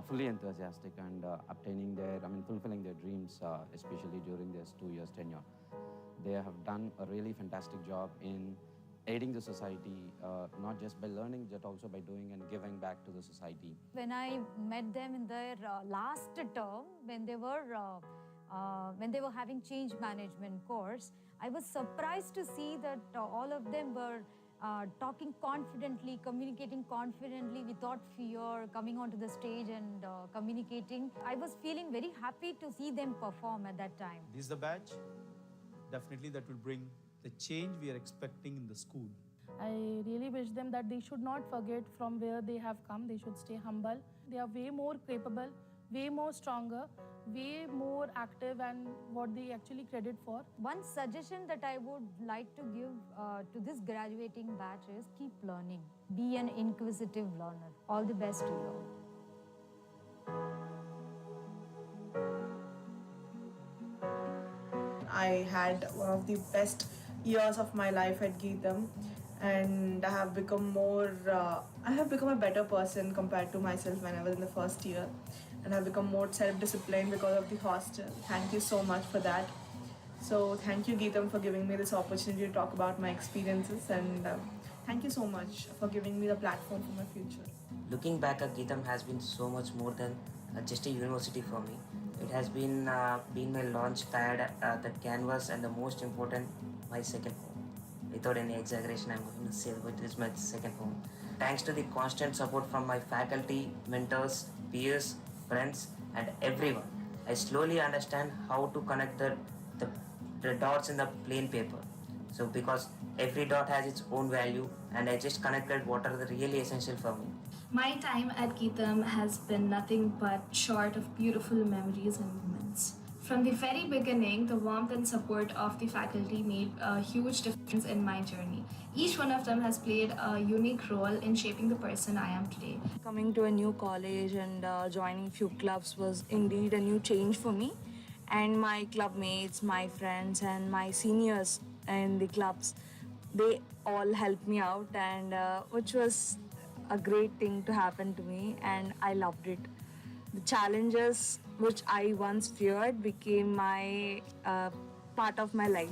fully enthusiastic and fulfilling their dreams, especially during this 2 years tenure. They have done a really fantastic job in aiding the society, not just by learning, but also by doing and giving back to the society. When I met them in their last term, when they were having change management course, I was surprised to see that all of them were talking confidently, communicating confidently without fear, coming onto the stage and communicating. I was feeling very happy to see them perform at that time. This is the batch. Definitely that will bring the change we are expecting in the school. I really wish them that they should not forget from where they have come. They should stay humble. They are way more capable, way more stronger, way more active, and what they actually credit for. One suggestion that I would like to give to this graduating batch is keep learning. Be an inquisitive learner. All the best to you all. I had one of the best years of my life at GITAM, and I have become a better person compared to myself when I was in the first year, and I've become more self-disciplined because of the hostel. Thank you so much for that. So thank you, GITAM, for giving me this opportunity to talk about my experiences, and thank you so much for giving me the platform for my future. Looking back at GITAM has been so much more than just a university for me. It has been my launch pad, the canvas, and the most important, my second home. Without any exaggeration, I'm going to say that it is my second home. Thanks to the constant support from my faculty, mentors, peers, friends, and everyone, I slowly understand how to connect the dots in the plain paper. So because every dot has its own value, and I just connected what are the really essential for me. My time at GITAM has been nothing but short of beautiful memories and moments. From the very beginning, the warmth and support of the faculty made a huge difference in my journey. Each one of them has played a unique role in shaping the person I am today. Coming to a new college and joining few clubs was indeed a new change for me. And my club mates, my friends, and my seniors in the clubs, they all helped me out, and which was a great thing to happen to me, and I loved it. The challenges which I once feared became my part of my life.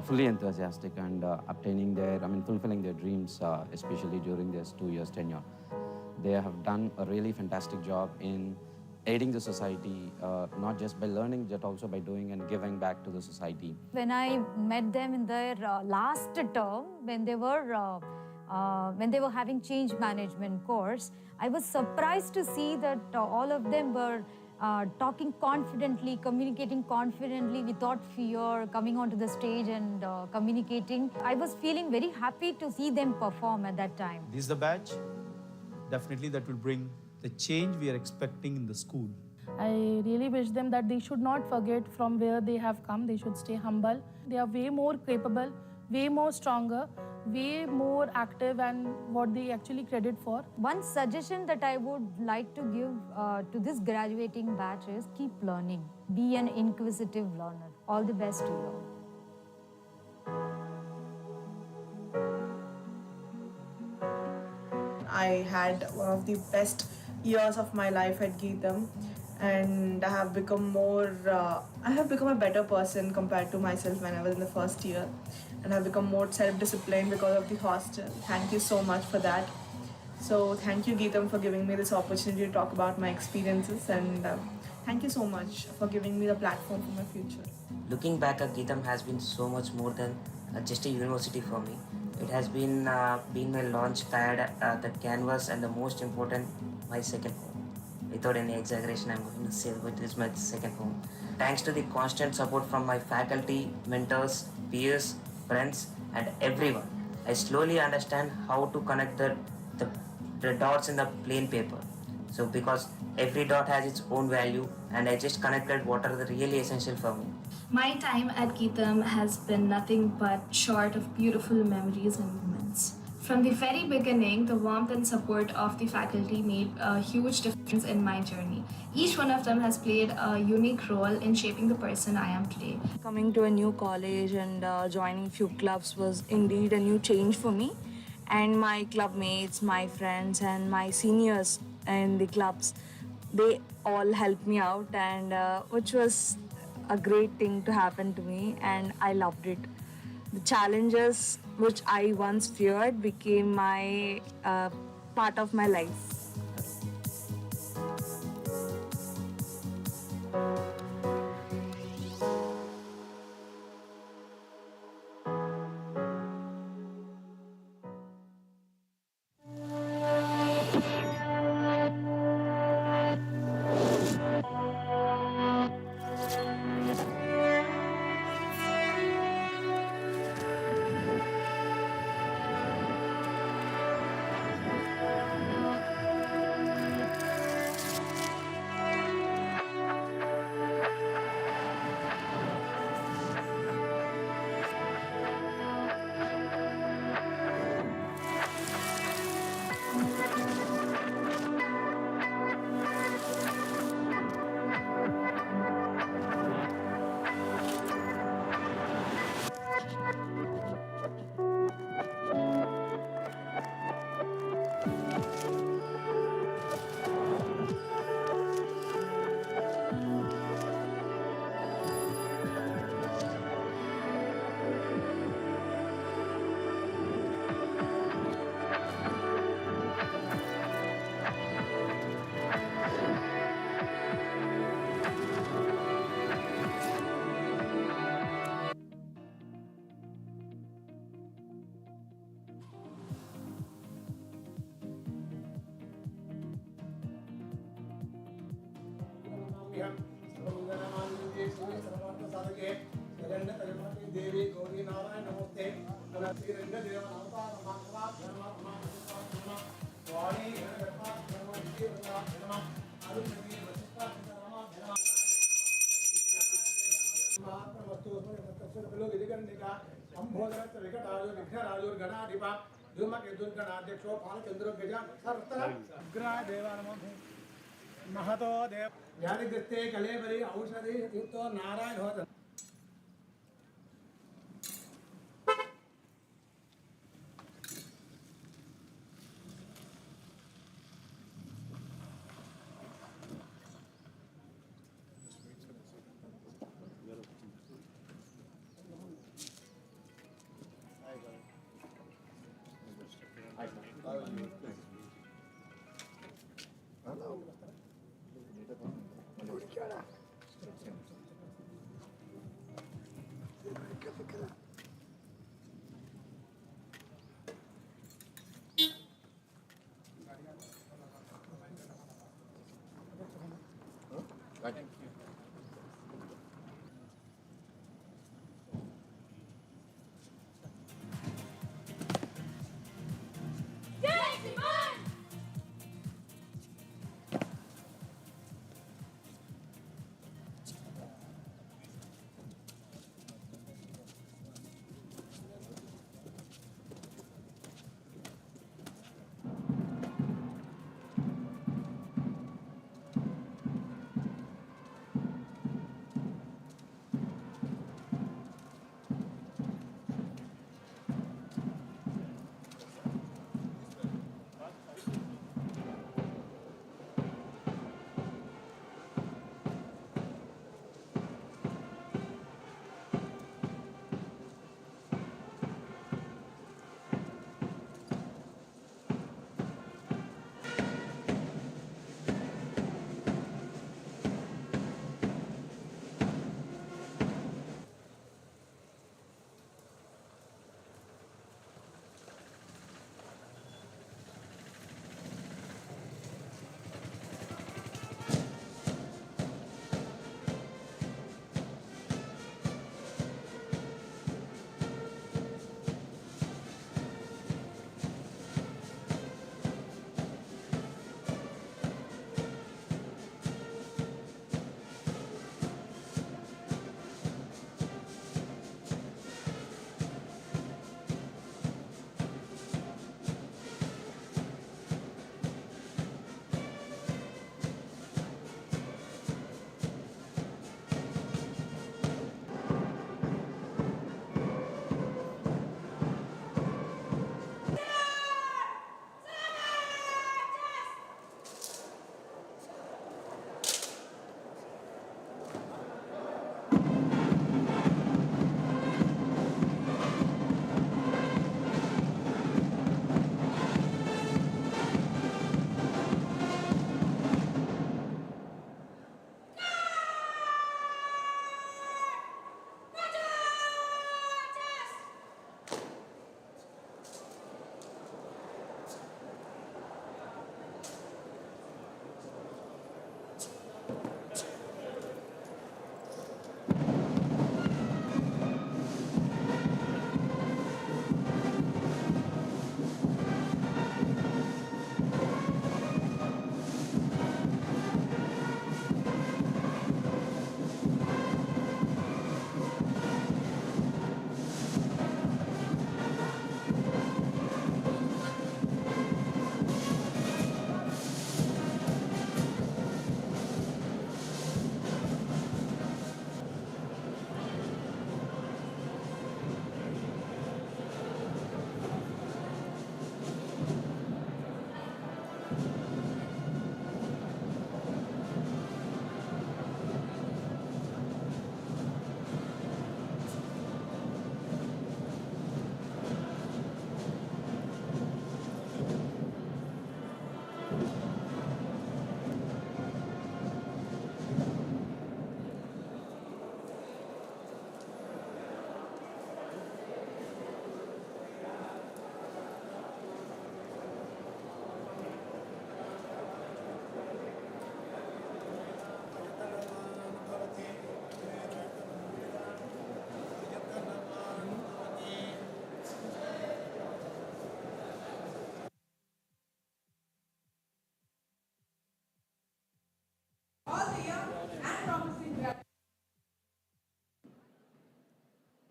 fully enthusiastic and obtaining their, fulfilling their dreams, especially during this 2 years tenure. They have done a really fantastic job in aiding the society, not just by learning, but also by doing and giving back to the society. When I met them in their last term, when they were having change management course, I was surprised to see that all of them were talking confidently, communicating confidently without fear, coming onto the stage and communicating. I was feeling very happy to see them perform at that time. This is the batch, definitely that will bring the change we are expecting in the school. I really wish them that they should not forget from where they have come. They should stay humble. They are way more capable, way more stronger, way more active and what they actually credit for. One suggestion that I would like to give to this graduating batch is keep learning. Be an inquisitive learner. All the best to you. I had one of the best years of my life at GITAM, and I have become a better person compared to myself when I was in the first year, and I've become more self-disciplined because of the hostel. Thank you so much for that. So thank you, GITAM, for giving me this opportunity to talk about my experiences, and thank you so much for giving me the platform for my future. Looking back at GITAM has been so much more than just a university for me. It has been my launch pad, the canvas, and the most important, my second home. Without any exaggeration, I'm going to say that it is my second home. Thanks to the constant support from my faculty, mentors, peers, friends, and everyone, I slowly understand how to connect the dots in the plain paper. So because every dot has its own value, and I just connected what are the really essential for me. My time at GITAM has been nothing but short of beautiful memories and moments. From the very beginning, the warmth and support of the faculty made a huge difference in my journey. Each one of them has played a unique role in shaping the person I am today. Coming to a new college and joining few clubs was indeed a new change for me. And my club mates, my friends, and my seniors in the clubs, they all helped me out, and which was a great thing to happen to me, and I loved it. The challenges which I once feared became my part of my life. Mahato देव व्याधिग्रस्ते कलेबरी औषधि युक्तो नारायण होत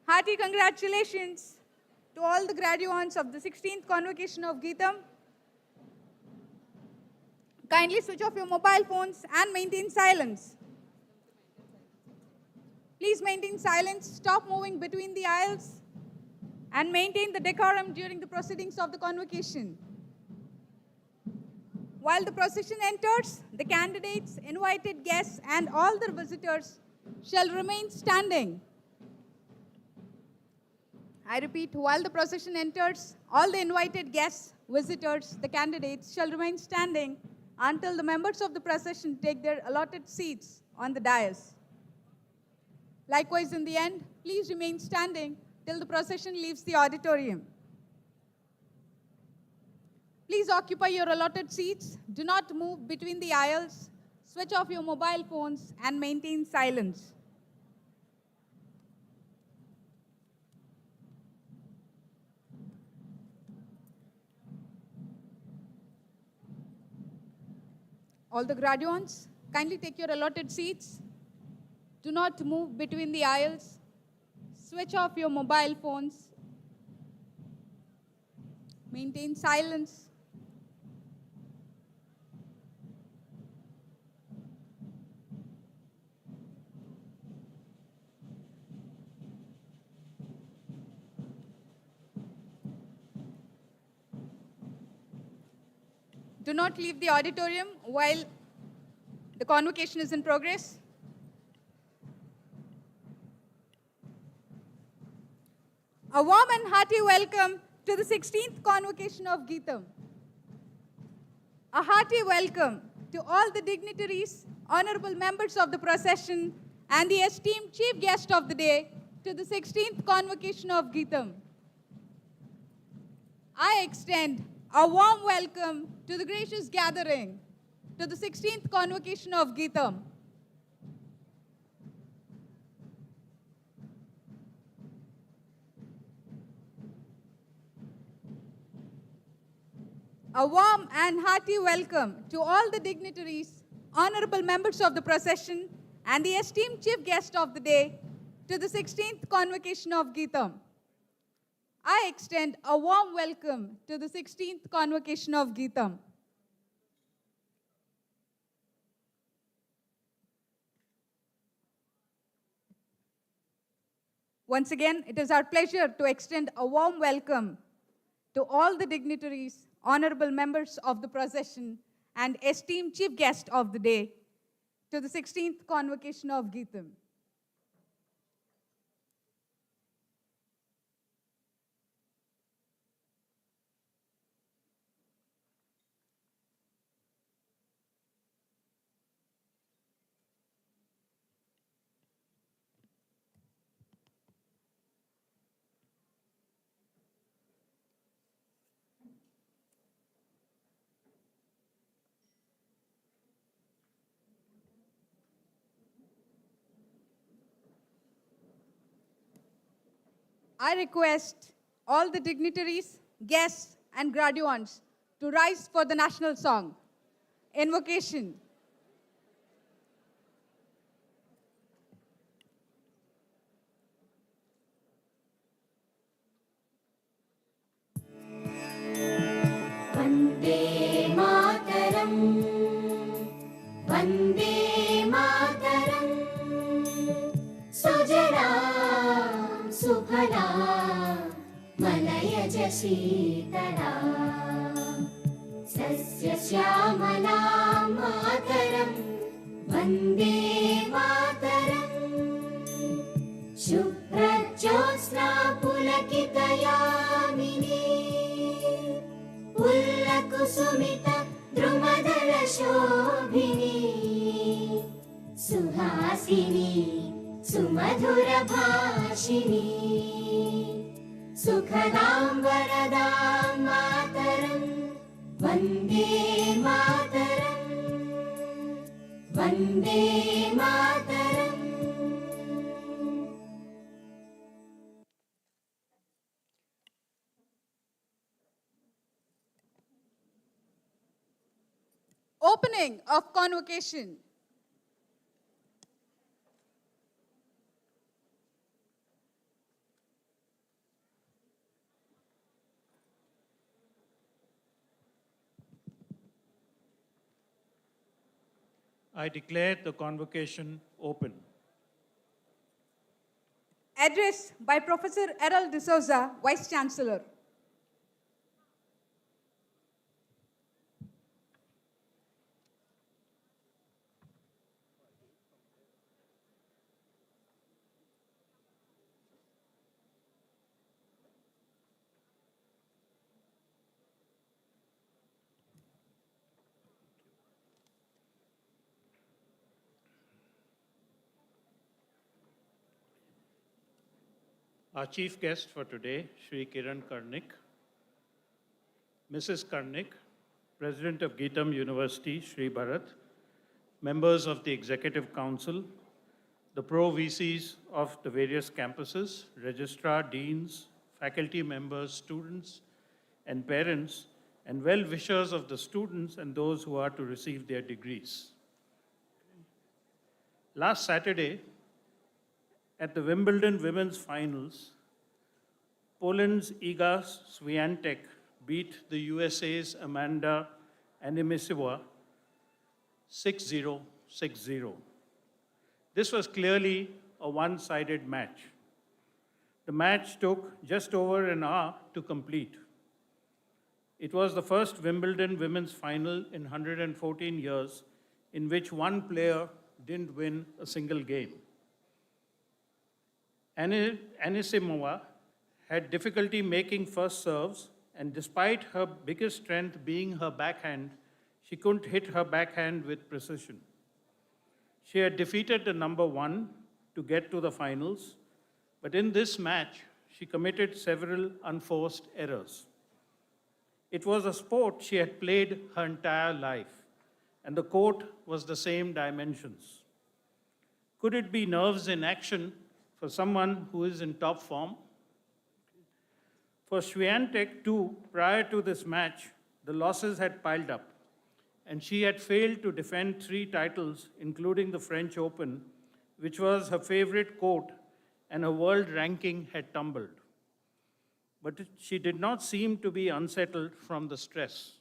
Hearty congratulations to all the graduates of the 16th Convocation of GITAM. Kindly switch off your mobile phones and maintain silence. Please maintain silence, stop moving between the aisles, and maintain the decorum during the proceedings of the convocation. While the procession enters, the candidates, invited guests, and all the visitors shall remain standing. I repeat, while the procession enters, all the invited guests, visitors, the candidates shall remain standing until the members of the procession take their allotted seats on the dais. Likewise, in the end, please remain standing till the procession leaves the auditorium. Please occupy your allotted seats. Do not move between the aisles. switch off your mobile phones and maintain silence. All the graduates, kindly take your allotted seats. Do not move between the aisles. Switch off your mobile phones. Maintain silence. Do not leave the auditorium while the convocation is in progress. A warm and hearty welcome to the 16th Convocation of GITAM. A hearty welcome to all the dignitaries, honorable members of the procession, and the esteemed chief guest of the day to the 16th Convocation of GITAM. I extend a warm welcome to the gracious gathering to the 16th Convocation of GITAM. A warm and hearty welcome to all the dignitaries, honorable members of the procession, and the esteemed chief guest of the day to the 16th Convocation of GITAM. I extend a warm welcome to the 16th Convocation of GITAM. Once again, it is our pleasure to extend a warm welcome to all the dignitaries, honorable members of the procession, and esteemed chief guest of the day to the 16th Convocation of GITAM. I request all the dignitaries, guests, and graduates to rise for the national song, Invocation. Vande Mataram, Vande Mataram, Sujalam Subhalam, Malayaj Sitaram, Sasya Syamalam Mataram, Vande Mataram, Shubhra Jyotsna Pulakitayamini, Pullakusumita Drumadala Shobhini, Suhasini Sumadhura Bhashini, Sukhadam Varadam Mataram, Vande Mataram, Vande Mataram. Opening of convocation. I declare the convocation open. Address by Professor Errol D'Souza, Vice Chancellor. Our chief guest for today, Shri Kiran Karnik. Mrs. Karnik, President of GITAM University, Shri Bharat, members of the Executive Council, the pro-VCs of the various campuses, registrar, deans, faculty members, students, and parents, and well-wishers of the students and those who are to receive their degrees. Last Saturday, at the Wimbledon Women's Finals, Poland's Iga Swiatek beat the USA's Amanda Anisimova 6-0, 6-0. This was clearly a one-sided match. The match took just over an hour to complete. It was the first Wimbledon women's final in 114 years in which one player didn't win a single game. Anisimova had difficulty making first serves, and despite her biggest strength being her backhand, she couldn't hit her backhand with precision. She had defeated the number one to get to the finals, but in this match, she committed several unforced errors. It was a sport she had played her entire life, and the court was the same dimensions. Could it be nerves in action for someone who is in top form? For Swiatek too, prior to this match, the losses had piled up, and she had failed to defend 3 titles, including the French Open, which was her favorite court, and her world ranking had tumbled. But she did not seem to be unsettled from the stress.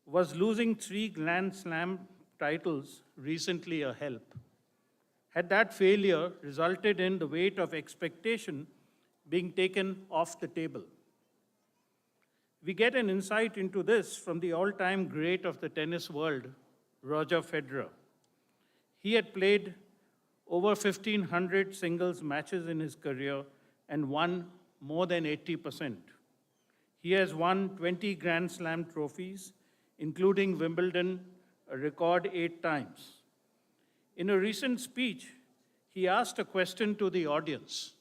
Was losing 3 Grand Slam titles recently a help? Had that failure resulted in the weight of expectation being taken off the table? We get an insight into this from the all-time great of the tennis world, Roger Federer. He had played over 1,500 singles matches in his career and won more than 80%. He has won 20 Grand Slam trophies, including Wimbledon, a record 8 times. In a recent speech, he asked a question to the audience.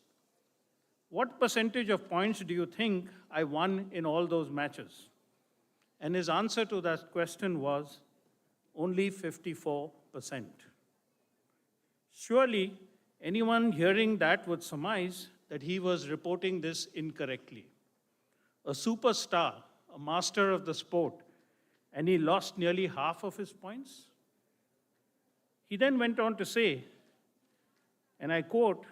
What percentage of points do you think I won in all those matches? And his answer to that question was only 54%. Surely, anyone hearing that would surmise that he was reporting this incorrectly. A superstar, a master of the sport, and he lost nearly half of his points? He then went on to say, and I quote,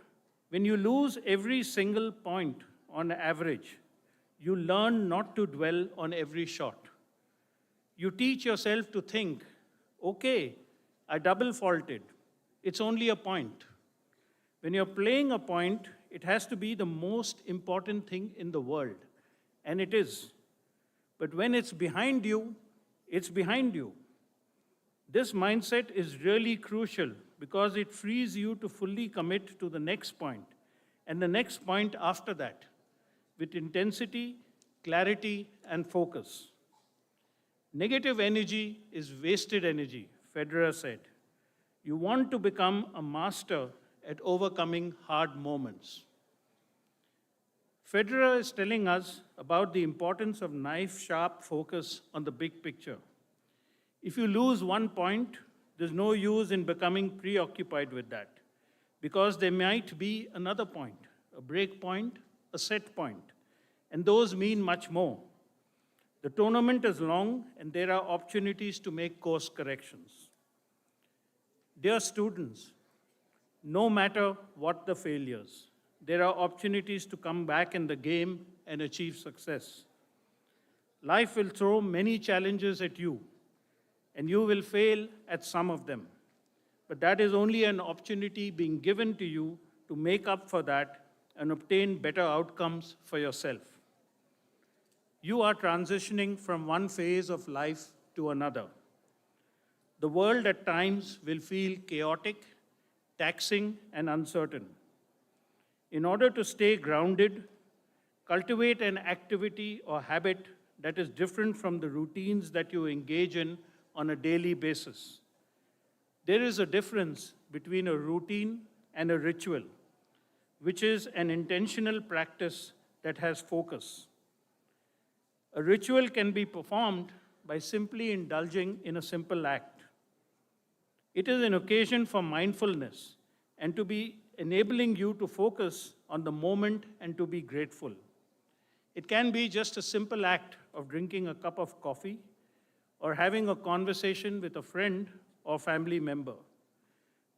"When you lose every single point on average, you learn not to dwell on every shot. You teach yourself to think, okay, I double faulted. It's only a point. When you're playing a point, it has to be the most important thing in the world, and it is. But when it's behind you, it's behind you." This mindset is really crucial because it frees you to fully commit to the next point and the next point after that with intensity, clarity, and focus. Negative energy is wasted energy, Federer said. You want to become a master at overcoming hard moments. Federer is telling us about the importance of knife-sharp focus on the big picture. If you lose 1 point, there's no use in becoming preoccupied with that, because there might be another point, a break point, a set point, and those mean much more. The tournament is long, and there are opportunities to make course corrections. Dear students, no matter what the failures, there are opportunities to come back in the game and achieve success. Life will throw many challenges at you, and you will fail at some of them. But that is only an opportunity being given to you to make up for that and obtain better outcomes for yourself. You are transitioning from one phase of life to another. The world at times will feel chaotic, taxing, and uncertain. In order to stay grounded, cultivate an activity or habit that is different from the routines that you engage in on a daily basis. There is a difference between a routine and a ritual, which is an intentional practice that has focus. A ritual can be performed by simply indulging in a simple act. It is an occasion for mindfulness and to be enabling you to focus on the moment and to be grateful. It can be just a simple act of drinking a cup of coffee or having a conversation with a friend or family member.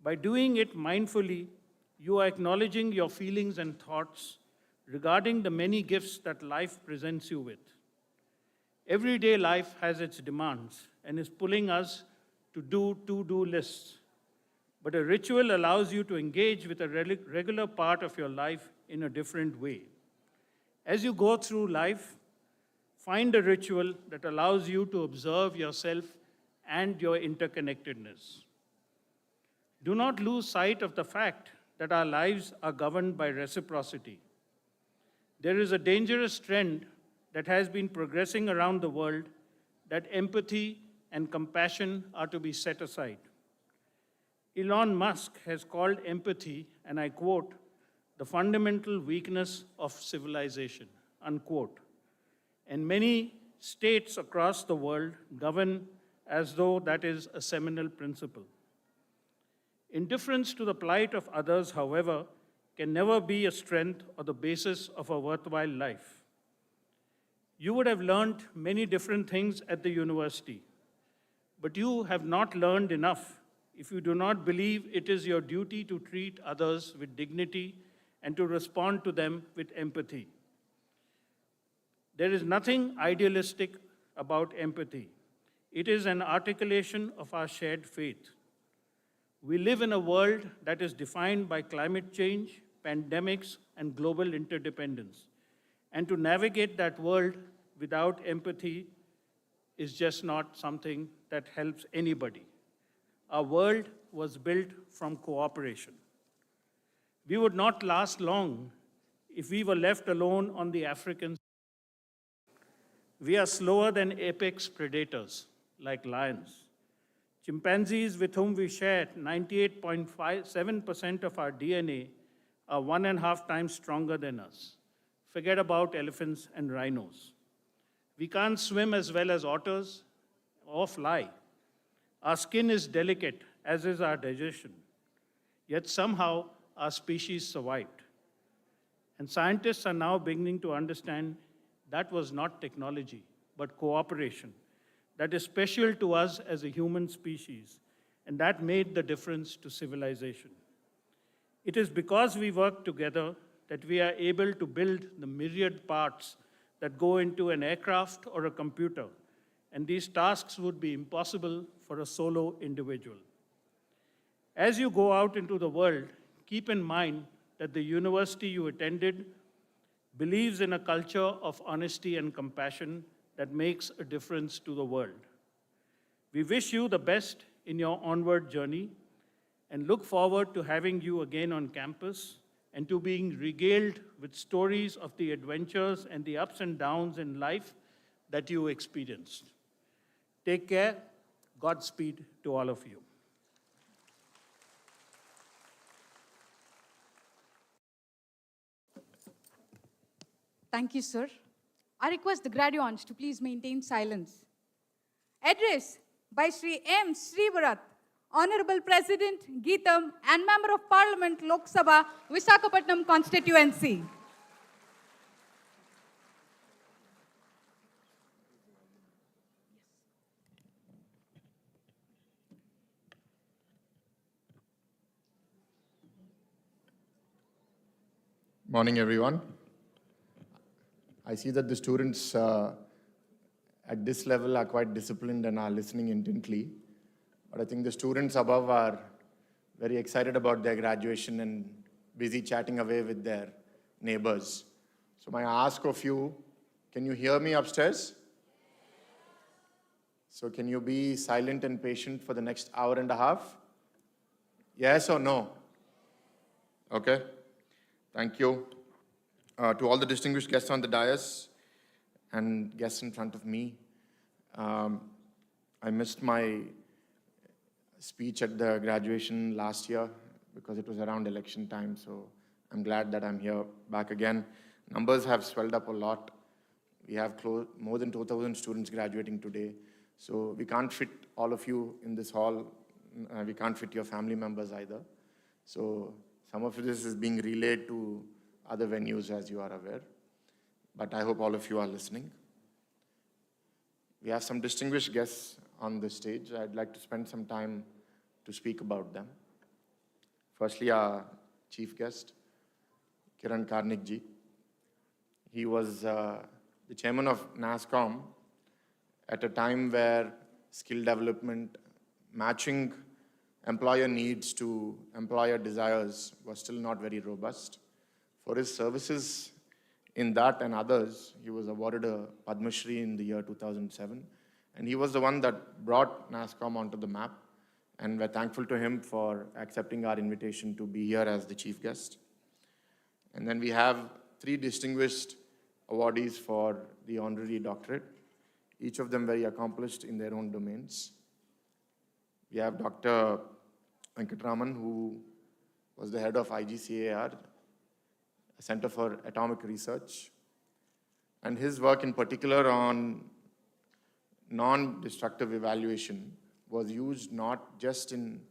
By doing it mindfully, you are acknowledging your feelings and thoughts regarding the many gifts that life presents you with. Everyday life has its demands and is pulling us to do to-do lists. But a ritual allows you to engage with a regular part of your life in a different way. As you go through life, find a ritual that allows you to observe yourself and your interconnectedness. Do not lose sight of the fact that our lives are governed by reciprocity. There is a dangerous trend that has been progressing around the world that empathy and compassion are to be set aside. Elon Musk has called empathy, and I quote, the fundamental weakness of civilization, unquote. And many states across the world govern as though that is a seminal principle. Indifference to the plight of others, however, can never be a strength or the basis of a worthwhile life. You would have learned many different things at the university, but you have not learned enough if you do not believe it is your duty to treat others with dignity and to respond to them with empathy. There is nothing idealistic about empathy. It is an articulation of our shared faith. We live in a world that is defined by climate change, pandemics, and global interdependence. And to navigate that world without empathy is just not something that helps anybody. Our world was built from cooperation. We would not last long if we were left alone on the African. We are slower than apex predators, like lions. Chimpanzees, with whom we share 98.7% of our DNA, are 1.5 times stronger than us. Forget about elephants and rhinos. We can't swim as well as otters or fly. Our skin is delicate, as is our digestion. Yet somehow, our species survived. And scientists are now beginning to understand that was not technology, but cooperation. That is special to us as a human species, and that made the difference to civilization. It is because we work together that we are able to build the myriad parts that go into an aircraft or a computer, and these tasks would be impossible for a solo individual. As you go out into the world, keep in mind that the university you attended believes in a culture of honesty and compassion that makes a difference to the world. We wish you the best in your onward journey and look forward to having you again on campus and to being regaled with stories of the adventures and the ups and downs in life that you experienced. Take care. Godspeed to all of you. Thank you, sir. I request the graduates to please maintain silence. Address by Shri M. Srivarat, Honorable President, GITAM, and Member of Parliament, Lok Sabha, Visakhapatnam constituency. Morning, everyone. I see that the students at this level are quite disciplined and are listening intently. But I think the students above are very excited about their graduation and busy chatting away with their neighbors. So my ask of you, can you hear me upstairs? So can you be silent and patient for the next hour and a half? Yes or no? Okay. Thank you. To all the distinguished guests on the dais and guests in front of me, I missed my speech at the graduation last year because it was around election time, so I'm glad that I'm here back again. Numbers have swelled up a lot. We have more than 2,000 students graduating today, so we can't fit all of you in this hall we can't fit your family members either. So some of this is being relayed to other venues, as you are aware. But I hope all of you are listening. We have some distinguished guests on the stage. I'd like to spend some time to speak about them. Firstly, our chief guest, Kiran Karnik ji. He was the chairman of NASSCOM at a time where skill development, matching employer needs to employer desires was still not very robust. For his services in that and others, he was awarded a Padma Shri in the year 2007. And he was the one that brought NASSCOM onto the map. And we're thankful to him for accepting our invitation to be here as the chief guest. And then we have 3 distinguished awardees for the honorary doctorate, each of them very accomplished in their own domains. We have Dr. Venkatraman, who was the head of IGCAR, a Center for Atomic Research, and his work in particular on non-destructive evaluation was used not just in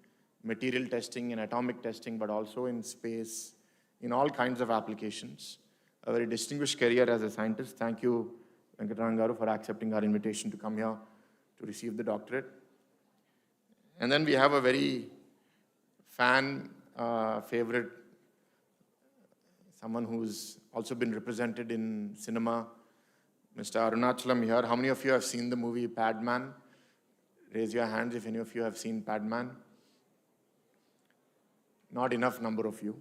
material testing and atomic testing, but also in space, in all kinds of applications. A very distinguished career as a scientist. Thank you, Venkatraman Garu, for accepting our invitation to come here to receive the doctorate. And then we have a very fan favorite, someone who's also been represented in cinema, Mr. Arunachalam here. How many of you have seen the movie Padman? Raise your hands if any of you have seen Padman. Not enough number of you.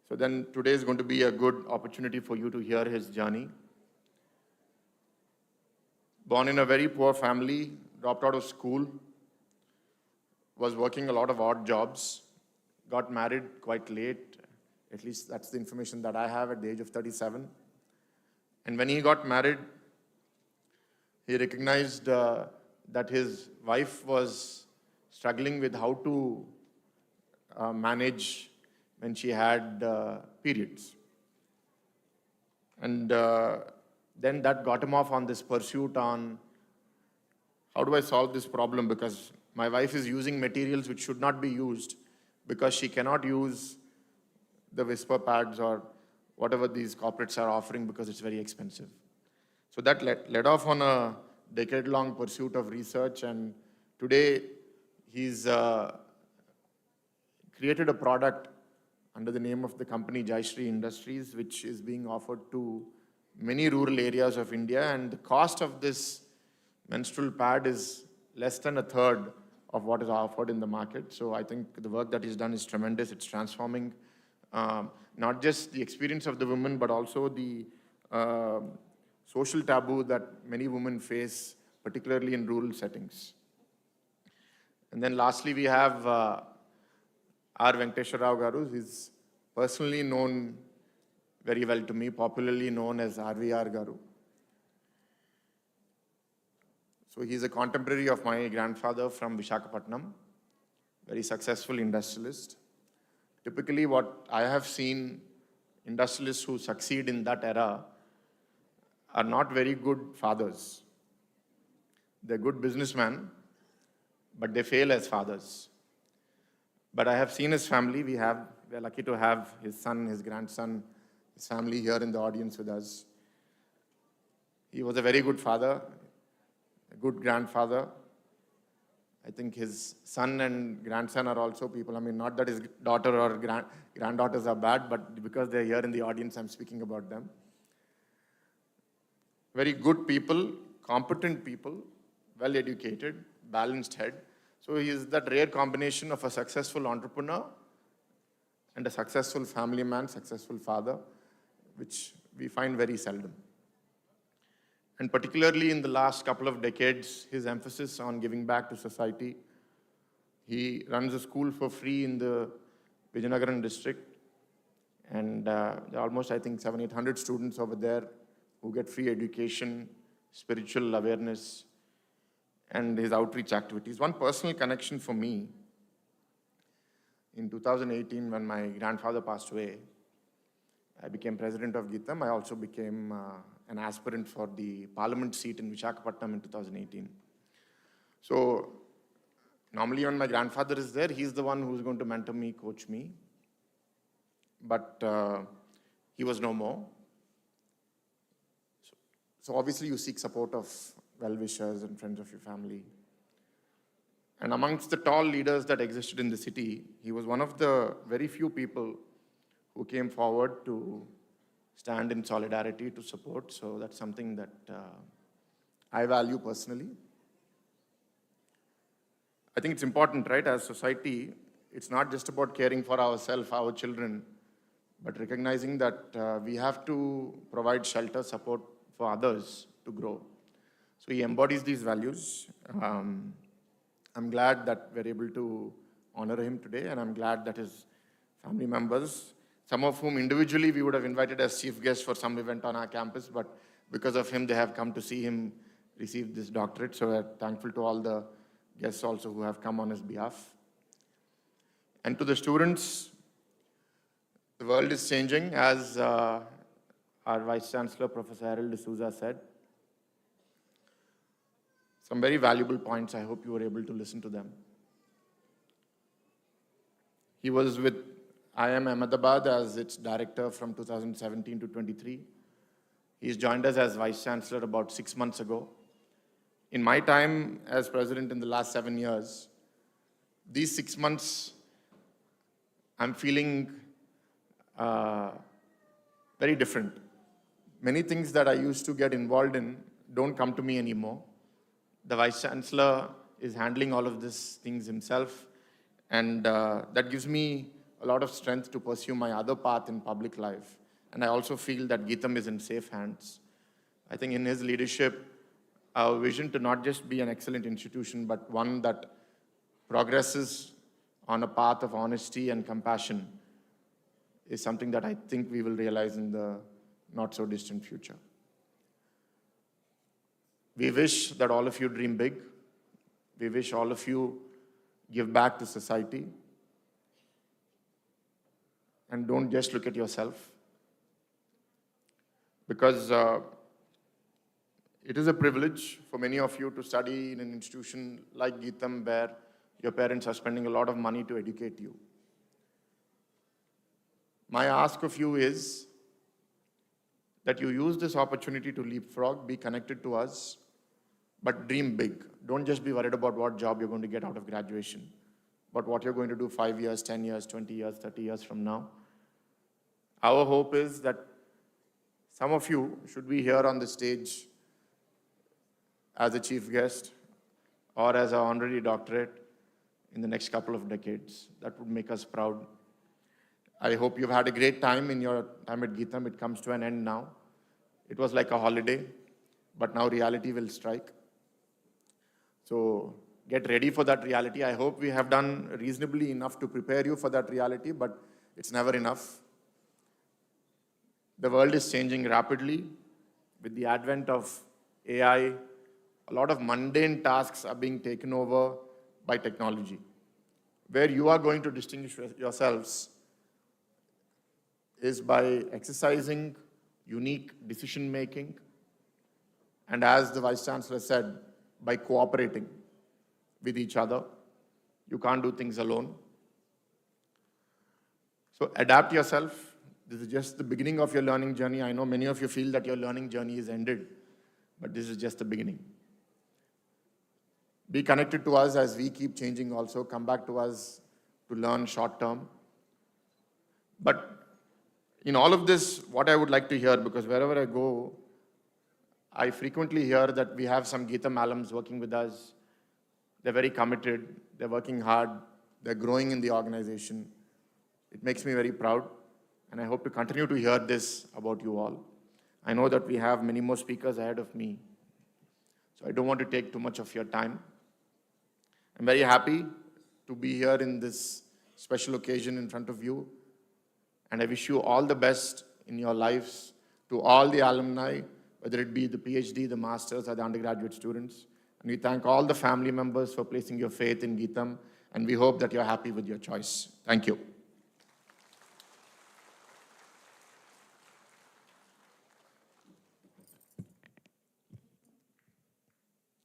So then today is going to be a good opportunity for you to hear his journey. Born in a very poor family, dropped out of school, was working a lot of odd jobs, got married quite late, at least that's the information that I have, at the age of 37. And when he got married, he recognized that his wife was struggling with how to manage when she had periods. And then that got him off on this pursuit on how do I solve this problem, because my wife is using materials which should not be used because she cannot use the whisper pads or whatever these corporates are offering because it's very expensive. So that led off on a decade-long pursuit of research, and today he's created a product under the name of the company Shri Industries, which is being offered to many rural areas of India, and the cost of this menstrual pad is less than a third of what is offered in the market. So I think the work that he's done is tremendous. It's transforming not just the experience of the women, but also the social taboo that many women face, particularly in rural settings. And then lastly, we have R. Venkateshwara Rao Garu. He's personally known very well to me, popularly known as RVR Garu. So he's a contemporary of my grandfather from Visakhapatnam, very successful industrialist. Typically what I have seen, industrialists who succeed in that era are not very good fathers. They're good businessmen, but they fail as fathers. But I have seen his family. We're lucky to have his son, his grandson, his family here in the audience with us. He was a very good father, a good grandfather. I think his son and grandson are also people, I mean, not that his daughter or granddaughters are bad, but because they're here in the audience, I'm speaking about them. Very good people, competent people, well-educated, balanced head. So he is that rare combination of a successful entrepreneur and a successful family man, successful father, which we find very seldom. And particularly in the last couple of decades, his emphasis on giving back to society. He runs a school for free in the Vizianagaram district. And there are almost, I think, 700-800 students over there who get free education, spiritual awareness, and his outreach activities. One personal connection for me, in 2018, when my grandfather passed away, I became president of GITAM. I also became an aspirant for the parliament seat in Visakhapatnam in 2018. So Normally when my grandfather is there, he's the one who's going to mentor me, coach me. But he was no more. So obviously you seek support of well-wishers and friends of your family. And amongst the tall leaders that existed in the city, he was one of the very few people who came forward to stand in solidarity, to support. So that's something that I value personally. I think it's important, right, as society, it's not just about caring for ourselves, our children, but recognizing that we have to provide shelter, support for others to grow. So he embodies these values. I'm glad that we're able to honor him today, and I'm glad that his family members, some of whom individually we would have invited as chief guests for some event on our campus, but because of him, they have come to see him receive this doctorate. So we're thankful to all the guests also who have come on his behalf. And to the students, the world is changing, as our Vice Chancellor, Professor Harold D'Souza, said. Some very valuable points. I hope you were able to listen to them. He was with IIM Ahmedabad as its director from 2017 to 23. He's joined us as Vice Chancellor about 6 months ago. In my time as president in the last 7 years, these 6 months, I'm feeling very different. Many things that I used to get involved in don't come to me anymore. The Vice Chancellor is handling all of these things himself, and that gives me a lot of strength to pursue my other path in public life. And I also feel that GITAM is in safe hands. I think in his leadership, our vision to not just be an excellent institution, but one that progresses on a path of honesty and compassion is something that I think we will realize in the not so distant future. We wish that all of you dream big. We wish all of you give back to society. And don't just look at yourself. Because it is a privilege for many of you to study in an institution like GITAM, where your parents are spending a lot of money to educate you. My ask of you is that you use this opportunity to leapfrog, be connected to us, but dream big. Don't just be worried about what job you're going to get out of graduation, but what you're going to do 5 years, 10 years, 20 years, 30 years from now. Our hope is that some of you should be here on the stage as a chief guest or as an honorary doctorate in the next couple of decades. That would make us proud. I hope you've had a great time in your time at GITAM. It comes to an end now. It was like a holiday, but now reality will strike. So get ready for that reality. I hope we have done reasonably enough to prepare you for that reality, but it's never enough. The world is changing rapidly. With the advent of AI, a lot of mundane tasks are being taken over by technology. Where you are going to distinguish yourselves is by exercising unique decision-making, and as the Vice Chancellor said, by cooperating with each other. You can't do things alone. So adapt yourself. This is just the beginning of your learning journey. I know many of you feel that your learning journey is ended, but this is just the beginning. Be connected to us as we keep changing also. Come back to us to learn short term. But in all of this, what I would like to hear, because wherever I go, I frequently hear that we have some GITAM alums working with us. They're very committed. They're working hard. They're growing in the organization. It makes me very proud. And I hope to continue to hear this about you all. I know that we have many more speakers ahead of me. So I don't want to take too much of your time. I'm very happy to be here in this special occasion in front of you. And I wish you all the best in your lives, to all the alumni, whether it be the PhD, the masters, or the undergraduate students. And we thank all the family members for placing your faith in GITAM, and we hope that you're happy with your choice. Thank you.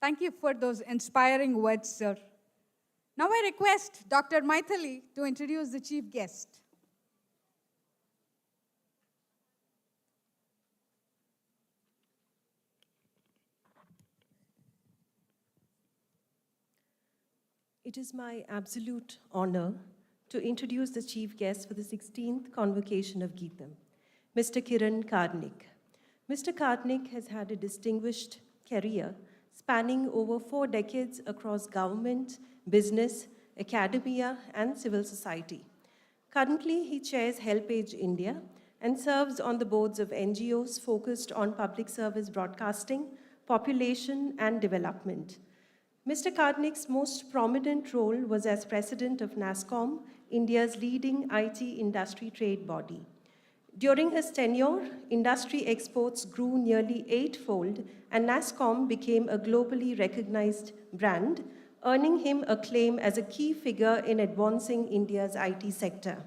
Thank you for those inspiring words, sir. Now I request Dr. Maithili to introduce the chief guest. It is my absolute honor to introduce the chief guest for the 16th Convocation of GITAM, Mr. Kiran Karnik. Mr. Karnik has had a distinguished career spanning over 4 decades across government, business, academia, and civil society. Currently, he chairs HelpAge India and serves on the boards of NGOs focused on public service broadcasting, population, and development. Mr. Karnik's most prominent role was as president of NASSCOM, India's leading IT industry trade body. During his tenure, industry exports grew nearly 8-fold, and NASSCOM became a globally recognized brand, earning him acclaim as a key figure in advancing India's IT sector.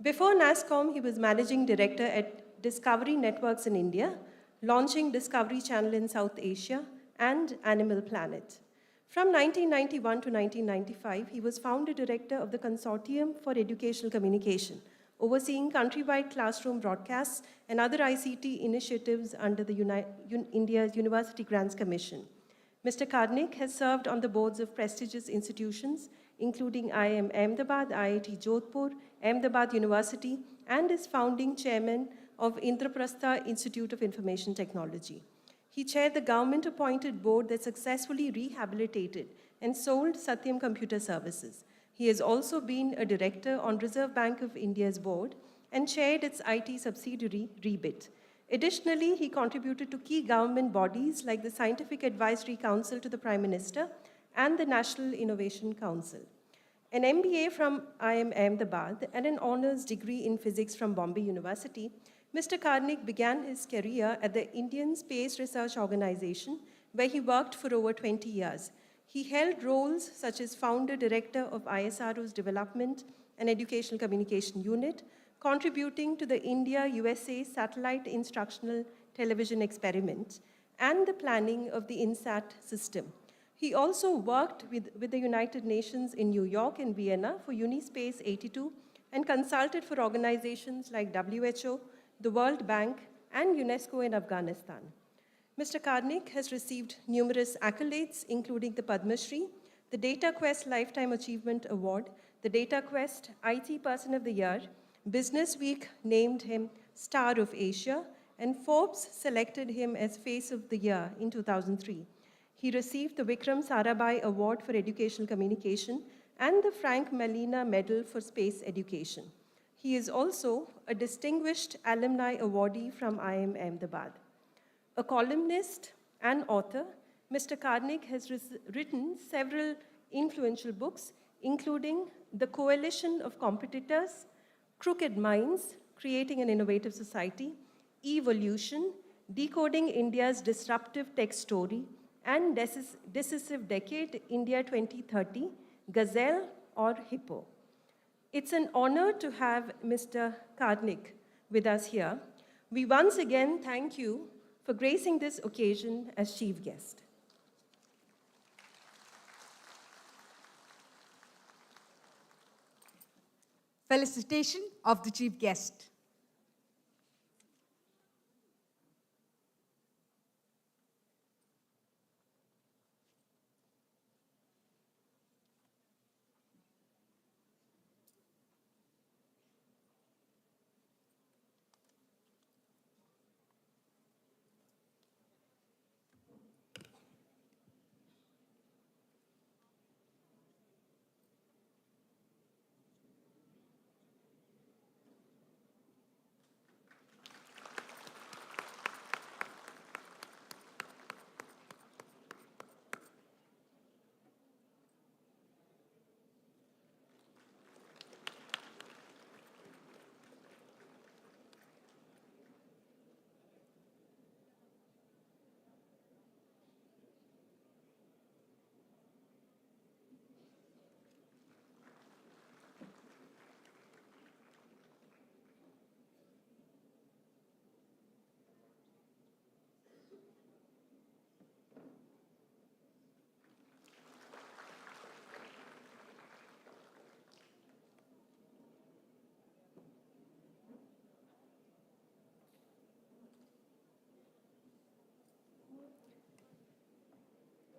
Before NASSCOM, he was managing director at Discovery Networks in India, launching Discovery Channel in South Asia and Animal Planet. From 1991 to 1995, he was founder director of the Consortium for Educational Communication, overseeing countrywide classroom broadcasts and other ICT initiatives under the India's University Grants Commission. Mr. Karnik has served on the boards of prestigious institutions, including IIM Ahmedabad, IIT Jodhpur, Ahmedabad University, and is founding chairman of Indraprastha Institute of Information Technology. He chaired the government-appointed board that successfully rehabilitated and sold Satyam Computer Services. He has also been a director on Reserve Bank of India's board and chaired its IT subsidiary, Rebit. Additionally, he contributed to key government bodies like the Scientific Advisory Council to the Prime Minister and the National Innovation Council. An MBA from IIM Ahmedabad and an honors degree in physics from Bombay University, Mr. Karnik began his career at the Indian Space Research Organization, where he worked for over 20 years. He held roles such as founder director of ISRO's Development and Educational Communication Unit, contributing to the India-USA Satellite Instructional Television Experiment and the planning of the INSAT system. He also worked with the United Nations in New York and Vienna for Unispace 82 and consulted for organizations like WHO, the World Bank, and UNESCO in Afghanistan. Mr. Karnik has received numerous accolades, including the Padma Shri, the DataQuest Lifetime Achievement Award, the DataQuest IT Person of the Year, Business Week named him Star of Asia, and Forbes selected him as Face of the Year in 2003. He received the Vikram Sarabhai Award for Educational Communication and the Frank Malina Medal for Space Education. He is also a distinguished alumni awardee from IIM Ahmedabad. A columnist and author, Mr. Karnik has written several influential books, including The Coalition of Competitors, Crooked Minds, Creating an Innovative Society, Evolution, Decoding India's Disruptive Tech Story, and Decisive Decade, India 2030, Gazelle or Hippo. It's an honor to have Mr. Karnik with us here. We once again thank you for gracing this occasion as chief guest. Felicitation of the chief guest.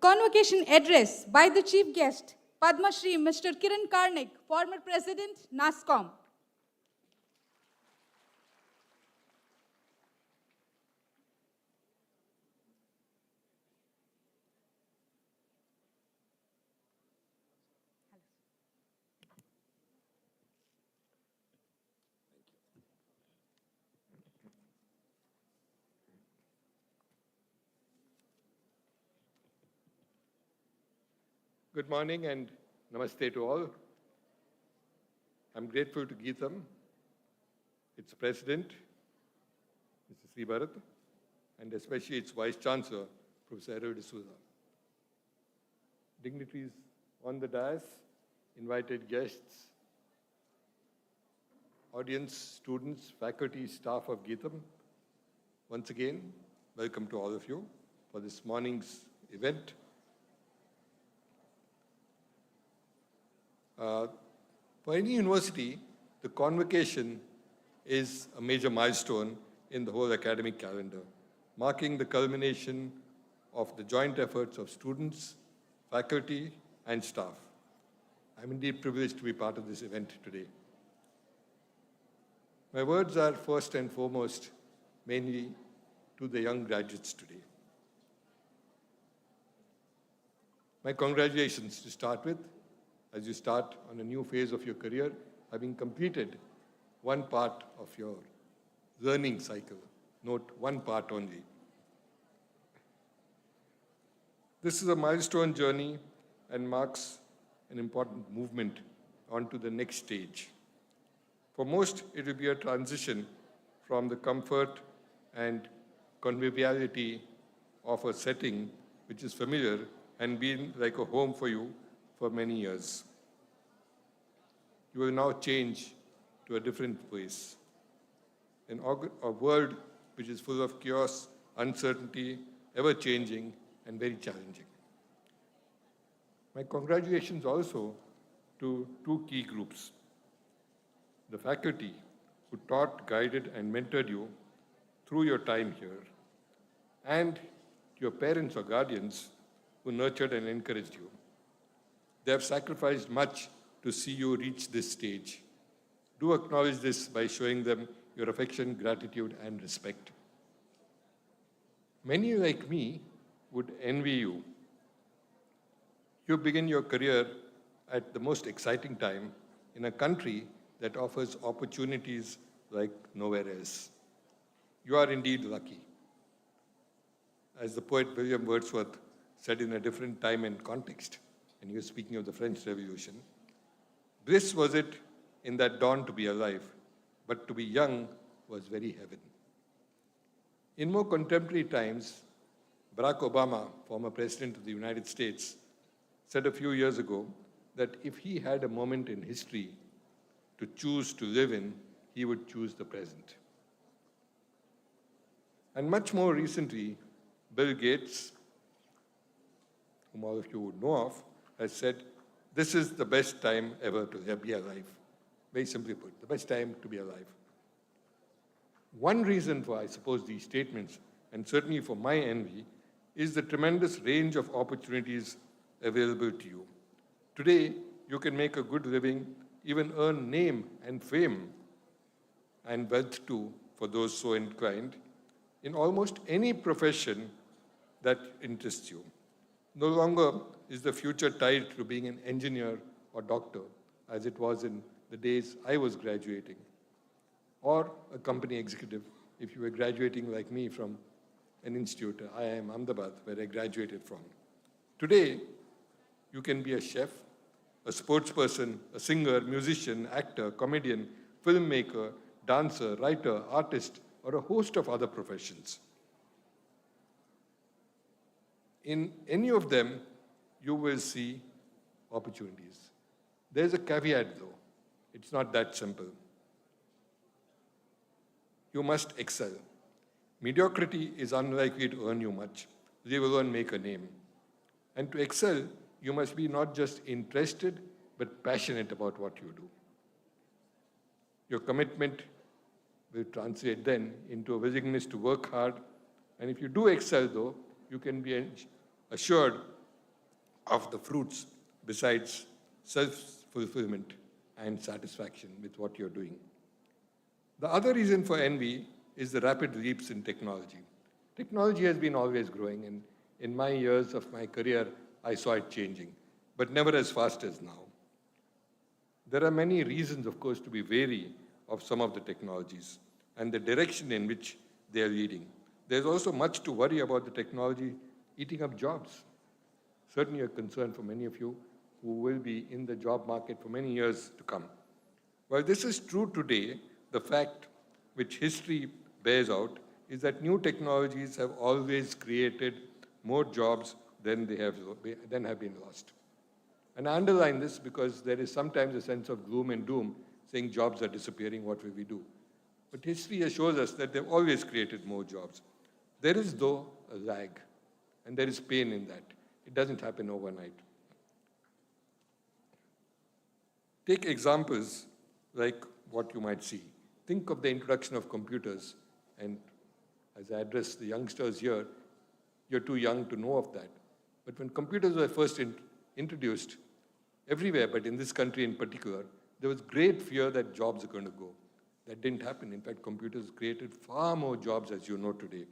Convocation address by the chief guest, Padma Shri Mr. Kiran Karnik, former President, NASSCOM. Good morning and namaste to all. I'm grateful to GITAM, its president, Mr. Shri, and especially its vice chancellor, Professor Honorary. Dignitaries on the dais, invited guests, audience, students, faculty, staff of GITAM, once again, welcome to all of you for this morning's event. For any university, the convocation is a major milestone in the whole academic calendar, marking the culmination of the joint efforts of students, faculty, and staff. I'm indeed privileged to be part of this event today. My words are first and foremost mainly to the young graduates today. My congratulations to start with, as you start on a new phase of your career, having completed one part of your learning cycle. Note, one part only. This is a milestone journey and marks an important movement onto the next stage. For most, it will be a transition from the comfort and conviviality of a setting which is familiar and been like a home for you for many years. You will now change to a different place, a world which is full of chaos, uncertainty, ever-changing, and very challenging. My congratulations also to two key groups: the faculty who taught, guided, and mentored you through your time here, and your parents or guardians who nurtured and encouraged you. They have sacrificed much to see you reach this stage. Do acknowledge this by showing them your affection, gratitude, and respect. Many like me would envy you. You begin your career at the most exciting time in a country that offers opportunities like nowhere else. You are indeed lucky. As the poet William Wordsworth said in a different time and context, and he was speaking of the French Revolution, bliss was it in that dawn to be alive, but to be young was very heaven. In more contemporary times, Barack Obama, former President of the United States, said a few years ago that if he had a moment in history to choose to live in, he would choose the present. And much more recently, Bill Gates, whom all of you would know of, has said, this is the best time ever to be alive. Very simply put, the best time to be alive. One reason for, I suppose, these statements, and certainly for my envy, is the tremendous range of opportunities available to you. Today, you can make a good living, even earn name and fame, and wealth too, for those so inclined, in almost any profession that interests you. No longer is the future tied to being an engineer or doctor, as it was in the days I was graduating, or a company executive, if you were graduating like me from an institute, IIM Ahmedabad, where I graduated from. Today, you can be a chef, a sportsperson, a singer, musician, actor, comedian, filmmaker, dancer, writer, artist, or a host of other professions. In any of them, you will see opportunities. There's a caveat though. It's not that simple. You must excel. Mediocrity is unlikely to earn you much. They will alone make a name. And to excel, you must be not just interested, but passionate about what you do. Your commitment will translate then into a willingness to work hard. And if you do excel though, you can be assured of the fruits besides self-fulfillment and satisfaction with what you're doing. The other reason for envy is the rapid leaps in technology. Technology has been always growing, and in my years of my career, I saw it changing, but never as fast as now. There are many reasons, of course, to be wary of some of the technologies and the direction in which they are leading. There's also much to worry about the technology eating up jobs. Certainly a concern for many of you who will be in the job market for many years to come. While this is true today, the fact which history bears out is that new technologies have always created more jobs than have been lost. And I underline this because there is sometimes a sense of gloom and doom saying jobs are disappearing, what will we do? But history assures us that they've always created more jobs. There is, though, a lag, and there is pain in that. It doesn't happen overnight. Take examples like what you might see. Think of the introduction of computers, and as I address the youngsters here, you're too young to know of that. But when computers were first introduced, everywhere, but in this country in particular, there was great fear that jobs are going to go. That didn't happen. In fact, computers created far more jobs, as you know today.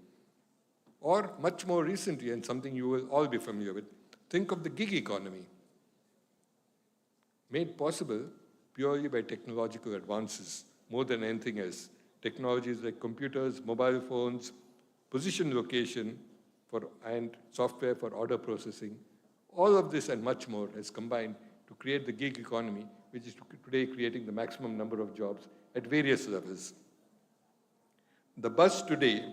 Or much more recently, and something you will all be familiar with, think of the gig economy. Made possible purely by technological advances, more than anything else. Technologies like computers, mobile phones, position location, and software for order processing. All of this and much more has combined to create the gig economy, which is today creating the maximum number of jobs at various levels. The buzz today,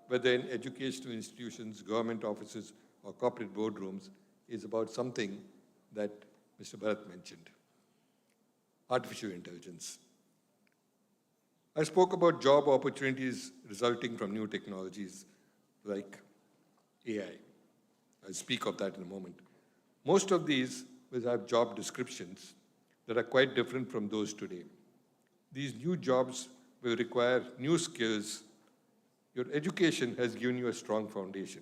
whether in educational institutions, government offices, or corporate boardrooms, is about something that Mr. Bharat mentioned: artificial intelligence. I spoke about job opportunities resulting from new technologies like AI. I'll speak of that in a moment. Most of these will have job descriptions that are quite different from those today. These new jobs will require new skills. Your education has given you a strong foundation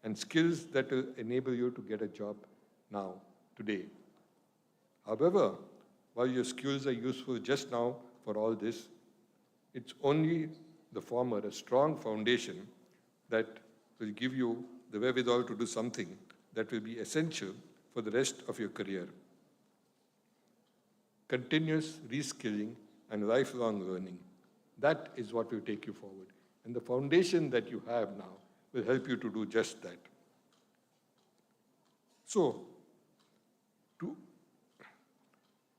and skills that will enable you to get a job now, today. However, while your skills are useful just now for all this, it's only the former, a strong foundation, that will give you the wherewithal to do something that will be essential for the rest of your career. Continuous reskilling and lifelong learning. That is what will take you forward. And the foundation that you have now will help you to do just that. So,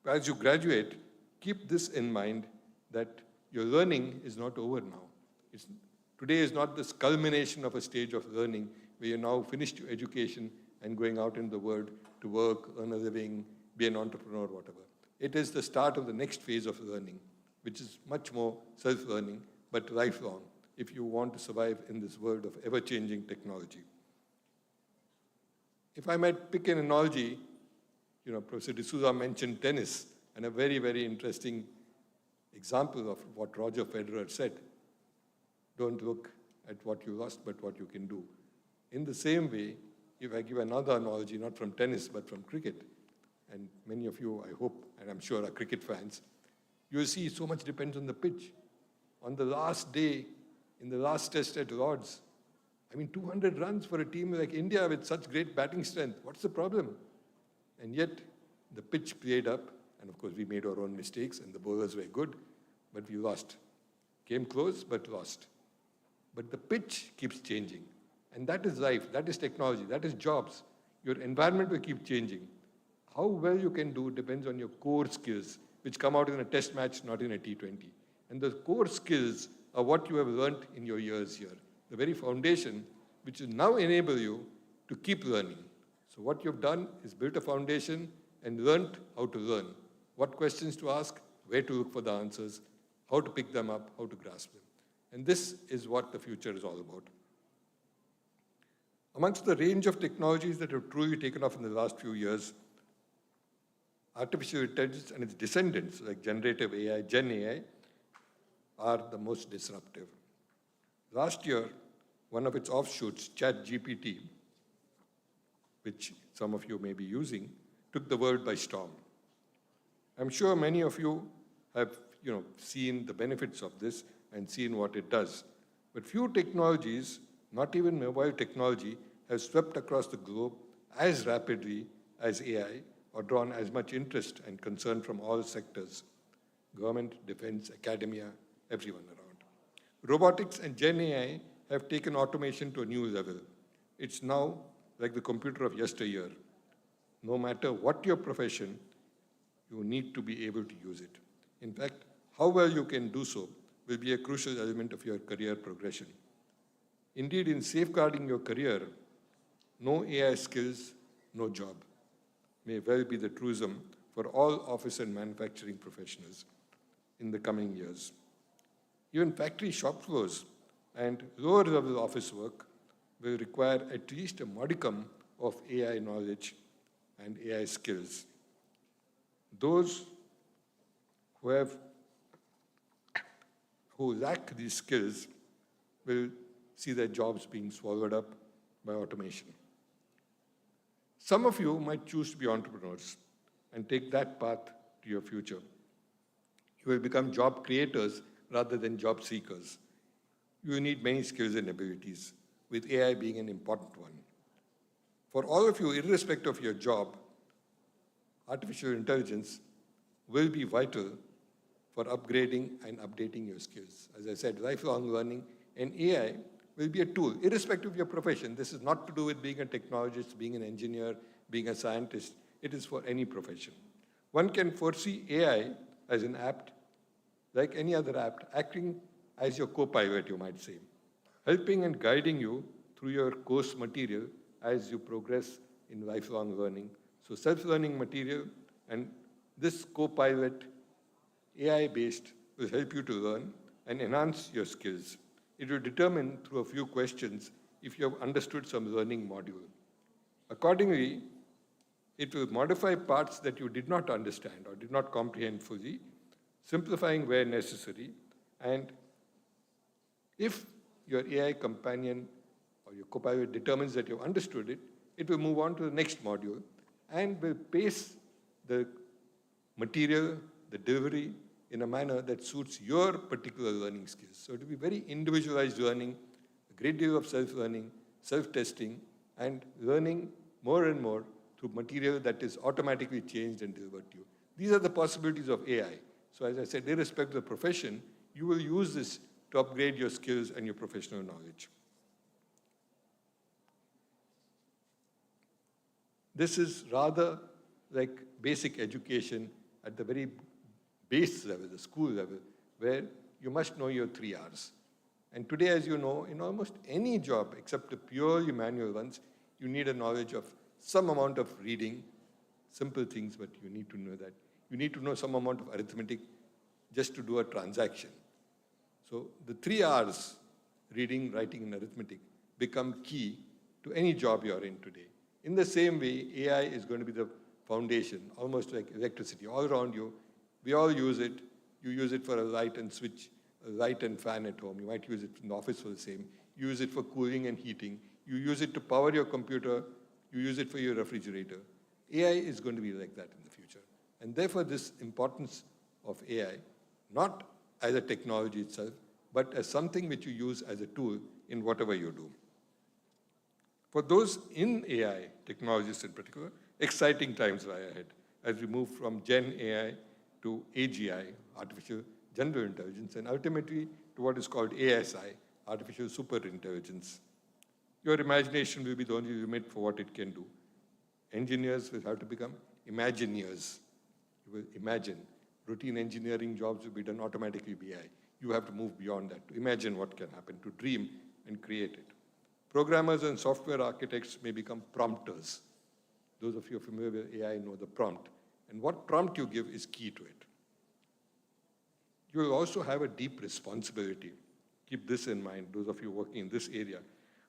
as you graduate, keep this in mind, that your learning is not over now. Today is not this culmination of a stage of learning where you're now finished your education and going out in the world to work, earn a living, be an entrepreneur, whatever. It is the start of the next phase of learning, which is much more self-learning, but lifelong, if you want to survive in this world of ever-changing technology. If I might pick an analogy, Professor D'Souza mentioned tennis, and a very, very interesting example of what Roger Federer said: don't look at what you lost, but what you can do. In the same way, if I give another analogy, not from tennis, but from cricket, and many of you, I hope, and I'm sure, are cricket fans, you'll see so much depends on the pitch. On the last day, in the last test at Lord's, 200 runs for a team like India with such great batting strength. What's the problem? And yet, the pitch played up, and of course we made our own mistakes, and the bowlers were good, but we lost. Came close, but lost. But the pitch keeps changing. And that is life, that is technology, that is jobs. Your environment will keep changing. How well you can do depends on your core skills, which come out in a test match, not in a T20. And the core skills are what you have learned in your years here. The very foundation which will now enable you to keep learning. So what you've done is built a foundation and learned how to learn. What questions to ask, where to look for the answers, how to pick them up, how to grasp them. And this is what the future is all about. Amongst the range of technologies that have truly taken off in the last few years, artificial intelligence and its descendants, like generative AI, Gen AI, are the most disruptive. Last year, one of its offshoots, ChatGPT, which some of you may be using, took the world by storm. I'm sure many of you have seen the benefits of this and seen what it does. But few technologies, not even mobile technology, have swept across the globe as rapidly as AI or drawn as much interest and concern from all sectors: government, defense, academia, everyone around. Robotics and Gen AI have taken automation to a new level. It's now like the computer of yesteryear. No matter what your profession, you need to be able to use it. In fact, how well you can do so will be a crucial element of your career progression. Indeed, in safeguarding your career, no AI skills, no job may well be the truism for all office and manufacturing professionals in the coming years. Even factory shop floors and lower-level office work will require at least a modicum of AI knowledge and AI skills. Those who lack these skills will see their jobs being swallowed up by automation. Some of you might choose to be entrepreneurs and take that path to your future. You will become job creators rather than job seekers. You need many skills and abilities, with AI being an important one. For all of you, irrespective of your job, artificial intelligence will be vital for upgrading and updating your skills. As I said, lifelong learning and AI will be a tool, irrespective of your profession. This is not to do with being a technologist, being an engineer, being a scientist. It is for any profession. One can foresee AI as an app, like any other app, acting as your co-pilot, you might say, helping and guiding you through your course material as you progress in lifelong learning. So self-learning material and this co-pilot, AI-based, will help you to learn and enhance your skills. It will determine through a few questions if you have understood some learning module. Accordingly, it will modify parts that you did not understand or did not comprehend fully, simplifying where necessary, and if your AI companion or your copilot determines that you've understood it, it will move on to the next module and will pace the material, the delivery, in a manner that suits your particular learning skills. So it will be very individualized learning, a great deal of self-learning, self-testing, and learning more and more through material that is automatically changed and delivered to you. These are the possibilities of AI. So as I said, irrespective of the profession, you will use this to upgrade your skills and your professional knowledge. This is rather like basic education at the very base level, the school level, where you must know your 3 R's. And today, as you know, in almost any job, except the purely manual ones, you need a knowledge of some amount of reading, simple things, but you need to know that. You need to know some amount of arithmetic just to do a transaction. So the 3 R's, reading, writing, and arithmetic, become key to any job you're in today. In the same way, AI is going to be the foundation, almost like electricity, all around you. We all use it. You use it for a light and switch, a light and fan at home. You might use it in the office for the same. You use it for cooling and heating. You use it to power your computer. You use it for your refrigerator. AI is going to be like that in the future. And therefore, this importance of AI, not as a technology itself, but as something which you use as a tool in whatever you do. For those in AI, technologists in particular, exciting times lie ahead as we move from Gen AI to AGI, Artificial General Intelligence, and ultimately to what is called ASI, Artificial Superintelligence. Your imagination will be the only limit for what it can do. Engineers will have to become imagineers. You will imagine. Routine engineering jobs will be done automatically by AI. You have to move beyond that, to imagine what can happen, to dream and create it. Programmers and software architects may become prompters. Those of you familiar with AI know the prompt. And what prompt you give is key to it. You will also have a deep responsibility. Keep this in mind, those of you working in this area.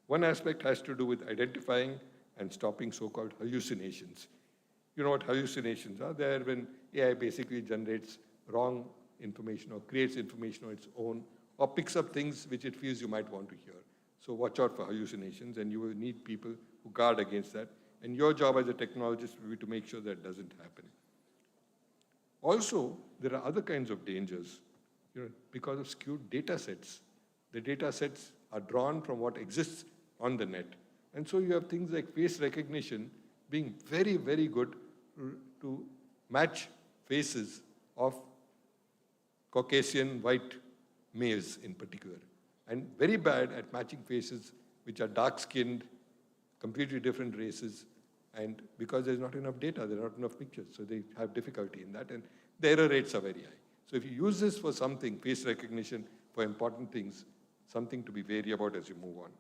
One aspect has to do with identifying and stopping so-called hallucinations. You know what hallucinations are? They're when AI basically generates wrong information or creates information on its own or picks up things which it feels you might want to hear. So watch out for hallucinations, and you will need people who guard against that. And your job as a technologist will be to make sure that doesn't happen. Also, there are other kinds of dangers, because of skewed data sets. The data sets are drawn from what exists on the net. And so you have things like face recognition being very, very good to match faces of Caucasian white males in particular, and very bad at matching faces which are dark-skinned, completely different races, and because there's not enough data, there are not enough pictures, so they have difficulty in that, and the error rates are very high. So if you use this for something, face recognition, for important things, something to be wary about as you move on.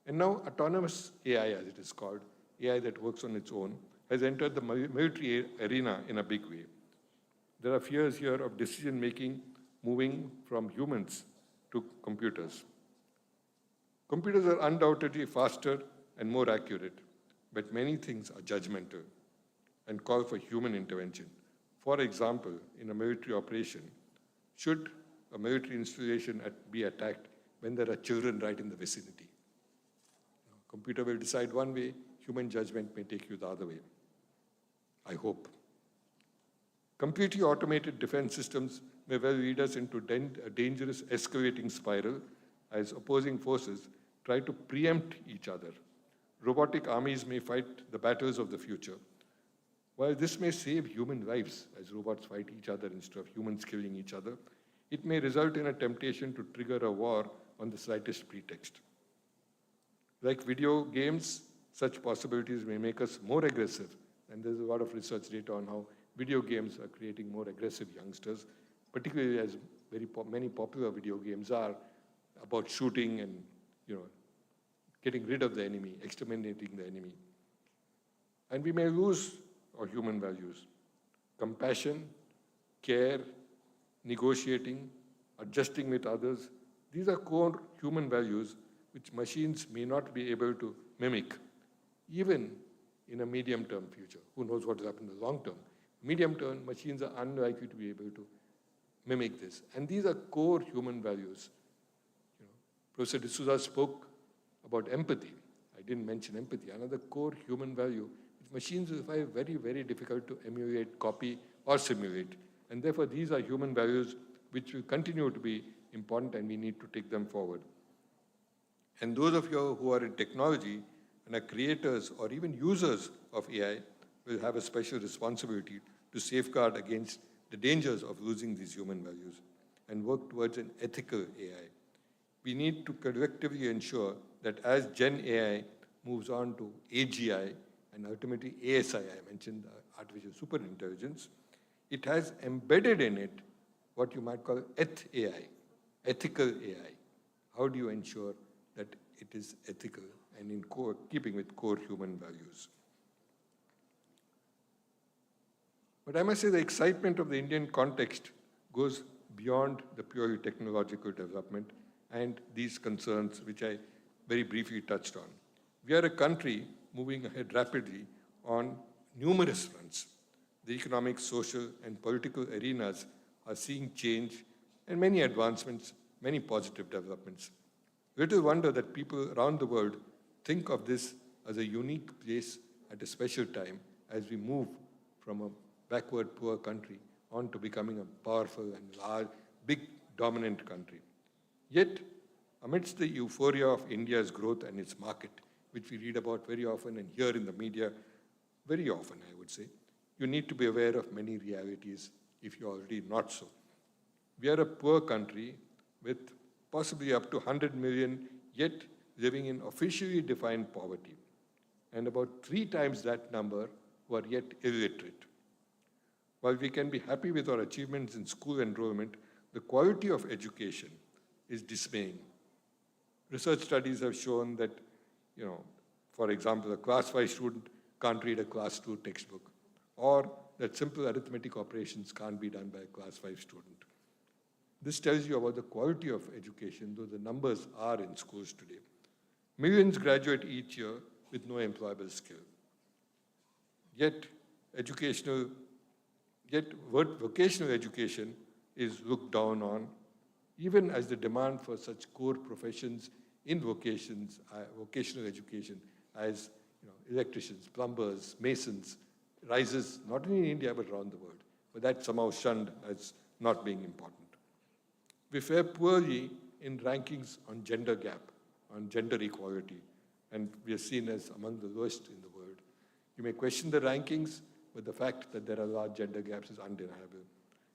And now autonomous AI, as it is called, AI that works on its own, has entered the military arena in a big way. There are fears here of decision-making moving from humans to computers. Computers are undoubtedly faster and more accurate, but many things are judgmental and call for human intervention. For example, in a military operation, should a military installation be attacked when there are children right in the vicinity? Computer will decide one way, human judgment may take you the other way. I hope. Completely automated defense systems may well lead us into a dangerous escalating spiral as opposing forces try to preempt each other. Robotic armies may fight the battles of the future. While this may save human lives as robots fight each other instead of humans killing each other, it may result in a temptation to trigger a war on the slightest pretext. Like video games, such possibilities may make us more aggressive, and there's a lot of research data on how video games are creating more aggressive youngsters, particularly as many popular video games are about shooting and getting rid of the enemy, exterminating the enemy. And we may lose our human values. Compassion, care, negotiating, adjusting with others, these are core human values which machines may not be able to mimic, even in a medium-term future. Who knows what will happen in the long term? Medium-term, machines are unlikely to be able to mimic this. And these are core human values. Professor D'Souza spoke about empathy. I didn't mention empathy. Another core human value, which machines will find very, very difficult to emulate, copy, or simulate. And therefore, these are human values which will continue to be important, and we need to take them forward. And those of you who are in technology and are creators or even users of AI will have a special responsibility to safeguard against the dangers of losing these human values and work towards an ethical AI. We need to collectively ensure that as Gen AI moves on to AGI and ultimately ASI, I mentioned artificial superintelligence, it has embedded in it what you might call ETH-AI, ethical AI. How do you ensure that it is ethical and in keeping with core human values? But I must say the excitement of the Indian context goes beyond the purely technological development and these concerns which I very briefly touched on. We are a country moving ahead rapidly on numerous fronts. The economic, social, and political arenas are seeing change and many advancements, many positive developments. Little wonder that people around the world think of this as a unique place at a special time as we move from a backward, poor country on to becoming a powerful and large, big, dominant country. Yet, amidst the euphoria of India's growth and its market, which we read about very often and hear in the media very often, I would say, you need to be aware of many realities if you're already not so. We are a poor country with possibly up to 100 million yet living in officially defined poverty, and about 3 times that number who are yet illiterate. While we can be happy with our achievements in school enrollment, the quality of education is dismaying. Research studies have shown that, for example, a class 5 student can't read a class 2 textbook, or that simple arithmetic operations can't be done by a class 5 student. This tells you about the quality of education, though the numbers are in schools today. Millions graduate each year with no employable skill. Yet vocational education is looked down on, even as the demand for such core professions in vocational education as electricians, plumbers, masons, rises not only in India but around the world. But that's somehow shunned as not being important. We fare poorly in rankings on gender gap, on gender equality, and we are seen as among the lowest in the world. You may question the rankings, but the fact that there are large gender gaps is undeniable.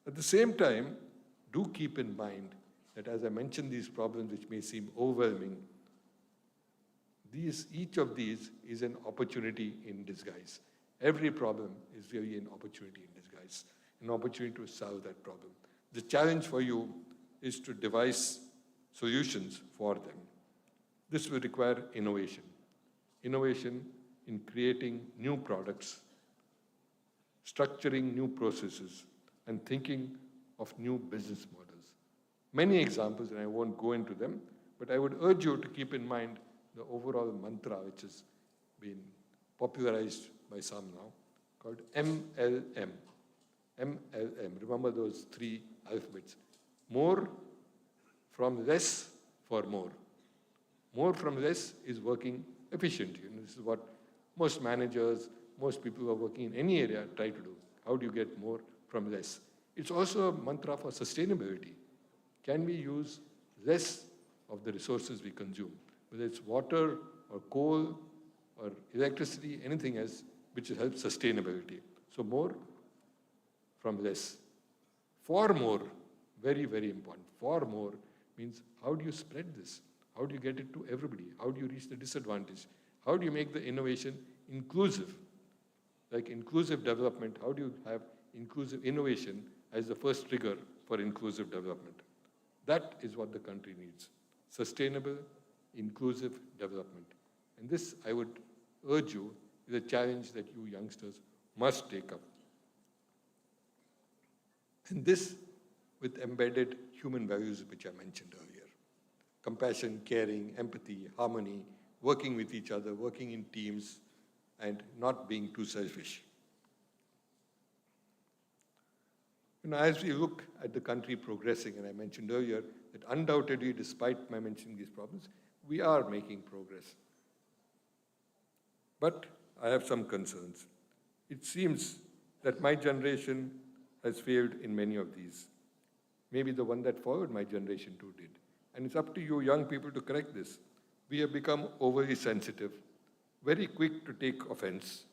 At the same time, do keep in mind that as I mentioned these problems which may seem overwhelming, each of these is an opportunity in disguise. Every problem is really an opportunity in disguise, an opportunity to solve that problem. The challenge for you is to devise solutions for them. This will require innovation. Innovation in creating new products, structuring new processes, and thinking of new business models. Many examples, and I won't go into them, but I would urge you to keep in mind the overall mantra which has been popularized by some now, called MLM. MLM, remember those three alphabets. More from less for more. More from less is working efficiently. And this is what most managers, most people who are working in any area try to do. How do you get more from less? It's also a mantra for sustainability. Can we use less of the resources we consume, whether it's water or coal or electricity, anything else which helps sustainability. So more from less. For more, very, very important. For more means how do you spread this? How do you get it to everybody? How do you reach the disadvantaged? How do you make the innovation inclusive? Like inclusive development, how do you have inclusive innovation as the first trigger for inclusive development? That is what the country needs. Sustainable, inclusive development. And this, I would urge you, is a challenge that you youngsters must take up. And this with embedded human values which I mentioned earlier. Compassion, caring, empathy, harmony, working with each other, working in teams, and not being too selfish. As we look at the country progressing, and I mentioned earlier that undoubtedly, despite my mentioning these problems, we are making progress. But I have some concerns. It seems that my generation has failed in many of these. Maybe the one that followed my generation too did. And it's up to you young people to correct this. We have become overly sensitive, very quick to take offense.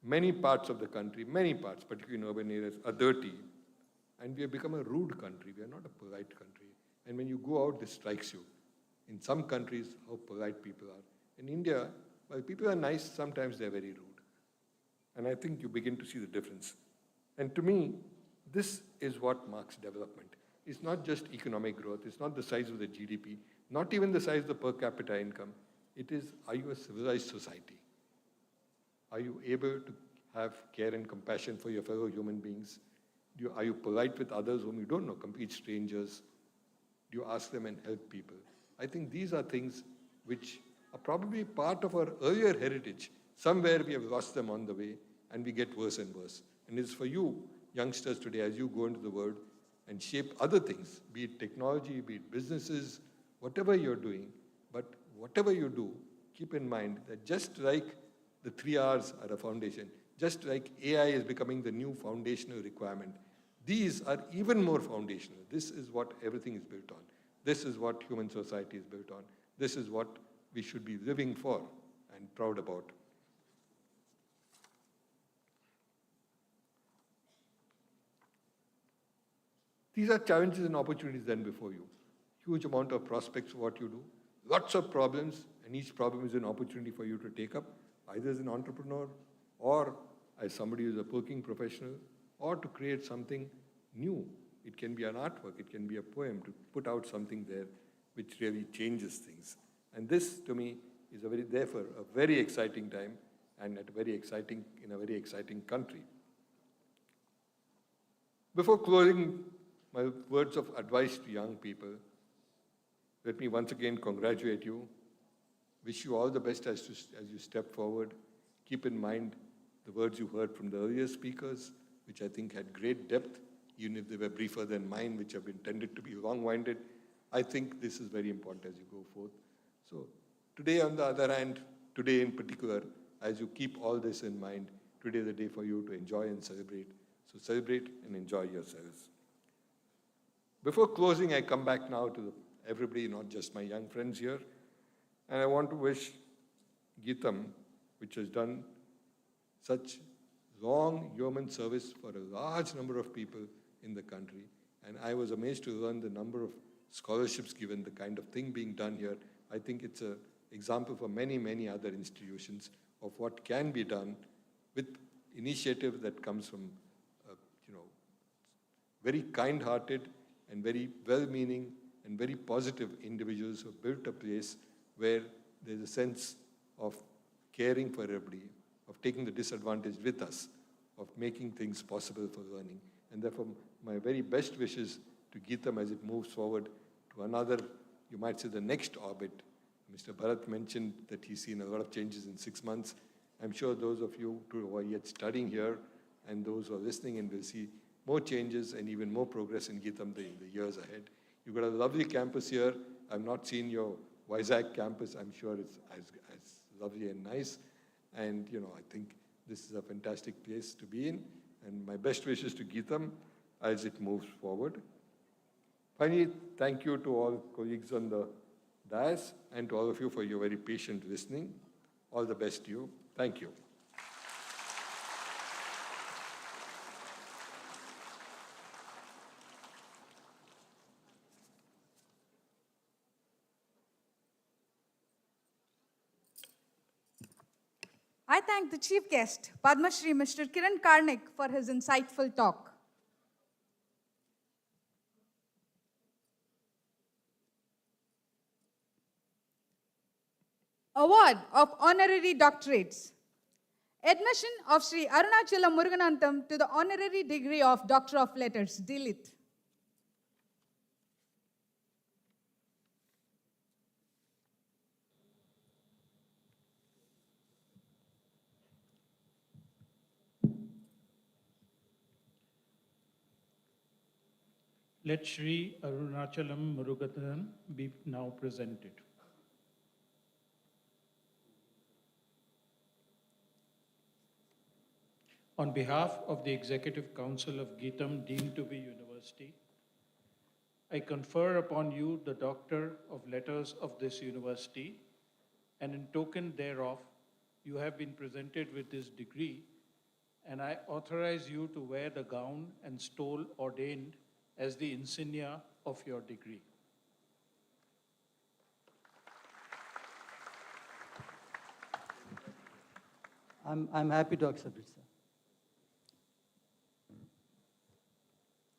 Many parts of the country, many parts, particularly in urban areas, are dirty. And we have become a rude country. We are not a polite country. And when you go out, this strikes you. In some countries, how polite people are. In India, while people are nice, sometimes they're very rude. And I think you begin to see the difference. And to me, this is what marks development. It's not just economic growth. It's not the size of the GDP, not even the size of the per capita income. It is, are you a civilized society? Are you able to have care and compassion for your fellow human beings? Are you polite with others whom you don't know, complete strangers? Do you ask them and help people? I think these are things which are probably part of our earlier heritage. Somewhere we have lost them on the way, and we get worse and worse. And it's for you, youngsters today, as you go into the world and shape other things, be it technology, be it businesses, whatever you're doing, but whatever you do, keep in mind that just like the 3 R's are a foundation, just like AI is becoming the new foundational requirement, these are even more foundational. This is what everything is built on. This is what human society is built on. This is what we should be living for and proud about. These are challenges and opportunities then before you. Huge amount of prospects for what you do. Lots of problems, and each problem is an opportunity for you to take up, either as an entrepreneur or as somebody who's a working professional, or to create something new. It can be an artwork, it can be a poem, to put out something there which really changes things. And this, to me, is therefore a very exciting time and in a very exciting country. Before closing my words of advice to young people, let me once again congratulate you, wish you all the best as you step forward. Keep in mind the words you heard from the earlier speakers, which I think had great depth, even if they were briefer than mine, which have been tended to be long-winded. I think this is very important as you go forth. So Today, on the other hand, today in particular, as you keep all this in mind, today is the day for you to enjoy and celebrate. So celebrate and enjoy yourselves. Before closing, I come back now to everybody, not just my young friends here. And I want to wish GITAM, which has done such long yeoman service for a large number of people in the country. And I was amazed to learn the number of scholarships given, the kind of thing being done here. I think it's an example for many, many other institutions of what can be done with initiative that comes from, very kind-hearted and very well-meaning and very positive individuals who have built a place where there's a sense of caring for everybody, of taking the disadvantaged with us, of making things possible for learning. And therefore, my very best wishes to GITAM as it moves forward to another, you might say, the next orbit. Mr. Bharat mentioned that he's seen a lot of changes in 6 months. I'm sure those of you who are yet studying here and those who are listening and will see more changes and even more progress in GITAM in the years ahead. You've got a lovely campus here. I've not seen your Vizag campus. I'm sure it's as lovely and nice. And, I think this is a fantastic place to be in. And my best wishes to GITAM as it moves forward. Finally, thank you to all colleagues on the dais and to all of you for your very patient listening. All the best to you. Thank you. I thank the chief guest, Padma Shri Mr. Kiran Karnik, for his insightful talk. Award of Honorary Doctorates. Admission of Shri Arunachalam Muruganantham to the Honorary Degree of Doctor of Letters, Dilit. Let Shri Arunachalam Murugathan be now presented. On behalf of the Executive Council of GITAM Deemed to be University, I confer upon you the Doctor of Letters of this university, and in token thereof, you have been presented with this degree, and I authorize you to wear the gown and stole ordained as the insignia of your degree. I'm happy to accept it, sir.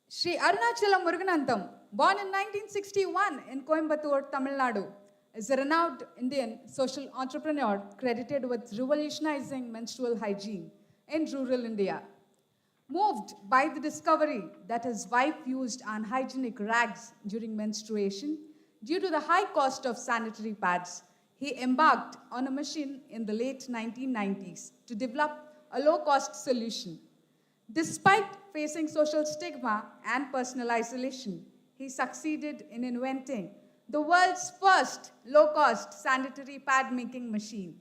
Shri Arunachalam Muruganantham, born in 1961 in Coimbatore, Tamil Nadu, is a renowned Indian social entrepreneur credited with revolutionizing menstrual hygiene in rural India. Moved by the discovery that his wife used unhygienic rags during menstruation due to the high cost of sanitary pads, he embarked on a mission in the late 1990s to develop a low-cost solution. Despite facing social stigma and personal isolation, he succeeded in inventing the world's first low-cost sanitary pad-making machine.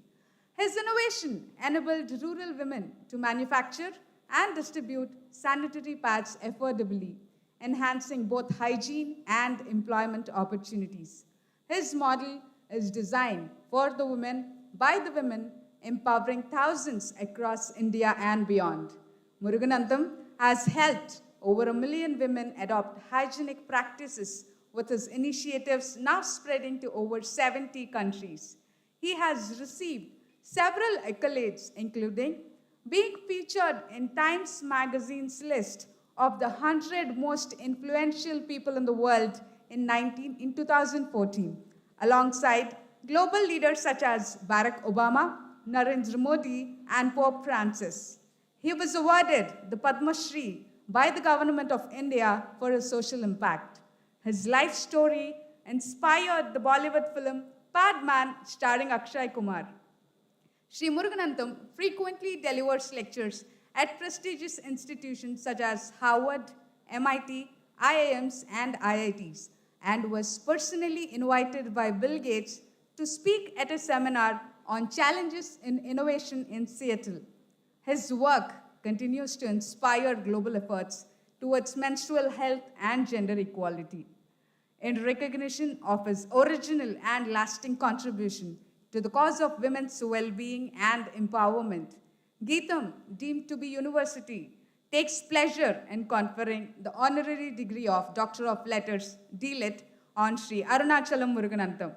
His innovation enabled rural women to manufacture and distribute sanitary pads affordably, enhancing both hygiene and employment opportunities. His model is designed for the women, by the women, empowering thousands across India and beyond. Muruganantham has helped over 1 million women adopt hygienic practices with his initiatives now spreading to over 70 countries. He has received several accolades, including being featured in Times Magazine's list of the 100 most influential people in the world in 2014, alongside global leaders such as Barack Obama, Narendra Modi, and Pope Francis. He was awarded the Padma Shri by the Government of India for his social impact. His life story inspired the Bollywood film Padman, starring Akshay Kumar. Shri Muruganantham frequently delivers lectures at prestigious institutions such as Harvard, MIT, IIMs, and IITs, and was personally invited by Bill Gates to speak at a seminar on challenges in innovation in Seattle. His work continues to inspire global efforts towards menstrual health and gender equality. In recognition of his original and lasting contribution to the cause of women's well-being and empowerment, GITAM, deemed to be university, takes pleasure in conferring the honorary degree of Doctor of Letters, DLit, on Shri Arunachalam Muruganantham.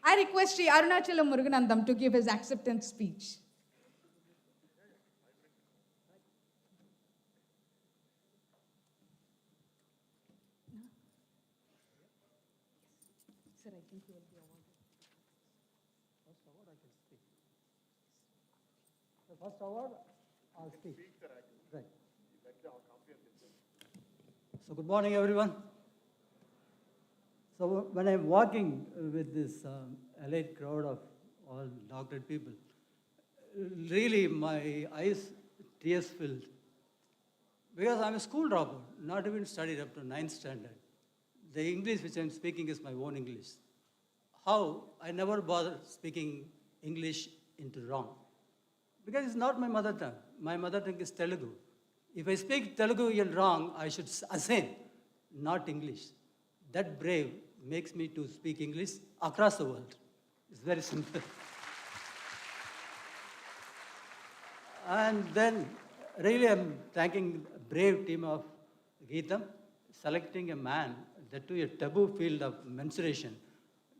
I request Shri Arunachalam Muruganantham to give his acceptance speech. Sir, I think you will be awarded. First award, I can speak. The first award, I'll speak. Right. So good morning, everyone. So when I'm walking with this elite crowd of all doctorate people, really my eyes tears filled. Because I'm a school dropout, not even studied up to 9th standard. The English which I'm speaking is my own English. How? I never bother speaking English into wrong. Because it's not my mother tongue. My mother tongue is Telugu. If I speak Telugu in wrong, I should assign, not English. That brave makes me to speak English across the world. It's very simple. And then really I'm thanking the brave team of GITAM, selecting a man, that to a taboo field of menstruation.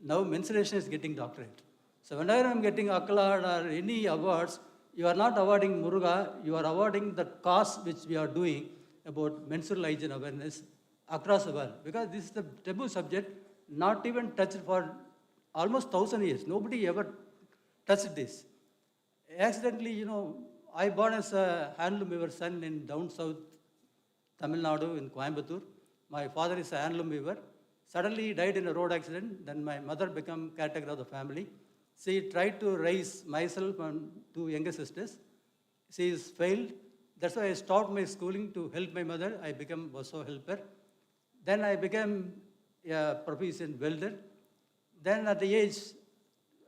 Now menstruation is getting doctorate. So whenever I'm getting accolade or any awards, you are not awarding Muruga, you are awarding the cause which we are doing about menstrual hygiene awareness across the world. Because this is the taboo subject, not even touched for almost 1,000 years. Nobody ever touched this. Accidentally, I born as a handloom weaver son in down south Tamil Nadu in Coimbatore. My father is a handloom weaver. Suddenly he died in a road accident. Then my mother became caretaker of the family. She tried to raise myself and two younger sisters. She is failed. That's why I stopped my schooling to help my mother. I became also helper. Then I became a proficient welder. Then at the age,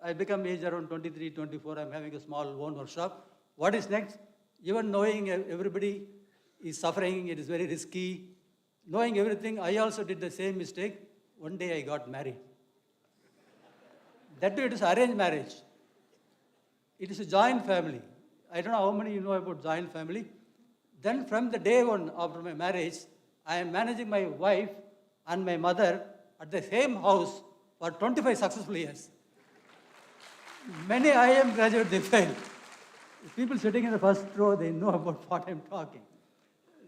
I become age around 23, 24, I'm having a small own workshop. What is next? Even knowing everybody is suffering, it is very risky. Knowing everything, I also did the same mistake. One day I got married. That too, it is arranged marriage. It is a joint family. I don't know how many you know about joint family. Then from the day one after my marriage, I am managing my wife and my mother at the same house for 25 successful years. Many IIM graduates, they failed. People sitting in the first row, they know about what I'm talking.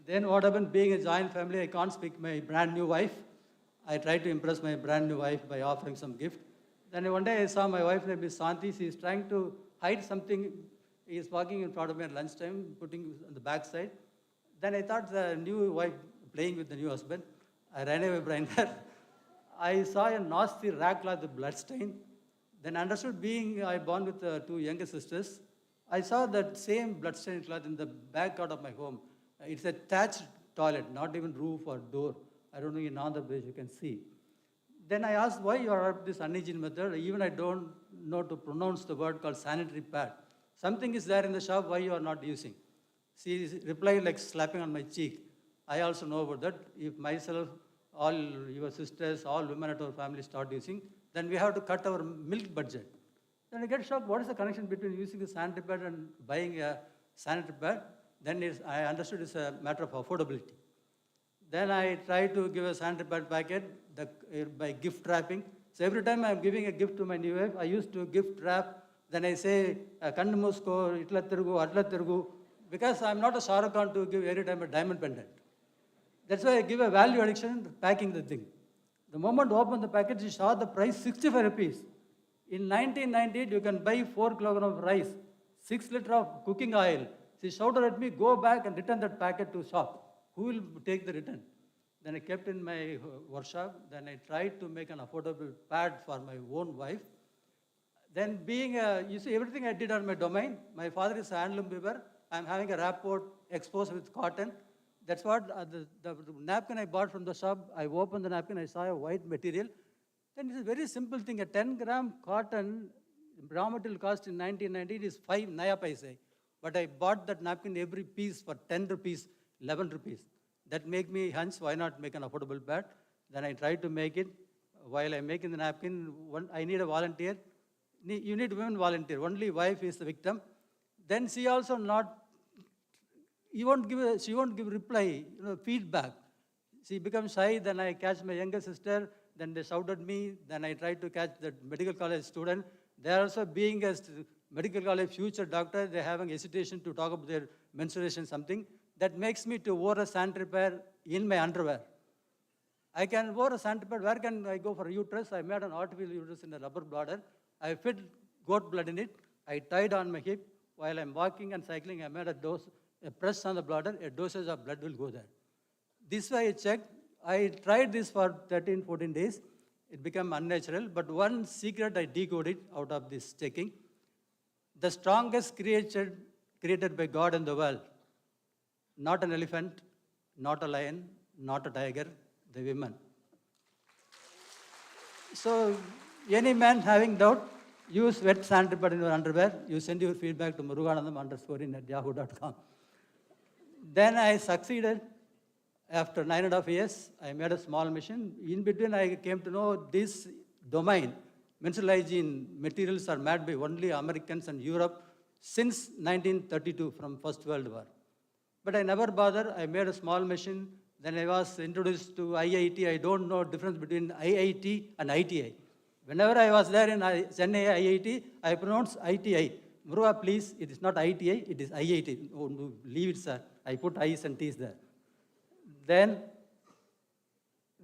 Then what happened, being a joint family, I can't speak my brand new wife. I tried to impress my brand new wife by offering some gift. Then one day I saw my wife name is Santi. She is trying to hide something. He is walking in front of me at lunchtime, putting on the back side. Then I thought the new wife playing with the new husband. I ran away behind her. I saw a nasty rag cloth with blood stain. Then understood, being I born with two younger sisters, I saw that same blood stained cloth in the backyard of my home. It's a thatched toilet, not even roof or door. I don't know in Andhra Pradesh you can see. Then I asked why you are this unhygiene method. Even I don't know to pronounce the word called sanitary pad. Something is there in the shop, why you are not using? She replied like slapping on my cheek. I also know about that. If myself, all your sisters, all women at our family start using, then we have to cut our milk budget. Then I get shocked, what is the connection between using a sanitary pad and buying a sanitary pad? Then I understood it's a matter of affordability. Then I tried to give a sanitary pad packet by gift wrapping. So every time I'm giving a gift to my new wife, I used to gift wrap. Then I say, Kandu Musko, Itla Tirgu, Atla Tirgu, because I'm not a Shah Rukh Khan to give every time a diamond pendant. That's why I give a value addition packing the thing. The moment you open the packet, you saw the price 65 rupees. In 1998, you can buy 4 kilograms of rice, 6 liters of cooking oil. She shouted at me, go back and return that packet to shop. Who will take the return? Then I kept in my workshop. Then I tried to make an affordable pad for my own wife. Then being you see, everything I did on my domain. My father is a handloom weaver. I'm having a rapport exposed with cotton. That's what the napkin I bought from the shop, I opened the napkin, I saw a white material. Then it's a very simple thing. A 10-gram cotton raw material cost in 1990 it is 5 naya paise. But I bought that napkin every piece for 10 rupees, 11 rupees. That make me hunch, why not make an affordable pad? Then I tried to make it. While I'm making the napkin, I need a volunteer. You need women volunteer. Only wife is the victim. Then she also not, she won't give reply, feedback. She becomes shy. Then I catch my younger sister. Then they shout at me. Then I try to catch the medical college student. They are also being a medical college future doctor. They're having hesitation to talk about their menstruation something. That makes me to wear a sanitary pad in my underwear. I can wear a sanitary pad. Where can I go for a uterus? I made an artificial uterus in a rubber bladder. I fit goat blood in it. I tied on my hip. While I'm walking and cycling, I made a press on the bladder. A dosage of blood will go there. This way I checked. I tried this for 13, 14 days. It became unnatural. But one secret I decoded out of this checking. The strongest creature created by God in the world. Not an elephant, not a lion, not a tiger, the women. So, any man having doubt, use wet sanitary pad in your underwear. You send your feedback to muruganandam_in@yahoo.com. Then I succeeded. After 9.5 years, I made a small machine. In between, I came to know this domain. Menstrual hygiene materials are made by only Americans and Europe since 1932 from First World War. But I never bothered. I made a small machine. Then I was introduced to IIT. I don't know the difference between IIT and ITI. Whenever I was there in Chennai IIT, I pronounced ITI. Muruga, please, it is not ITI, it is IIT. Oh, no, leave it, sir. I put I's and T's there. Then,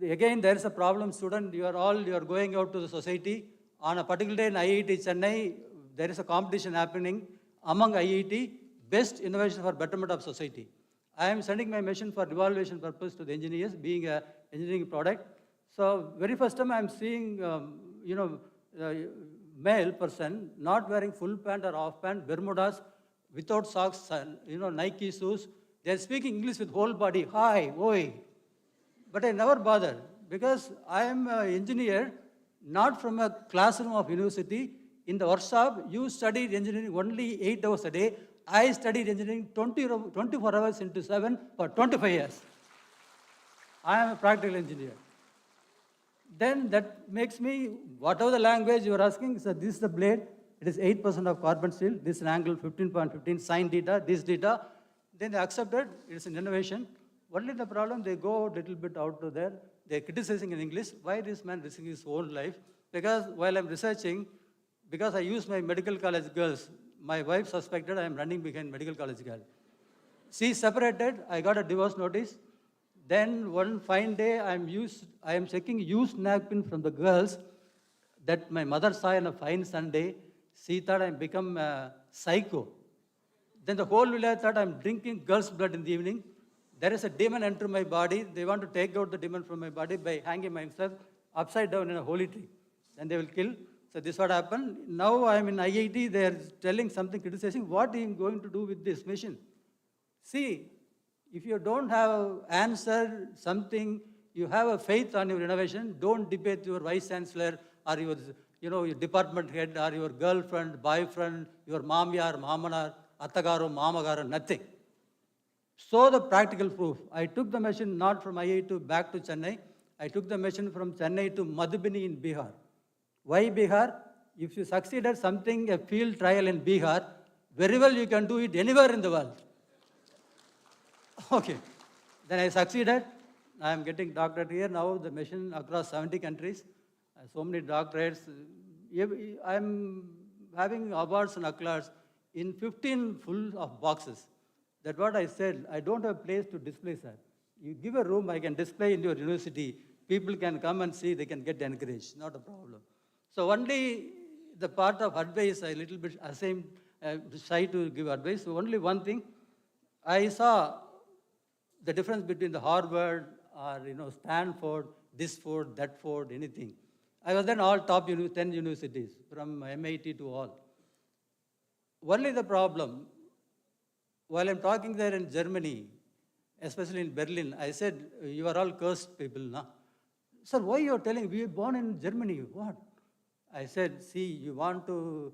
again, there is a problem, student. You are going out to the society. On a particular day in IIT Chennai, there is a competition happening among IIT, best innovation for betterment of society. I am sending my machine for evaluation purpose to the engineers, being an engineering product. So, very first time I am seeing, male person not wearing full pant or half pant, Bermudas, without socks, Nike shoes. They are speaking English with whole body, hi, oi. But I never bothered because I am an engineer, not from a classroom of university. In the workshop, you studied engineering only 8 hours a day. I studied engineering 24 hours into 7 for 25 years. I am a practical engineer. Then that makes me, whatever the language you are asking, so this is the blade, it is 8% of carbon steel, this is an angle 15.15, sine theta, this theta. Then they accepted, it's an innovation. Only the problem, they go a little bit out to there, they're criticizing in English, why this man risking his own life? Because while I'm researching, because I use my medical college girls, my wife suspected I am running behind medical college girl. She separated, I got a divorce notice. Then one fine day, I am checking used napkin from the girls that my mother saw on a fine Sunday. She thought I become a psycho. Then the whole village thought I'm drinking girl's blood in the evening. There is a demon enter my body. They want to take out the demon from my body by hanging myself upside down in a holy tree. Then they will kill. So this is what happened. Now I am in IIT. They are telling something, criticizing. What I am going to do with this machine? See, if you don't have answer something, you have a faith on your innovation, don't debate your vice chancellor or your department head or your girlfriend, boyfriend, your mamyar, mamanar, attagaru, mamagaru, nothing. So the practical proof. I took the machine not from IIT back to Chennai. I took the machine from Chennai to Madhubani in Bihar. Why Bihar? If you succeed at something, a field trial in Bihar, very well you can do it anywhere in the world. Okay, then I succeeded. I am getting doctorate here now, the machine across 70 countries. So many doctorates. I am having awards and accolades in 15 full of boxes. That's what I said. I don't have a place to display, sir. You give a room, I can display in your university. People can come and see, they can get encouraged. Not a problem. So only the part of advice, I little bit ashamed, shy to give advice. So only one thing. I saw the difference between the Harvard or Stanford, this Ford, that Ford, anything. I was then all top 10 universities, from MIT to all. Only the problem, while I'm talking there in Germany, especially in Berlin. I said, you are all cursed people, na? Sir, why you are telling, we were born in Germany, what? I said, see, you want to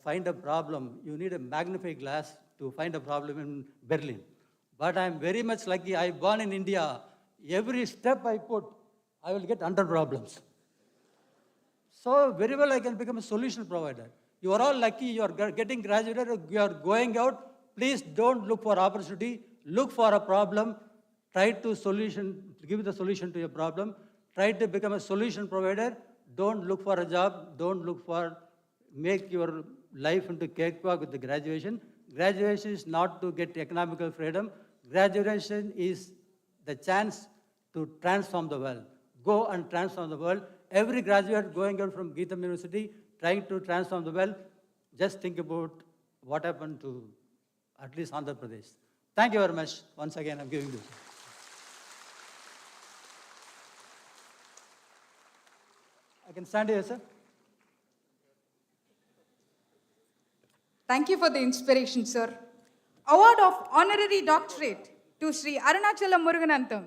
find a problem, you need a magnifying glass to find a problem in Berlin. But I am very much lucky, I born in India. Every step I put, I will get 100 problems. So very well I can become a solution provider. You are all lucky, you are getting graduated, you are going out. Please don't look for opportunity, look for a problem, try to give the solution to your problem, try to become a solution provider. Don't look for a job, don't look for, make your life into cakewalk with the graduation. Graduation is not to get economical freedom. Graduation is the chance to transform the world. Go and transform the world. Every graduate going out from GITAM University trying to transform the world, just think about what happened to at least Andhra Pradesh. Thank you very much. Once again, I'm giving this. I can stand here, sir. Thank you for the inspiration, sir. Award of Honorary Doctorate to Shri Arunachalam Muruganantham.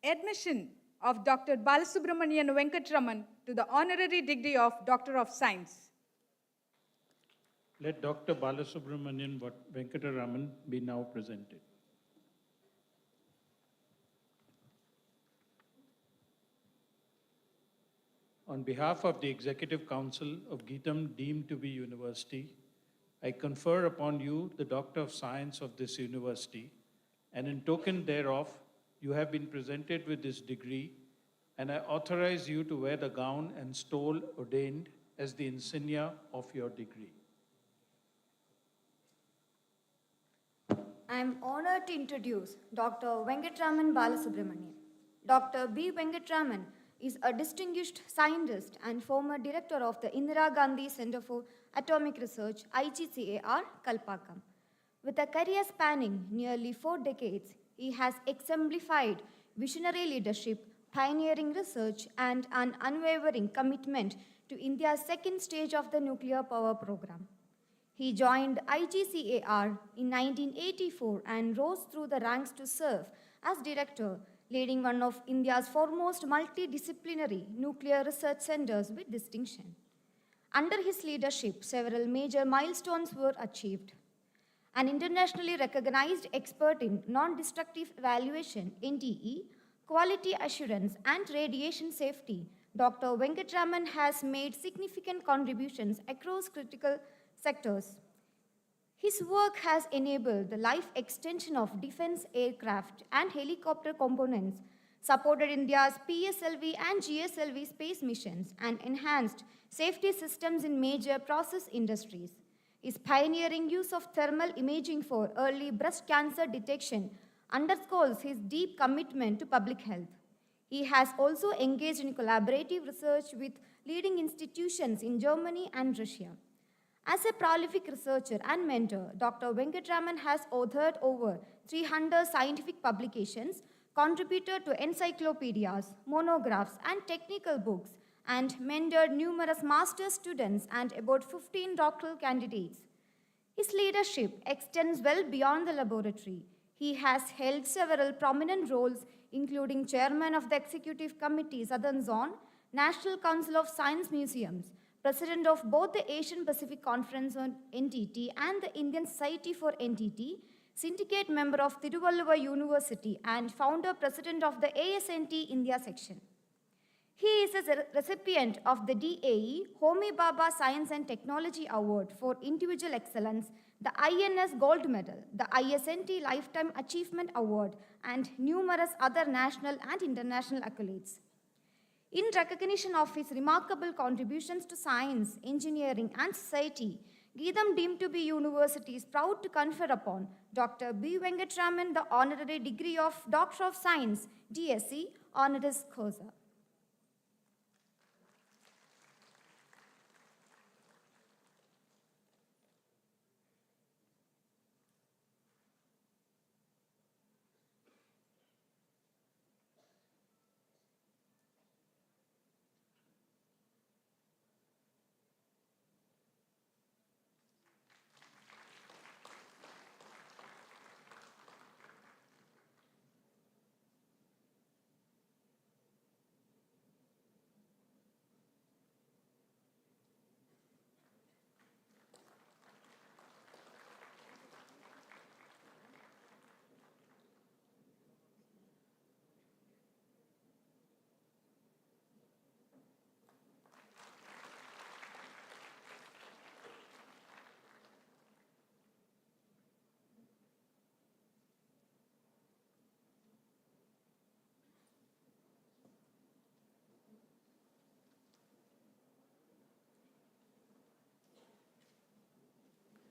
Admission of Dr. Balasubramanian Venkatraman to the honorary degree of Doctor of Science. Let Dr. Balasubramanian Venkataraman be now presented. On behalf of the Executive Council of GITAM Deemed to be University, I confer upon you the Doctor of Science of this university, and in token thereof, you have been presented with this degree, and I authorize you to wear the gown and stole ordained as the insignia of your degree. I am honored to introduce Dr. Venkatraman Balasubramanian. Dr. B. Venkatraman is a distinguished scientist and former director of the Indira Gandhi Center for Atomic Research, IGCAR, Kalpakkam. With a career spanning nearly 4 decades, he has exemplified visionary leadership, pioneering research, and an unwavering commitment to India's second stage of the nuclear power program. He joined IGCAR in 1984 and rose through the ranks to serve as director, leading one of India's foremost multidisciplinary nuclear research centers with distinction. Under his leadership, several major milestones were achieved. An internationally recognized expert in non-destructive evaluation, NDE, quality assurance, and radiation safety, Dr. Venkatraman has made significant contributions across critical sectors. His work has enabled the life extension of defense aircraft and helicopter components, supported India's PSLV and GSLV space missions, and enhanced safety systems in major process industries. His pioneering use of thermal imaging for early breast cancer detection underscores his deep commitment to public health. He has also engaged in collaborative research with leading institutions in Germany and Russia. As a prolific researcher and mentor, Dr. Venkatraman has authored over 300 scientific publications, contributed to encyclopedias, monographs, and technical books, and mentored numerous master's students and about 15 doctoral candidates. His leadership extends well beyond the laboratory. He has held several prominent roles, including chairman of the Executive Committee Southern Zone, National Council of Science Museums, President of both the Asian Pacific Conference on NTT and the Indian Society for NTT, syndicate member of Tiruvalluvar University, and founder president of the ASNT India section. He is a recipient of the DAE Homi Bhabha Science and Technology Award for Individual Excellence, the INS Gold Medal, the ISNT Lifetime Achievement Award, and numerous other national and international accolades. In recognition of his remarkable contributions to science, engineering, and society, GITAM Deemed to be University is proud to confer upon Dr. B. Venkatraman the honorary degree of Doctor of Science, DSc, honoris causa.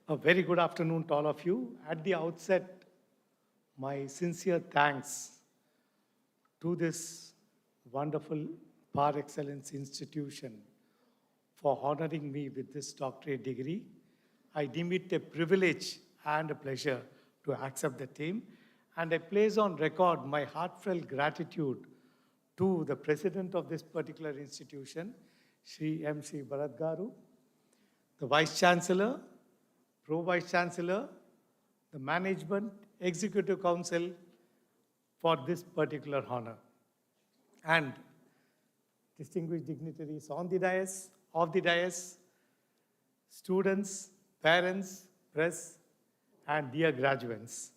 A very good afternoon to all of you. At the outset, my sincere thanks to this wonderful par excellence institution for honoring me with this doctorate degree. I deem it a privilege and a pleasure to accept the same, and I place on record my heartfelt gratitude to the president of this particular institution, Shri M.C. Bharat Garu, the Vice Chancellor, Pro-Vice Chancellor, the Management, Executive Council for this particular honor. And distinguished dignitaries on the dais, off the dais, students, parents, press, and dear graduates.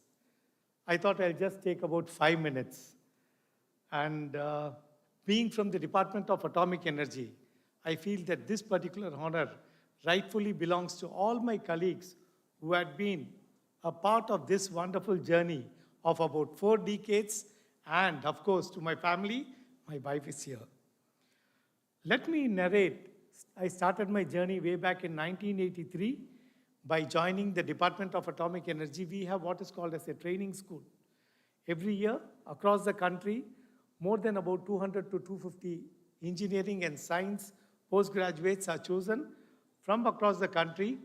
I thought I'll just take about 5 minutes. And being from the Department of Atomic Energy, I feel that this particular honor rightfully belongs to all my colleagues who had been a part of this wonderful journey of about 4 decades, and of course to my family, my wife is here. Let me narrate. I started my journey way back in 1983 by joining the Department of Atomic Energy. We have what is called as a training school. Every year across the country, more than about 200 to 250 engineering and science postgraduates are chosen from across the country,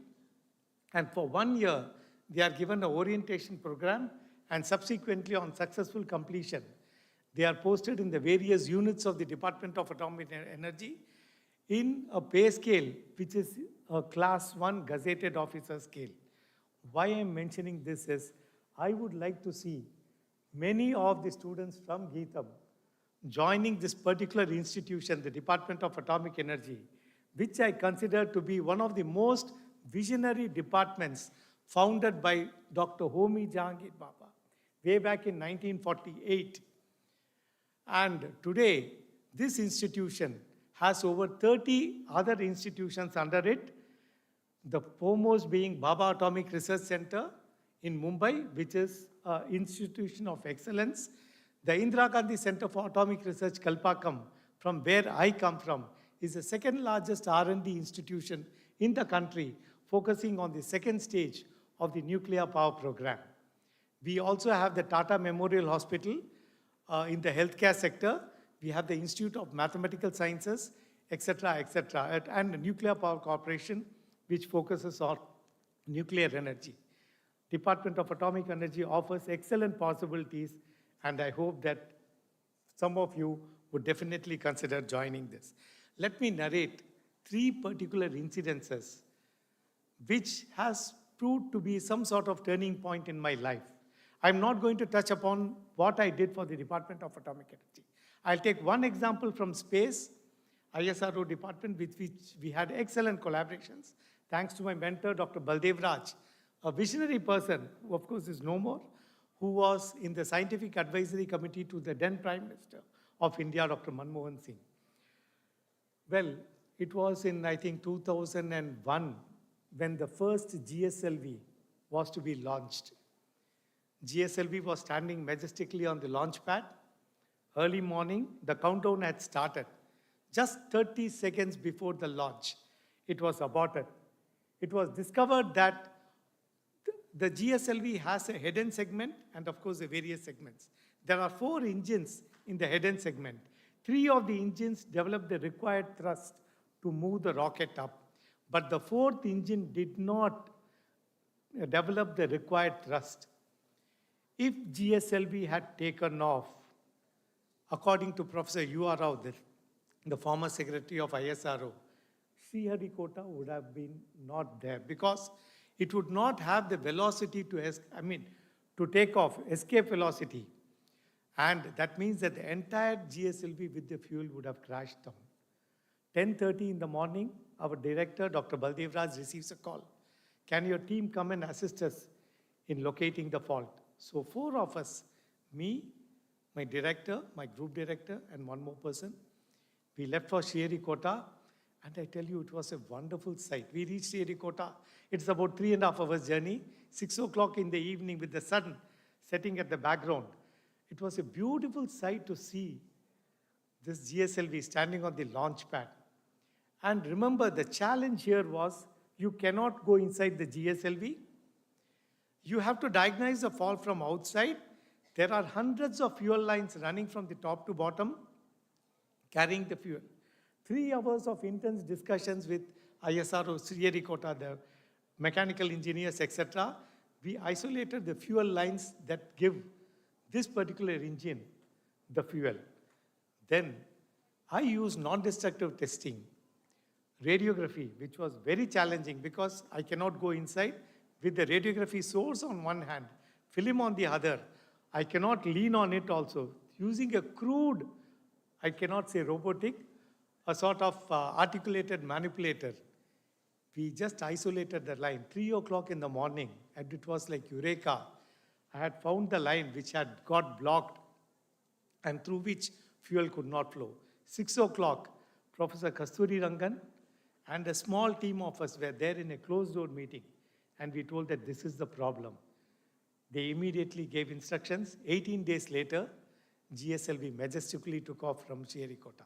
and for 1 year they are given an orientation program, and subsequently on successful completion they are posted in the various units of the Department of Atomic Energy in a pay scale which is a class 1 gazetted officer scale. Why I am mentioning this is I would like to see many of the students from GITAM joining this particular institution, the Department of Atomic Energy, which I consider to be one of the most visionary departments founded by Dr. Homi Bhabha way back in 1948. And today, this institution has over 30 other institutions under it, the foremost being Bhabha Atomic Research Center in Mumbai, which is an institution of excellence. The Indira Gandhi Center for Atomic Research, Kalpakkam, from where I come from, is the second largest R&D institution in the country, focusing on the second stage of the nuclear power program. We also have the Tata Memorial Hospital in the healthcare sector. We have the Institute of Mathematical Sciences, etc., and the Nuclear Power Corporation, which focuses on nuclear energy. Department of Atomic Energy offers excellent possibilities, and I hope that some of you would definitely consider joining this. Let me narrate 3 particular incidences which has proved to be some sort of turning point in my life. I'm not going to touch upon what I did for the Department of Atomic Energy. I'll take one example from space. ISRO department with which we had excellent collaborations. Thanks to my mentor, Dr. Baldev Raj, a visionary person who of course is no more, who was in the scientific advisory committee to the then Prime Minister of India, Dr. Manmohan Singh. Well, it was in, I think, 2001 when the first GSLV was to be launched. GSLV was standing majestically on the launch pad. Early morning, the countdown had started. Just 30 seconds before the launch, it was aborted. It was discovered that the GSLV has a head-end segment and, of course, the various segments. There are 4 engines in the head-end segment. 3 of the engines developed the required thrust to move the rocket up, but the 4th engine did not develop the required thrust. If GSLV had taken off, according to Professor U.R. Rao, the former secretary of ISRO, Sriharikota would have been not there because it would not have the velocity to take off, escape velocity. And that means that the entire GSLV with the fuel would have crashed down. 10:30 in the morning, our director, Dr. Baldev Raj, receives a call. Can your team come and assist us in locating the fault? So 4 of us, me, my director, my group director, and 1 more person, we left for Sriharikota, and I tell you, it was a wonderful sight. We reached Sriharikota. It's about 3.5 hours journey, 6 o'clock in the evening with the sun setting at the background. It was a beautiful sight to see this GSLV standing on the launch pad. And remember, the challenge here was you cannot go inside the GSLV. You have to diagnose the fall from outside. There are hundreds of fuel lines running from the top to bottom, carrying the fuel. 3 hours of intense discussions with ISRO, Sriharikota, the mechanical engineers, etc. We isolated the fuel lines that give this particular engine the fuel. Then I used non-destructive testing, radiography, which was very challenging because I cannot go inside with the radiography source on one hand, film on the other. I cannot lean on it also. Using a crude, I cannot say robotic, a sort of articulated manipulator. We just isolated the line. 3 o'clock in the morning, and it was like eureka. I had found the line which had got blocked and through which fuel could not flow. 6 o'clock, Professor Kasturi Rangan and a small team of us were there in a closed-door meeting, and we told that this is the problem. They immediately gave instructions. 18 days later, GSLV majestically took off from Sriharikota.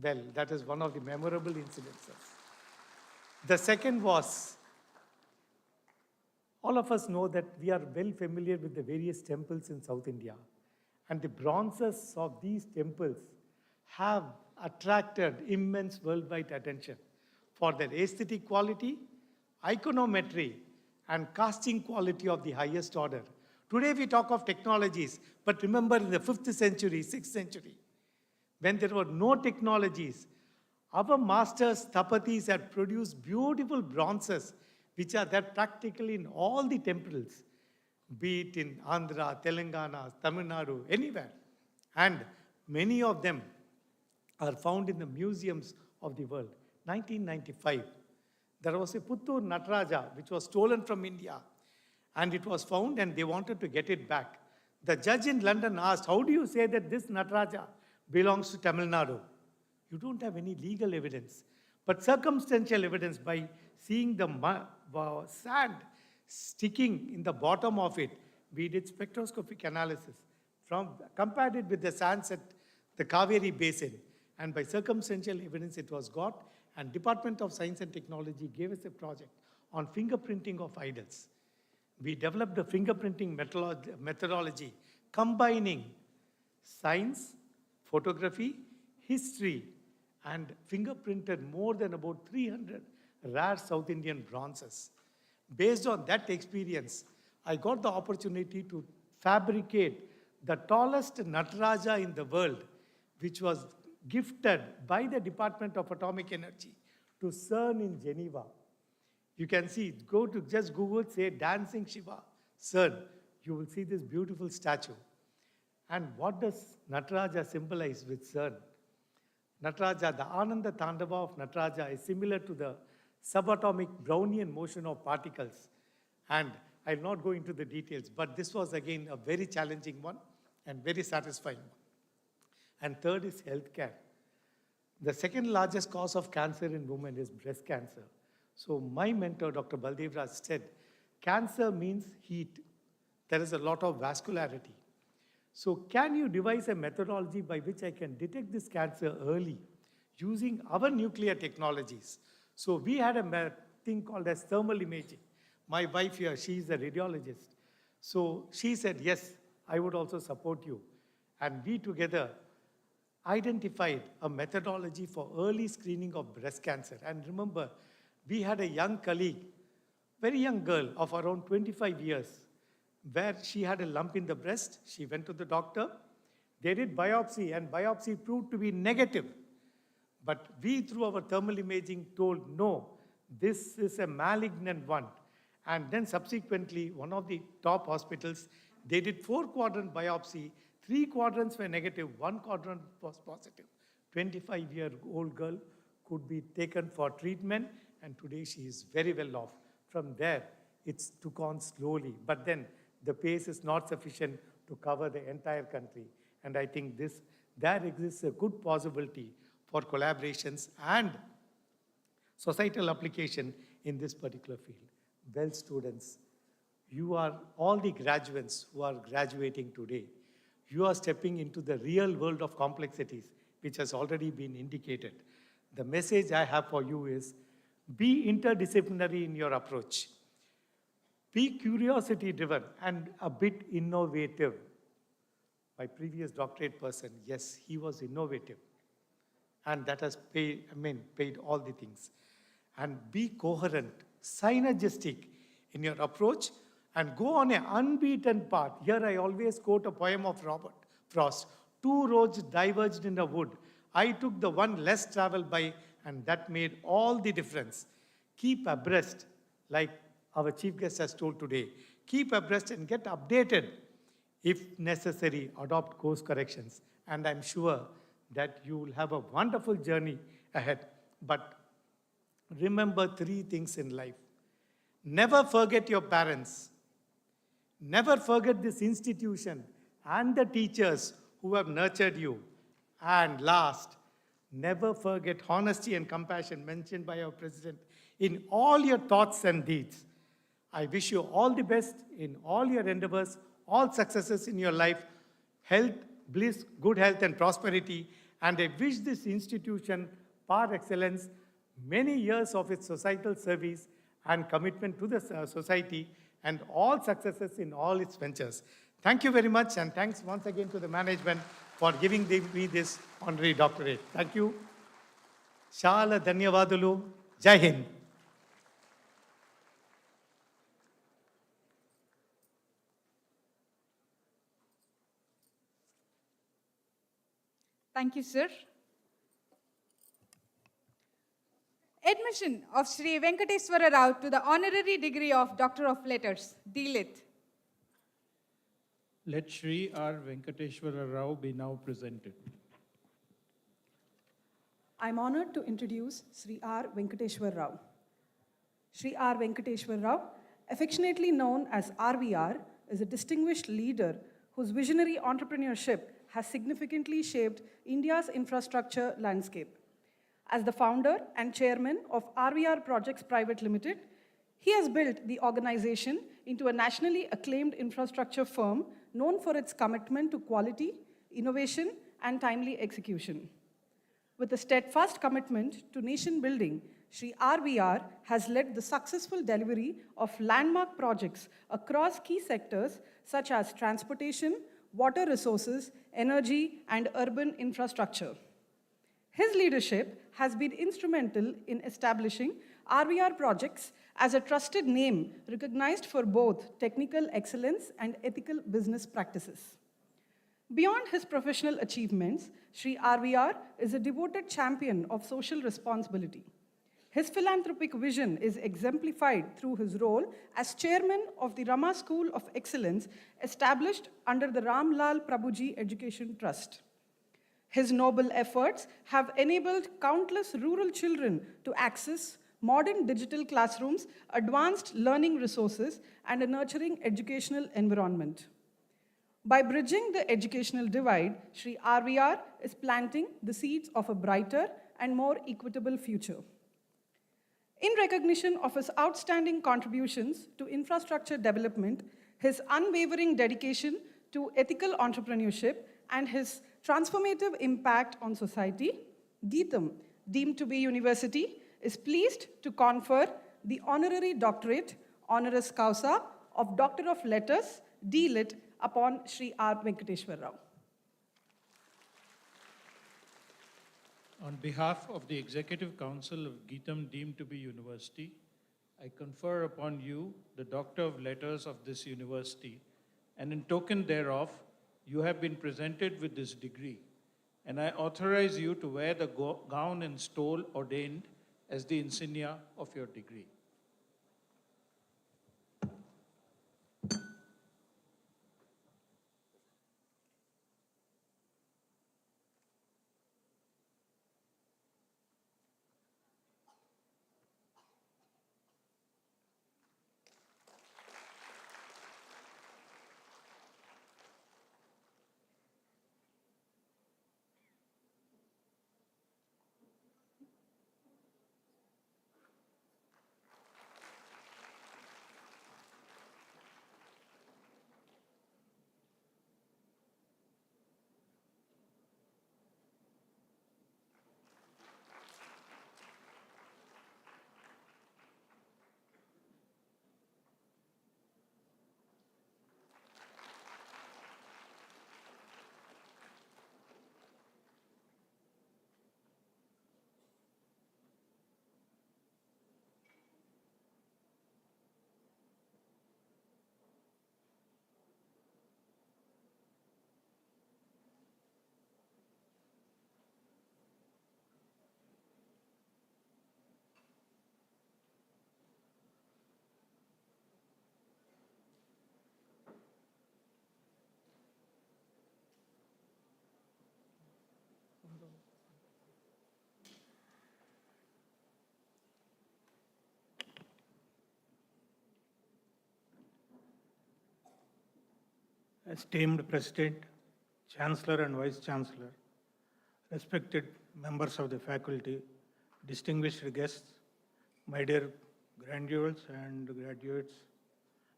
Well, that is one of the memorable incidences. The second was, all of us know that we are well familiar with the various temples in South India. And the bronzes of these temples have attracted immense worldwide attention for their aesthetic quality, iconometry, and casting quality of the highest order. Today we talk of technologies, but remember in the 5th century, 6th century, when there were no technologies, our masters, Tapatis, had produced beautiful bronzes, which are there practically in all the temples, be it in Andhra, Telangana, Tamil Nadu, anywhere. And many of them are found in the museums of the world. 1995, there was a Puttur Nataraja, which was stolen from India, and it was found and they wanted to get it back. The judge in London asked, how do you say that this Nataraja belongs to Tamil Nadu? You don't have any legal evidence, but circumstantial evidence by seeing the sand sticking in the bottom of it. We did spectroscopic analysis, compared it with the sands at the Kaveri Basin, and by circumstantial evidence it was got, and Department of Science and Technology gave us a project on fingerprinting of idols. We developed the fingerprinting methodology, combining science, photography, history, and fingerprinted more than about 300 rare South Indian bronzes. Based on that experience, I got the opportunity to fabricate the tallest Nataraja in the world, which was gifted by the Department of Atomic Energy to CERN in Geneva. You can see, go to just Google, say Dancing Shiva, CERN. You will see this beautiful statue. And what does Nataraja symbolize with CERN? Nataraja, the Ananda Tandava of Nataraja is similar to the subatomic Brownian motion of particles. And I'll not go into the details, but this was again a very challenging one and very satisfying one. And third is healthcare. The second largest cause of cancer in women is breast cancer. So my mentor, Dr. Baldev Raj, said, cancer means heat. There is a lot of vascularity. So can you devise a methodology by which I can detect this cancer early using our nuclear technologies? So we had a thing called as thermal imaging. My wife here, she is a radiologist. So she said, yes, I would also support you. And we together identified a methodology for early screening of breast cancer. And remember, we had a young colleague, very young girl of around 25 years, where she had a lump in the breast. She went to the doctor. They did biopsy, and biopsy proved to be negative. But we, through our thermal imaging, told, no, this is a malignant one. And then subsequently, one of the top hospitals, they did 4-quadrant biopsy. 3 quadrants were negative, 1 quadrant was positive. 25-year-old girl could be taken for treatment, and today she is very well off. From there, it's took on slowly. But then the pace is not sufficient to cover the entire country. And I think there exists a good possibility for collaborations and societal application in this particular field. Well, students, you are all the graduates who are graduating today. You are stepping into the real world of complexities, which has already been indicated. The message I have for you is, be interdisciplinary in your approach. Be curiosity-driven and a bit innovative. My previous doctorate person, yes, he was innovative. And that has paid all the things. And be coherent, synergistic in your approach, and go on an unbeaten path. Here I always quote a poem of Robert Frost. 2 roads diverged in a wood. I took the one less traveled by, and that made all the difference. Keep abreast, like our chief guest has told today. Keep abreast and get updated. If necessary, adopt course corrections. And I'm sure that you will have a wonderful journey ahead. But remember 3 things in life. Never forget your parents. Never forget this institution and the teachers who have nurtured you. And last, never forget honesty and compassion mentioned by our president in all your thoughts and deeds. I wish you all the best in all your endeavors, all successes in your life, health, bliss, good health and prosperity. And I wish this institution, par excellence, many years of its societal service and commitment to the society, and all successes in all its ventures. Thank you very much, and thanks once again to the management for giving me this honorary doctorate. Thank you. Shala Dhanyavadalu. Jai Hind. Thank you, sir. Admission of Shri Venkateswara Rao to the honorary degree of Doctor of Letters, D.Lit. Let Shri R. Venkateswara Rao be now presented. I'm honored to introduce Shri R. Venkateswara Rao. Shri R. Venkateswara Rao, affectionately known as RVR, is a distinguished leader whose visionary entrepreneurship has significantly shaped India's infrastructure landscape. As the founder and chairman of RVR Projects Private Limited, he has built the organization into a nationally acclaimed infrastructure firm known for its commitment to quality, innovation, and timely execution. With a steadfast commitment to nation building, Shri RVR has led the successful delivery of landmark projects across key sectors such as transportation, water resources, energy, and urban infrastructure. His leadership has been instrumental in establishing RVR Projects as a trusted name recognized for both technical excellence and ethical business practices. Beyond his professional achievements, Shri RVR is a devoted champion of social responsibility. His philanthropic vision is exemplified through his role as chairman of the Rama School of Excellence established under the Ram Lal Prabhuji Education Trust. His noble efforts have enabled countless rural children to access modern digital classrooms, advanced learning resources, and a nurturing educational environment. By bridging the educational divide, Shri RVR is planting the seeds of a brighter and more equitable future. In recognition of his outstanding contributions to infrastructure development, his unwavering dedication to ethical entrepreneurship, and his transformative impact on society, GITAM, deemed to be university, is pleased to confer the Honorary Doctorate, Honoris Causa, of Doctor of Letters, D.Lit, upon Shri R. Venkateshwar Rao. On behalf of the Executive Council of GITAM Deemed to be University, I confer upon you the Doctor of Letters of this university, and in token thereof, you have been presented with this degree, and I authorize you to wear the gown and stole ordained as the insignia of your degree. Esteemed President, Chancellor and Vice Chancellor, respected members of the faculty, distinguished guests, my dear graduates and graduates,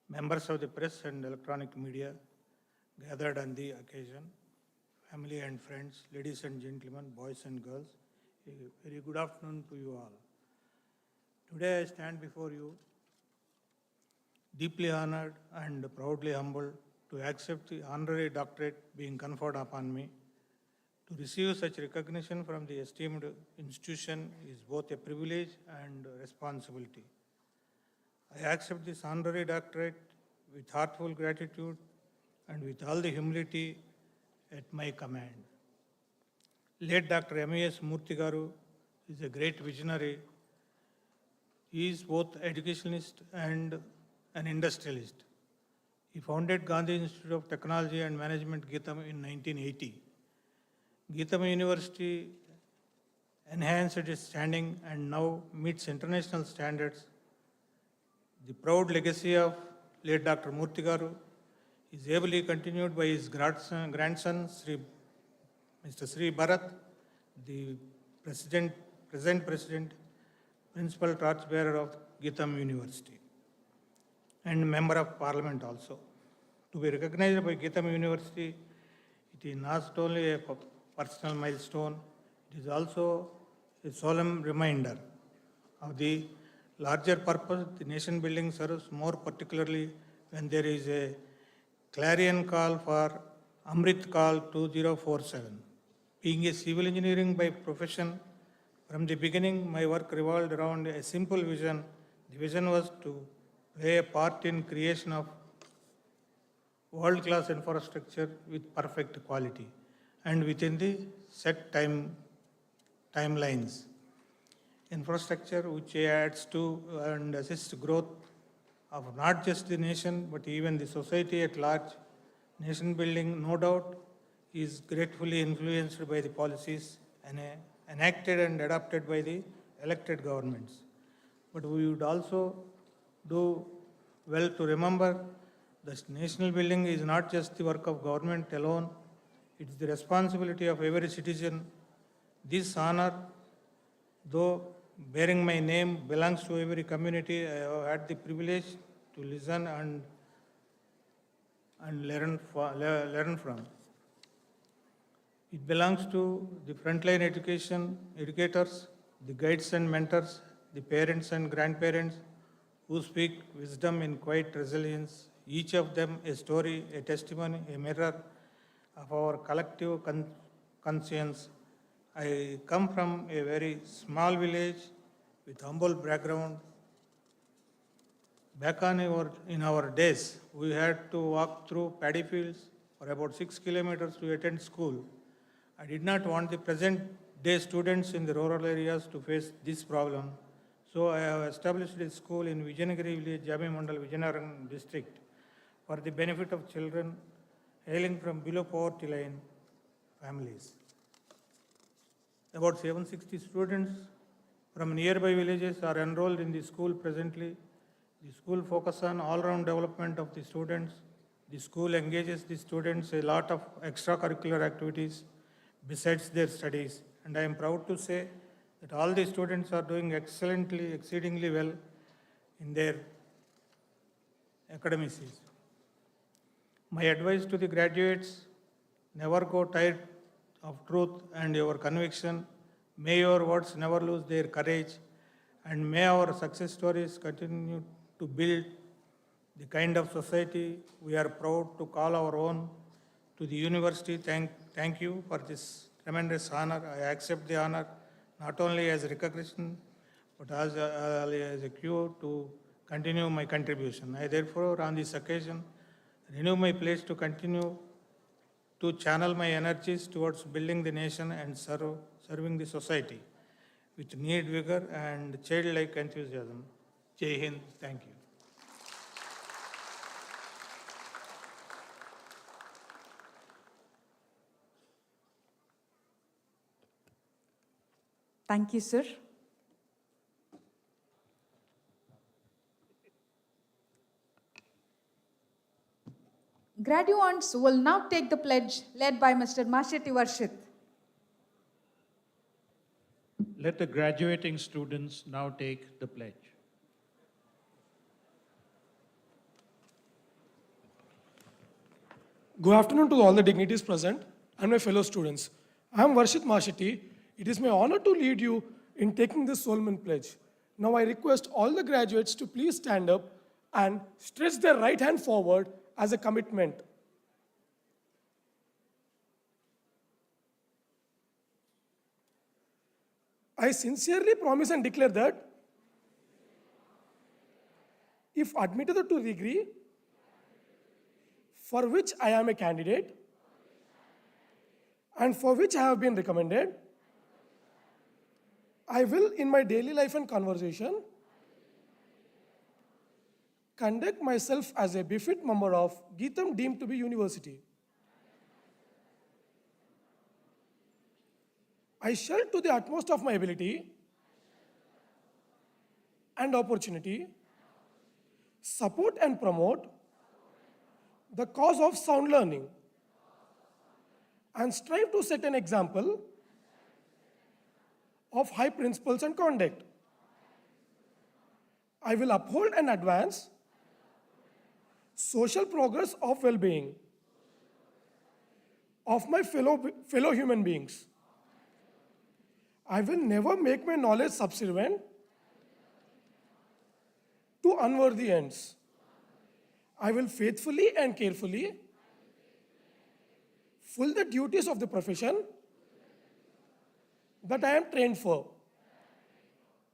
members of the press and electronic media gathered on the occasion, family and friends, ladies and gentlemen, boys and girls, a very good afternoon to you all. Today I stand before you deeply honored and proudly humbled to accept the honorary doctorate being conferred upon me. To receive such recognition from the esteemed institution is both a privilege and a responsibility. I accept this honorary doctorate with heartful gratitude and with all the humility at my command. Late Dr. M.S. Murthy Garu is a great visionary. He is both educationalist and an industrialist. He founded Gandhi Institute of Technology and Management, GITAM, in 1980. GITAM University enhanced its standing and now meets international standards. The proud legacy of late Dr. Murthy Garu is ably continued by his grandson, Mr. Shri Bharat, the present president, principal torchbearer of GITAM University, and member of parliament also. To be recognized by GITAM University, it is not only a personal milestone, it is also a solemn reminder of the larger purpose the nation building serves, more particularly when there is a clarion call for Amrit Call 2047. Being a civil engineering by profession, from the beginning my work revolved around a simple vision. The vision was to play a part in creation of world-class infrastructure with perfect quality and within the set timelines. Infrastructure which adds to and assists growth of not just the nation but even the society at large. Nation building, no doubt, is gratefully influenced by the policies enacted and adopted by the elected governments. But we would also do well to remember that national building is not just the work of government alone, it is the responsibility of every citizen. This honor, though bearing my name, belongs to every community I have had the privilege to listen and learn from. It belongs to the frontline educators, the guides and mentors, the parents and grandparents who speak wisdom in quiet resilience, each of them a story, a testimony, a mirror of our collective conscience. I come from a very small village with humble background. Back in our days, we had to walk through paddy fields for about 6 kilometers to attend school. I did not want the present day students in the rural areas to face this problem. So I have established a school in Vijayanagari village, Jami Mandal, Vijayanagar district for the benefit of children hailing from below poverty line families. About 760 students from nearby villages are enrolled in the school presently. The school focuses on all-round development of the students. The school engages the students a lot of extracurricular activities besides their studies. And I am proud to say that all the students are doing excellently, exceedingly well in their academics. My advice to the graduates, never go tired of truth and your conviction. May your words never lose their courage, and may our success stories continue to build the kind of society we are proud to call our own. To the university, thank you for this tremendous honor. I accept the honor not only as recognition, but as a cue to continue my contribution. I therefore, on this occasion, renew my pledge to continue to channel my energies towards building the nation and serving the society with need, vigor, and childlike enthusiasm. Jai Hind. Thank you. Thank you, sir. Graduates will now take the pledge led by Mr. Masheti Varshit. Let the graduating students now take the pledge. Good afternoon to all the dignitaries present and my fellow students. I am Varshit Masheti. It is my honor to lead you in taking this solemn pledge. Now I request all the graduates to please stand up and stretch their right hand forward as a commitment. I sincerely promise and declare that if admitted to the degree for which I am a candidate and for which I have been recommended, I will in my daily life and conversation conduct myself as a befit member of GITAM Deemed to be University. I shall, to the utmost of my ability and opportunity, support and promote the cause of sound learning and strive to set an example of high principles and conduct. I will uphold and advance social progress of well-being of my fellow human beings. I will never make my knowledge subservient to unworthy ends. I will faithfully and carefully fulfill the duties of the profession that I am trained for.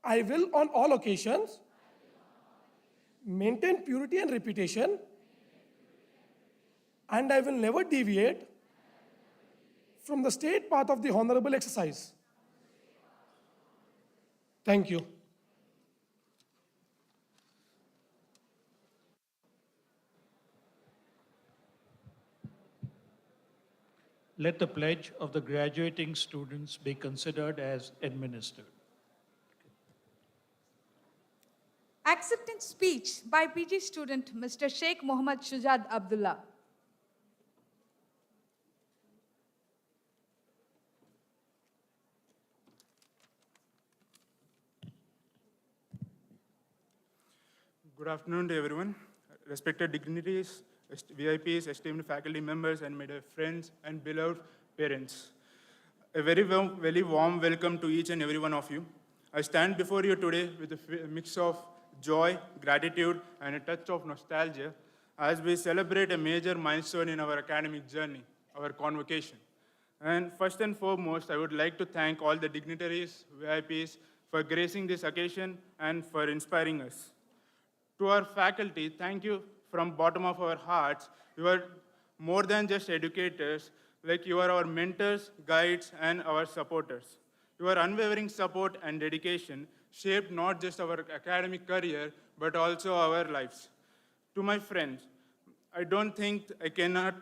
I will on all occasions maintain purity and reputation, and I will never deviate from the straight path of the honorable exercise. Thank you. Let the pledge of the graduating students be considered as administered. Acceptance speech by PG student Mr. Sheikh Mohammad Shujad Abdullah. Good afternoon to everyone. Respected dignitaries, VIPs, esteemed faculty members, and my dear friends and beloved parents. A very warm welcome to each and every one of you. I stand before you today with a mix of joy, gratitude, and a touch of nostalgia as we celebrate a major milestone in our academic journey, our convocation. And first and foremost, I would like to thank all the dignitaries, VIPs, for gracing this occasion and for inspiring us. To our faculty, thank you from bottom of our hearts. You are more than just educators, like you are our mentors, guides, and our supporters. Your unwavering support and dedication shaped not just our academic career, but also our lives. To my friends, I don't think I cannot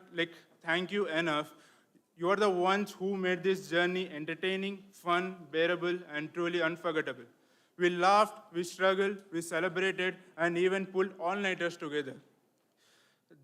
thank you enough. You are the ones who made this journey entertaining, fun, bearable, and truly unforgettable. We laughed, we struggled, we celebrated, and even pulled all-nighters together.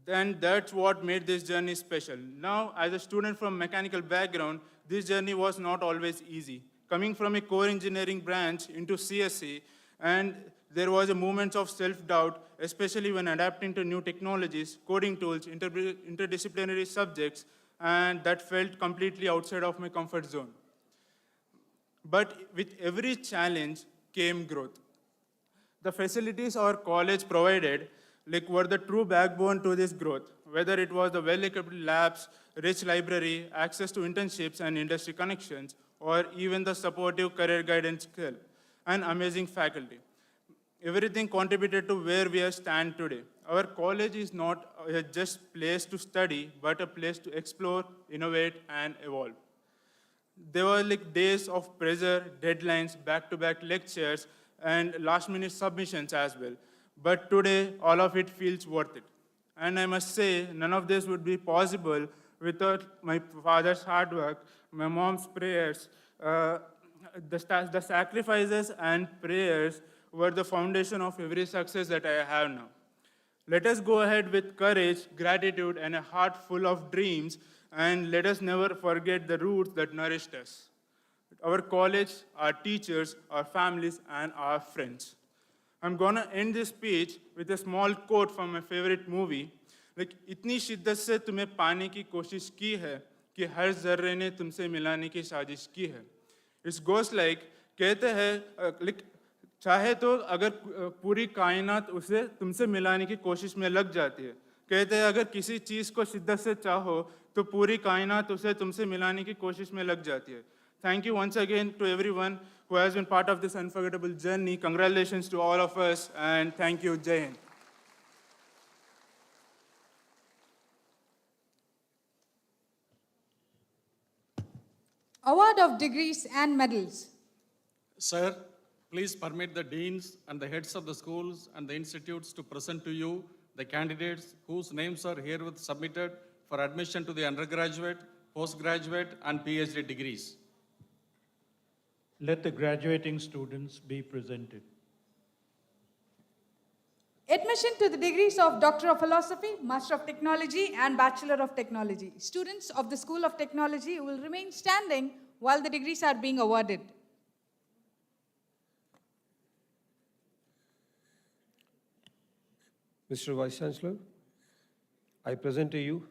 Then that's what made this journey special. Now, as a student from mechanical background, this journey was not always easy. Coming from a core engineering branch into CSE, and there was a moment of self-doubt, especially when adapting to new technologies, coding tools, interdisciplinary subjects, and that felt completely outside of my comfort zone. But with every challenge came growth. The facilities our college provided were the true backbone to this growth, whether it was the well-equipped labs, rich library, access to internships and industry connections, or even the supportive career guidance skill and amazing faculty. Everything contributed to where we stand today. Our college is not just a place to study, but a place to explore, innovate, and evolve. There were days of pressure, deadlines, back-to-back lectures, and last-minute submissions as well. But today, all of it feels worth it. And I must say, none of this would be possible without my father's hard work, my mom's prayers. The sacrifices and prayers were the foundation of every success that I have now. Let us go ahead with courage, gratitude, and a heart full of dreams, and let us never forget the roots that nourished us. Our college, our teachers, our families, and our friends. I'm gonna end this speech with a small quote from my favorite movie. इतनी शिद्दत से तुम्हें पाने की कोशिश की है कि हर जर्रे ने तुमसे मिलाने की साजिश की है. It goes like, कहते हैं, चाहे तो अगर पूरी कायनात उसे तुमसे मिलाने की कोशिश में लग जाती है. कहते हैं अगर किसी चीज़ को शिद्दत से चाहो तो पूरी कायनात उसे तुमसे मिलाने की कोशिश में लग जाती है. Thank you once again to everyone who has been part of this unforgettable journey. Congratulations to all of us, and thank you. Jai Hind. Award of degrees and medals. Sir, please permit the deans and the heads of the schools and the institutes to present to you the candidates whose names are herewith submitted for admission to the undergraduate, postgraduate, and PhD degrees. Let the graduating students be presented. Admission to the degrees of Doctor of Philosophy, Master of Technology, and Bachelor of Technology. Students of the School of Technology will remain standing while the degrees are being awarded. Mr. Vice Chancellor, I present to you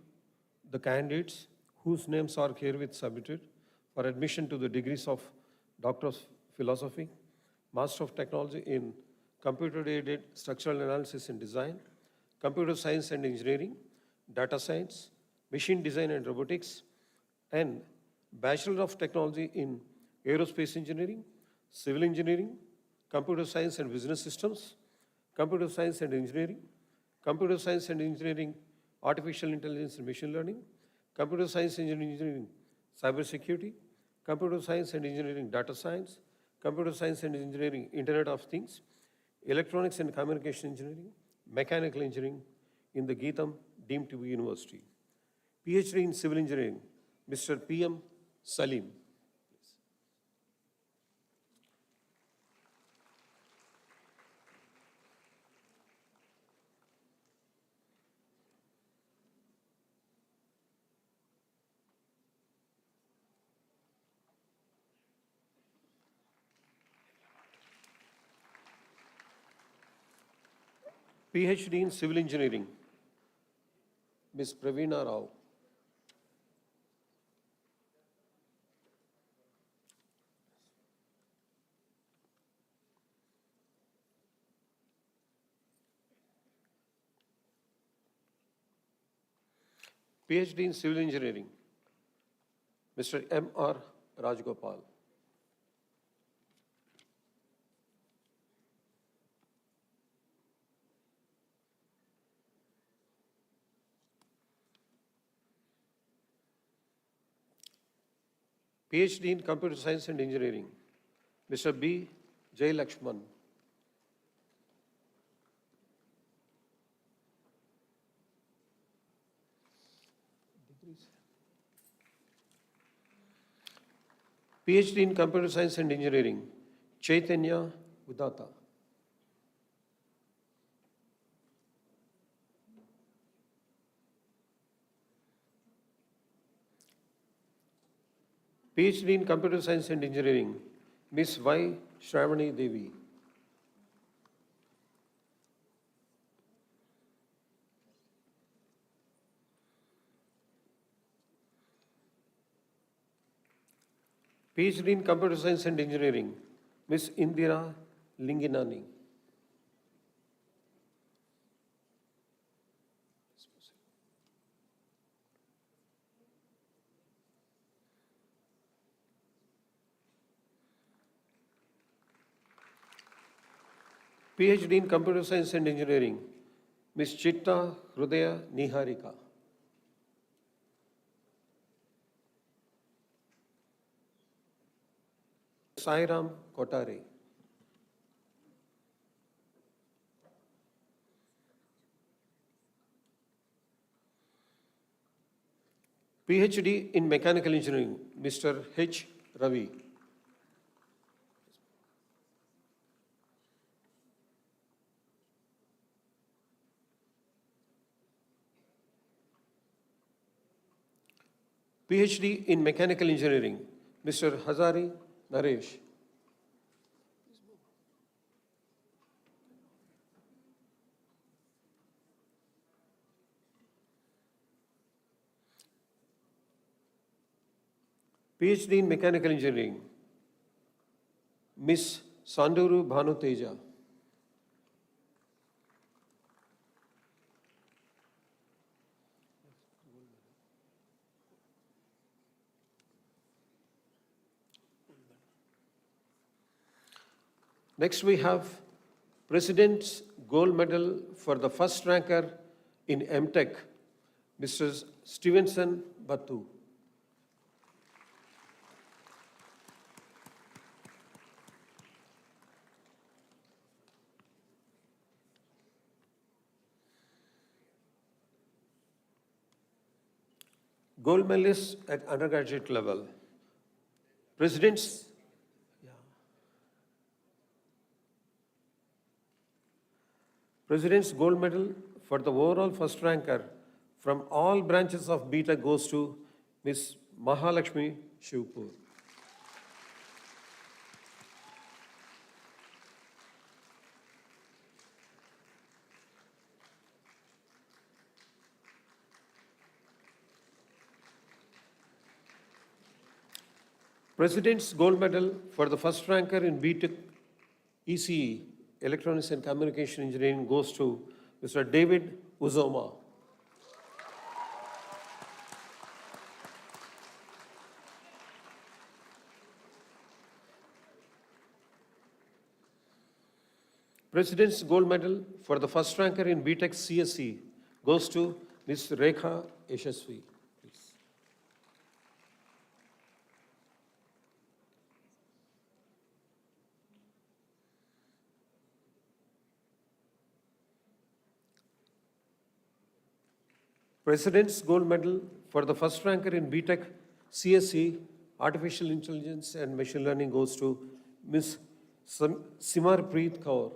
the candidates whose names are herewith submitted for admission to the degrees of Doctor of Philosophy, Master of Technology in Computer-Aided Structural Analysis and Design, Computer Science and Engineering, Data Science, Machine Design and Robotics, and Bachelor of Technology in Aerospace Engineering, Civil Engineering, Computer Science and Business Systems, Computer Science and Engineering, Computer Science and Engineering, Artificial Intelligence and Machine Learning, Computer Science and Engineering, Cybersecurity, Computer Science and Engineering, Data Science, Computer Science and Engineering, Internet of Things, Electronics and Communication Engineering, Mechanical Engineering in the GITAM Deemed University, PhD in Civil Engineering, Mr. P.M. Salim. PhD in Civil Engineering, Ms. Praveena Rao. PhD in Civil Engineering, Mr. M.R. Rajgopal. PhD in Computer Science and Engineering, Mr. B. J. Lakshman. PhD in Computer Science and Engineering, Chaitanya Udata. PhD in Computer Science and Engineering, Ms. Y. Shravani Devi. PhD in Computer Science and Engineering, Ms. Indira Linginani. PhD in Computer Science and Engineering, Ms. Chitta Hrudaya Niharika. Sairam Kotare. PhD in Mechanical Engineering, Mr. H. Ravi. PhD in Mechanical Engineering, Mr. Hazari Naresh. PhD in Mechanical Engineering, Ms. Sanduru Bhanu Teja. Next we have President's Gold Medal for the first ranker in MTech, Mr. Stevenson Batu. Gold medalists at undergraduate level. President's Gold Medal for the overall first ranker from all branches of BTech goes to Ms. Mahalakshmi Shivpur. President's Gold Medal for the first ranker in BTech ECE, Electronics and Communication Engineering, goes to Mr. David Uzoma. President's Gold Medal for the first ranker in BTech CSE goes to Ms. Rekha Yashasvi. President's Gold Medal for the first ranker in BTech CSC, Artificial Intelligence and Machine Learning goes to Ms. Simarpreet Kaur.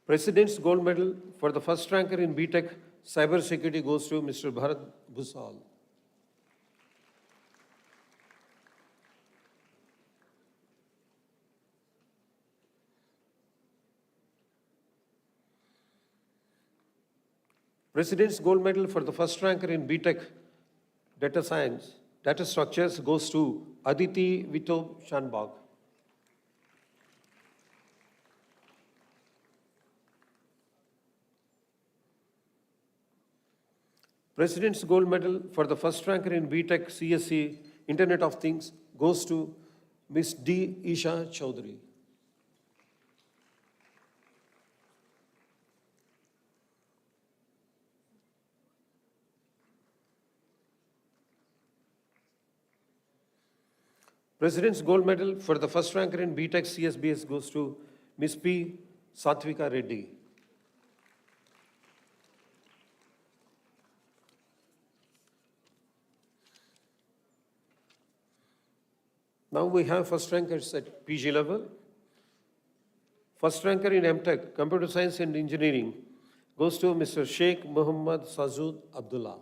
President's Gold Medal for the first ranker in BTech Cybersecurity goes to Mr. Bharat Bhusal. President's Gold Medal for the first ranker in BTech Data Science, Data Structures goes to Aditi Vito Shanbag. President's Gold Medal for the first ranker in BTech CSC Internet of Things goes to Ms. D. Isha Chaudhary. President's Gold Medal for the first ranker in BTech CSBS goes to Ms. P. Satvika Reddy. Now we have first rankers at PG level. First ranker in MTech, Computer Science and Engineering, goes to Mr. Sheikh Muhammad Sajud Abdullah.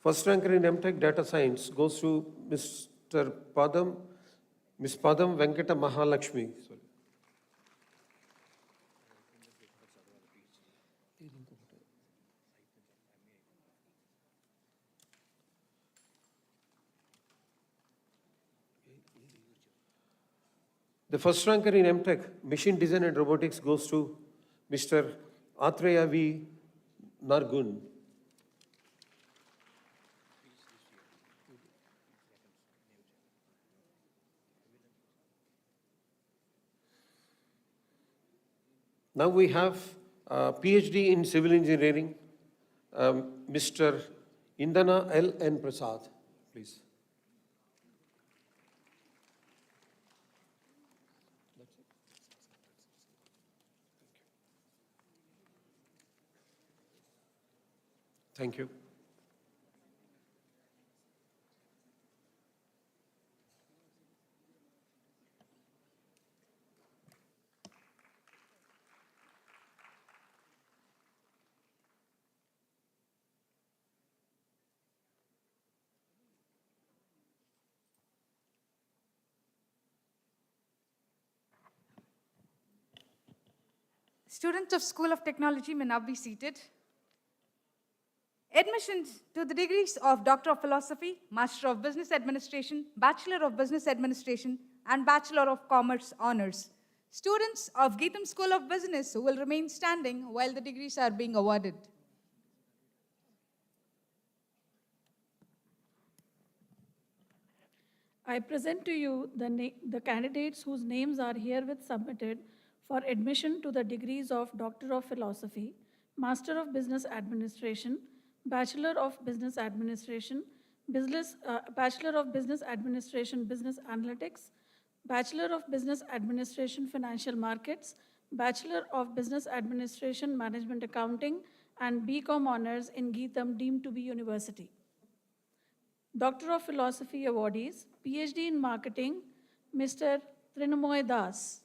First ranker in MTech Data Science goes to Ms. Padam Venkata Mahalakshmi. Sorry. The first ranker in MTech Machine Design and Robotics goes to Mr. Atreya V. Nargun. Now we have PhD in Civil Engineering, Mr. Indana L. N. Prasad, please. Thank you. Students of School of Technology may now be seated. Admissions to the degrees of Doctor of Philosophy, Master of Business Administration, Bachelor of Business Administration, and Bachelor of Commerce honors. Students of GITAM School of Business will remain standing while the degrees are being awarded. I present to you the candidates whose names are herewith submitted for admission to the degrees of Doctor of Philosophy, Master of Business Administration, Bachelor of Business Administration, Bachelor of Business Administration, Business Analytics, Bachelor of Business Administration, Financial Markets, Bachelor of Business Administration, Management Accounting, and BCom honors in GITAM Deemed to be University. Doctor of Philosophy awardees, PhD in Marketing, Mr. Trinamoy Das.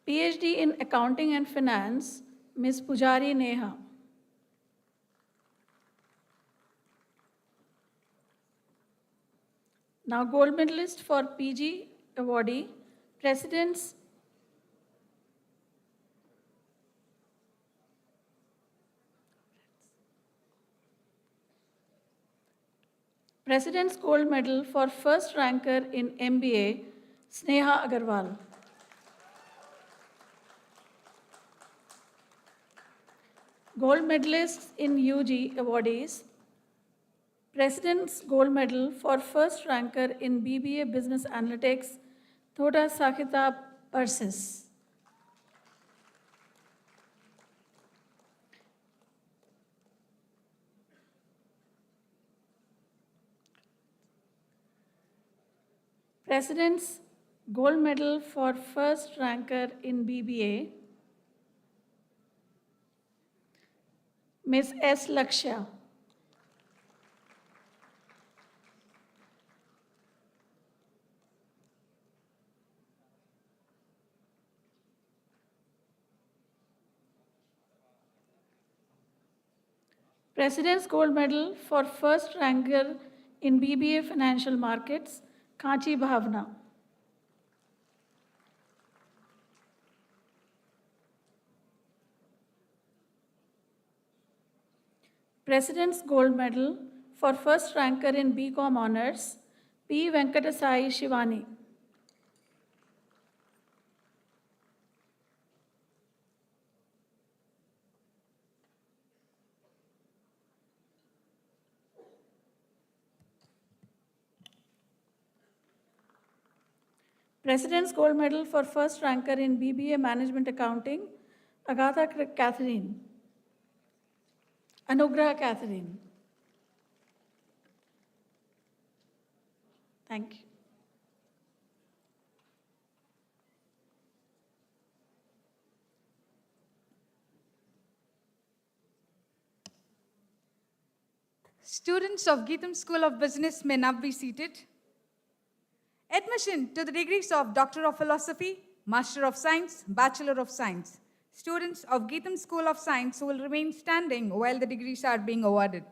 PhD in Accounting and Finance, Ms. Pujari Neha. Now, gold medalist for PG awardee, President's Gold Medal for first ranker in MBA, Sneha Agarwal. Gold medalists in UG awardees. President's Gold Medal for first ranker in BBA Business Analytics, Thoda Sakita Persis. President's Gold Medal for first ranker in BBA, Ms. S. Lakshya. President's Gold Medal for first ranker in BBA Financial Markets, Kanchi Bhavna. President's Gold Medal for first ranker in BCom Honors, P. Venkatasai Shivani. President's Gold Medal for first ranker in BBA Management Accounting, Agatha Catherine. Anugrah Catherine. Thank you. Students of GITAM School of Business may now be seated. Admission to the degrees of Doctor of Philosophy, Master of Science, Bachelor of Science. Students of GITAM School of Science will remain standing while the degrees are being awarded.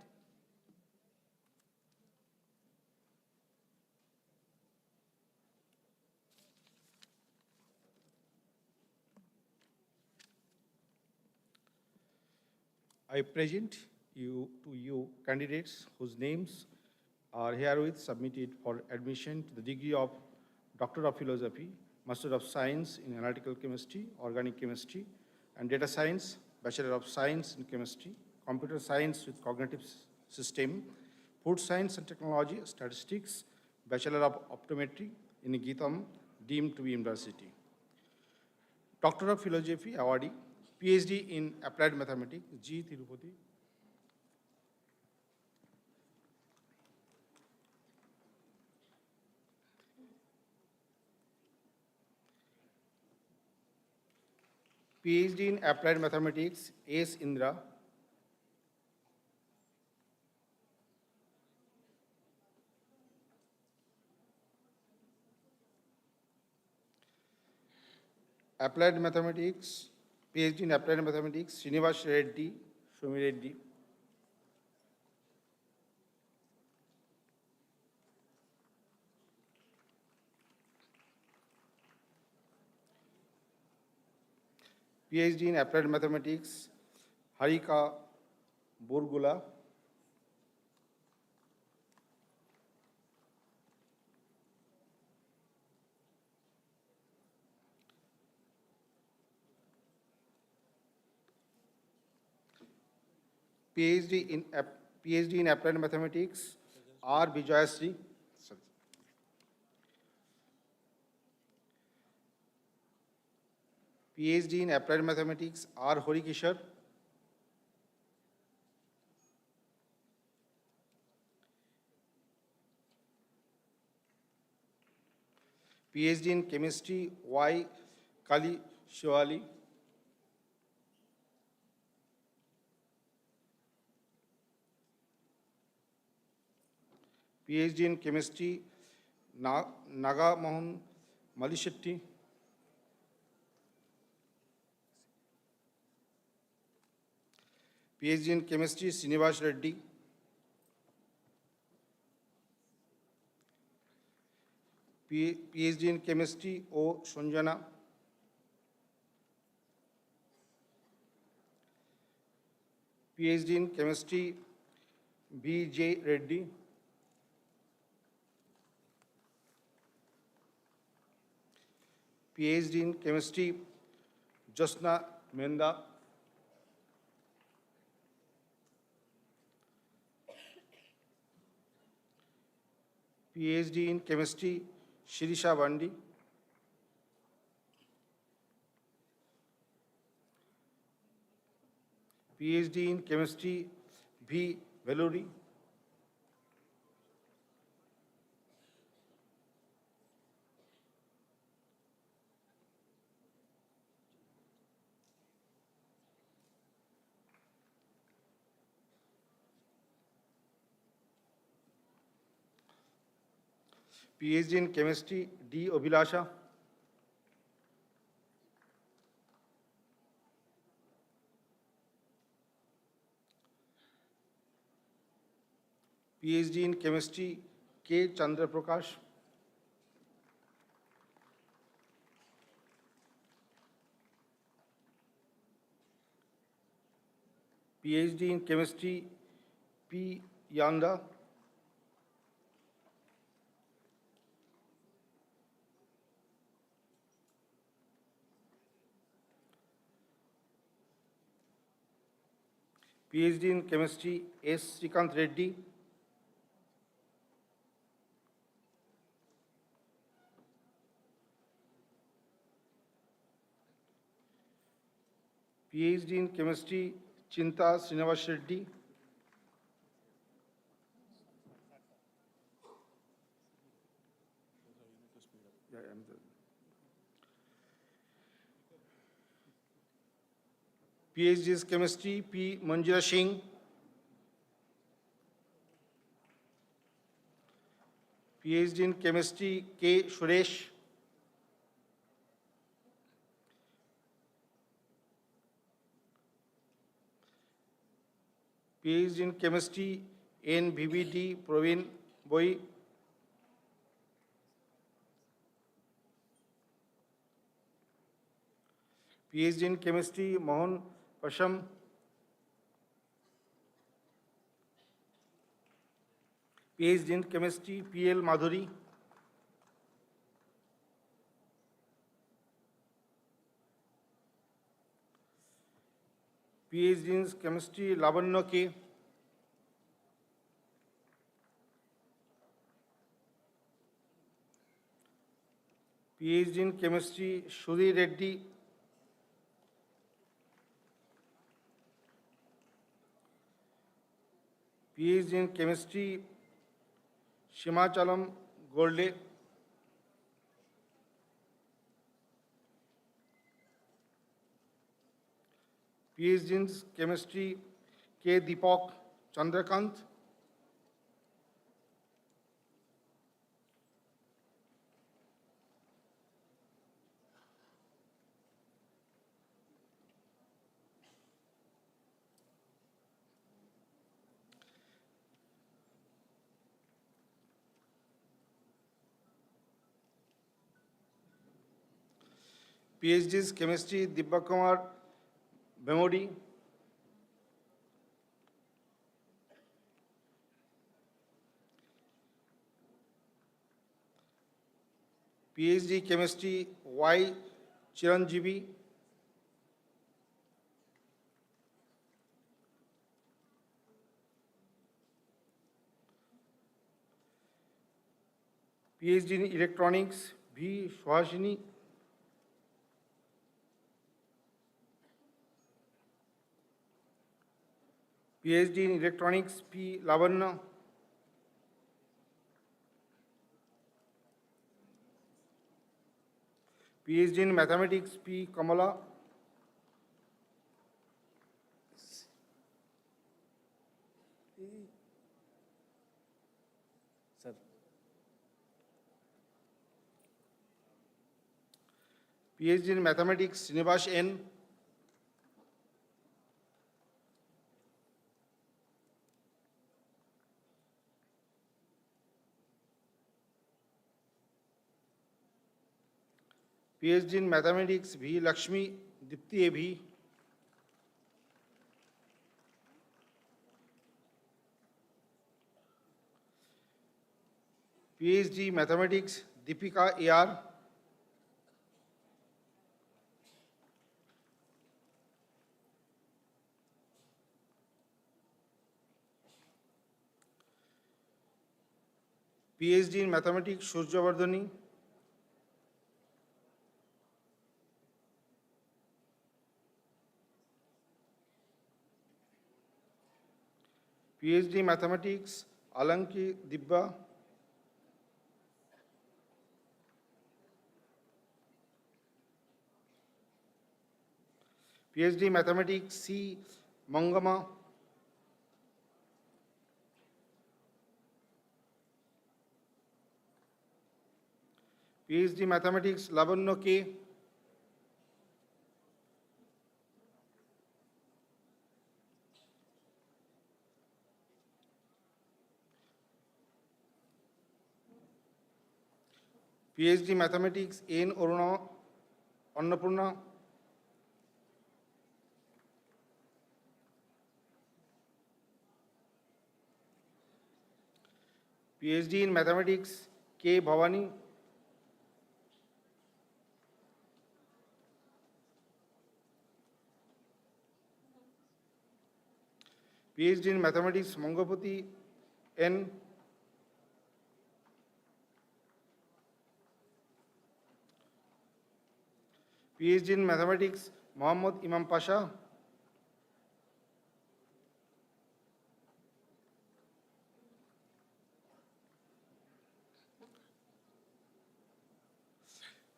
I present you candidates whose names are herewith submitted for admission to the degree of Doctor of Philosophy, Master of Science in Analytical Chemistry, Organic Chemistry, and Data Science, Bachelor of Science in Chemistry, Computer Science with Cognitive System, Food Science and Technology, Statistics, Bachelor of Optometry in GITAM Deemed to be University. Doctor of Philosophy awardee, PhD in Applied Mathematics, G. Tirupati. PhD in Applied Mathematics, S. Indra. Applied Mathematics, PhD in Applied Mathematics, Srinivas Reddy, Shomi Reddy. PhD in Applied Mathematics, Harika Burgula. PhD in Applied Mathematics, R. Vijayasri. PhD in Applied Mathematics, R. Horikishar. PhD in Chemistry, Y. Kali Shivali. PhD in Chemistry, Naga Mohan Malishetty. PhD in Chemistry, Srinivas Reddy. PhD in Chemistry, O. Sanjana. PhD in Chemistry, B. J. Reddy. PhD in Chemistry, Josna Menda. PhD in Chemistry, Shirisha Bandi. PhD in Chemistry, V. Veluri. PhD in Chemistry, D. Abhilasha. PhD in Chemistry, K. Chandra Prakash. PhD in Chemistry, P. Yanda. PhD in Chemistry, S. Srikanth Reddy. PhD in Chemistry, Chinta Srinivas Reddy. PhD in Chemistry, P. Manjira Singh. PhD in Chemistry, K. Suresh. PhD in Chemistry, N. BBD Praveen Boy. PhD in Chemistry, Mohan Pasham. PhD in Chemistry, P.L. Madhuri. PhD in Chemistry, Lavanya K. PhD in Chemistry, Shri Reddy. PhD in Chemistry, Shimachalam Golde. PhD in Chemistry, K. Deepak Chandrakant. PhD in Chemistry, Dibbakumar Bemodi. PhD Chemistry, Y. Chiranjeevi. PhD in Electronics, V. Suhasini. PhD in Electronics, P. Lavanya. PhD in Mathematics, P. Kamala. Sir. PhD in Mathematics, Srinivas N. PhD in Mathematics, V. Lakshmi Dipti A.B. PhD Mathematics, Deepika A.R. PhD in Mathematics, Surjavardhani. PhD in Mathematics, Alanki Dibba. PhD in Mathematics, C. Mangama. PhD in Mathematics, Lavanya K. PhD in Mathematics, N. Annapurna. PhD in Mathematics, K. Bhavani. PhD in Mathematics, Mangapati N. PhD in Mathematics, Muhammad Imam Pasha.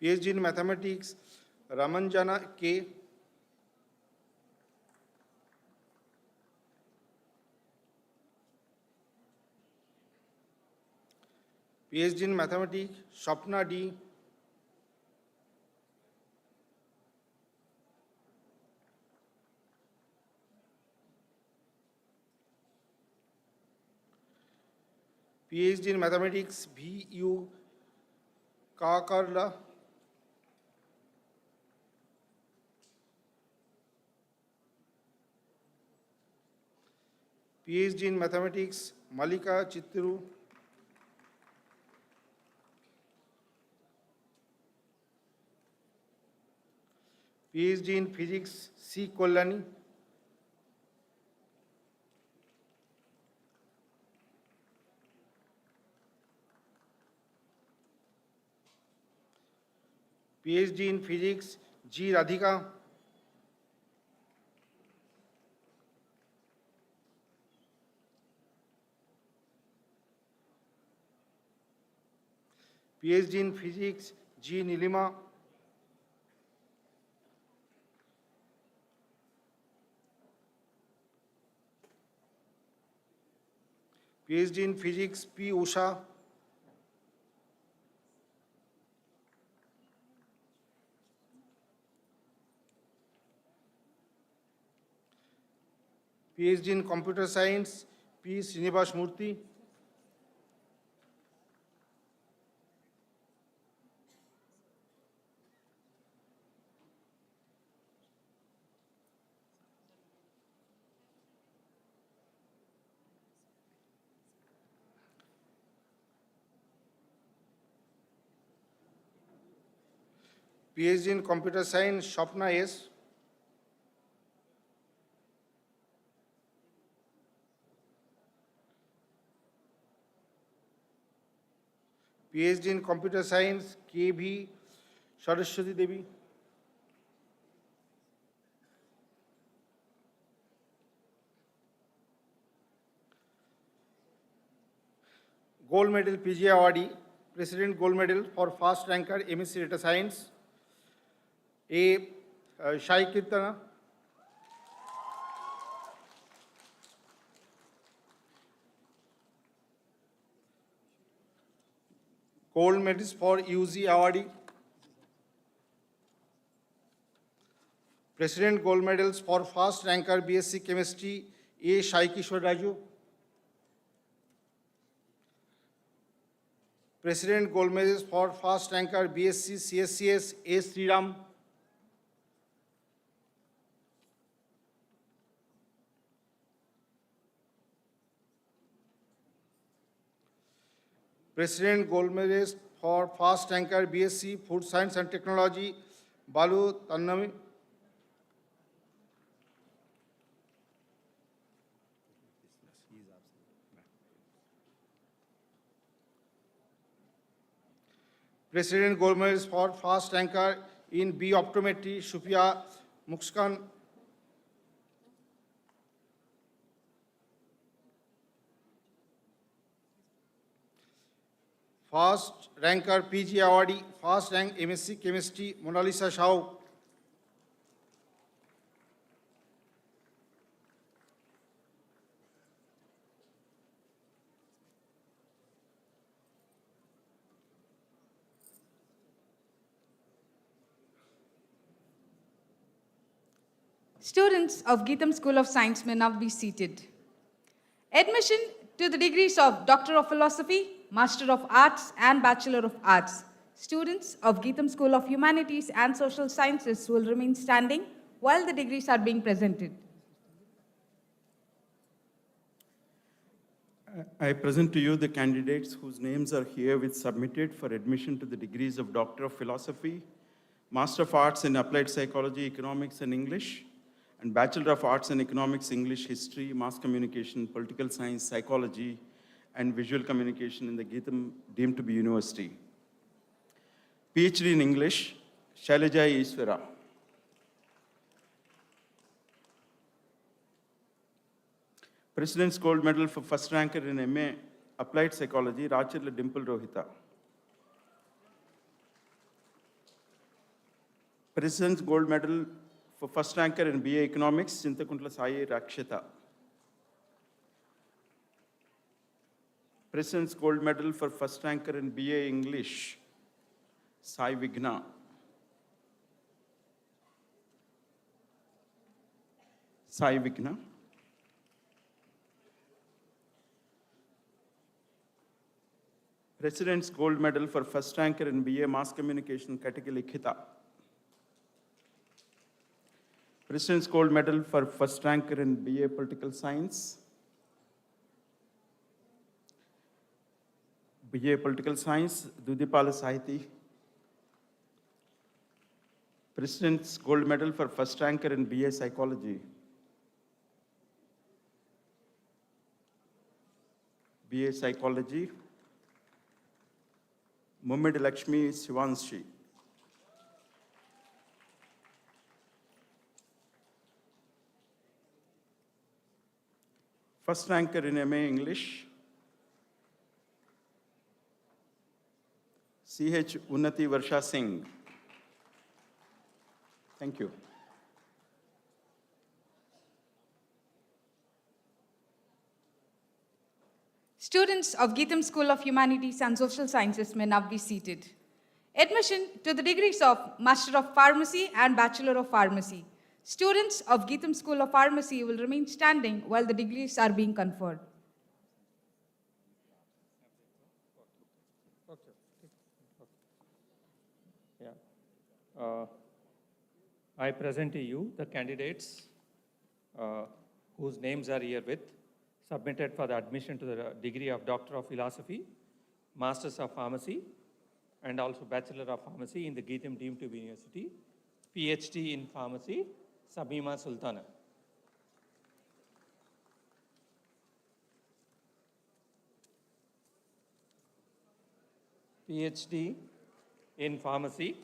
PhD in Mathematics, Ramanjana K. PhD in Mathematics, Shapna D. PhD in Mathematics, V.U. Kakarla. PhD in Mathematics, Malika Chitru. PhD in Physics, C. Kollani. PhD in Physics, G. Radhika. PhD in Physics, G. Nilima. PhD in Physics, P. Usha. PhD in Computer Science, P. Srinivas Murthy. PhD in Computer Science, Shapna S. PhD in Computer Science, K.V. Saraswati Devi. Gold Medal PG awardee, President Gold Medal for First Ranker MSc Data Science, A. Shai Kirtana. Gold Medals for UG awardee, President Gold Medals for First Ranker BSc Chemistry, A. Shai Kishore Raju. President Gold Medals for First Ranker BSc CSCS, A. Sriram. President Gold Medals for First Ranker BSc Food Science and Technology, Balu Tannami. President Gold Medals for Fast Ranker in B Optometry, Shufia Muskan. Fast Ranker PG Awardee, Fast Rank MSc Chemistry, Mona Lisa Shao. Students of GITAM School of Science may now be seated. Admission to the degrees of Doctor of Philosophy, Master of Arts, and Bachelor of Arts. Students of GITAM School of Humanities and Social Sciences will remain standing while the degrees are being presented. I present to you the candidates whose names are herewith submitted for admission to the degrees of Doctor of Philosophy, Master of Arts in Applied Psychology, Economics, and English, and Bachelor of Arts in Economics, English, History, Mass Communication, Political Science, Psychology, and Visual Communication in the GITAM Deemed to be University. PhD in English, Shailaja Iswara. President's Gold Medal for First Ranker in MA Applied Psychology, Rachirla Dimple Rohita. President's Gold Medal for First Ranker in BA Economics, Chintakuntla Sai Rakshita. President's Gold Medal for First Ranker in BA English, Sai Vigna. Sai Vigna. President's Gold Medal for First Ranker in BA Mass Communication, Katikali Khita. President's Gold Medal for First Ranker in BA Political Science. BA Political Science, Dudipala Sahiti. President's Gold Medal for First Ranker in BA Psychology. BA Psychology, Mummed Lakshmi Sivanshi. First ranker in MA English, CH Unnati Varsha Singh. Thank you. Students of GITAM School of Humanities and Social Sciences may now be seated. Admission to the degrees of Master of Pharmacy and Bachelor of Pharmacy. Students of GITAM School of Pharmacy will remain standing while the degrees are being conferred. I present to you the candidates whose names are herewith submitted for the admission to the degree of Doctor of Philosophy, Masters of Pharmacy, and also Bachelor of Pharmacy in the GITAM Deemed to be University, PhD in Pharmacy, Samima Sultana. PhD in Pharmacy,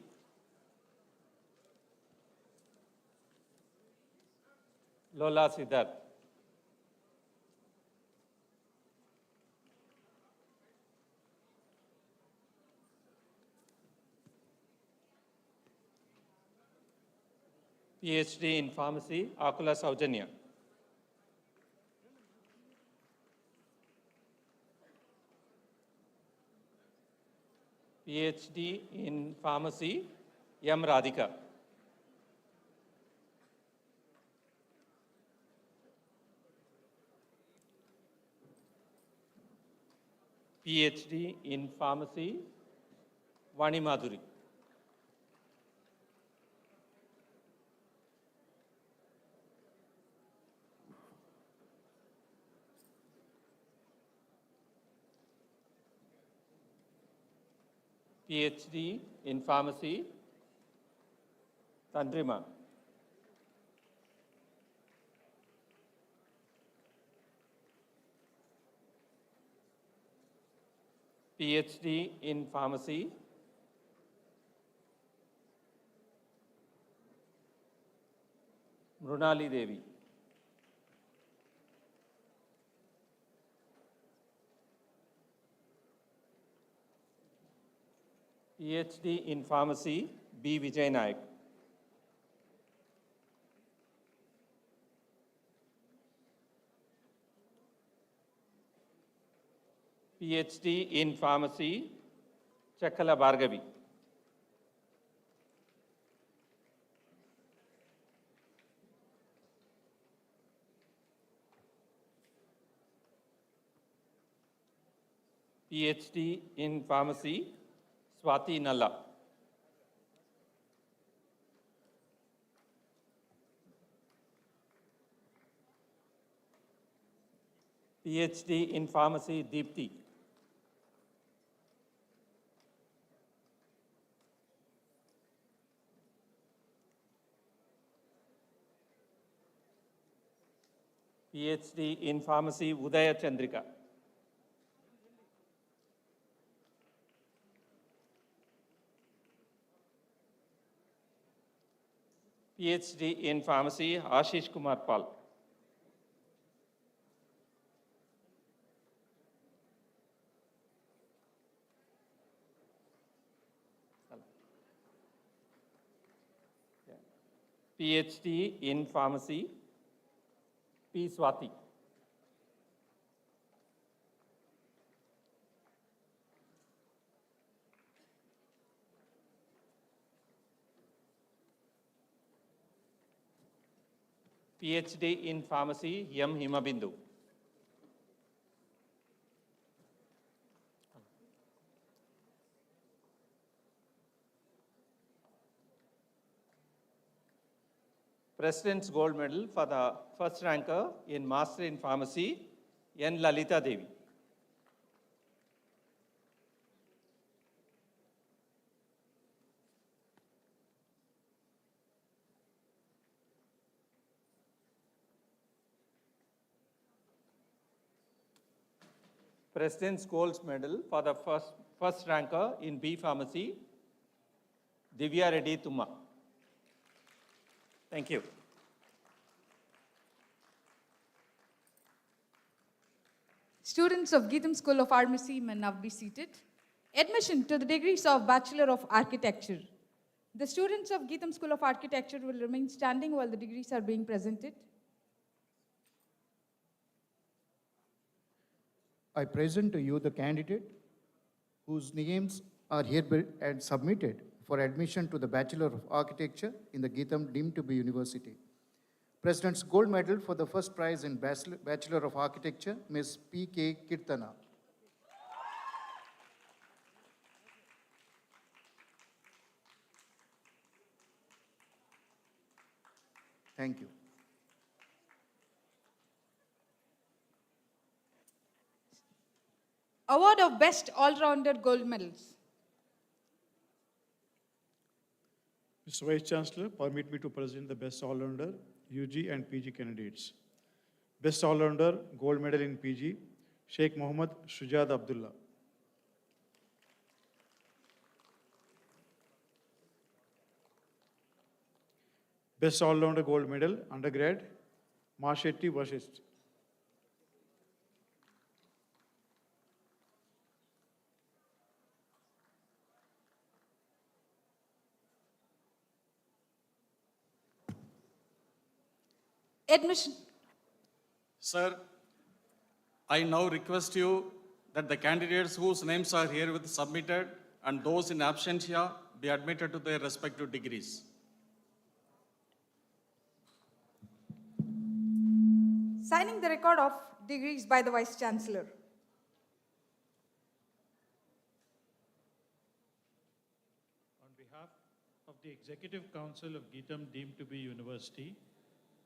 Lola Siddharth. PhD in Pharmacy, Akula Saujanya. PhD in Pharmacy, M. Radhika. PhD in Pharmacy, Vani Madhuri. PhD in Pharmacy, Tandrima. PhD in Pharmacy, Mrunali Devi. PhD in Pharmacy, B. Vijay Nayak. PhD in Pharmacy, Chakala Bhargavi. PhD in Pharmacy, Swati Nalla. PhD in Pharmacy, Deepthi. PhD in Pharmacy, Udaya Chandrika. PhD in Pharmacy, Ashish Kumar Pal. PhD in Pharmacy, P. Swati. PhD in Pharmacy, M. Himabindu. President's Gold Medal for the first ranker in Master in Pharmacy, N. Lalita Devi. President's Gold Medal for the first ranker in B Pharmacy, Divya Reddy Tumma. Thank you. Students of GITAM School of Pharmacy may now be seated. Admission to the degrees of Bachelor of Architecture. The students of GITAM School of Architecture will remain standing while the degrees are being presented. I present to you the candidate whose names are hereby and submitted for admission to the Bachelor of Architecture in the GITAM Deemed to be University. President's Gold Medal for the first prize in Bachelor of Architecture, Ms. P.K. Kirtana. Thank you. Award of Best All-Rounder Gold Medals. Mr. Vice Chancellor, permit me to present the Best All-Rounder UG and PG candidates. Best All-Rounder Gold Medal in PG, Sheikh Mohammad Shujad Abdullah. Best All-Rounder Gold Medal, Undergrad, Mashetti Vashist. Admission. Sir, I now request you that the candidates whose names are herewith submitted and those in absentia be admitted to their respective degrees. Signing the record of degrees by the Vice Chancellor. On behalf of the Executive Council of GITAM Deemed to be University,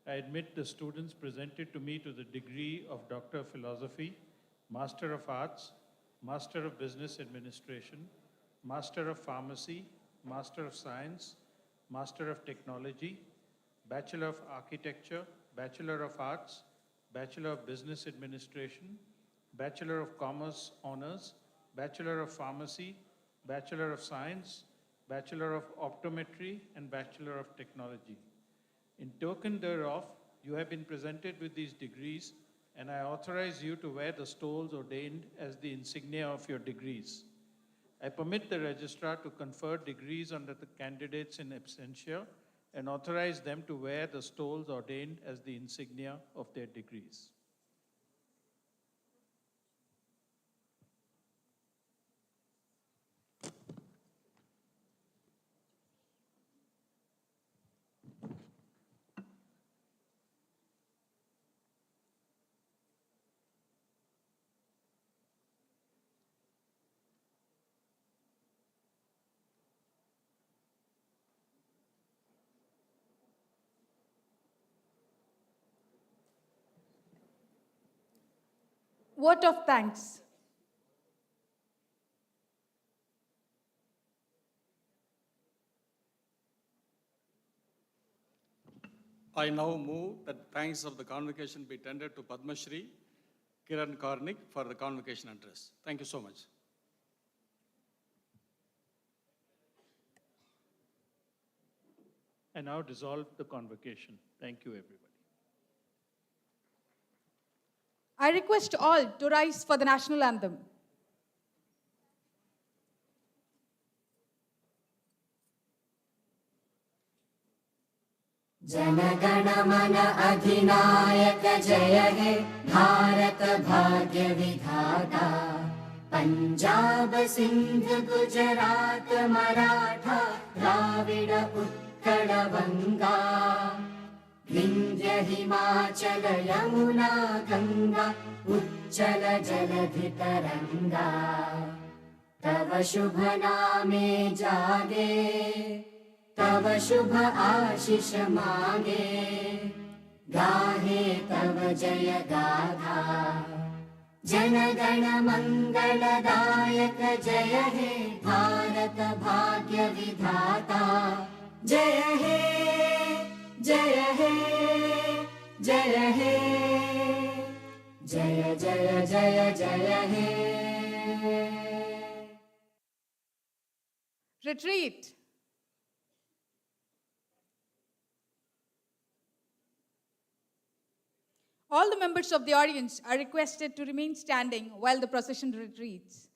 I admit the students presented to me to the degree of Doctor of Philosophy, Master of Arts, Master of Business Administration, Master of Pharmacy, Master of Science, Master of Technology, Bachelor of Architecture, Bachelor of Arts, Bachelor of Business Administration, Bachelor of Commerce Honors, Bachelor of Pharmacy, Bachelor of Science, Bachelor of Optometry, and Bachelor of Technology. In token thereof, you have been presented with these degrees, and I authorize you to wear the stoles ordained as the insignia of your degrees. I permit the registrar to confer degrees on the candidates in absentia and authorize them to wear the stoles ordained as the insignia of their degrees. Vote of thanks. I now move that thanks of the convocation be tendered to Padma Shri, Kiran Karnik for the convocation address. Thank you so much. I now dissolve the convocation. Thank you, everybody. I request all to rise for the national anthem. जनगण मन अधिनायक जय हे भारत भाग्य विधाता पंजाब सिंध गुजरात मराठा द्राविड उत्कल बंगा विंध्य हिमाचल यमुना गंगा उच्चल जलधि तरंगा तव शुभ नामे जागे तव शुभ आशीष मागे गाहे तव जय गाथा जनगण मंगलदायक जय हे भारत भाग्य विधाता जय हे जय हे जय हे जय जय जय जय हे Retreat. All the members of the audience are requested to remain standing while the procession retreats.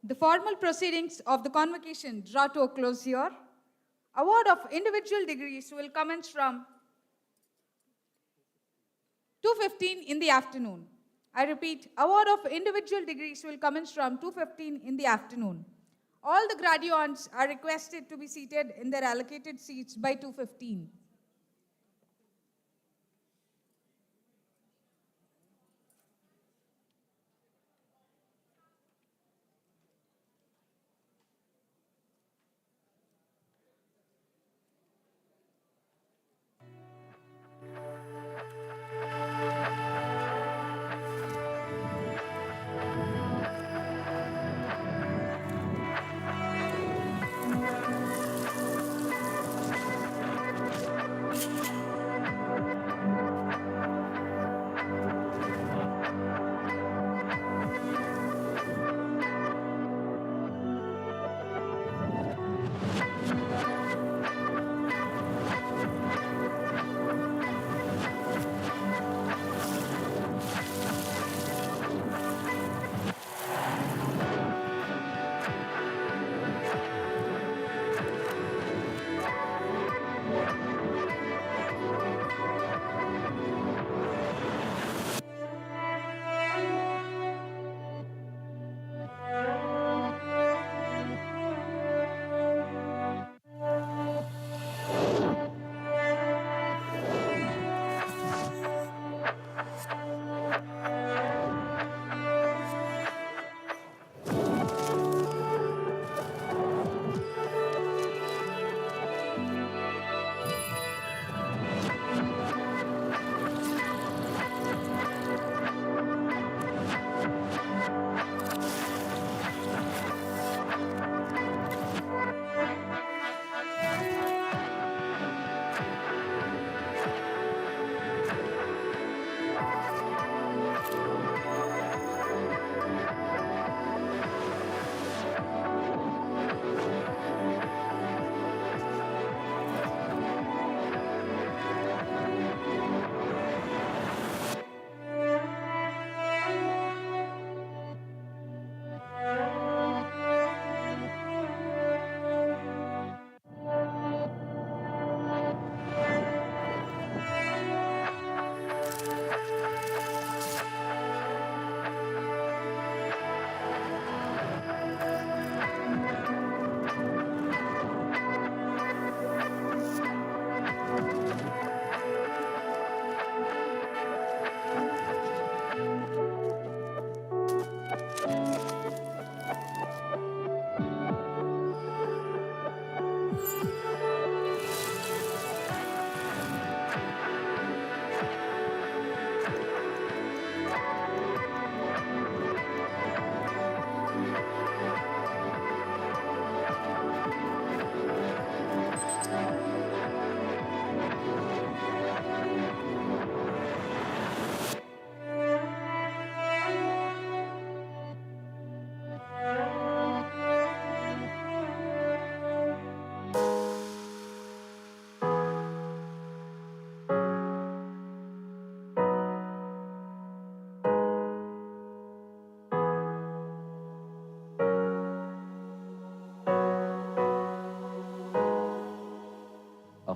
The formal proceedings of the convocation draw to a close here. Award of individual degrees will commence from 2:15 in the afternoon. I repeat, award of individual degrees will commence from 2:15 in the afternoon. All the graduates are requested to be seated in their allocated seats by 2:15.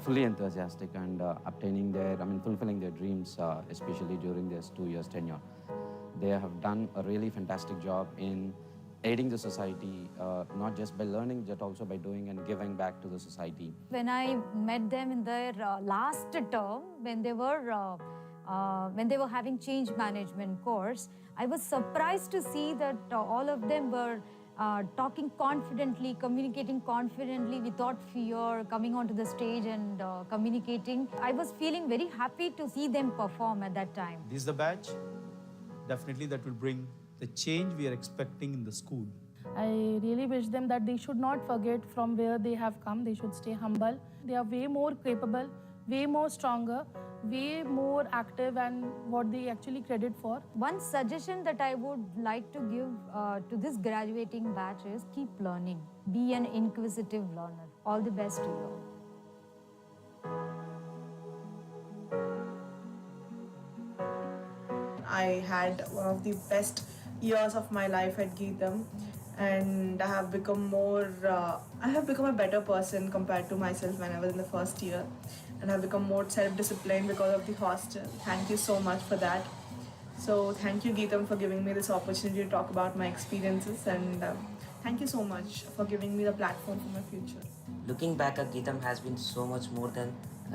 fully enthusiastic and fulfilling their dreams, especially during this 2 years tenure. They have done a really fantastic job in aiding the society, not just by learning, but also by doing and giving back to the society. When I met them in their last term, when they were having change management course, I was surprised to see that all of them were talking confidently, communicating confidently without fear, coming onto the stage and communicating. I was feeling very happy to see them perform at that time. This is the batch, definitely that will bring the change we are expecting in the school. I really wish them that they should not forget from where they have come. They should stay humble. They are way more capable, way more stronger, way more active and what they actually credit for. One suggestion that I would like to give to this graduating batch is keep learning. Be an inquisitive learner. All the best to you. I had one of the best years of my life at GITAM, and I have become a better person compared to myself when I was in the first year, and I've become more self-disciplined because of the hostel. Thank you so much for that. So thank you, GITAM, for giving me this opportunity to talk about my experiences, and thank you so much for giving me the platform for my future. Looking back at GITAM has been so much more than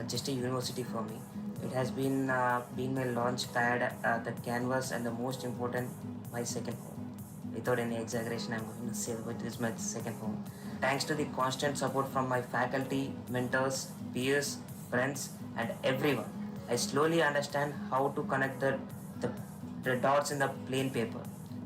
just a university for me. It has been my launch pad, the canvas, and the most important, my second home. Without any exaggeration, I'm going to say that it is my second home. Thanks to the constant support from my faculty, mentors, peers, friends, and everyone, I slowly understand how to connect the dots in the plain paper.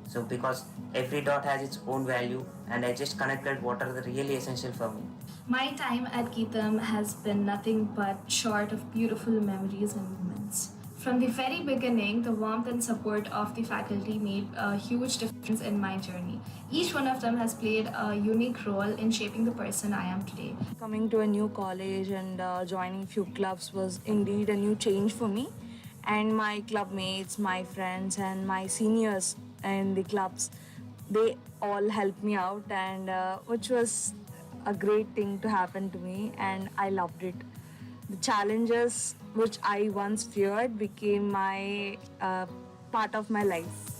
So because every dot has its own value, and I just connected what are the really essential for me. My time at GITAM has been nothing but short of beautiful memories and moments. From the very beginning, the warmth and support of the faculty made a huge difference in my journey. Each one of them has played a unique role in shaping the person I am today. Coming to a new college and joining a few clubs was indeed a new change for me. And my club mates, my friends, and my seniors in the clubs, they all helped me out, and which was a great thing to happen to me, and I loved it. The challenges which I once feared became my part of my life.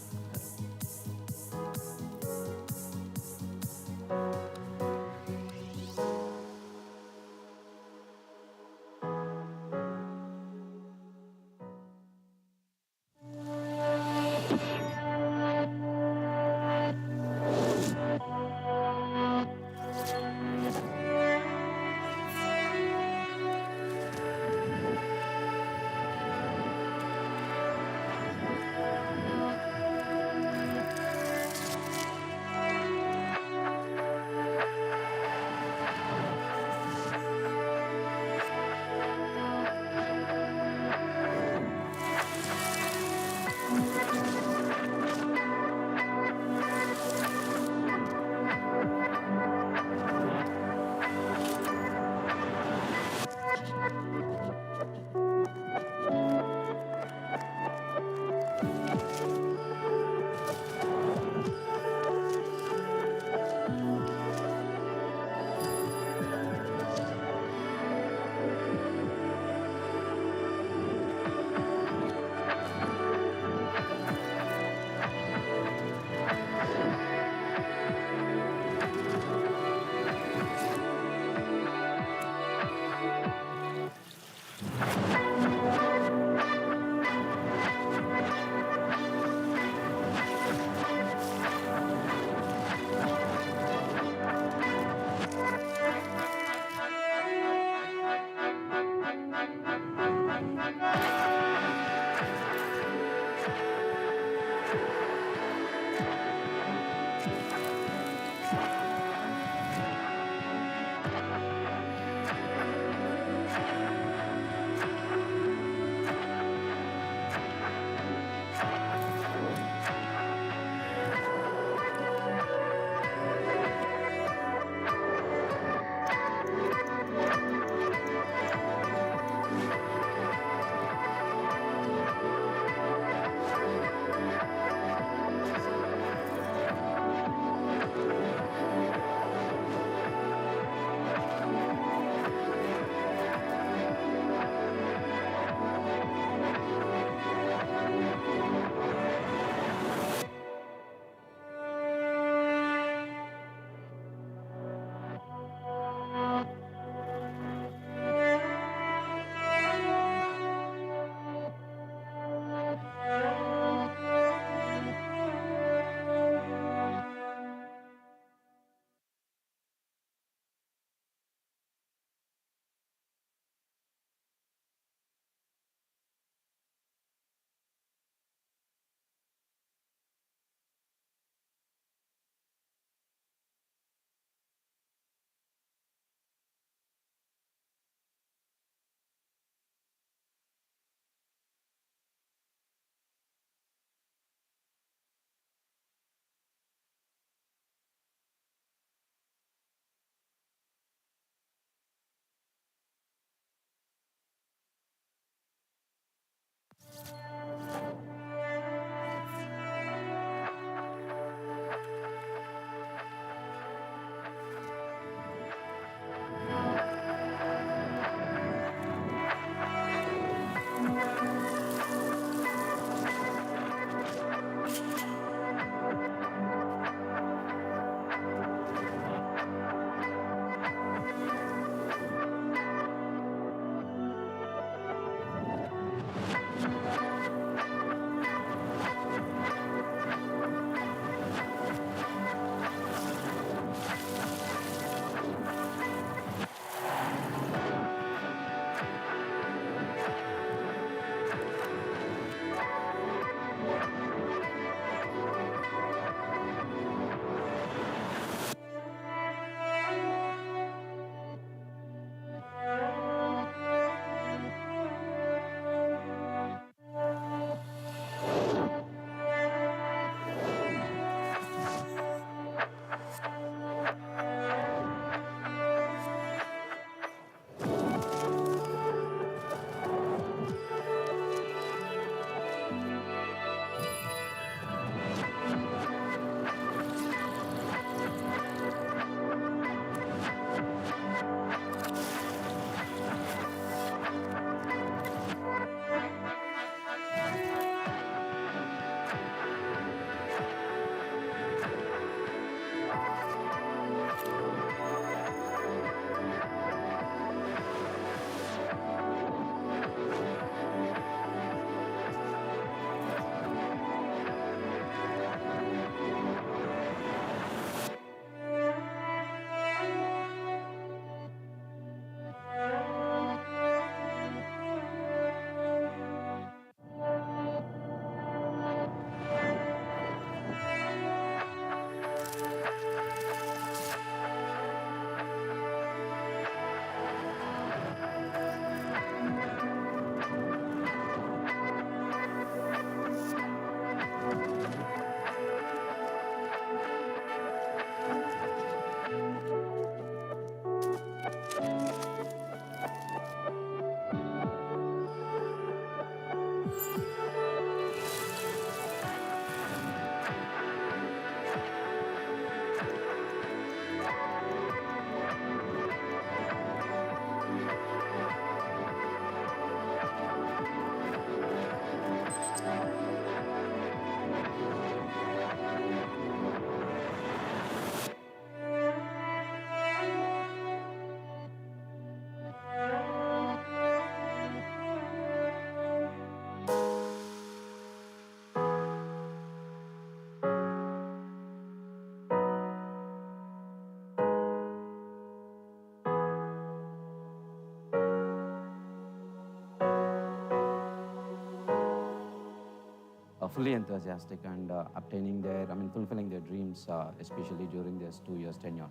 fully enthusiastic and obtaining their, fulfilling their dreams, especially during this 2 years tenure.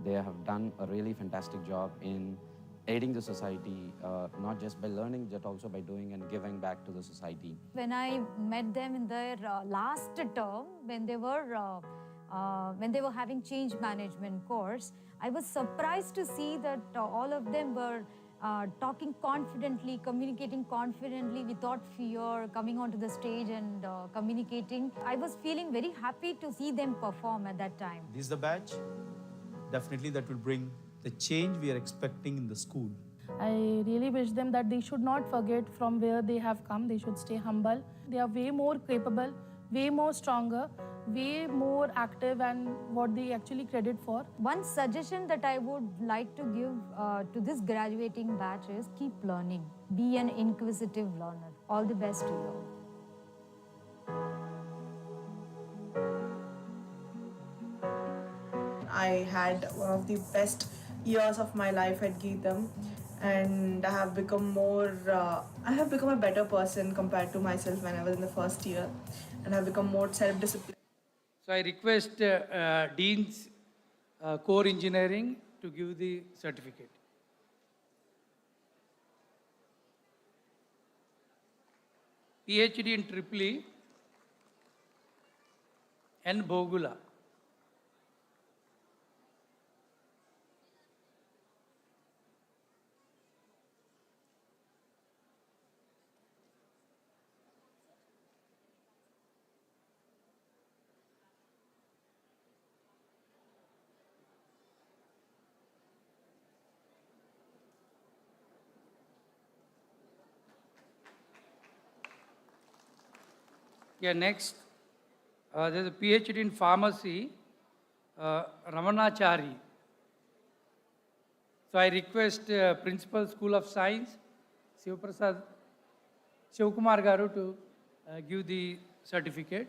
They have done a really fantastic job in aiding the society, not just by learning, but also by doing and giving back to the society. When I met them in their last term, when they were having change management course, I was surprised to see that all of them were talking confidently, communicating confidently without fear, coming onto the stage and communicating. I was feeling very happy to see them perform at that time. This is the batch, definitely that will bring the change we are expecting in the school. I really wish them that they should not forget from where they have come. They should stay humble. They are way more capable, way more stronger, way more active and what they actually credit for. One suggestion that I would like to give to this graduating batch is keep learning. Be an inquisitive learner. All the best to you. I had one of the best years of my life at GITAM, and I have become a better person compared to myself when I was in the first year, and I've become more self-disciplined. So I request Dean's Core Engineering to give the certificate. PhD in Triple E, N. Bogula. Yeah, next, there's a PhD in pharmacy, Ramanachari. So I request Principal School of Science, Shivkumar Garu to give the certificate.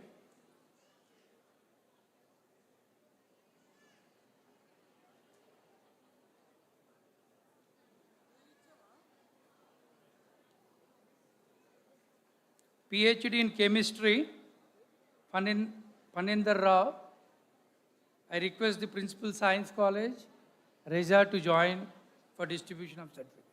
PhD in chemistry, Paninder Rao. I request the Principal Science College, Reza, to join for distribution of certificate.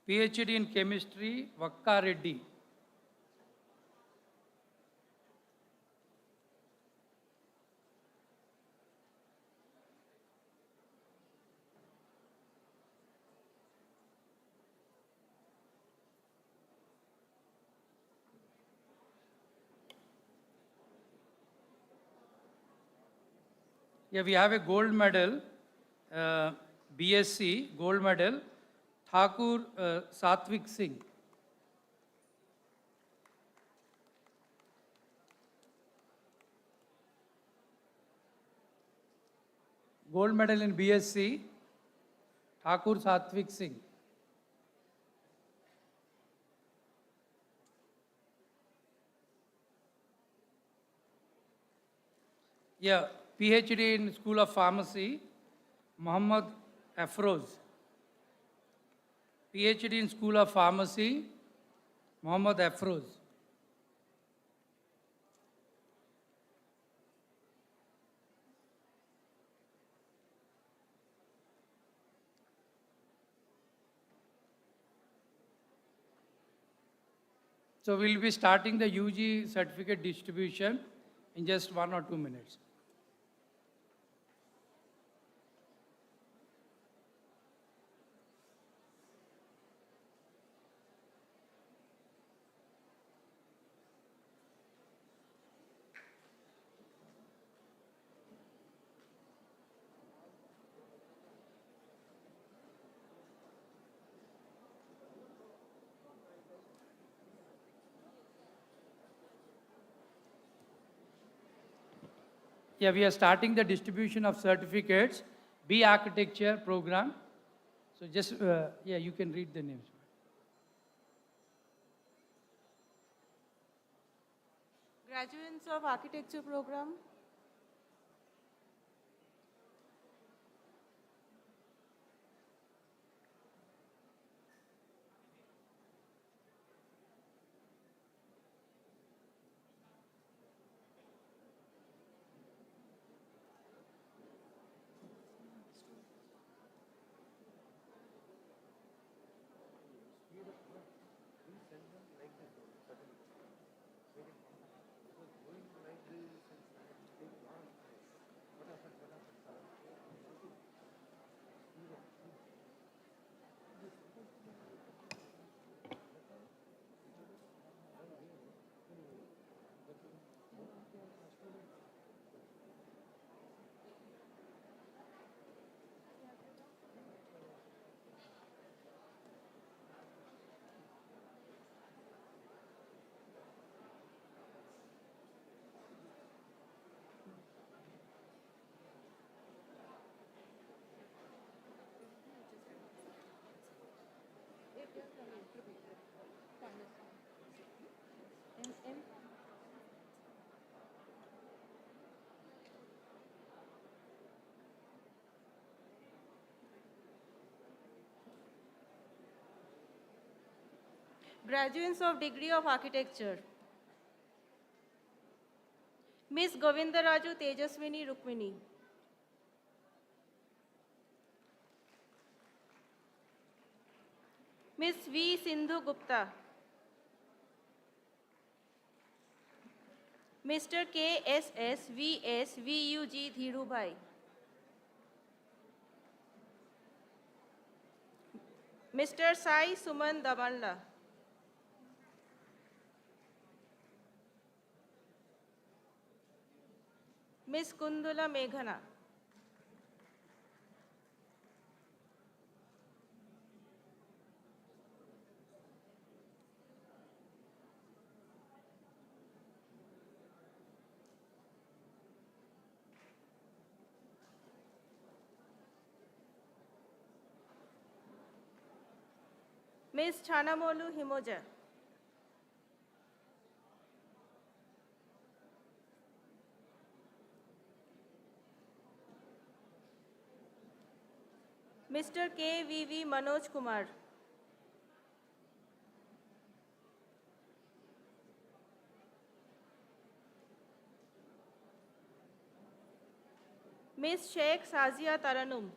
PhD in chemistry, Vakka Reddy. Yeah, we have a gold medal, BSc gold medal, Thakur Satvik Singh. Gold medal in BSc, Thakur Satvik Singh. Yeah, PhD in School of Pharmacy, Muhammad Afroz. PhD in School of Pharmacy, Muhammad Afroz. So we'll be starting the UG certificate distribution in just 1 or 2 minutes. Yeah, we are starting the distribution of certificates, B Architecture program. So just, yeah, you can read the names. Graduates of Architecture program. Graduates of Degree of Architecture. Miss Govindaraju Tejaswini Rukmini. Miss V. Sindhu Gupta. Mr. KSS VS VUG Dhirubhai. Mr. Sai Suman Damanla. Miss Kundula Meghana. Ms. Chanamolu Himoja. Mr. KVV Manoj Kumar. Ms. Sheikh Sazia Taranum.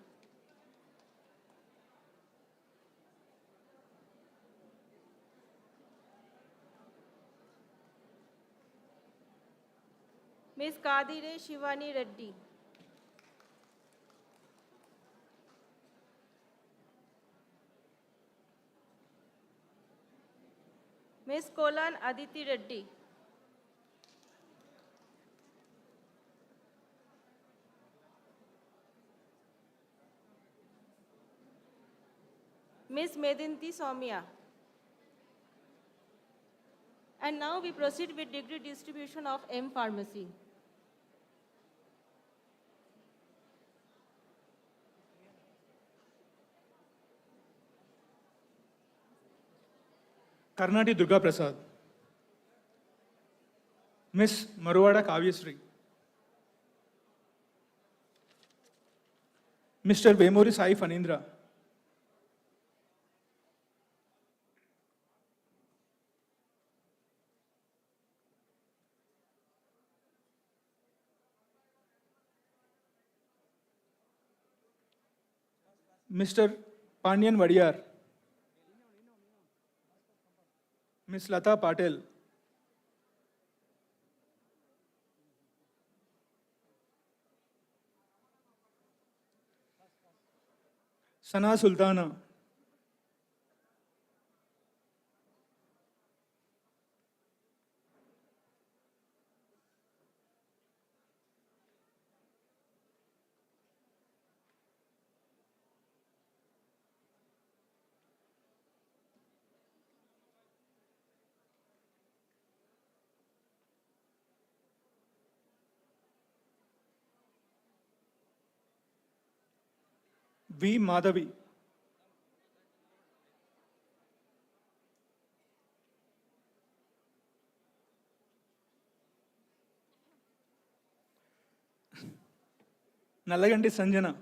Ms. Kadire Shivani Reddy. Ms. Kolan Aditi Reddy. Ms. Medinti Soumya. And now we proceed with degree distribution of M Pharmacy. Karnati Durga Prasad. Miss Marwada Kavyasri. Mr. Vemuri Sai Fanindra. Mr. Panyan Vadiyar. Miss Lata Patel. Sana Sultana. V. Madhavi. Nalaganti Sanjana.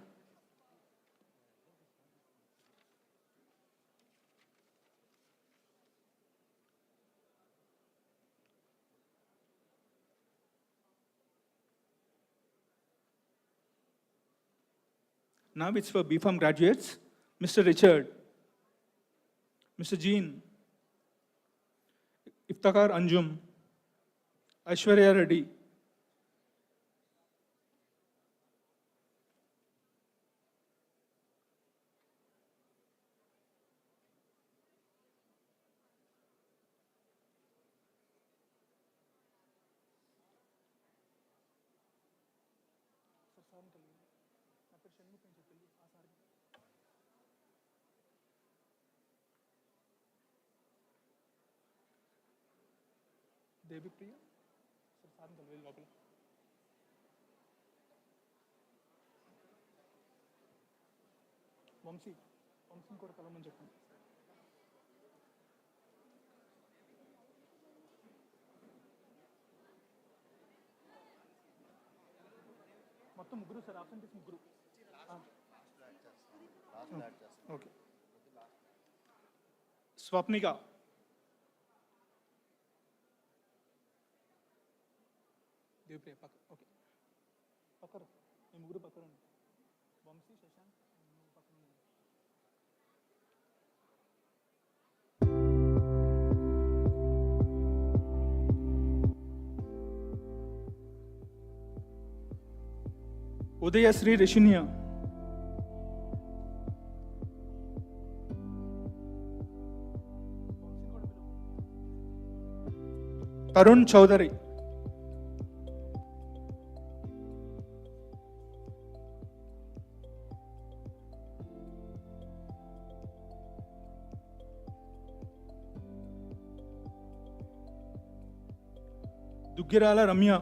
Now it's for BPharm graduates. Mr. Richard. Mr. Jean. Iftakhar Anjum. Aishwarya Reddy. Devi Priya. Vamsi వంశీని కూడా కలవమని చెప్పండి. మొత్తం ముగ్గురు sir, absentees ముగ్గురు. Okay. Swapnika. Devipriya పక్క. Okay, పక్కరు ఈ ముగ్గురు పక్కరండి. వంశీ, శశాంక్ పక్కన. Udayasri Rishinya. Tarun Chaudhary. Duggirala Ramya.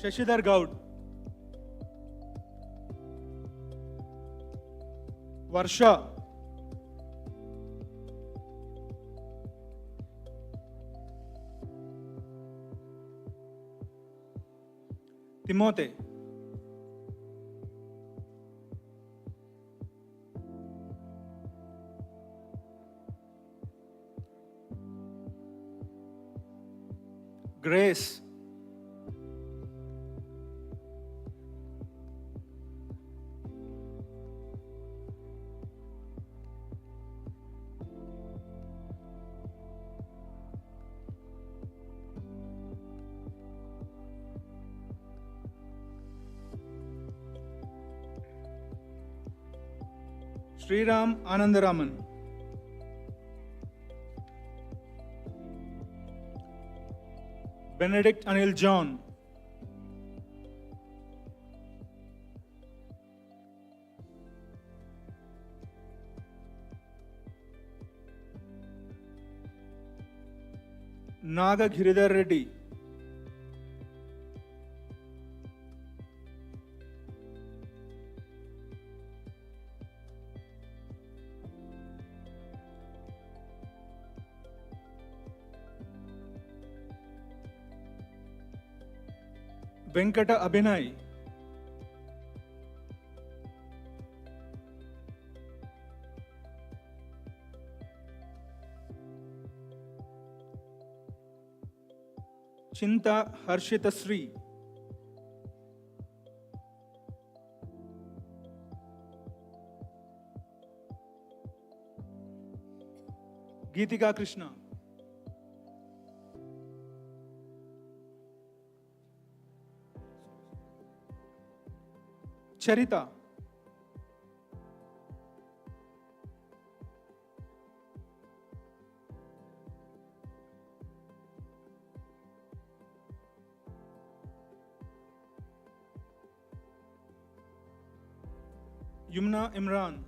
Shashidhar Gaud. Varsha. Timothy. Grace. Sriram Anandaraman. Benedict Anil John. Naga Giridhar Reddy. Venkata Abhinay. Chinta Harshita Sri. Geetika Krishna. Charita. Yumna Imran.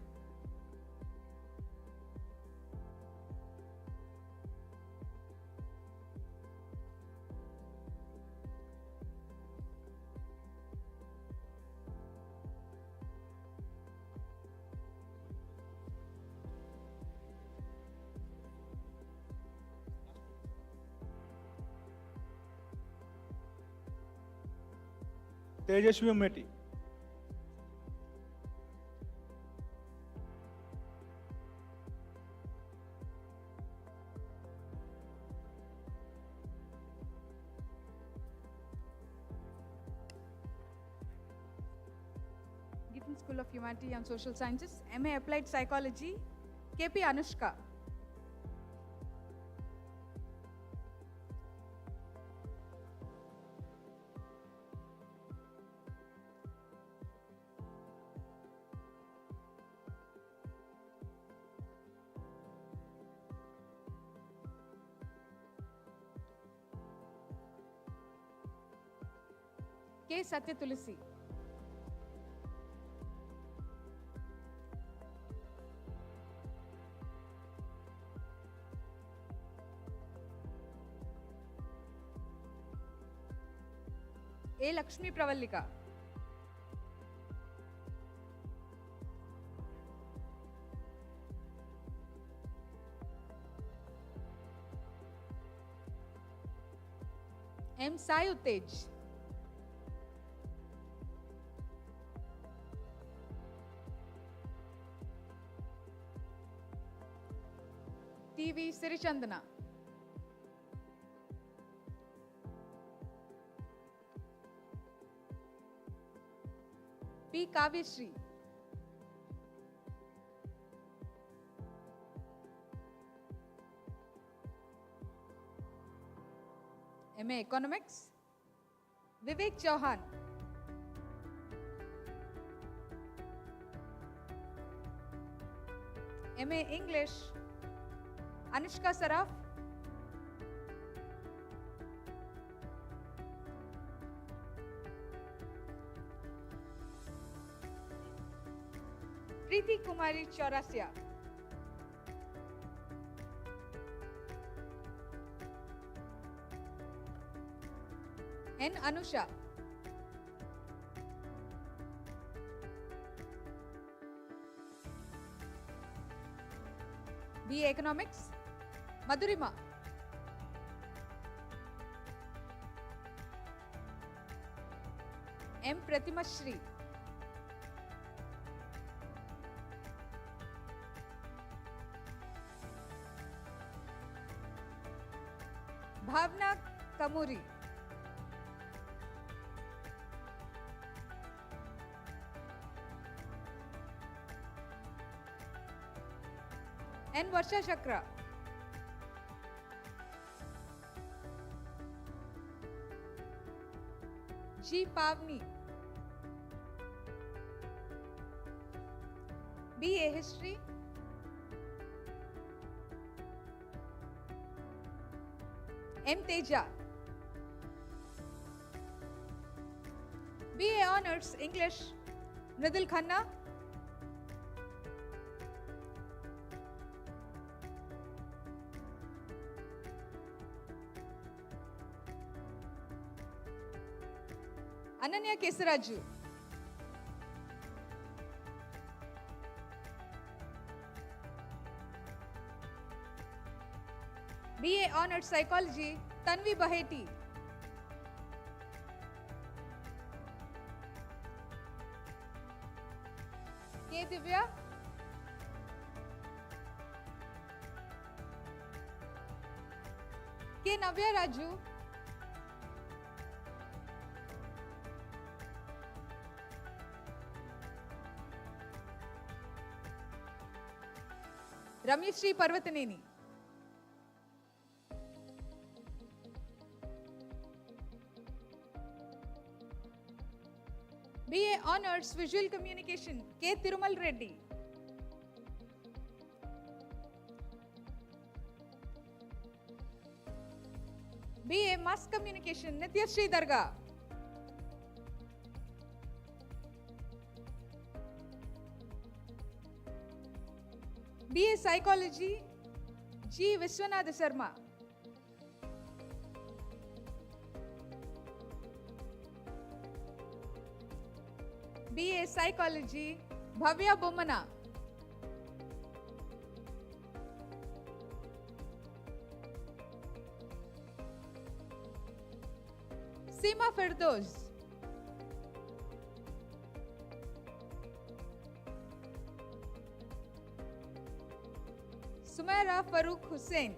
Tejashwi Meti. GITAM School of Humanity and Social Sciences, MA Applied Psychology, KP Anushka. K. Satya Tulasi. A. Lakshmi Pravallika. M. Sai Uttej. TV Sirichandana. P. Kavyashri. MA Economics, Vivek Chauhan. MA English, Anushka Saraf. Preeti Kumari Chaurasia. N. Anusha. BA Economics, Madhurima. M. Pratima Shri. Bhavna Kamuri. N. Varsha Chakra. G. Pavni. BA History. M. Teja. BA Honors English, Mridul Khanna. Ananya Kesaraju. BA Honored Psychology, Tanvi Baheti. K. Divya. K. Navya Raju. Ramyashri Parvataneni. BA Honors Visual Communication, K. Thirumal Reddy. BA Mass Communication, Nitya Shri Darga. BA Psychology, G. Vishwanath Sharma. BA Psychology, Bhavya Bomana. Seema Firdoz. Sumaira Farooq Hussain.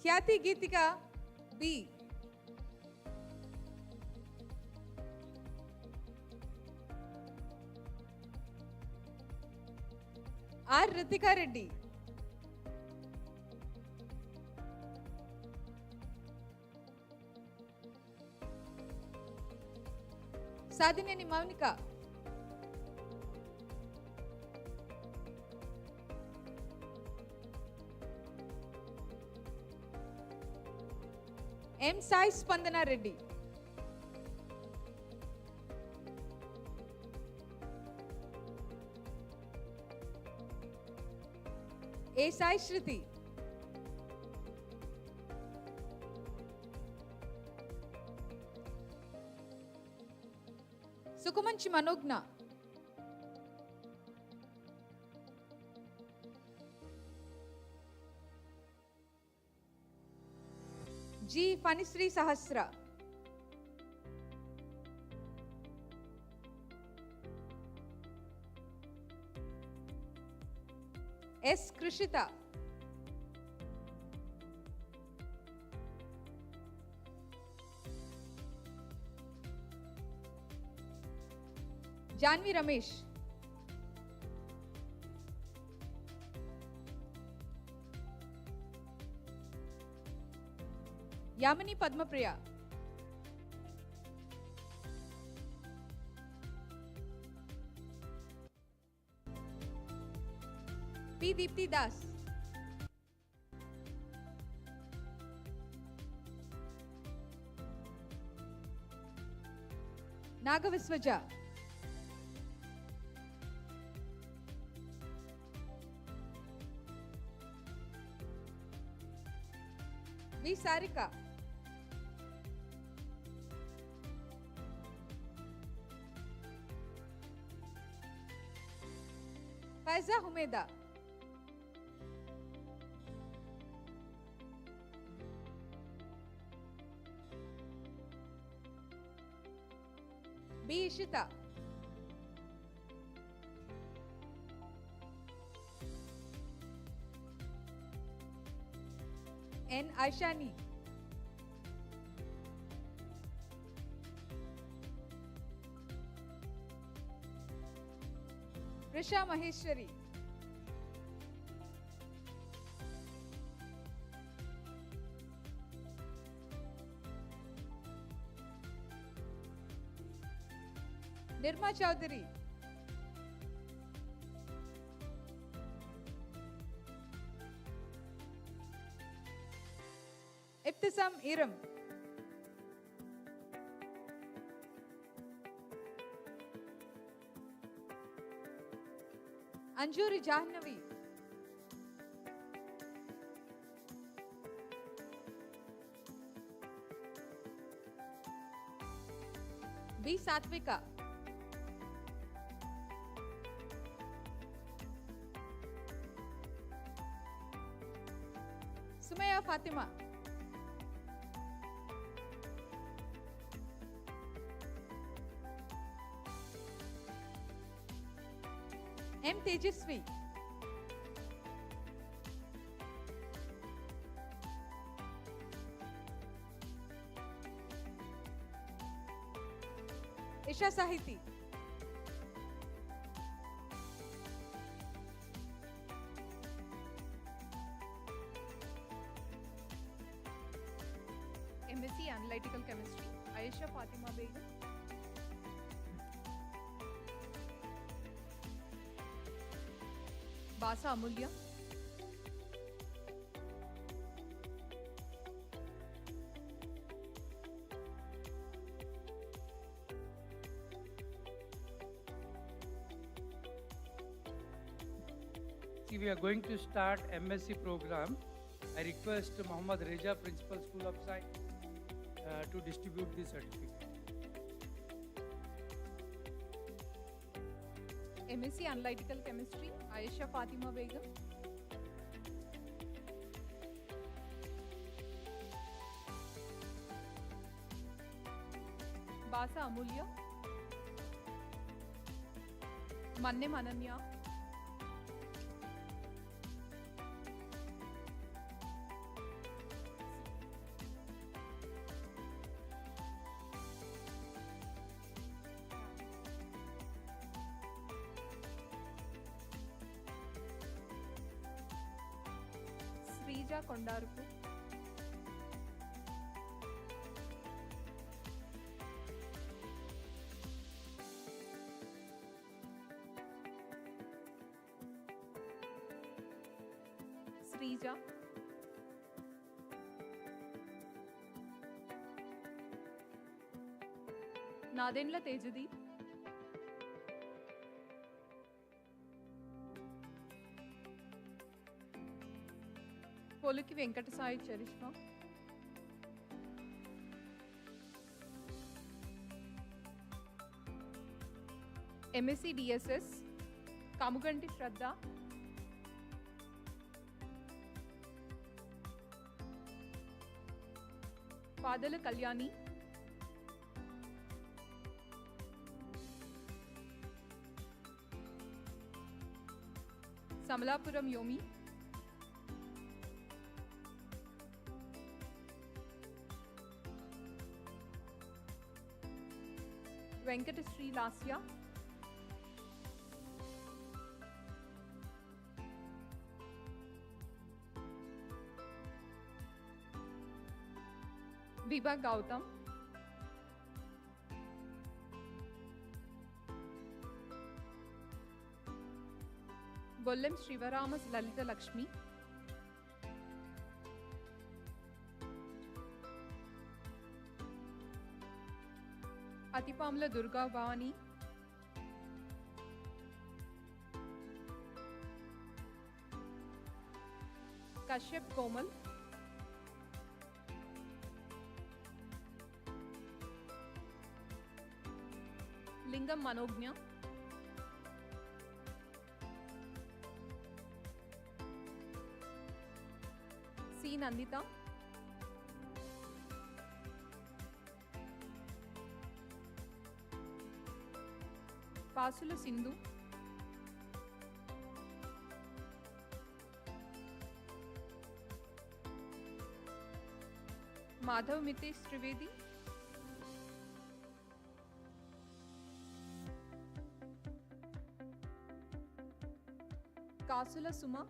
Khyati Geetika B. R. Ritika Reddy. Sadineni Maunika. M. Sai Spandana Reddy. A. Sai Shruti. Sukumanchi Manogna. G. Fanisri Sahasra. S. Krishita. Janvi Ramesh. Yamini Padmapriya. P. Deepti Das. Naga Viswaja. B. Sarika. Faiza Humeda. B. Ishita. N. Aishani. Prisha Maheshwari. Nirma Chaudhary. Ibtisam Iram. Anjuri Jahnavi. B. Satvika. Sumaya Fatima. M. Tejasvi. Isha Sahiti. MSc Analytical Chemistry, Aisha Fatima Begum. Basa Amulya. See, we are going to start MSc program. I request Muhammad Reza, Principal School of Science, to distribute the certificate. MSc Analytical Chemistry, Aisha Fatima Begum. Basa Amulya. Manne Mananya. Srija Kondarupu. Srija. Nadendla Tejadi. Poluki Venkatasai Charishma. MSc DSS, Kamuganti Shraddha. Padala Kalyani. Samalapuram Yomi. Venkatashri Lasya. Vibha Gautam. Bollem Srivaramas Lalita Lakshmi. Atipamla Durga Bhavani. Kashyap Komal. Lingam Manognya, C. Nandita, Pasula Sindhu, Madhav Mitesh Trivedi, Kasula Suma,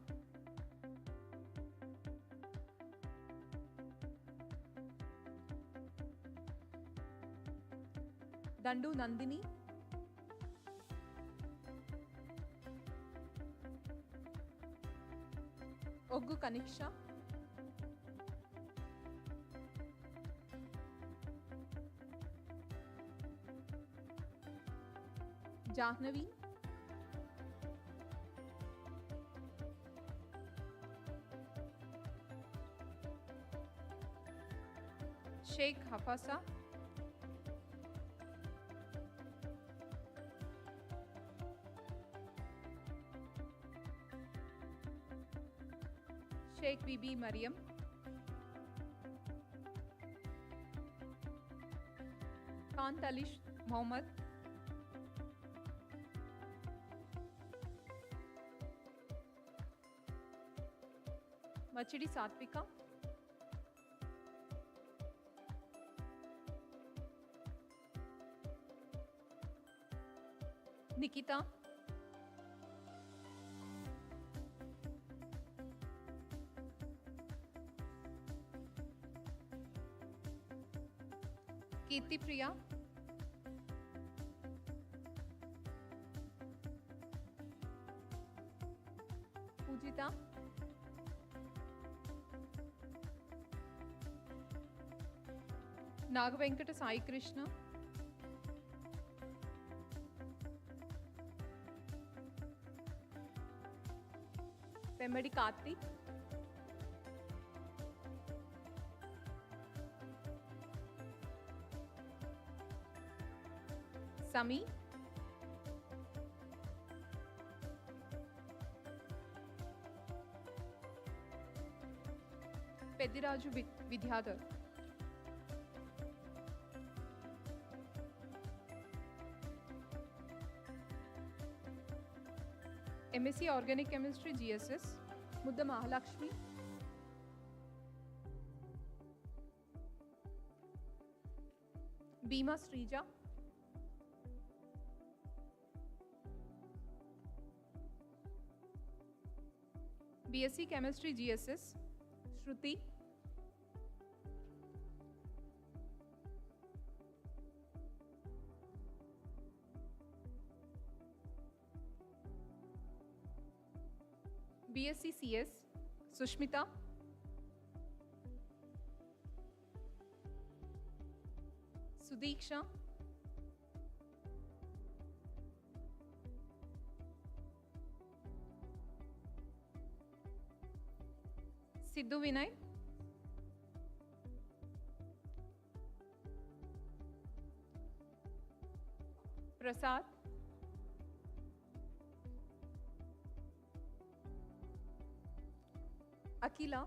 Dandu Nandini, Oggu Kaniksha, Jahnavi, Sheikh Hafasa, Sheikh Bibi Mariam, Khan Talish Mohammed, Machidi Satvika, Nikita, Kirti Priya, Pujita, Nagavenkata Sai Krishna, Pemmadi Kartik, Sami, Pediraju Vidyadhar, MSc Organic Chemistry GSS, Mudda Mahalakshmi, Bhima Srija, BSc Chemistry GSS, Shruti, BSc CS, Sushmita, Sudiksha, Siddhu Vinay, Prasad, Akila,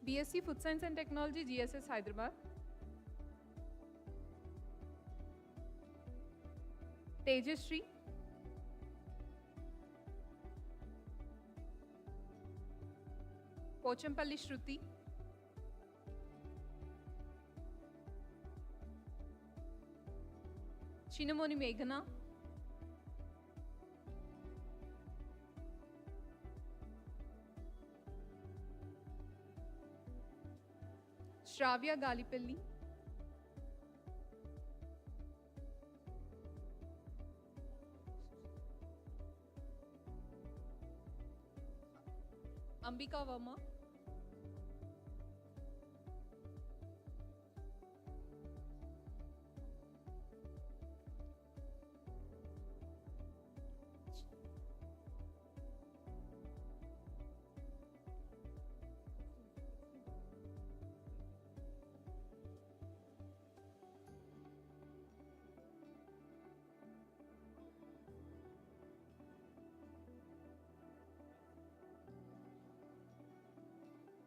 BSc Food Science and Technology, GSS Hyderabad, Tejashree, Pochampalli Shruti, Chinamoni Meghana, Shravya Galipalli, Ambika Verma,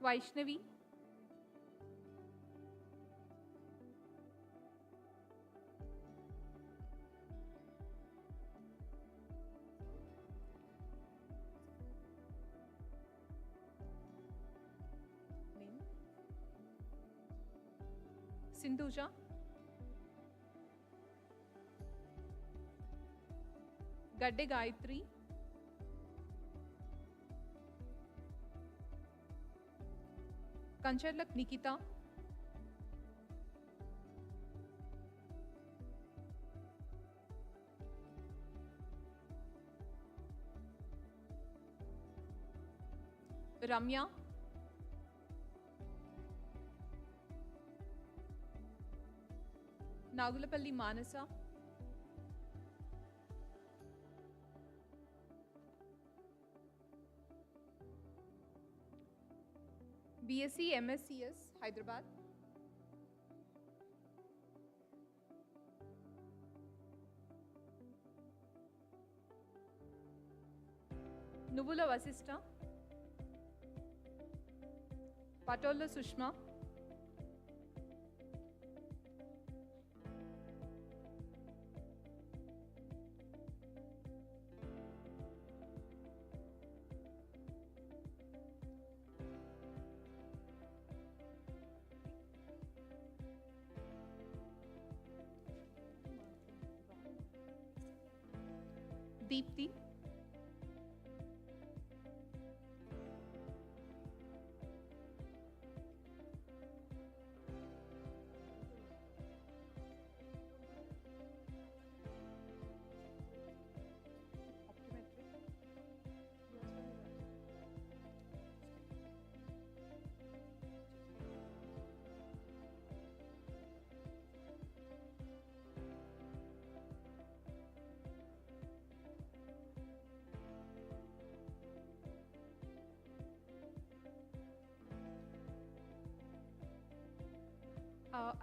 Vaishnavi, Sindhuja, Gadde Gayatri, Kancharlak Nikita, Ramya, Nagulapalli Manasa, BSc MScs, Hyderabad, Nuvula Vasista, Patolla Sushma, Deepthi,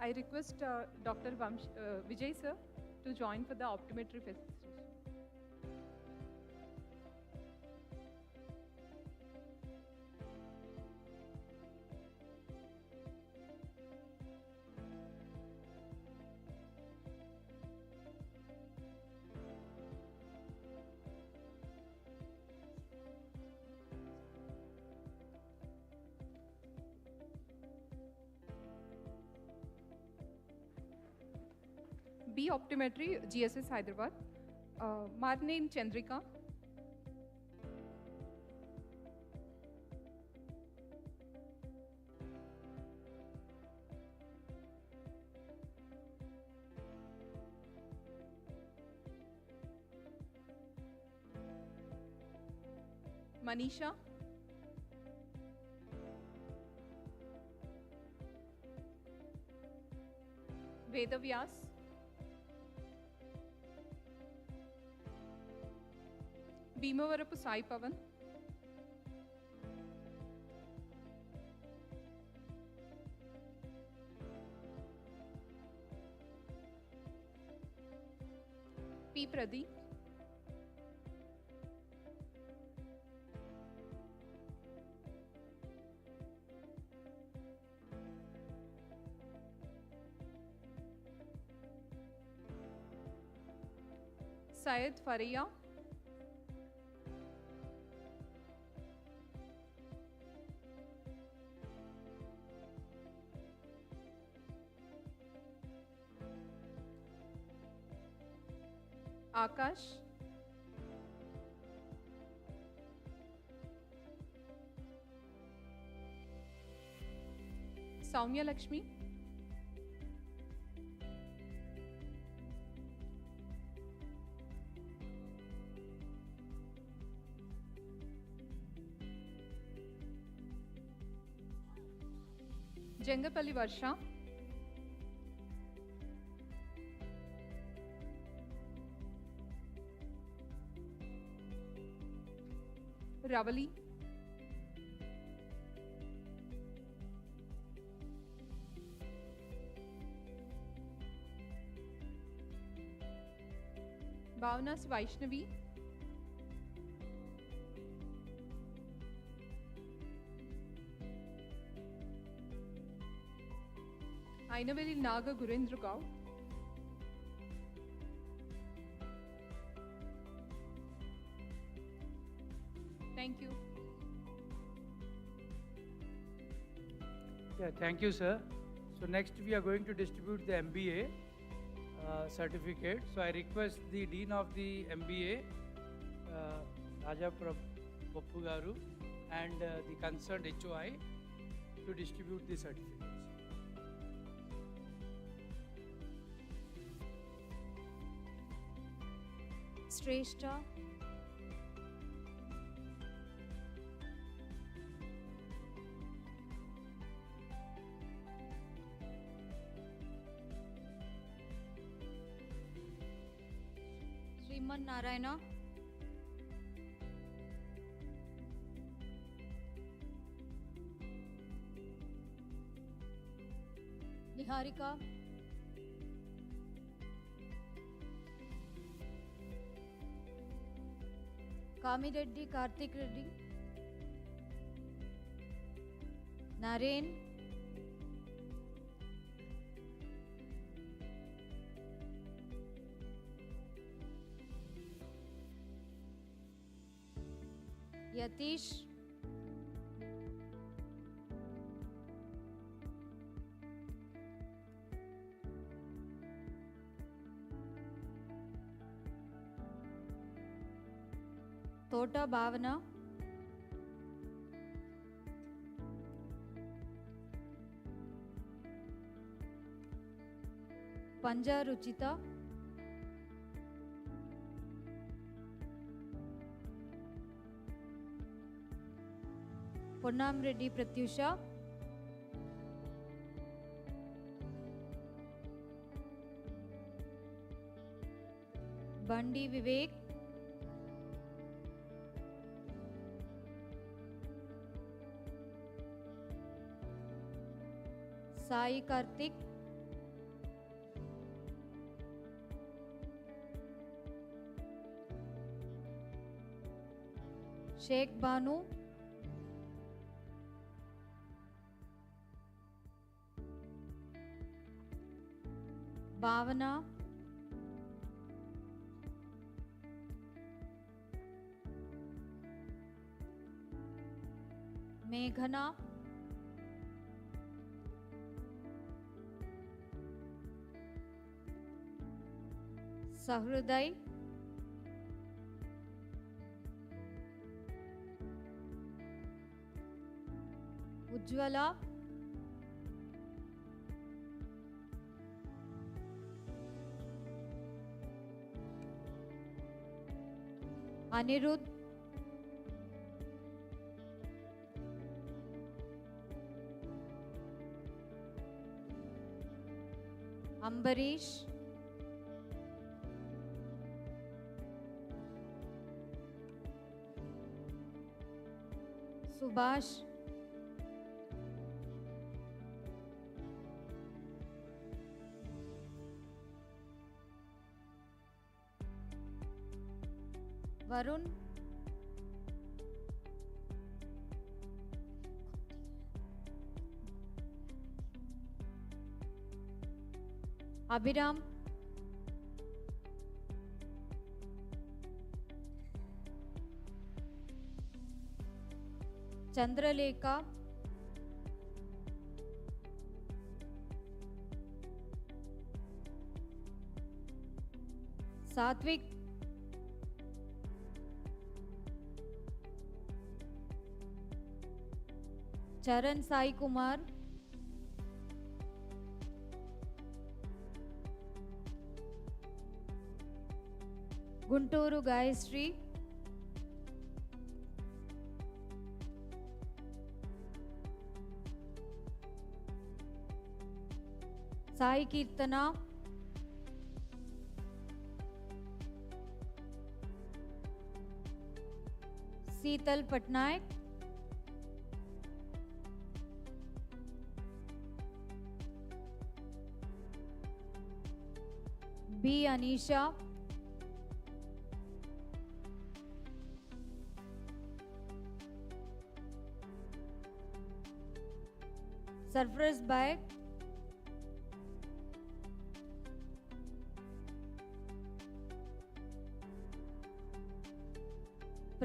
I request Dr. Vijay sir to join for the optometry facilitation. B Optometry, GSS Hyderabad, Marneen Chandrika, Manisha, Vedavyas, Bhimavarapu Sai Pavan, P. Pradeep, Syed Faria, Akash, Soumya Lakshmi, Jengapalli Varsha, Ravali, Bhavnas Vaishnavi, Ainaveli Naga Gurendra Gau. Thank you. Yeah, thank you, sir. So next we are going to distribute the MBA certificate. So I request the Dean of the MBA, Raja Pappu Garu, and the concerned HOI to distribute the certificates. Shrestha. Sriman Narayana. Niharika. Kami Reddy, Kartik Reddy. Naren. Yatish. Tota Bhavana. Panja Ruchita. Ponnam Reddy Pratyusha. Bandi Vivek. Sai Kartik. Sheikh Banu. Bhavana. Meghana. Sahruday. Ujjwala. Anirudh. Ambarish. Subhash. Varun. Abhiram. Chandralekha. Satvik. Charan Sai Kumar. Gunturu Gayatri. Sai Kirtana. Seetal Patnaik. B. Anisha. Sarfraz Baik.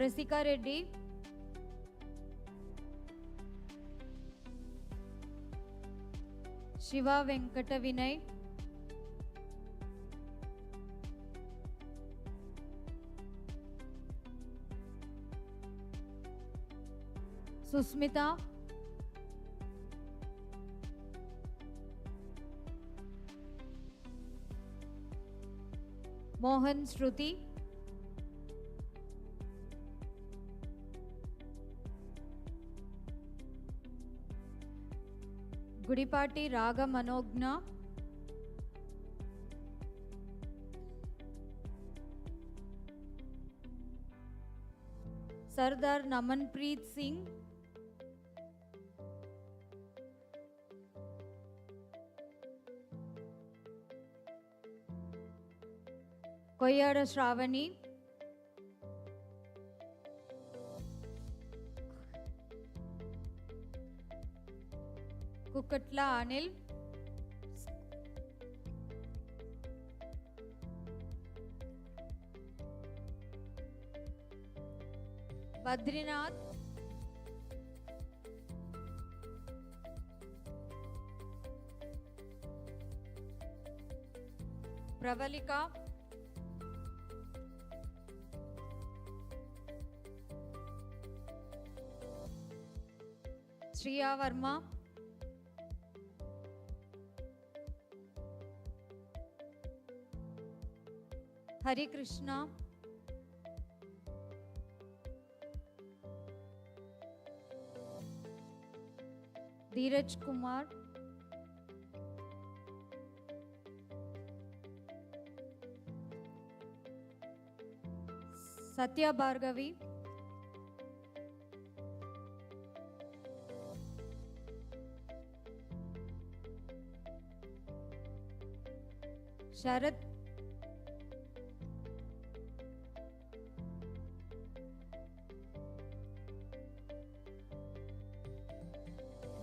Prasika Reddy, Shiva Venkata Vinay, Susmita, Mohan Shruti, Gudipati Raga Manogna, Sardar Namanpreet Singh, Koyada Shravani, Kukatla Anil, Badrinath, Pravalika, Shriya Verma, Hari Krishna, Dheeraj Kumar, Satya Bhargavi, Sharat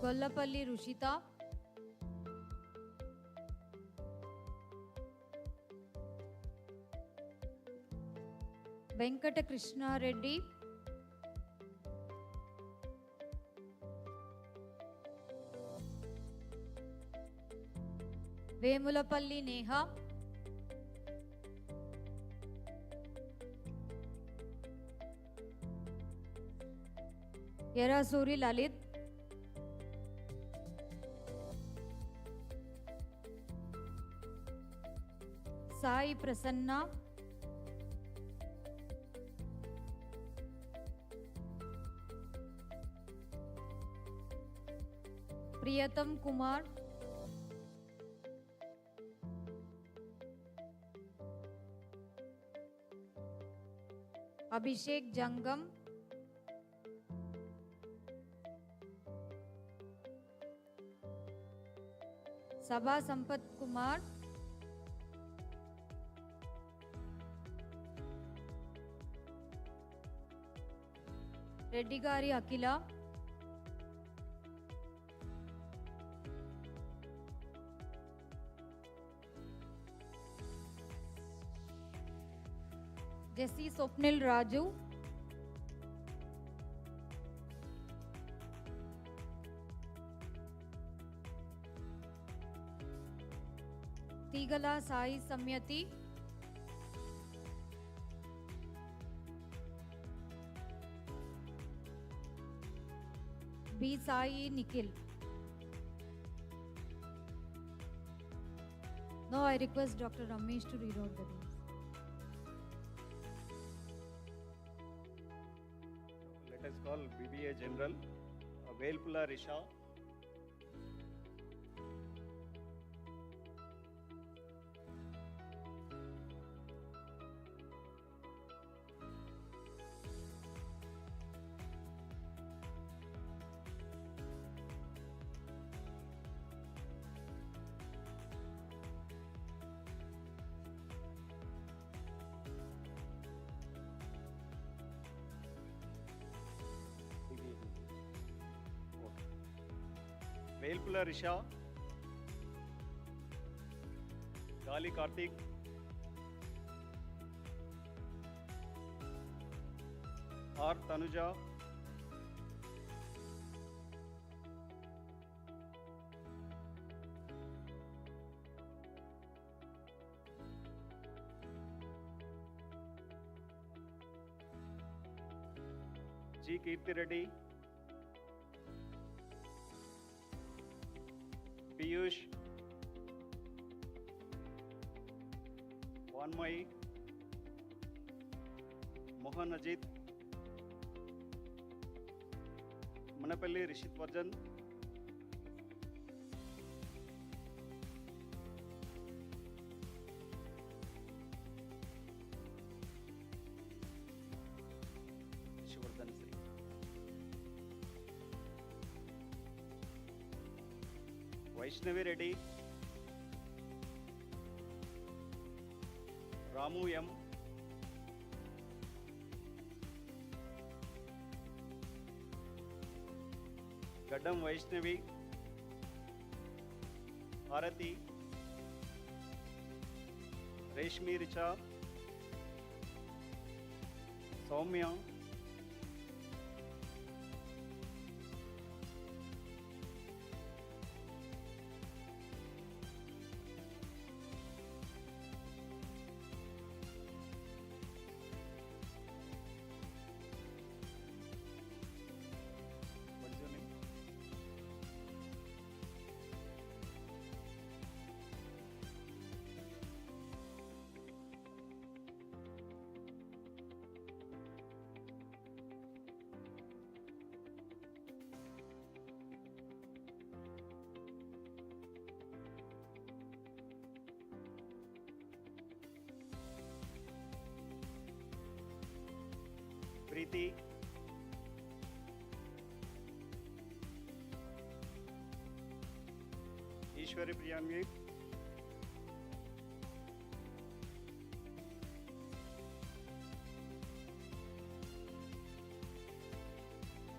Gollapalli Rushita, Venkata Krishna Reddy, Vemulapalli Neha, Yerasuri Lalit, Sai Prasanna, Priyatam Kumar, Abhishek Jangam, Sabha Sampat Kumar, Reddy Gari Akila, Jesse Swapnil Raju, Tigala Sai Samyati, B Sai Nikhil. Now I request Dr. Ramesh to read out the names. Let us call BBA General, Velpula Risha, Velpula Risha, Gali Kartik, R. Tanuja, G. Kirti Reddy, Piyush, Vanmai, Mohan Ajit, Manapalli Rishit Varjan, Shivardhan Sri. Vaishnavi Reddy, Ramu M, Gaddam Vaishnavi, Arati, Reshmi Richa, Soumya, what is your name? Preeti, Ishwari Priyangi,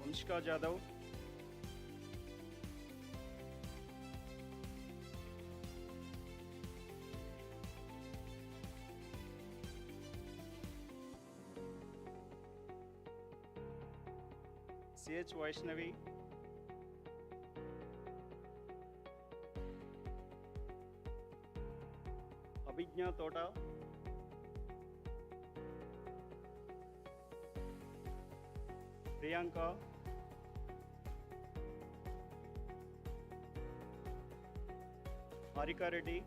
Vanshika Jadhav, CH Vaishnavi, Abhijna Tota, Priyanka, Harika Reddy,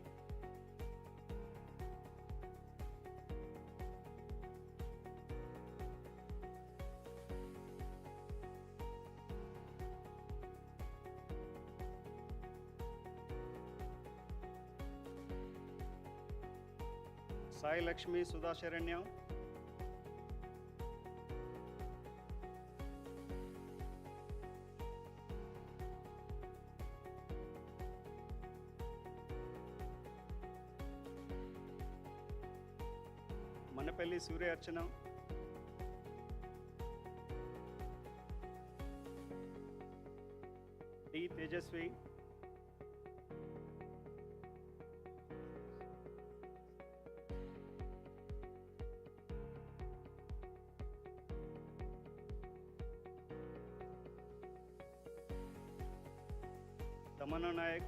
Sai Lakshmi Sudha Sharanya, Manapalli Surya Archana, D. Tejasvi, Tamana Nayak,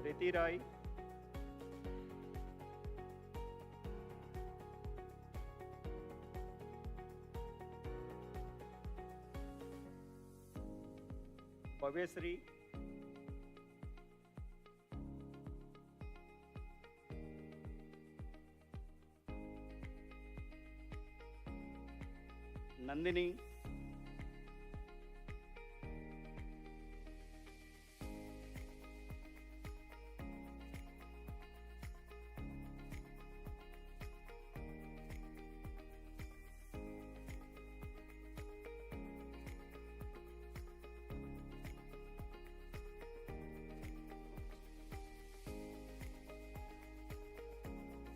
Riti Rai, Bhavyasri, Nandini,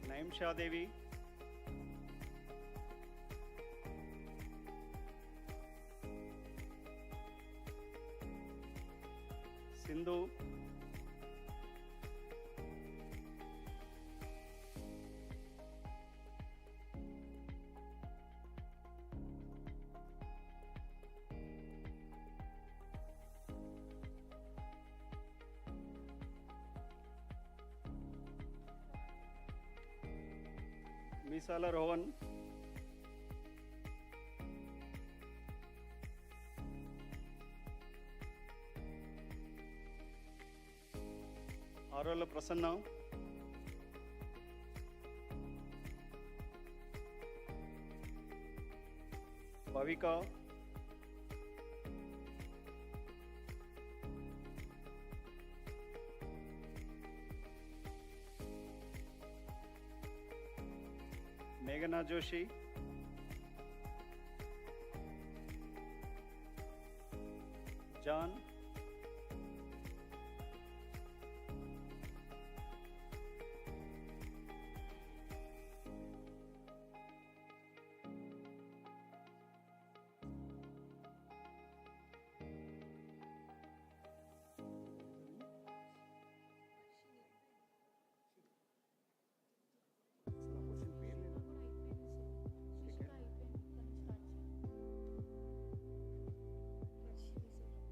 Naim Shah Devi, Sindhu, మీసాల రోహన్, ఆరోళ్ళ ప్రసన్న, భవిక, మేఘనా Joshi, John,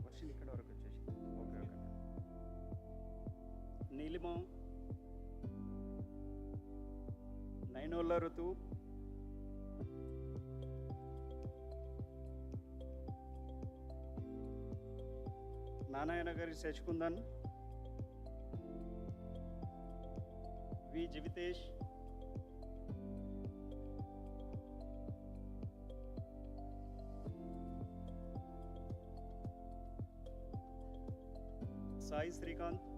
Varshini ఇక్కడ వరకు వచ్చేసి okay okay Neelima, నైనోళ్ళ ఋతు, నారాయణ గారి శశికుందన్, వి జీవితేష్, Sai Srikanth,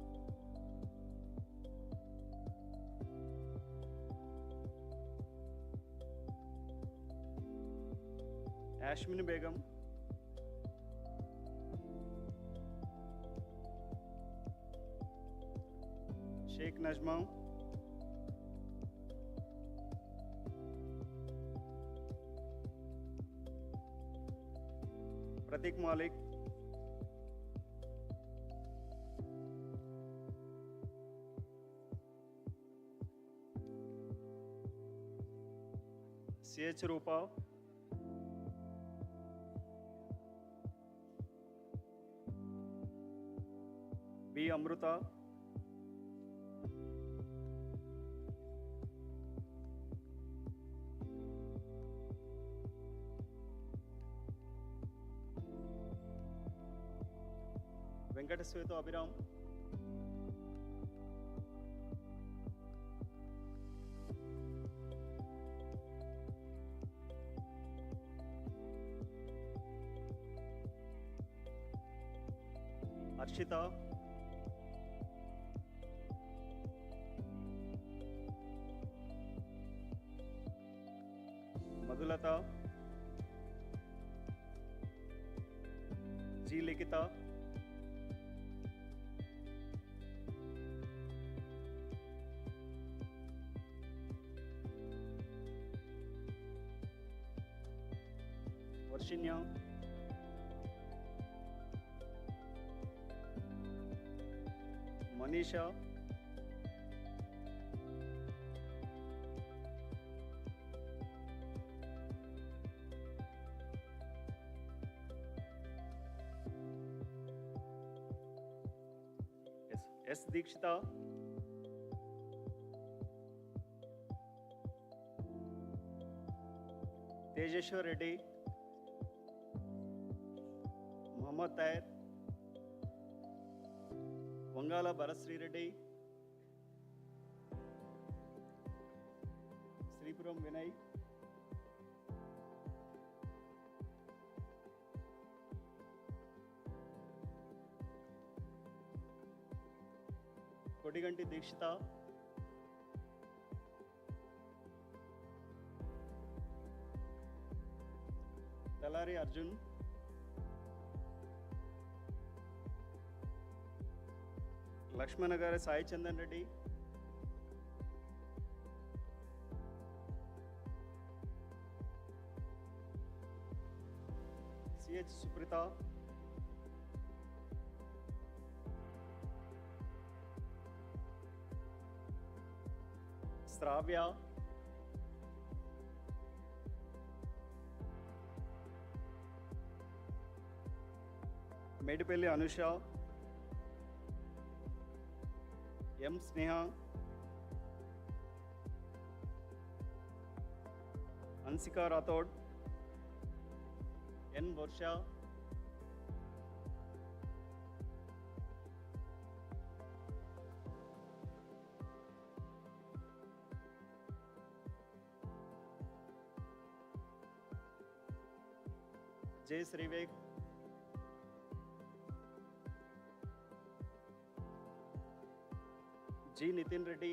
Yashmin Begum, Sheikh Najma, Prateek Malik, CH రూపా, B అమృత, వెంకట శ్వేత Abhiram, Harshita, Madhulatha, G లిఖిత, వర్షిణ్య, Manisha, yes Dikshita, Tejeshwar Reddy, Mohammed తైర్, Vangala భరశ్రీ Reddy, Sripuram Vinay, Kodiganti Dikshita, తలారి అర్జున్, లక్ష్మణ గారి Sai Chandan Reddy, CH Supritha, శ్రావ్య, మేడిపల్లి అనుష, ఎం స్నేహ, అన్సికా రాథోడ్, ఎన్ వర్ష, జే శ్రీవేక్, G Nitin Reddy,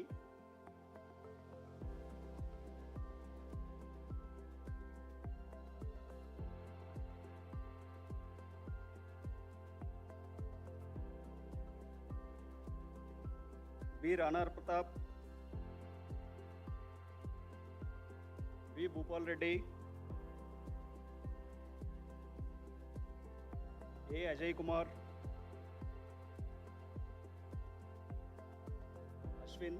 వి రాణార్ ప్రతాప్, వి భూపాల్ రెడ్డి, ఏ Ajay Kumar, Ashwin,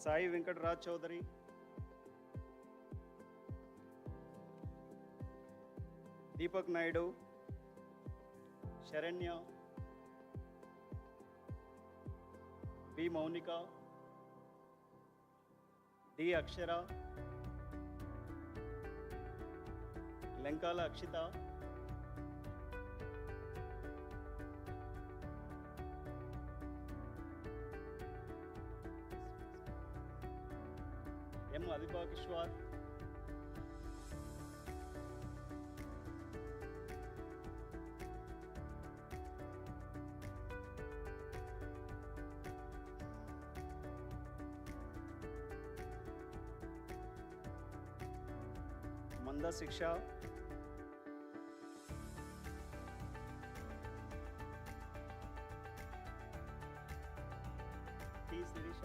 Sai Venkatraj Chowdary, Deepak Naidu, Saranya, B Mounika, D అక్షర, లెంకాల అక్షిత, ఎం అదిబా కిశ్వార్, మంద శిక్ష, T Sirisha,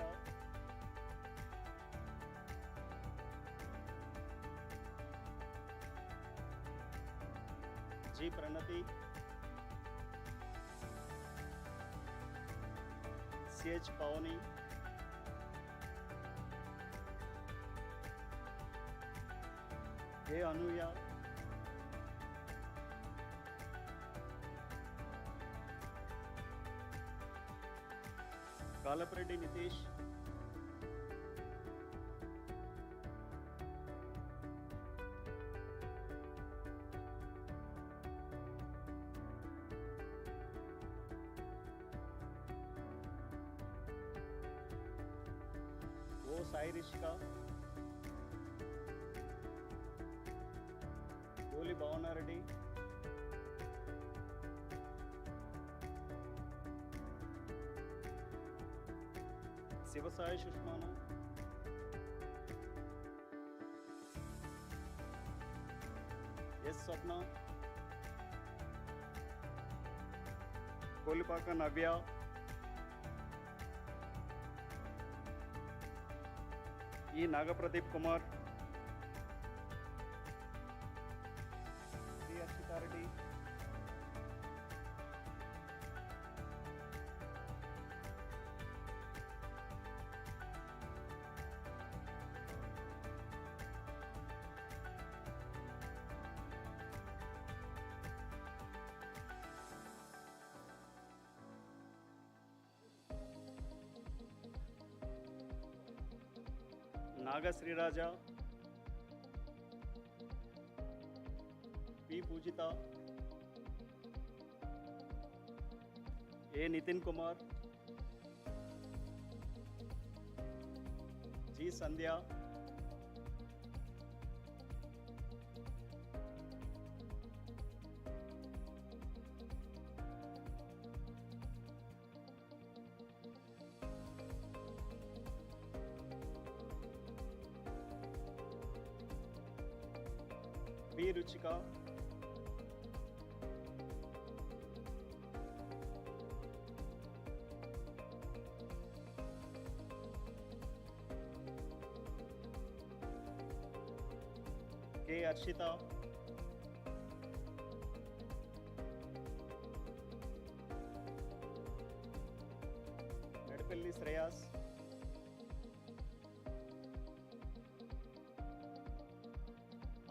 G ప్రణతి, CH పవని, ఏ అనూయ, కాలపరెడ్డి నితీష్, ఓ సాయి రిషిక, గోలి Bhavanareddy, Shivasai సుష్మాన, yes స్వప్న, కోలిపాక నవ్య, ఈ నాగప్రదీప్ కుమార్, శ్రీ అర్షితారెడ్డి, నాగ Sriraja, P Pujitha, A Nitin Kumar, G Sandhya, B Ruchika, Harshita, Nadipelli Shreyas,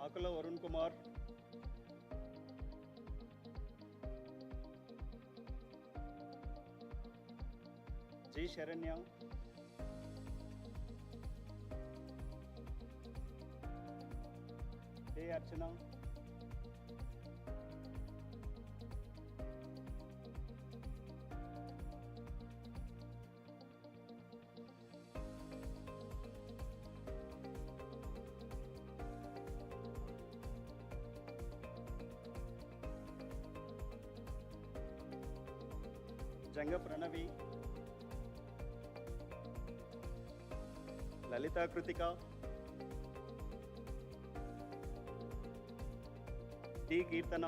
Akula Varun Kumar, G Saranya, A Archana, Janga Pranavi, Lalitha Krithika, D Keerthana,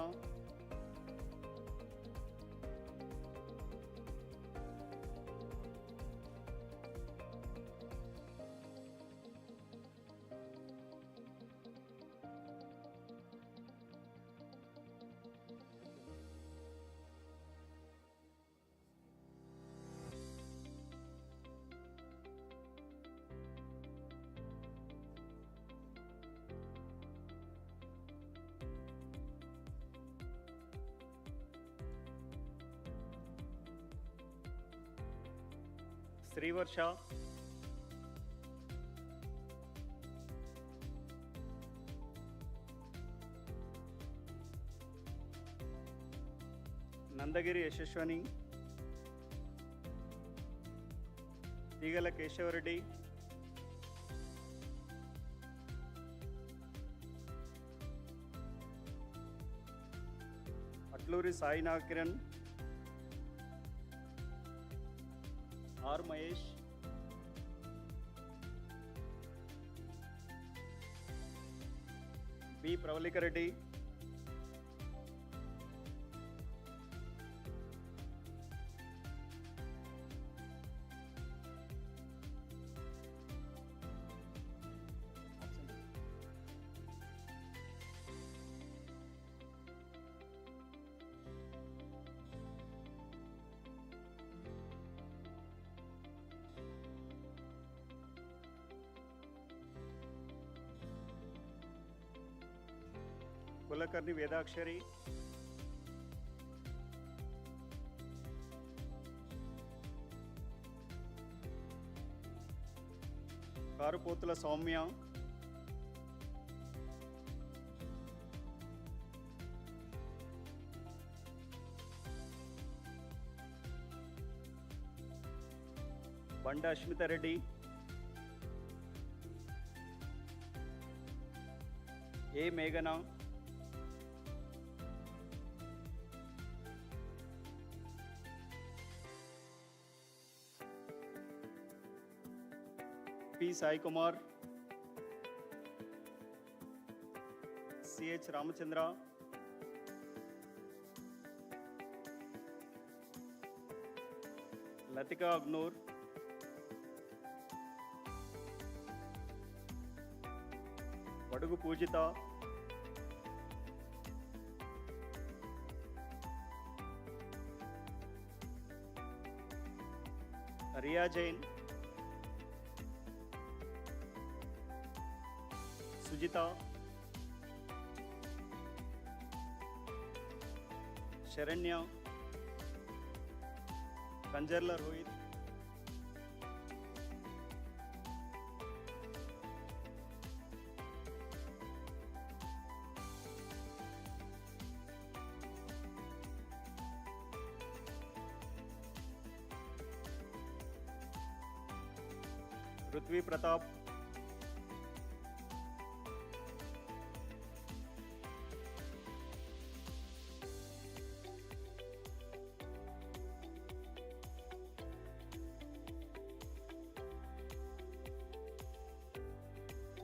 Srivarsha, Nandagiri Yashaswini, Teegala Keshavareddy, Atluri Sainath Kiran, R Mahesh, B Pravalikareddy, Kulkarni Vedakshari, Karupothula Soumya, Banda Ashmitareddy, A మేఘన, P Sai Kumar, CH Ramachandra, Lathika Agnur, Vadugu Poojitha, Riya Jain, Sujitha, Sharanya, Kanjarla Rohith, Prithvi Pratap,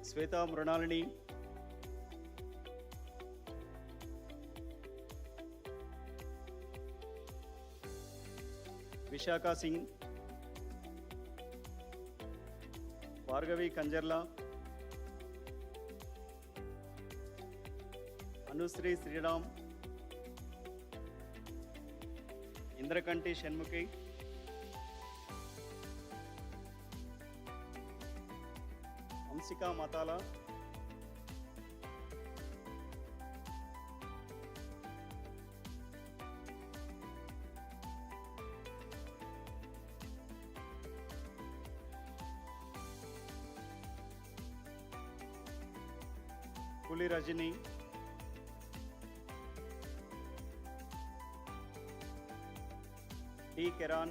Swetha Mrunalini, Visakha Singh, Bhargavi Kanjarla, Anusri Sriram, Indrakanti Shanmukhi, Hamsika Matala, Kuli Rajani, D Kiran,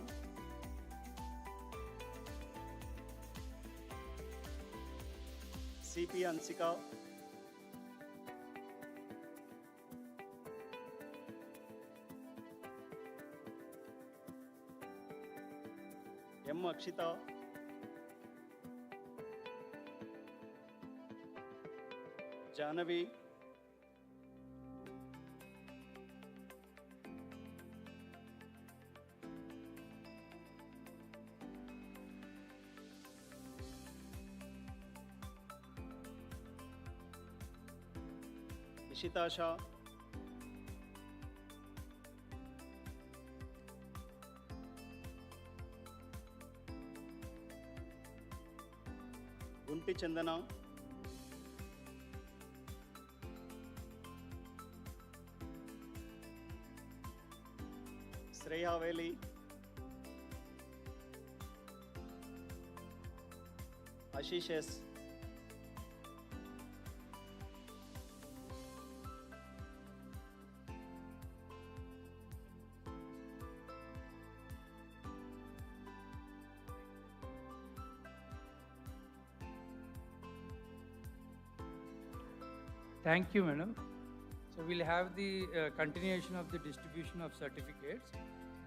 CP Hansika, M Akshitha, Jahnavi, Ishitasha, Gunti Chandana, Shreyaveli, Ashish S, Thank you, madam. So we'll have the continuation of the distribution of certificates.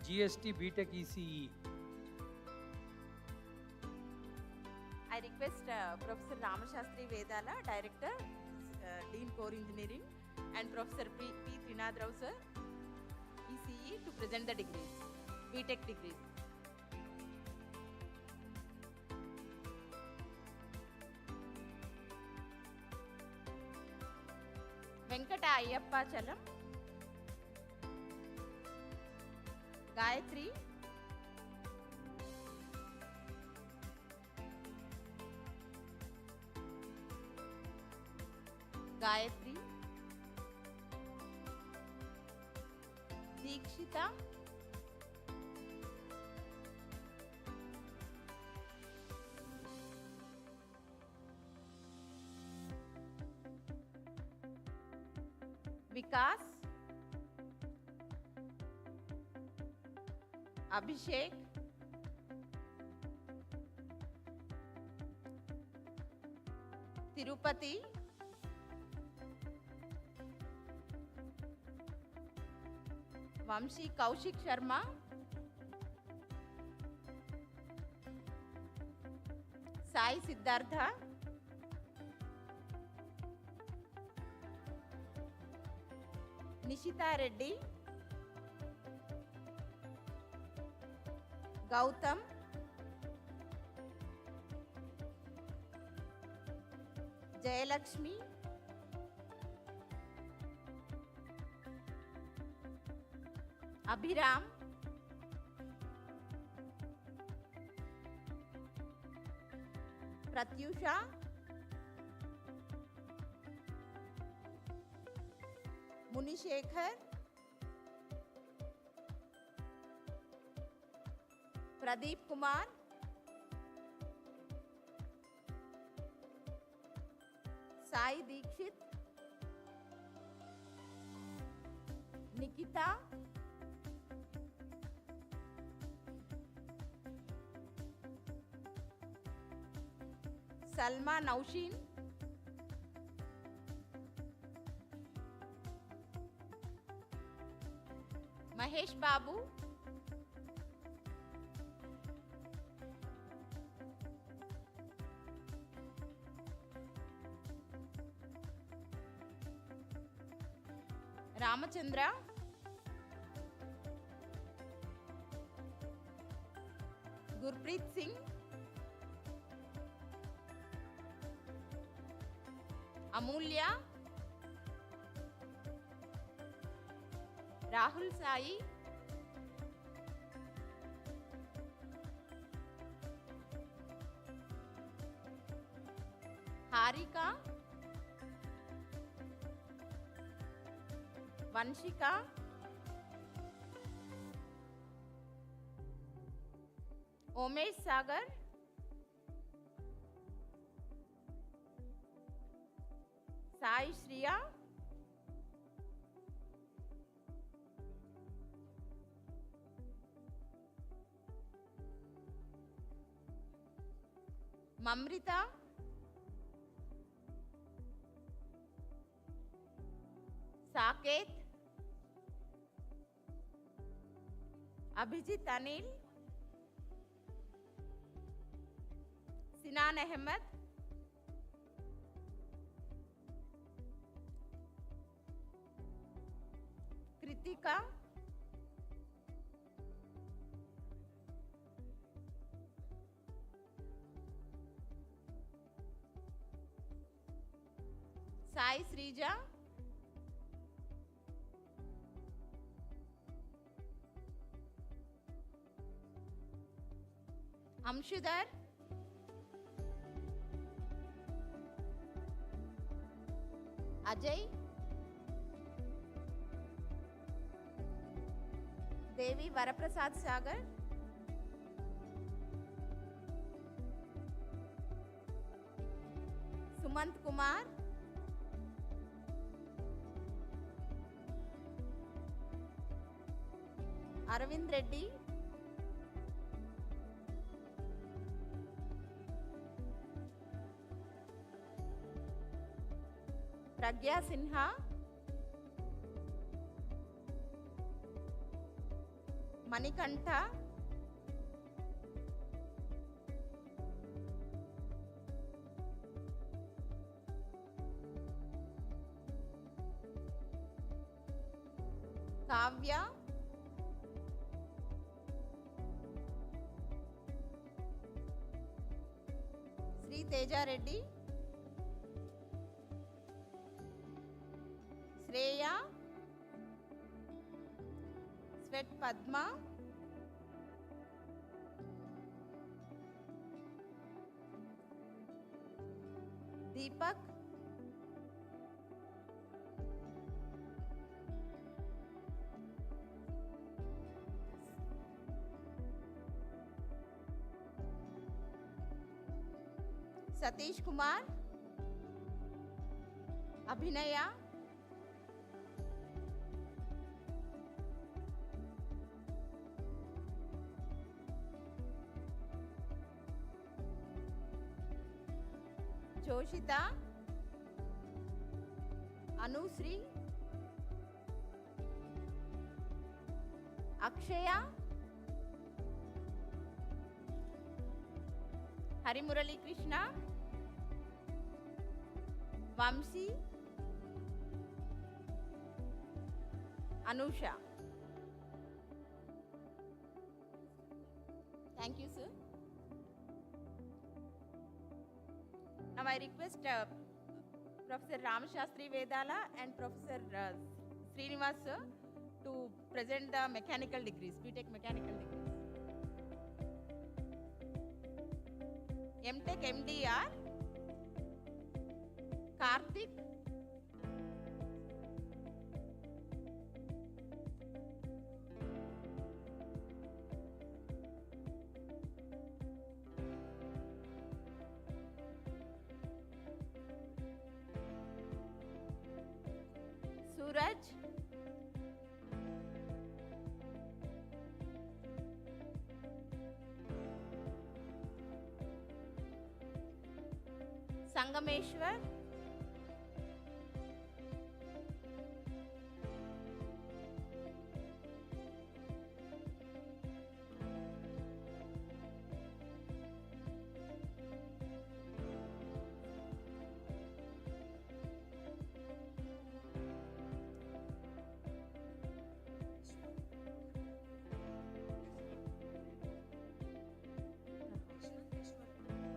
GST BTech ECE. I request Professor Ramashastri Vedala, Director, Dean Core Engineering, and Professor P. Trinad Rao sir, ECE, to present the degrees, BTech degrees. Venkata Ayyappa Chalam, Gayatri, Gayatri, Deekshita, Vikas, Abhishek, Tirupati, Vamshi Kaushik Sharma, Sai Siddhartha, Nishita Reddy, Gautam, Jayalakshmi, Abhiram, Pratyusha, Munishekar, Pradeep Kumar, Sai Dikshit, Nikita, Salma Naushin, Mahesh Babu, Ramachandra, Gurpreet Singh, Amulya, Rahul Sai, Harika, Vamshika, Omesh Sagar, Sai Shriya, Mamritha, Saketh, Abhijit Anil, Sinan Ahmed, Krithika, Sai Sreeja, Amshudhar, Ajay, Devi Varaprasad Sagar, Sumanth Kumar, Aravind Reddy, Pragya Sinha, Manikanta, Kavya, Sri Tejareddy, Shreya, Swet Padma, Deepak, Satish Kumar, Abhinaya, Joshitha, Anusri, Akshaya, Harimuralikrishna, Vamshi, Anusha. Thank you, sir. Now I request Professor Ramashastri Vedala and Professor Srinivas sir to present the mechanical degrees, BTech mechanical degrees. MTech MDR, Karnik, Suraj, Sangameshwar,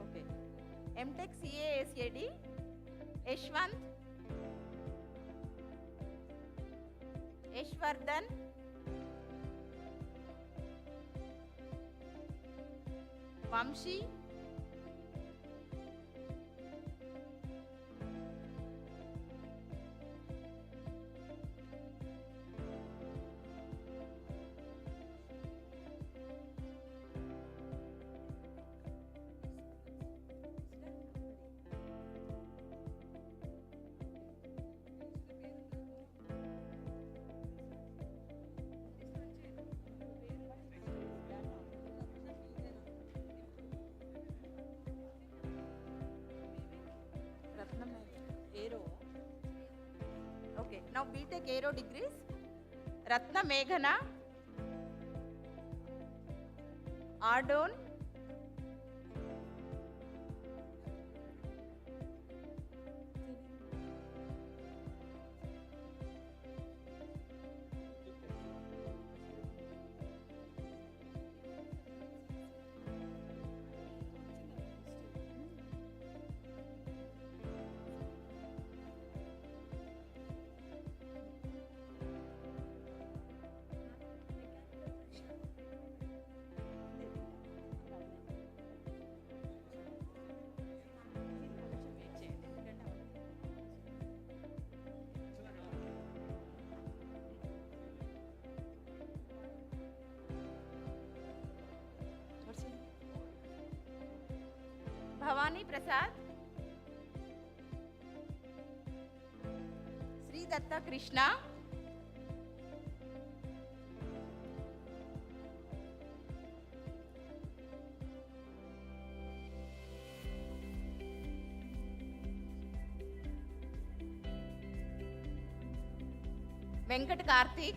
okay. MTech CASAD, Yashwant, Ishwar, Vishnuvardan, Vamshi, Aero. Okay, now BTech Aero degrees. Ratna Meghana, Ardon, Bhavani Prasad, Sri Datta Krishna, Venkat Karthik,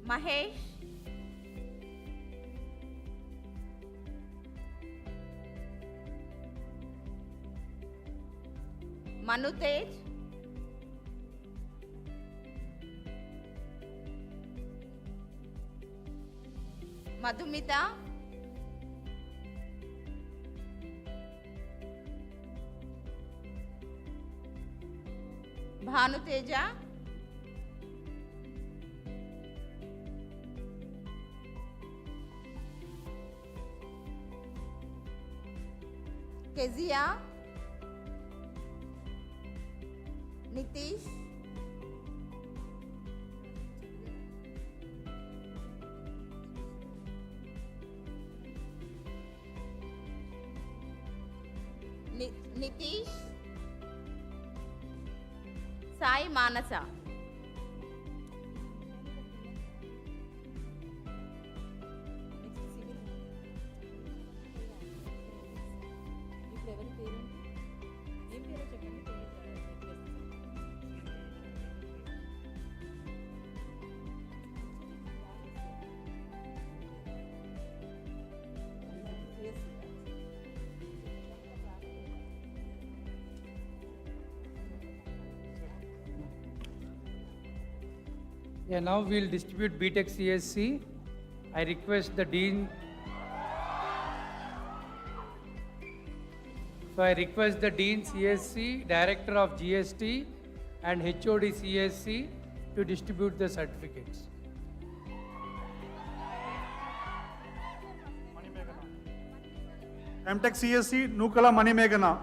Mahesh, Manu Tej, Madhumita, Bhanu Teja, Kezia, Nitish, Nitish, Sai Manasa. Yeah, now we'll distribute BTech CSC. I request the Dean. So I request the Dean CSC, Director of GST and HOD CSC to distribute the certificates. MTech CSC, Nukala Manimeghana.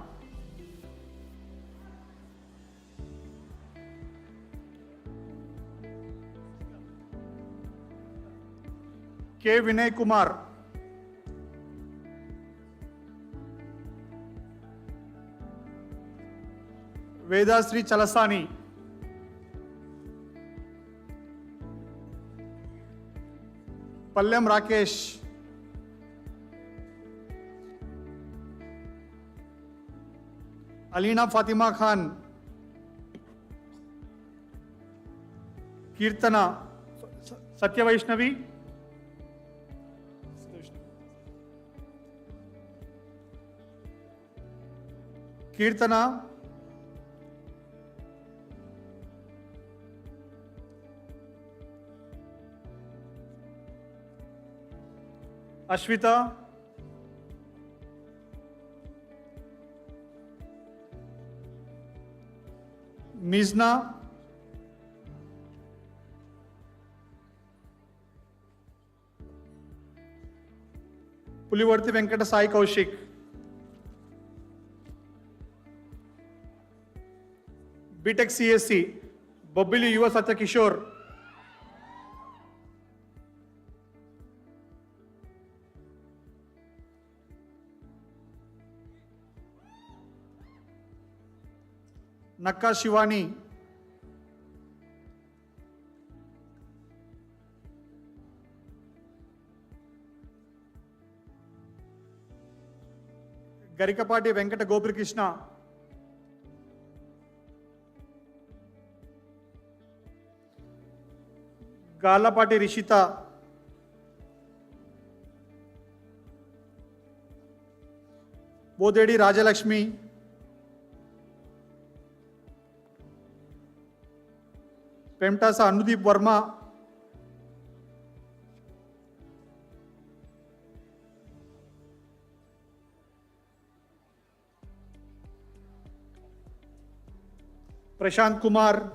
K. Vinay Kumar. Vedasri Chalasani. Pallam Rakesh. Alina Fatima Khan. Kirtana Satya Vaishnavi. Kirtana Ashvita Nizna, Pulivarthi Venkata Sai Kaushik, BTech CSC, Bobbili Yuva Satya Kishore, Nakka Shivani, Garikapati Venkata Gopri Krishna, Galapati Rishita, Bodedi Rajalakshmi, Pemtasa Anudeep Verma, Prashant Kumar,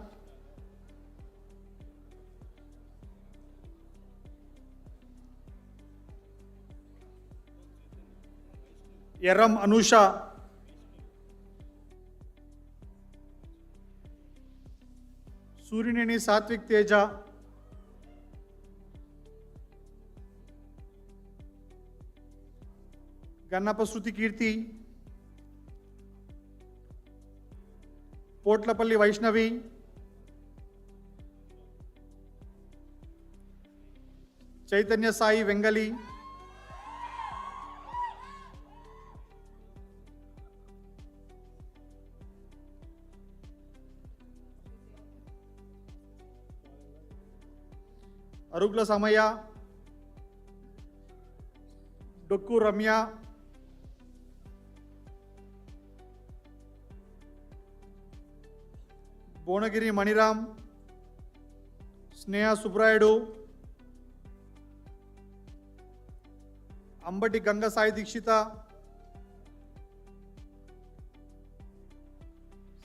Yaram Anusha, Surineni Satvik Teja, Gannapa Shruti Kirti, Potlapalli Vaishnavi, Chaitanya Sai Vengali, Arugla Samaya, Dokku Ramya, Bonagiri Maniram, Sneha Subrayadu, Ambati Ganga Sai Dikshita,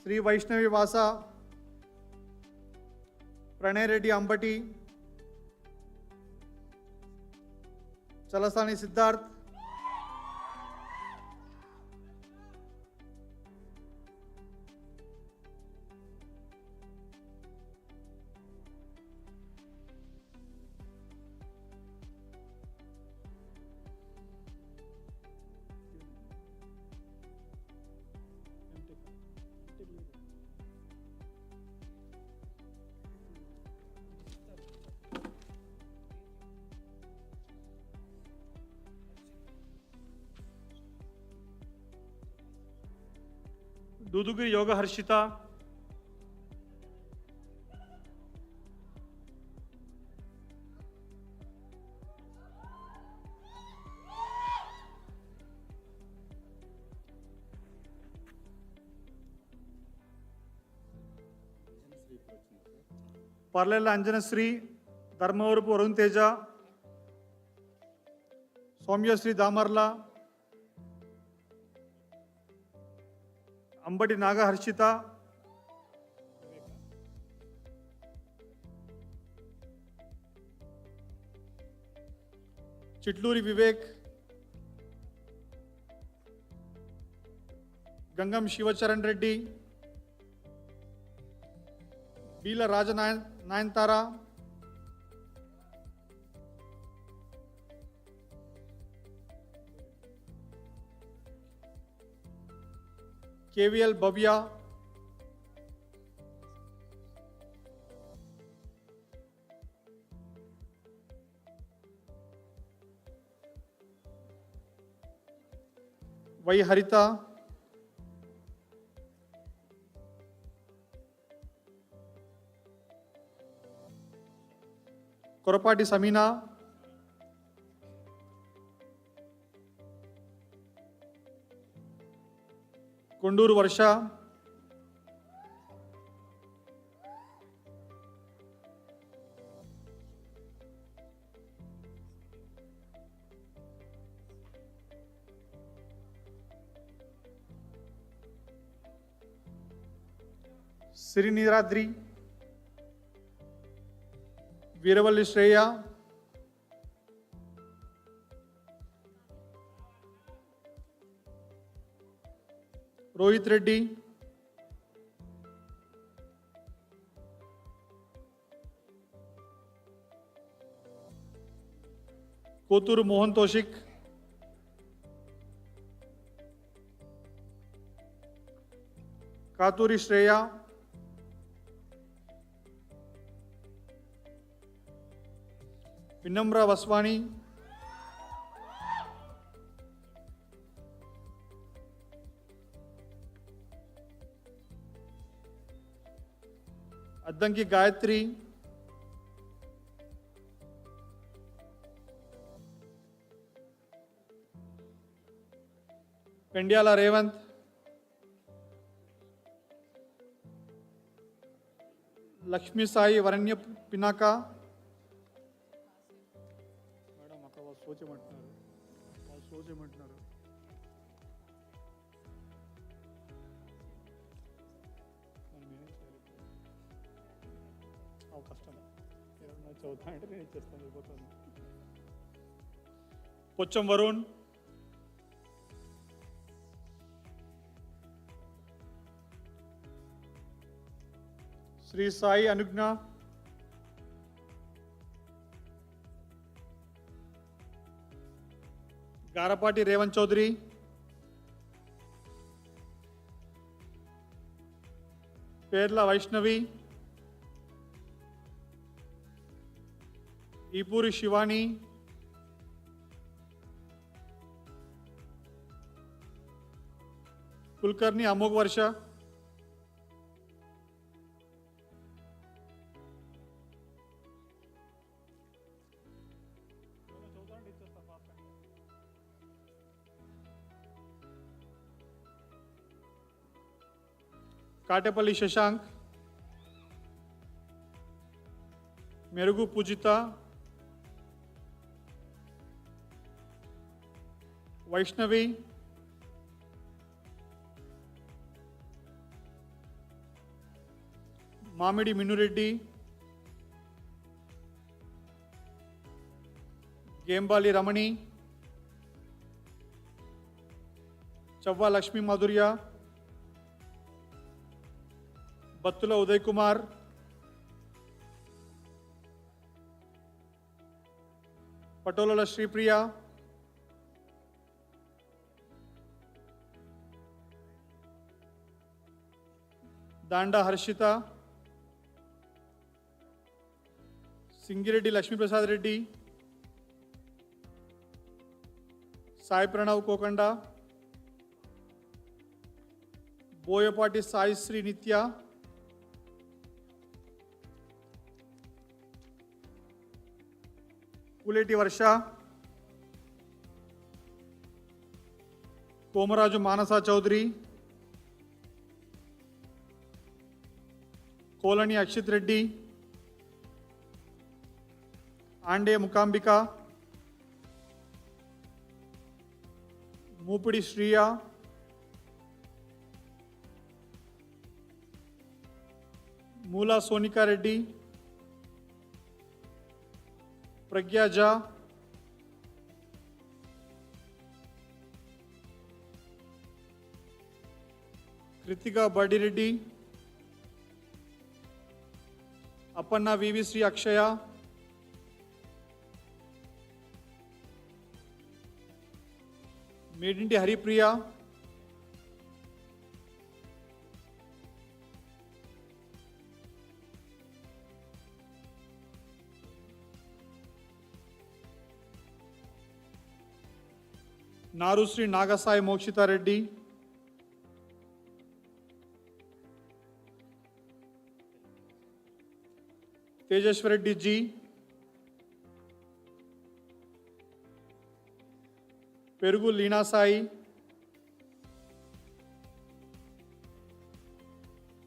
Sri Vaishnavi Vasa, Pranay Reddy Ambati, Chalasani Siddharth, Dudugiri Yoga Harshita, Parlela Anjana Sri, Dharmavarupu Varun Teja, Soumya Sri Damarla, Ambati Naga Harshita, Chitluri Vivek, Gangam Shivacharan Reddy, Bila Raja Nayantara, KVL Bhavya, Y Harita, Korapati Samina, Kunduru Varsha, Siriniradri, Veeravalli Shreya, Rohith Reddy, Kothuru Mohan Toshik, Kathuri Shreya, Vinamra Vaswani, Addanki Gayatri, Pendyala Revanth, Lakshmi Sai Varanya Pinaka, madam అక్కడ వాళ్ళు సోచమంటున్నారు, కష్టం చదువుతా అంటే నేను ఇచ్చేస్తాను, వెళ్ళిపోతాను. పొచ్చం వరుణ్, శ్రీ సాయి అనుజ్ఞ, గారపాటి రేవంత్ చౌదరి, పేర్ల వైష్ణవి, ఈపూరి శివాని, కుల్కర్ణి అమోఘ్ వర్ష, కాటేపల్లి శశాంక్, మెరుగు పూజిత, వైష్ణవి, మామిడి మిన్నురెడ్డి, గేంబాలి రమణి, చవ్వా లక్ష్మీ మాధుర్య, బత్తుల ఉదయ్ కుమార్, పటోలల శ్రీప్రియ, దాండా హర్షిత, సింగిరెడ్డి లక్ష్మీప్రసాద్ రెడ్డి, సాయి ప్రణవ్ కోకండ, బోయపాటి సాయి శ్రీ నిత్య, పులేటి వర్ష, కోమరాజు మానస చౌదరి, కోలని అక్షిత్ రెడ్డి, ఆండే ముకాంబిక, మూపిడి శ్రీయ, మూలా సోనికారెడ్డి, ప్రజ్ఞా జా, కృతికా బడిరెడ్డి, అప్పన్న వివి శ్రీ అక్షయ, మేడింటి హరిప్రియ, నారుశ్రీ నాగసాయి మోక్షితారెడ్డి, తేజస్వరెడ్డి జీ, పెరుగు లీనాసాయి,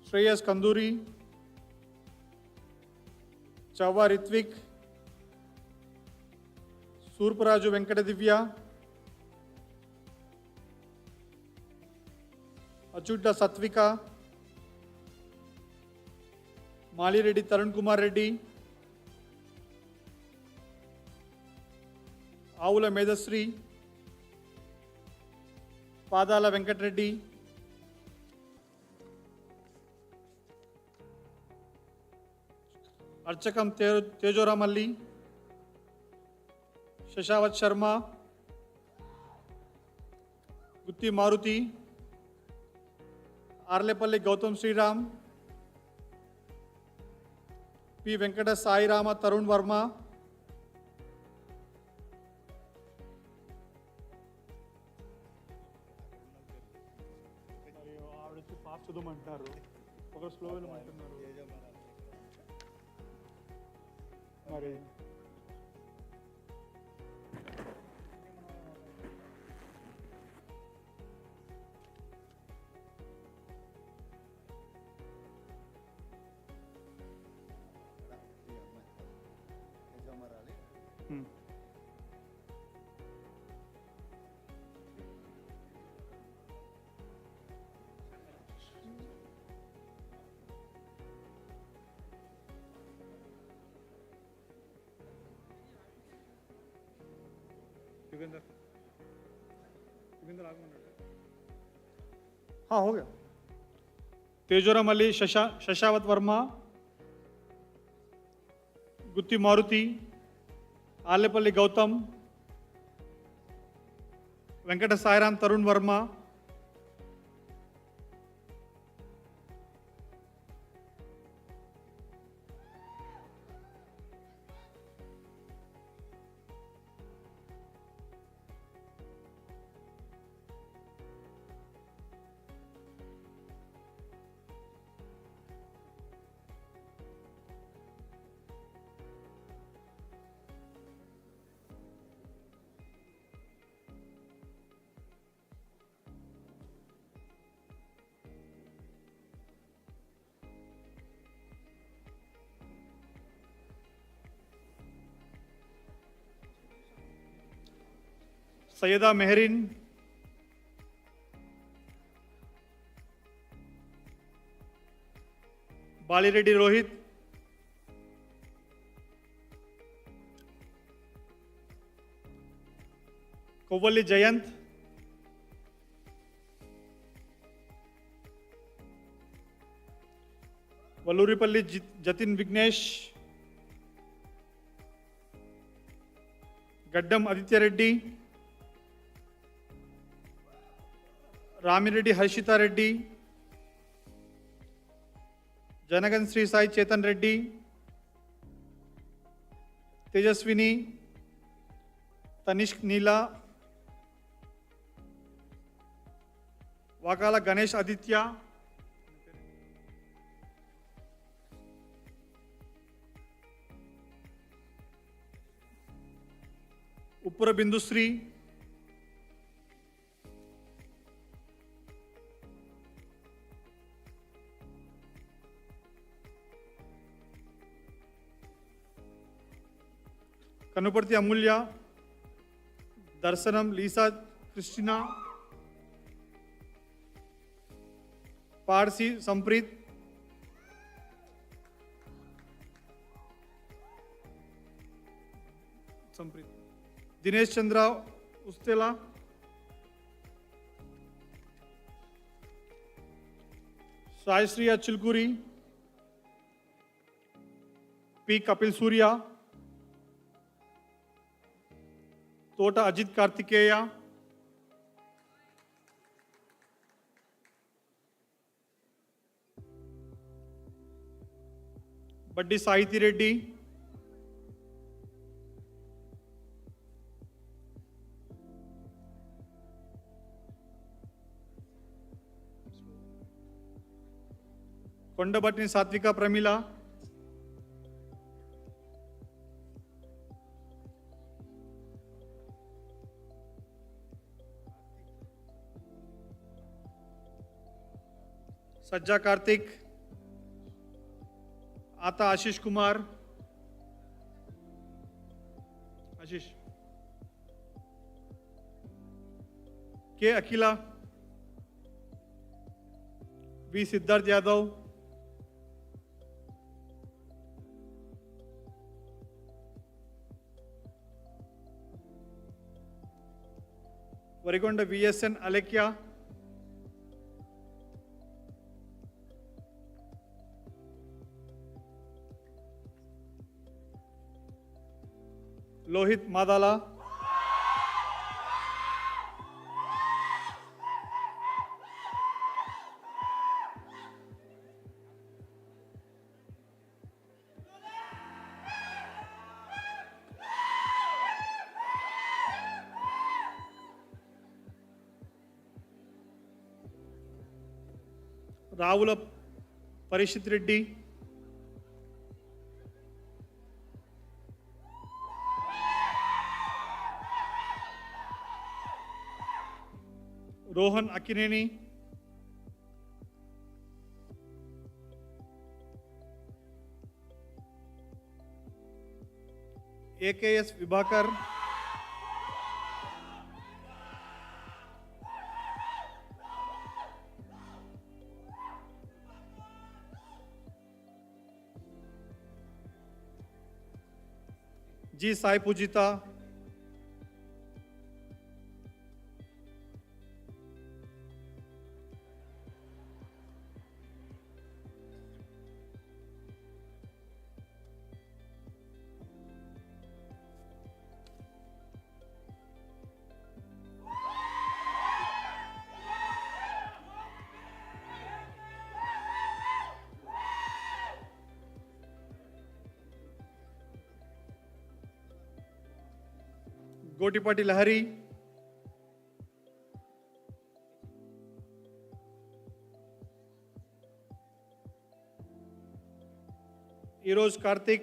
శ్రేయస్ కందూరి, చవ్వా రిత్విక్, సూర్పరాజు వెంకట దివ్య, అచుడ్డ సత్విక, మాలిరెడ్డి తరుణ్ కుమార్ రెడ్డి, ఆవుల మేధశ్రీ, పాదాల వెంకటరెడ్డి, అర్చకం తేజోరామల్లి, శశావత్ శర్మ, గుత్తి మారుతి, ఆర్లేపల్లి గౌతమ్ శ్రీరామ్, పి వెంకట సాయిరామ తరుణ్ వర్మ, ఆవిడొచ్చి ఫాస్ట్ చదవమంటున్నారు, ఒకరు స్లో వెళ్ళమంటున్నారు. మరి युगेंद्र हाँ हो गया. तेजोराम अली, शशावत वर्मा, गुत्ती मारुति, आलेपल्ली गौतम, वेंकट साईराम तरुण वर्मा, सैयदा मेहरीन, बालीरेड्डी रोहित, कोवल्ली जयंत, वल्लूरीपल्ली जतिन विघ्नेश, गड्डम आदित्य रेड्डी, रामिरेड्डी हर्षिता रेड्डी, जनगन श्री साई चेतन रेड्डी, तेजस्विनी, तनिष्क नीला, वाकाला गणेश आदित्य, उपर बिंदुश्री, कनुपर्ति अमूल्य, दर्शनम लीसा क्रिस्टीना, पारसी संप्रीत, दिनेश चंद्र उस्तेला, सायश्री चिलकुरी, पी कपिल सूर्या, तोटा अजित कार्तिकेय, बड्डी साहिती रेड्डी, కొండబట్టిని సాత్విక ప్రమిళ, सज्जा कार्तिक, आता आशीष Kumar, Ashish K Akhila, V Siddharth Yadav, Marigonda VSN Alekia, Lohit Madala, Ravula Parishit Reddy, Rohan Akineni, AKS Vibhakar, G Sai Pujita, Gotipati Lahari, Eroz Karthik,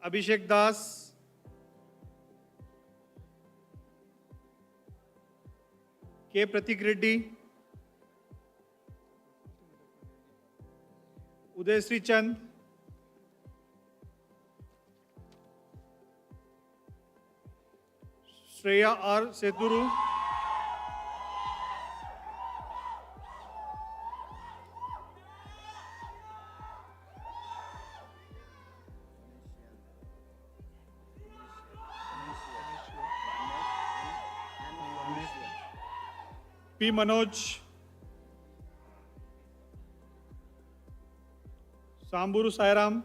Abhishek Das, K. Pratik Reddy, Uday Sri Chand, Shreya R. Seturu, P. Manoj, Samburu Sairam,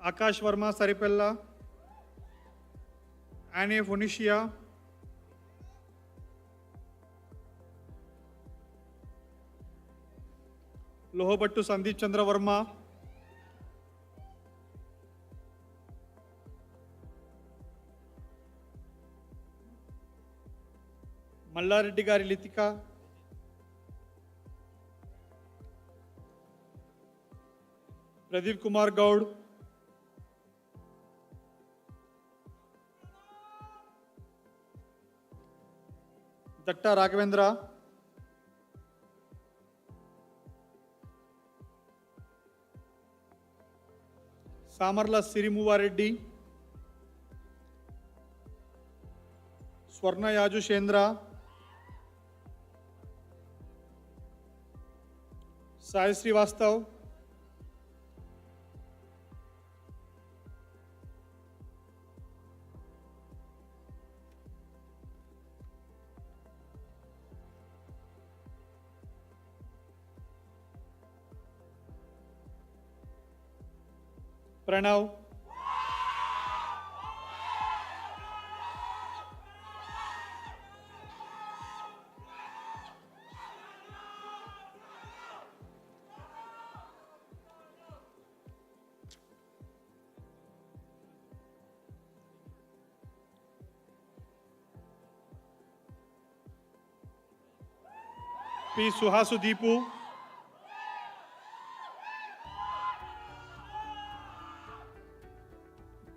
Akash Verma Saripella, Anne Phoenicia, Lohobattu Sandeep Chandra Verma, Mallareddy Gari Litika, Pradeep Kumar Gaud, Datta Raghavendra, Samarla Sirimuva Reddy, Swarna Yaju Shendra, Sai Srivastav, Pranav, P. Suhasu Deepu,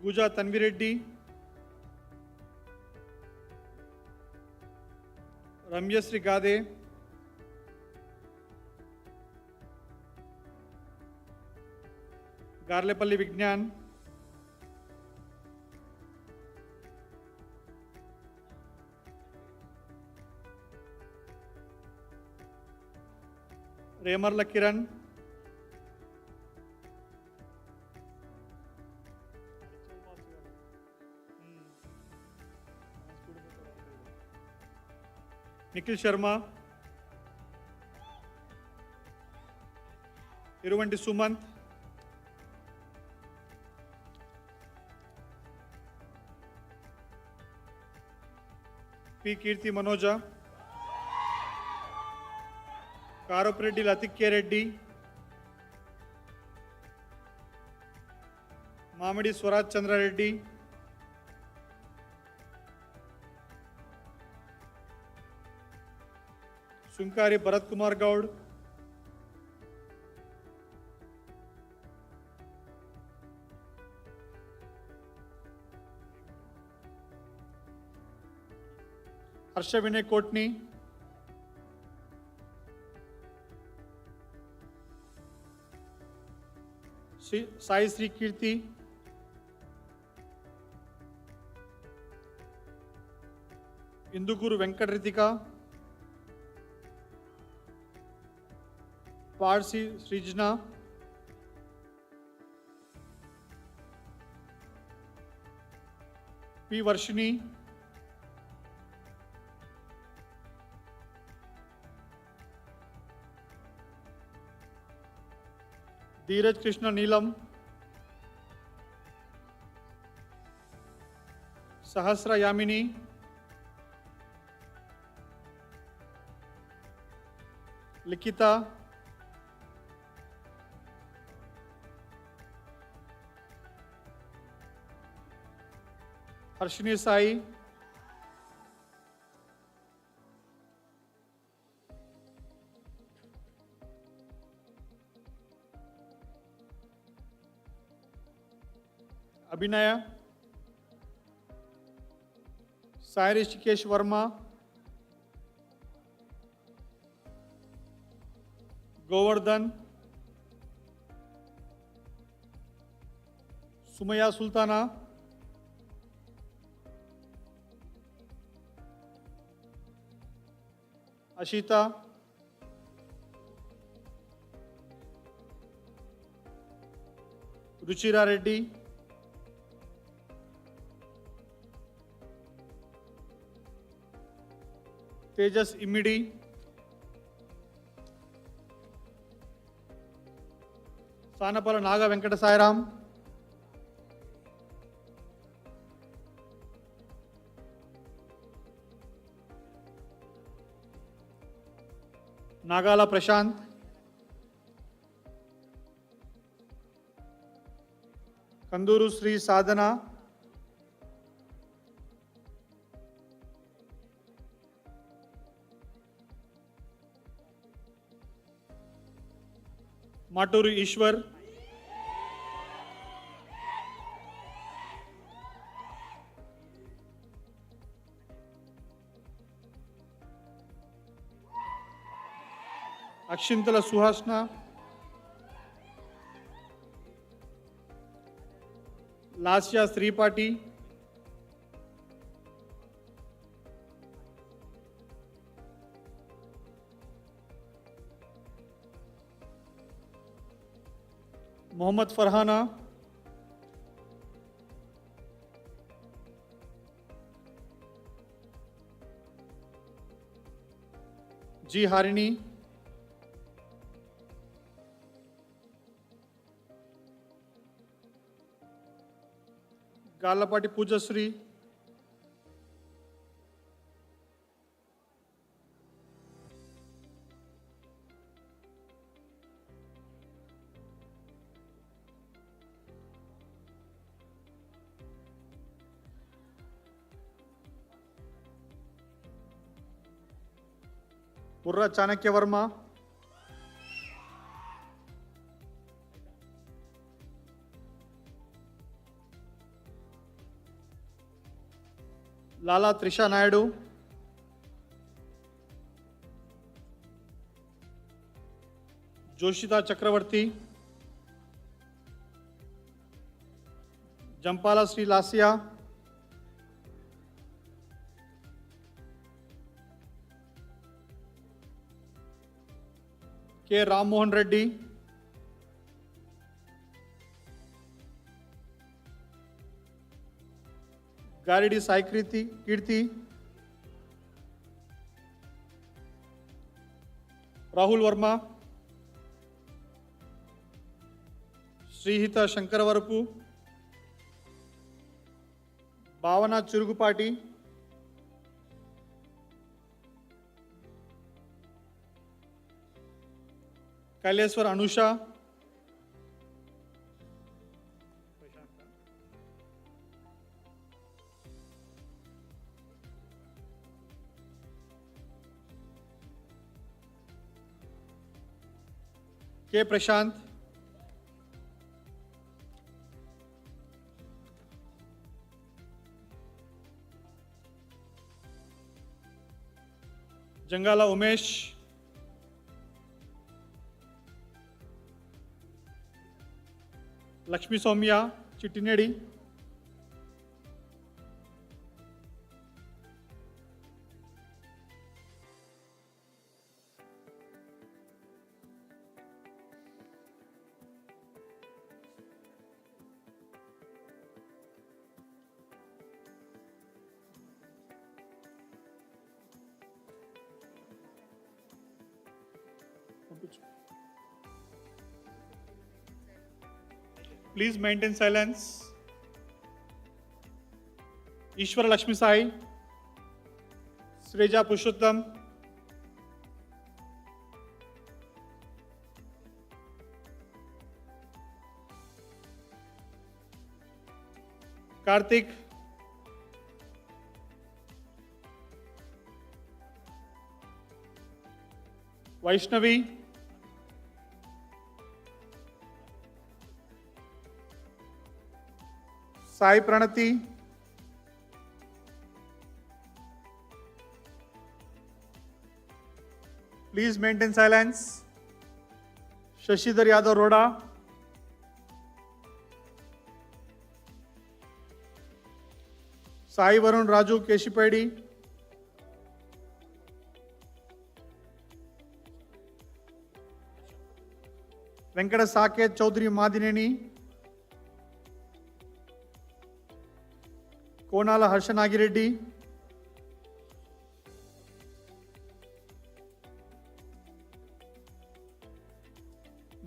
Guja Tanvi Reddy, Ramyasri Gade, Garlepalli Vignan, Remarla Kiran, Nikhil Sharma, Iruvanti Sumant, P. Kirti Manoja, Karopereddy Latikya Reddy, Mamadi Swaraj Chandra Reddy, Sunkari Bharat Kumar Gaud, Harsha Vinay Kotni, Sai Sri Kirti, Induguru Venkat Ritika, Parsi Srijna, P. Varshini, Dheeraj Krishna Neelam, Sahasra Yamini, Likita, Harshini Sai, Abhinaya, Sai Rishikesh Verma, Govardhan, Sumaya Sultana, Ashita, Ruchira Reddy, Tejas Imidi, Sanapala Naga Venkata Sairam, Nagala Prashant, Kanduru Sri Sadhana, Maturu Ishwar, Akshintala Suhasna, Lasya Sripati, Mohammad Farhana, G. Harini, Galapati Pujasri, Purra Chanakya Verma, Lala Trisha Naidu, Joshita Chakravarti, Jampala Sri Lasya, K. Ram Mohan Reddy, Garidi Sai Kirti, Rahul Verma, Srihita Shankaravarapu, Bhavana Churugupati, Kaileswar Anusha, K. Prashant, Jangala Umesh, Lakshmi Soumya Chittinedi, please maintain silence. Ishwara Lakshmi Sai, Sreja Pushottam, Kartik, Vaishnavi, Sai Pranati, please maintain silence. Shashidhar Yadav Roda, Sai Varun Raju Keshipedi, Venkata Saket Chaudhary Madineni, Konala Harshanagi,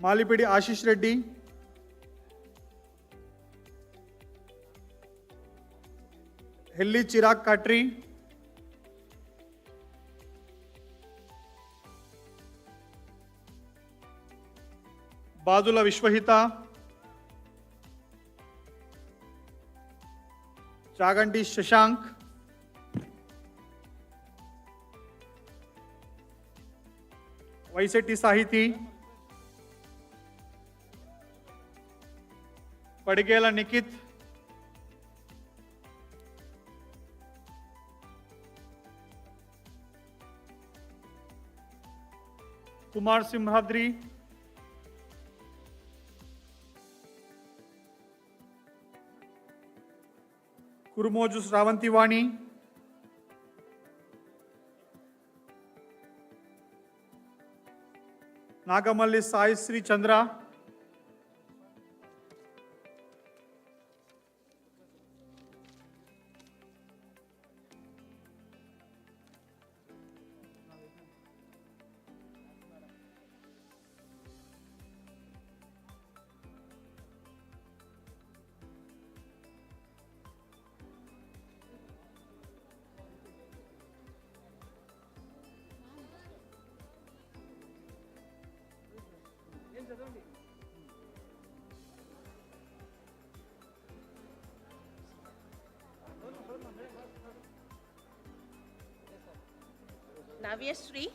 Malipedi Ashish Reddy, Helli Chirag Katri, Badula Vishwahita, Chaganti Shashank, Vaiseti Sahiti, Padigela Nikit, Kumar Simhadri, Kurumojus Ravantivani, Nagamalli Sai Sri Chandra, Navya Shri,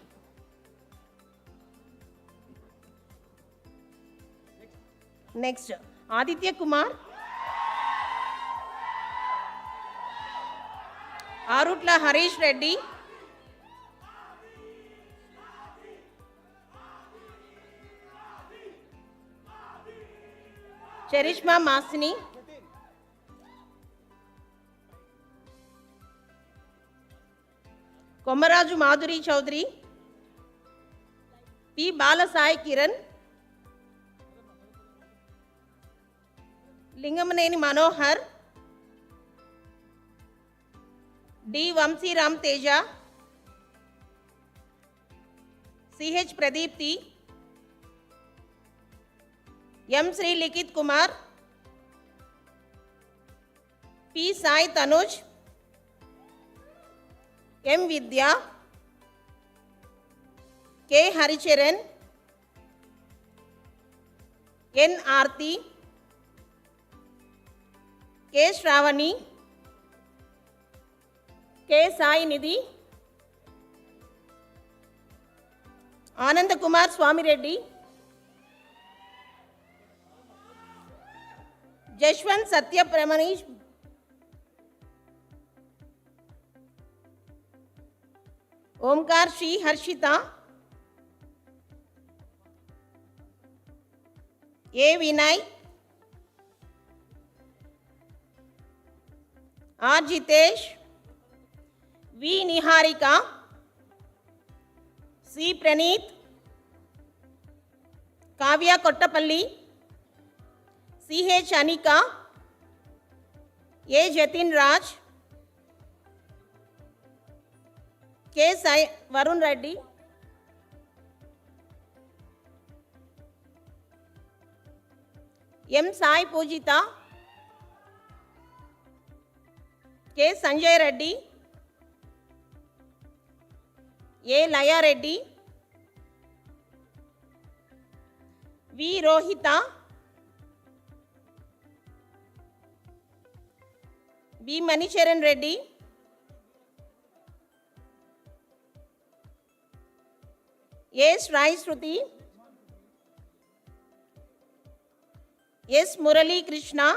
next Aditya Kumar, Arutla Harish Reddy, Cherishma Masini, Komaraju Madhuri Chaudhary, P. Balasai Kiran, Lingamaneni Manohar, D. Vamsi Ram Teja, C.H. Pradeepti, M. Shri Likit Kumar, P. Sai Tanuj, M. Vidya, K. Haricharan, N. Aarti, K. Shravani, K. Sai Nidhi, Ananda Kumar Swami Reddy, Jashwant Satya Pramanish, Omkar Shri Harshita, A. Vinay, R. Jitesh, V. Niharika, C. Praneeth, Kavya Kottapalli, C. H. Anika, A. Jatin Raj, K. Sai Varun Reddy, M. Sai Pujita, K. Sanjay Reddy, A. Laya Reddy, V. Rohita, B. Manicharan Reddy, A. Shri Shruti, S. Murali Krishna,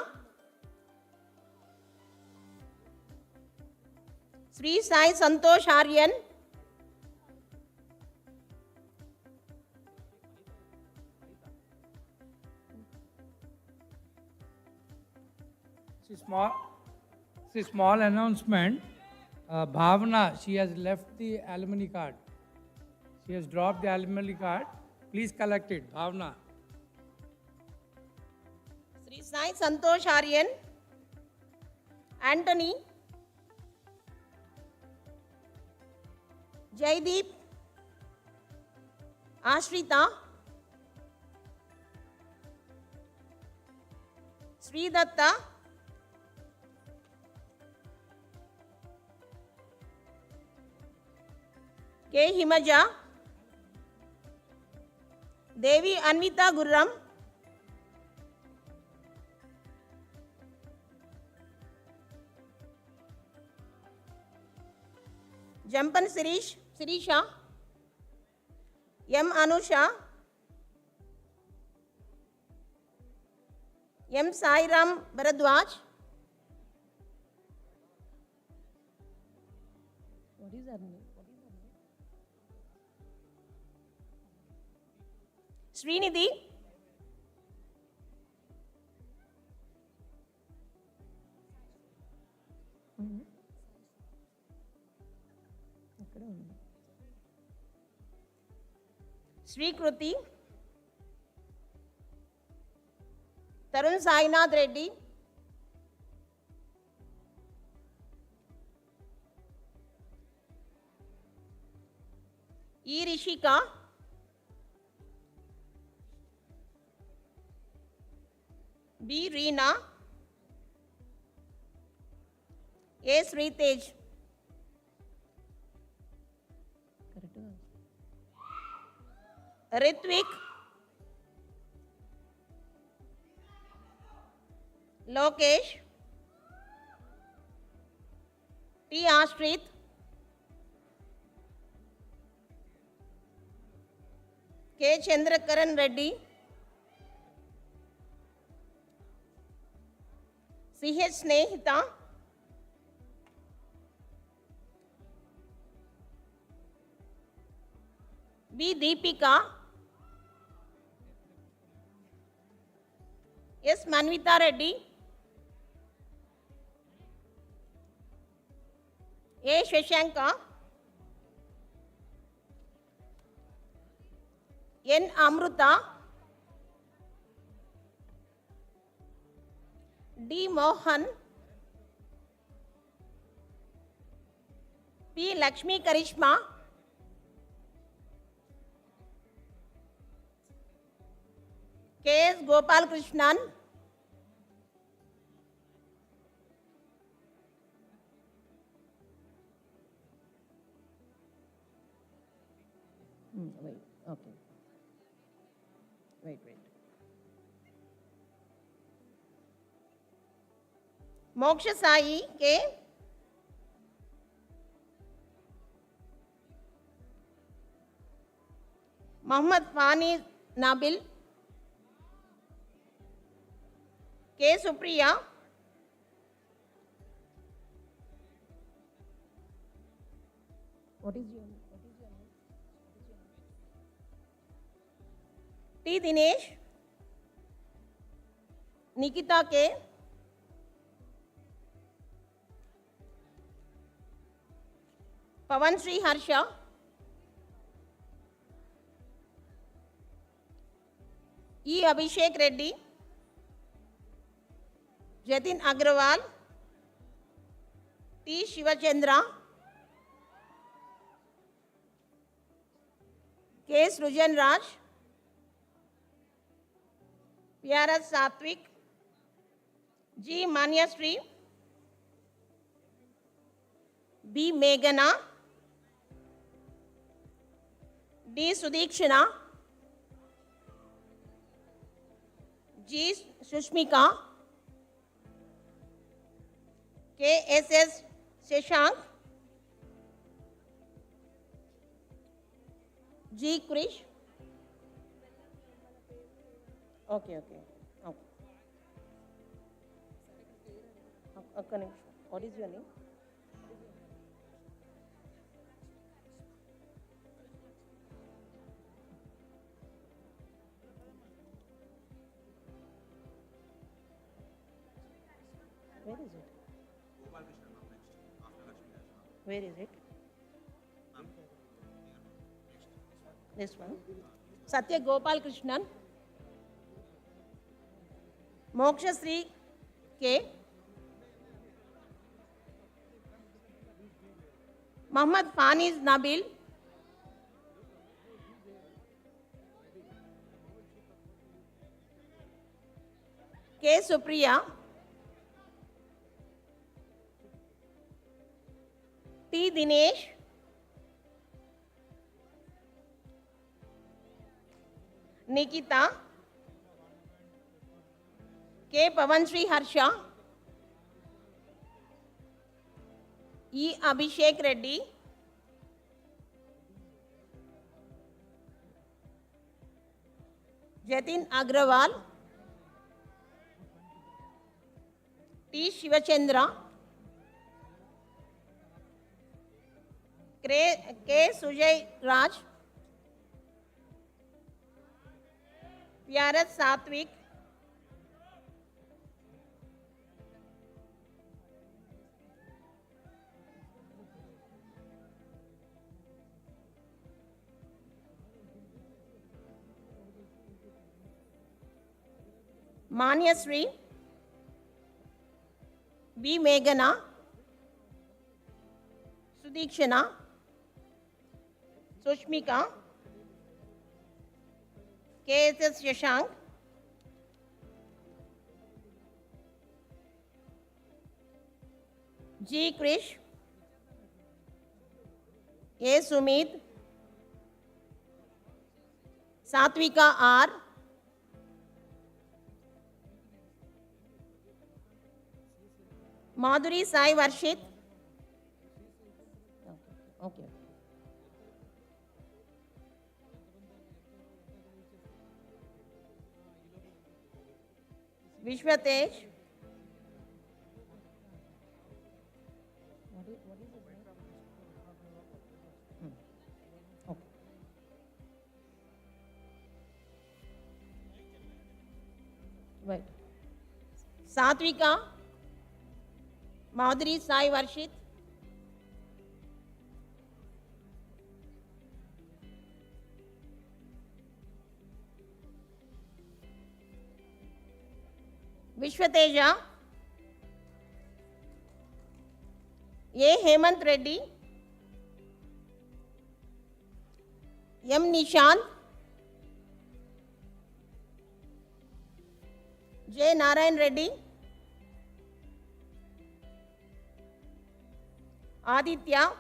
Sri Sai Santosh Aryan, Small announcement. Bhavna, she has left the alumni card. She has dropped the alumni card. Please collect it, Bhavna. Sri Sai Santosh Aryan, Anthony, Jaideep, Ashrita, Sri Datta, K. Himaja, Devi Anvita Gurram, Jampan Sirisha, M. Anusha, M. Sairam Bharadwaj. What is her name? Srinidhi, Sri Kruti, Tarun Sainath Reddy, E. Rishika, B. Reena, A. Sritej, Ritvik, Lokesh, T. Ashrit, K. Chandrakaran Reddy, C.H. Snehita, B. Deepika, S. Manvita Reddy, A. Shashanka, N. Amruta, D. Mohan, P. Lakshmi Karishma, K. S. Gopal Krishnan, wait, okay. Wait. Moksha Sai, K. Muhammad Fani Nabil, K. Supriya, what is your name? T. Dinesh, Nikita K. Pavan Sri Harsha, E. Abhishek Reddy, Jatin Agrawal, T. Shivachandra, K. Srujan Raj, P.R.S. Satvik, G. Manyasri, B. Meghana, D. Sudikshana, G. Sushmika, K. S.S. Shashank, G. Krish. Okay. Connection. What is your name? Where is it? Where is it? This one. Satya Gopal Krishnan. Moksha Sri K. Muhammad Faniz Nabil, K. Supriya, T. Dinesh, Nikita, K. Pavan Sri Harsha, E. Abhishek Reddy, Jatin Agrawal, T. Shivachandra, K. Sujay Raj, P.R.S. Satvik, Manyasri, B. Meghana, Sudikshana, Sushmika, K.S.S. Shashank, G. Krish, A. Sumit, Satvika R, Madhuri Sai Varshit. Okay. Vishwatej. What is his name? Okay. Right. Satvika, Madhuri Sai Varshit, Vishwateja, A. Hemant Reddy, M. Nishant, J. Narayan Reddy, Aditya,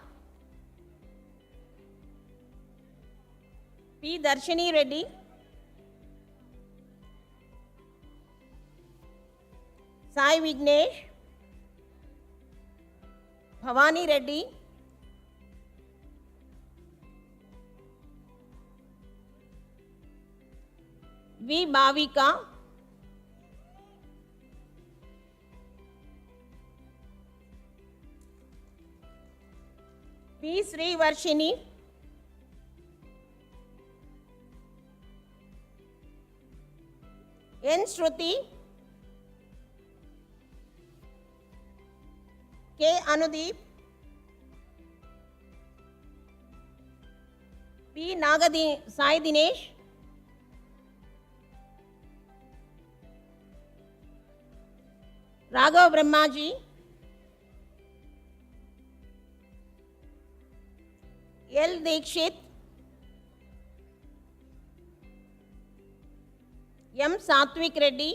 P. Darshini Reddy, Sai Vignesh, Bhavani Reddy, V. Bhavika, P. Sri Varshini, N. Shruti, K. Anudeep, P. Sai Dinesh, Raghav Brahmaji, L. Dikshit, M. Satvik Reddy,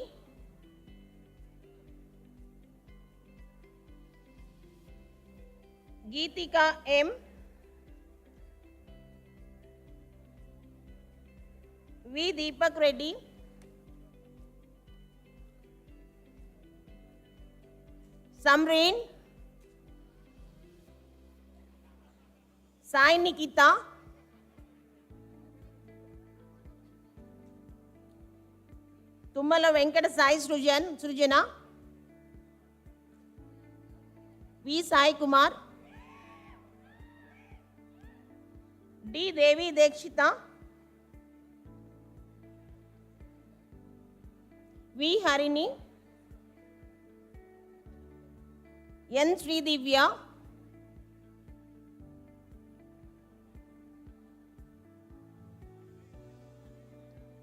Geetika M, V. Deepak Reddy, Samreen, Sai Nikita, Tummala Venkata Sai Srujana, V. Sai Kumar, D. Devi Dekshita, V. Harini, N. Sri Divya,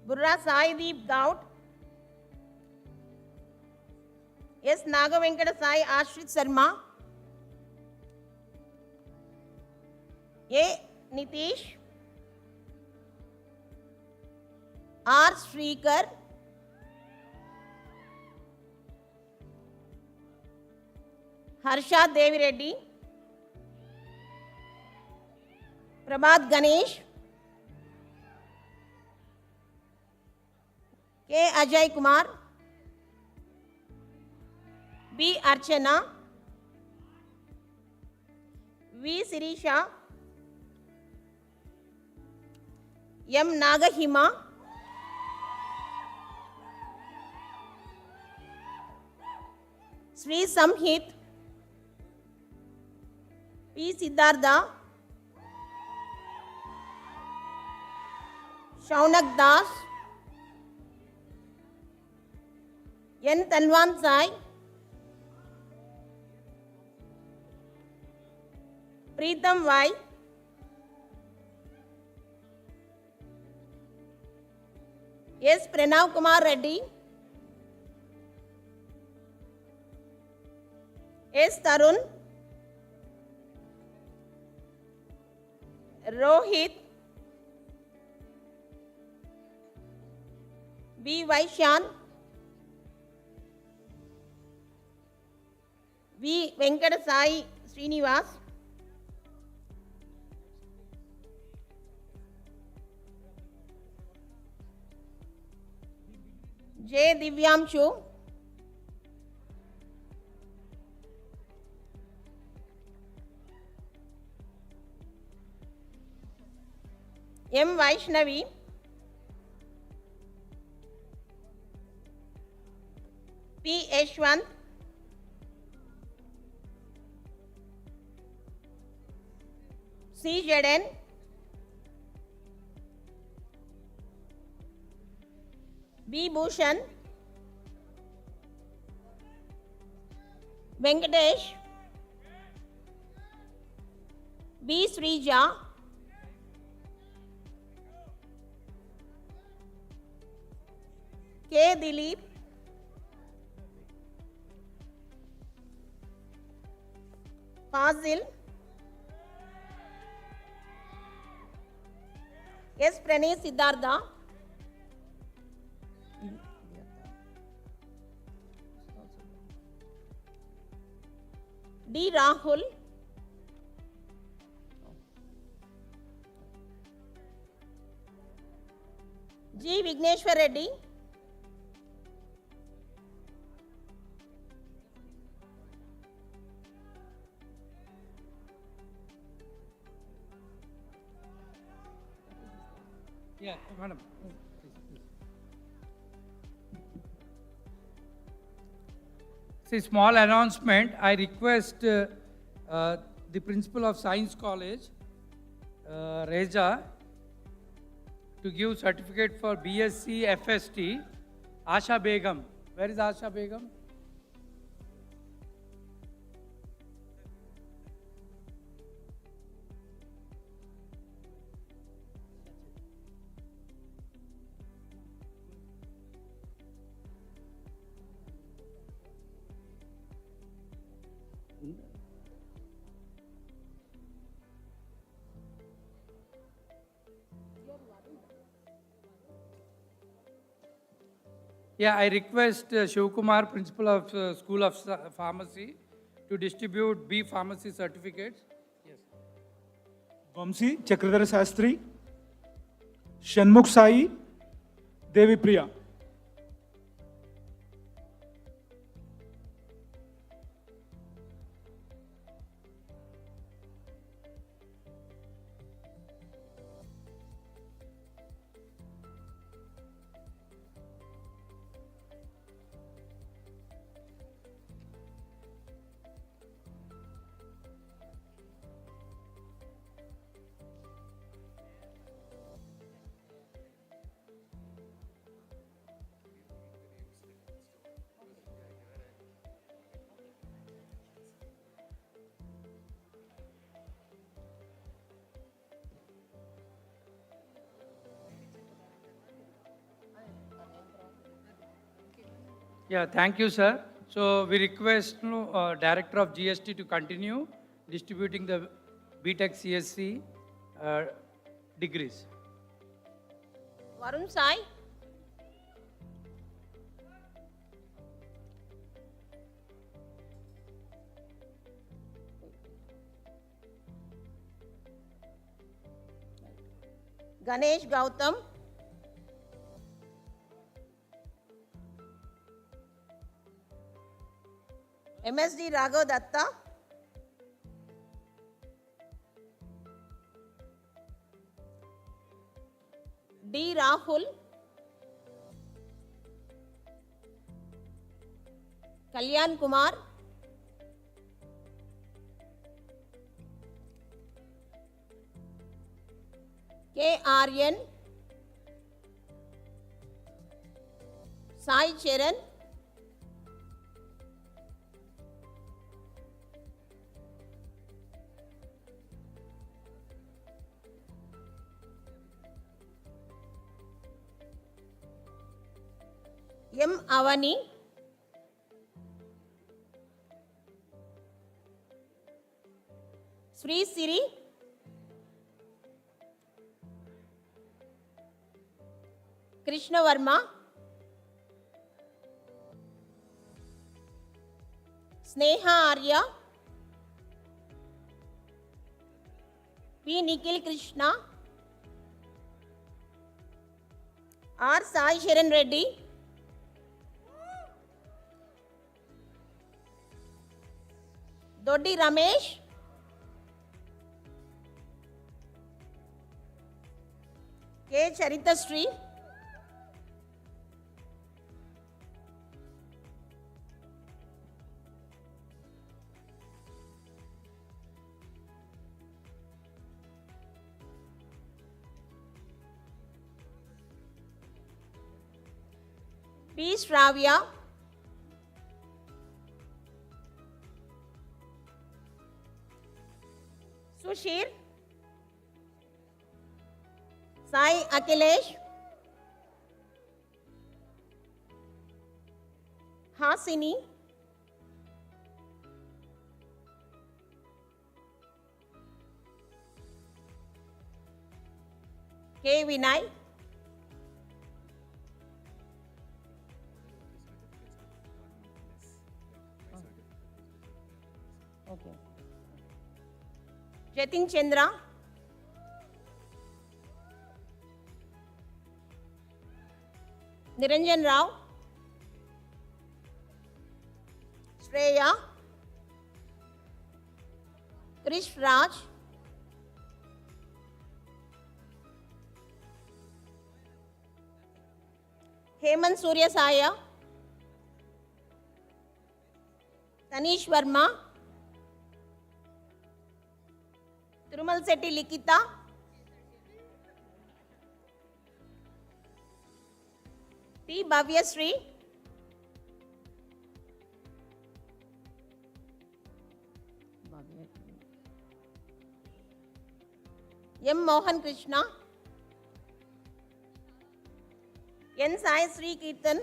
Burra Sai Deep Gaut, S. Naga Venkata Sai Ashrit Sarma, A. Nitish, R. Shrikar, Harsha Devi Reddy, Prabhat Ganesh, K. Ajay Kumar, B. Archana, V. Sirisha, M. Nagahima, Sri Samhit, P. Siddhartha, Shaunak Das, N. Tanwan Sai, Preetham Y, S. Pranav Kumar Reddy, S. Tarun, Rohit, B. Vaishyan, V. Venkata Sai Srinivas, J. Divyamshu, M. Vaishnavi, P. Yashwant, C. Jaden, B. Bhushan, Venkatesh, B. Srija, K. Dilip, Fazil. S. Pranay Siddhartha. D. Rahul. G. Vigneshwar Reddy. Yeah, madam. See, small announcement. I request the principal of Science College, Reza, to give certificate for BSc FST, Asha Begum. Where is Asha Begum? Yeah, I request Shivkumar, principal of School of Pharmacy, to distribute B Pharmacy certificates. Yes. Vamsi Chakradhar Sastri, Shanmukh Sai, Devi Priya. Yeah, thank you, sir. So we request Director of GST to continue distributing the BTech CSC degrees. Varun Sai. Ganesh Gautam. MSD Raghav Datta. D. Rahul. Kalyan Kumar. K. Aryan. Sai Charan. M. Avani. Shri Siri. Krishna Verma. Sneha Arya. P. Nikhil Krishna. R. Sai Sharan Reddy. Doddi Ramesh. K. Charita Shri. P. Shravya. Sushir. Sai Akhilesh. Hasini. K. Vinay. Okay. Jatin Chandra. Niranjan Rao. Shreya. Krish Raj. Hemant Surya Saya. Tanish Verma. Tirumal Setti Likita. T. Bhavya Shri. M. Mohan Krishna. N. Sai Sri Kirtan.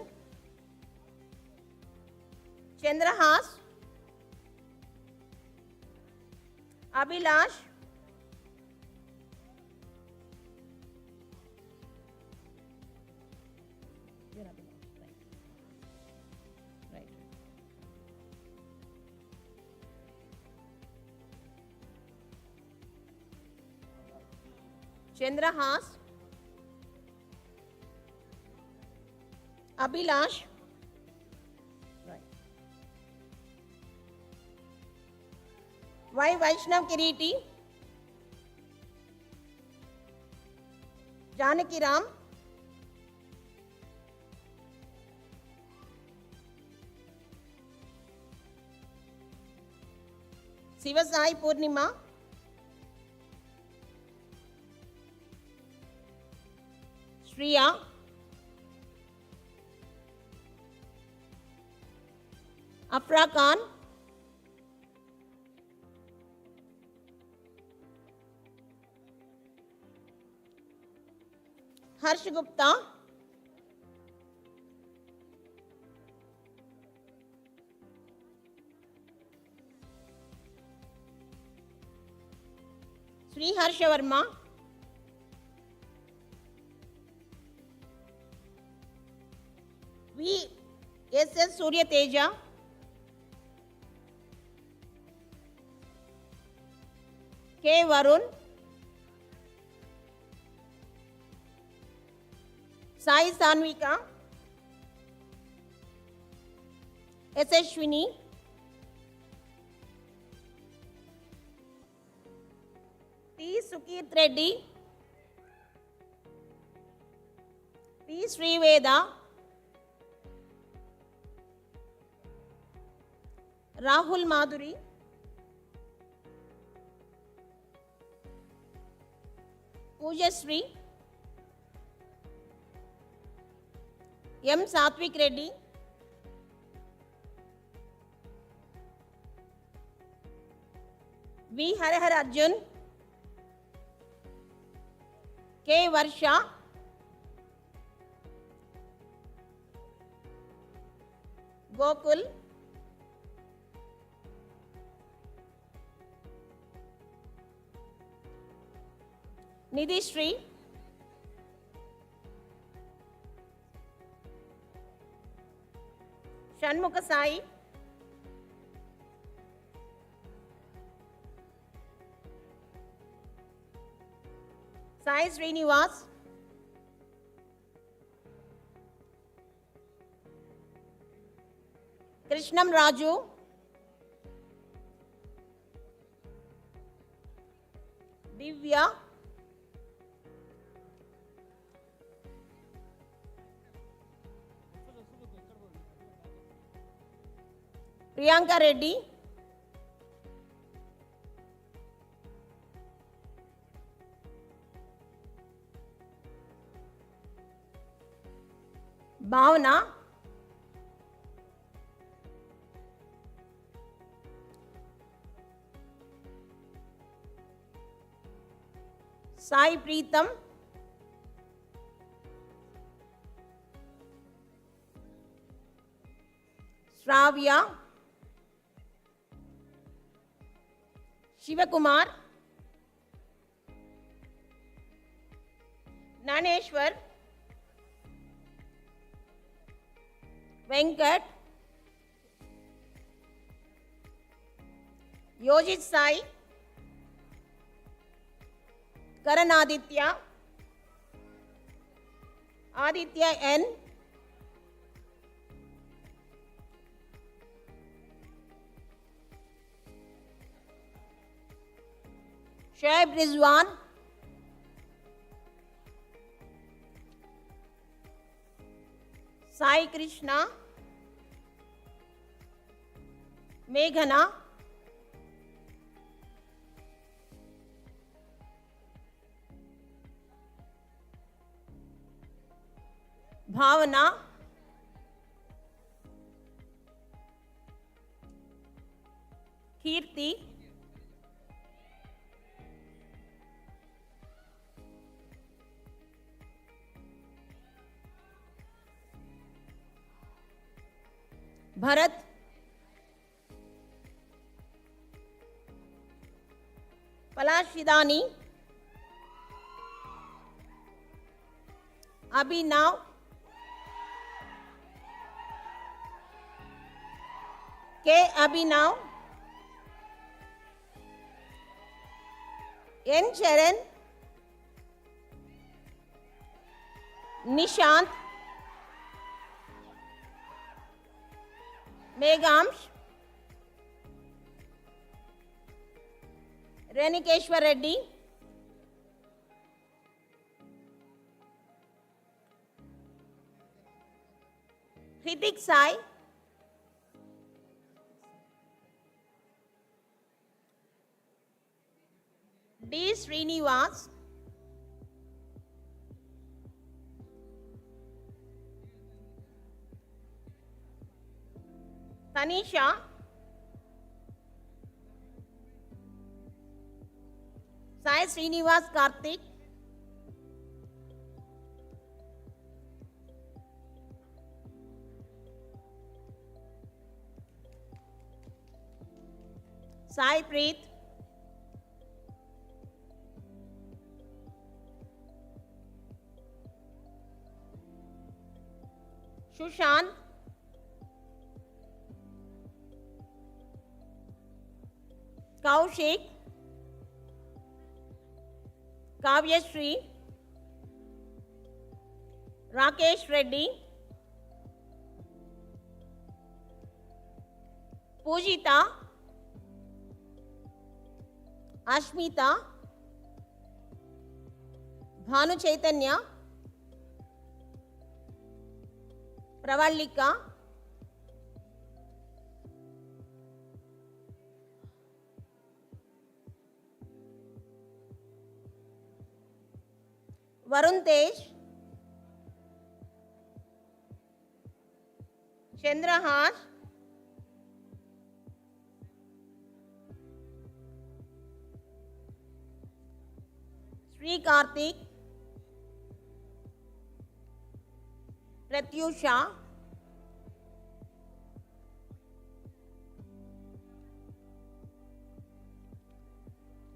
Chandrahas. Abhilash. Right. Chandrahas. Abhilash. Right. Y. Vaishnav Kiriti. Janaki Ram. Sivasai Purnima. Shriya. Afra Khan. Harsh Gupta. Sri Harsha Verma. V. S. Surya Teja. K. Varun. Sai Sanvika. S. Ashwini. T. Sukit Reddy. P. Sriveda. Rahul Madhuri. Pujasri. M. Satvik Reddy. V. Harihar Arjun. K. Varsha. Gokul. Nidhi Shri. Shanmukha Sai. Sai Srinivas. Krishnam Raju. Divya. Priyanka Reddy. Bhavana. Sai Preetham. Shravya. Shivakumar. Naneshwar, Venkat, Yojit Sai, Karan Aditya, Aditya N, Shoaib Rizwan, Sai Krishna, Meghana, Bhavana, Kirti, Bharat, Palashidani, Abhinav, K. Abhinav, N. Charan, Nishant, Meghamsh, Renikeshwar Reddy, Hritik Sai, D. Srinivas, Tanisha, Sai Srinivas Karthik, Sai Preet, Shushan, Kaushik, Kavya Shri, Rakesh Reddy, Pujita, Ashmita, Bhanu Chaitanya, Pravallika, Varun Tej, Chandrahas, Shri Karthik, Pratyusha,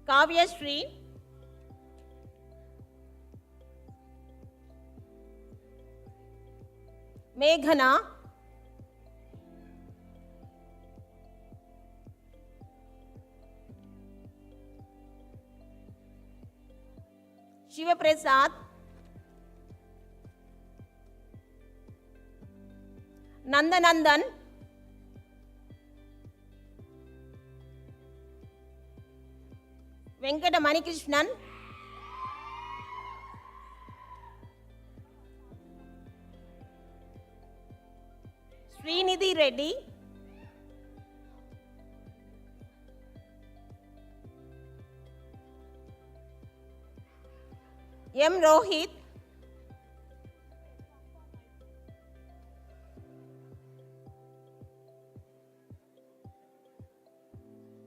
Kavya Shri, Meghana, Shiva Prasad, Nandanandan, Venkata Manikrishnan, Srinidhi Reddy, M. Rohit,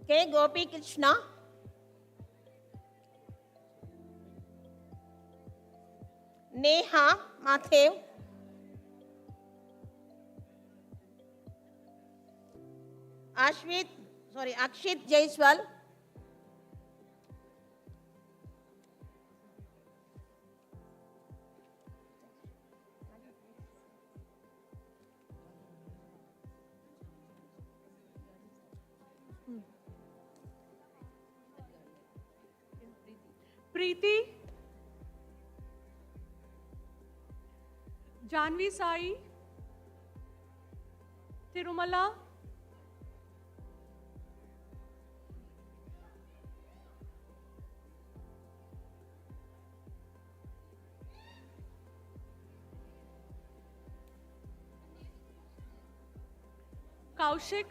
K. Gopi Krishna, Neha Mathev, Akshit Jaiswal, Preeti, Janvi Sai, Tirumala, Kaushik,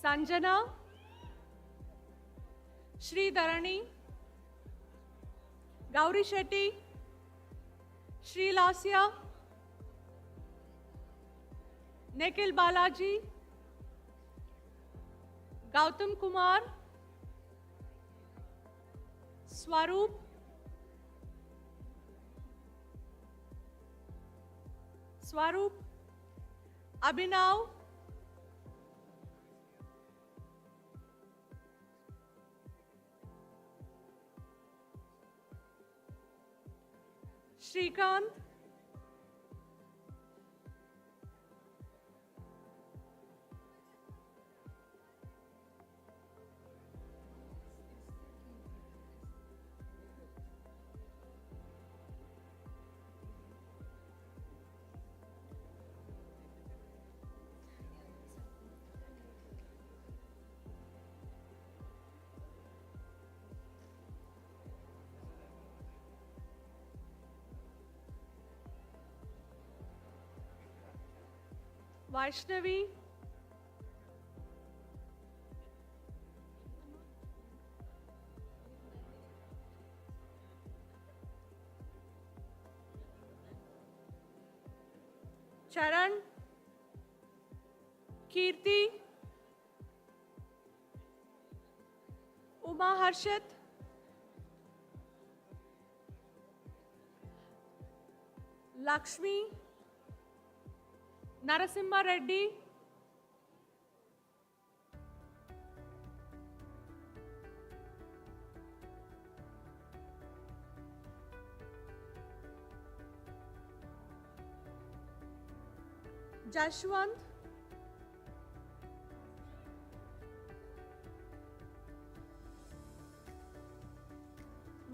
Sanjana, Shri Dharani, Gauri Shetty, Shri Lasya, Nikhil Balaji, Gautam Kumar, Swaroop, Abhinav, Shrikant, Vaishnavi, Charan, Kirti, Uma Harshit, Lakshmi, Narasimha Reddy, Jashwant,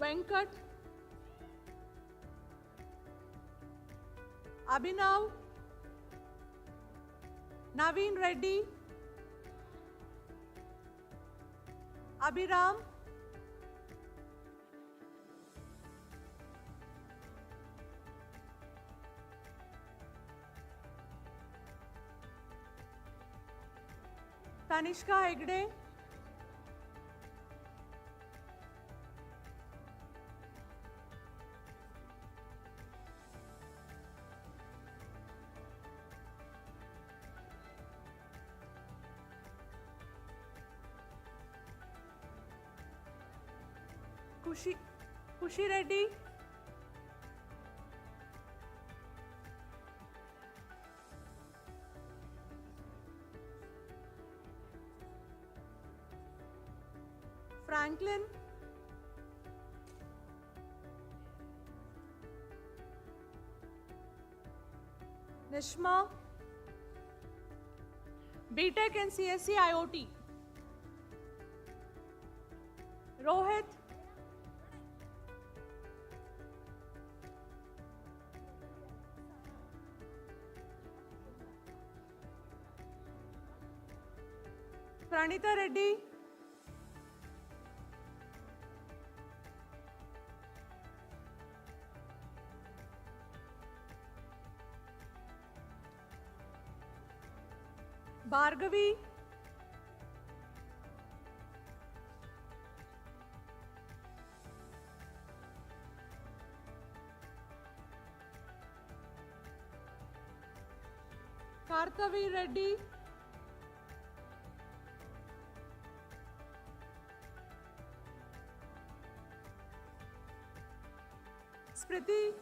Venkat, Abhinav, Naveen Reddy, Abhiram, Tanishka Hegde, Kushi Reddy, Franklin, Nishma, BTech and CSC IoT, Rohit, Pranita Reddy, Bhargavi, Kartavi Reddy, Spriti,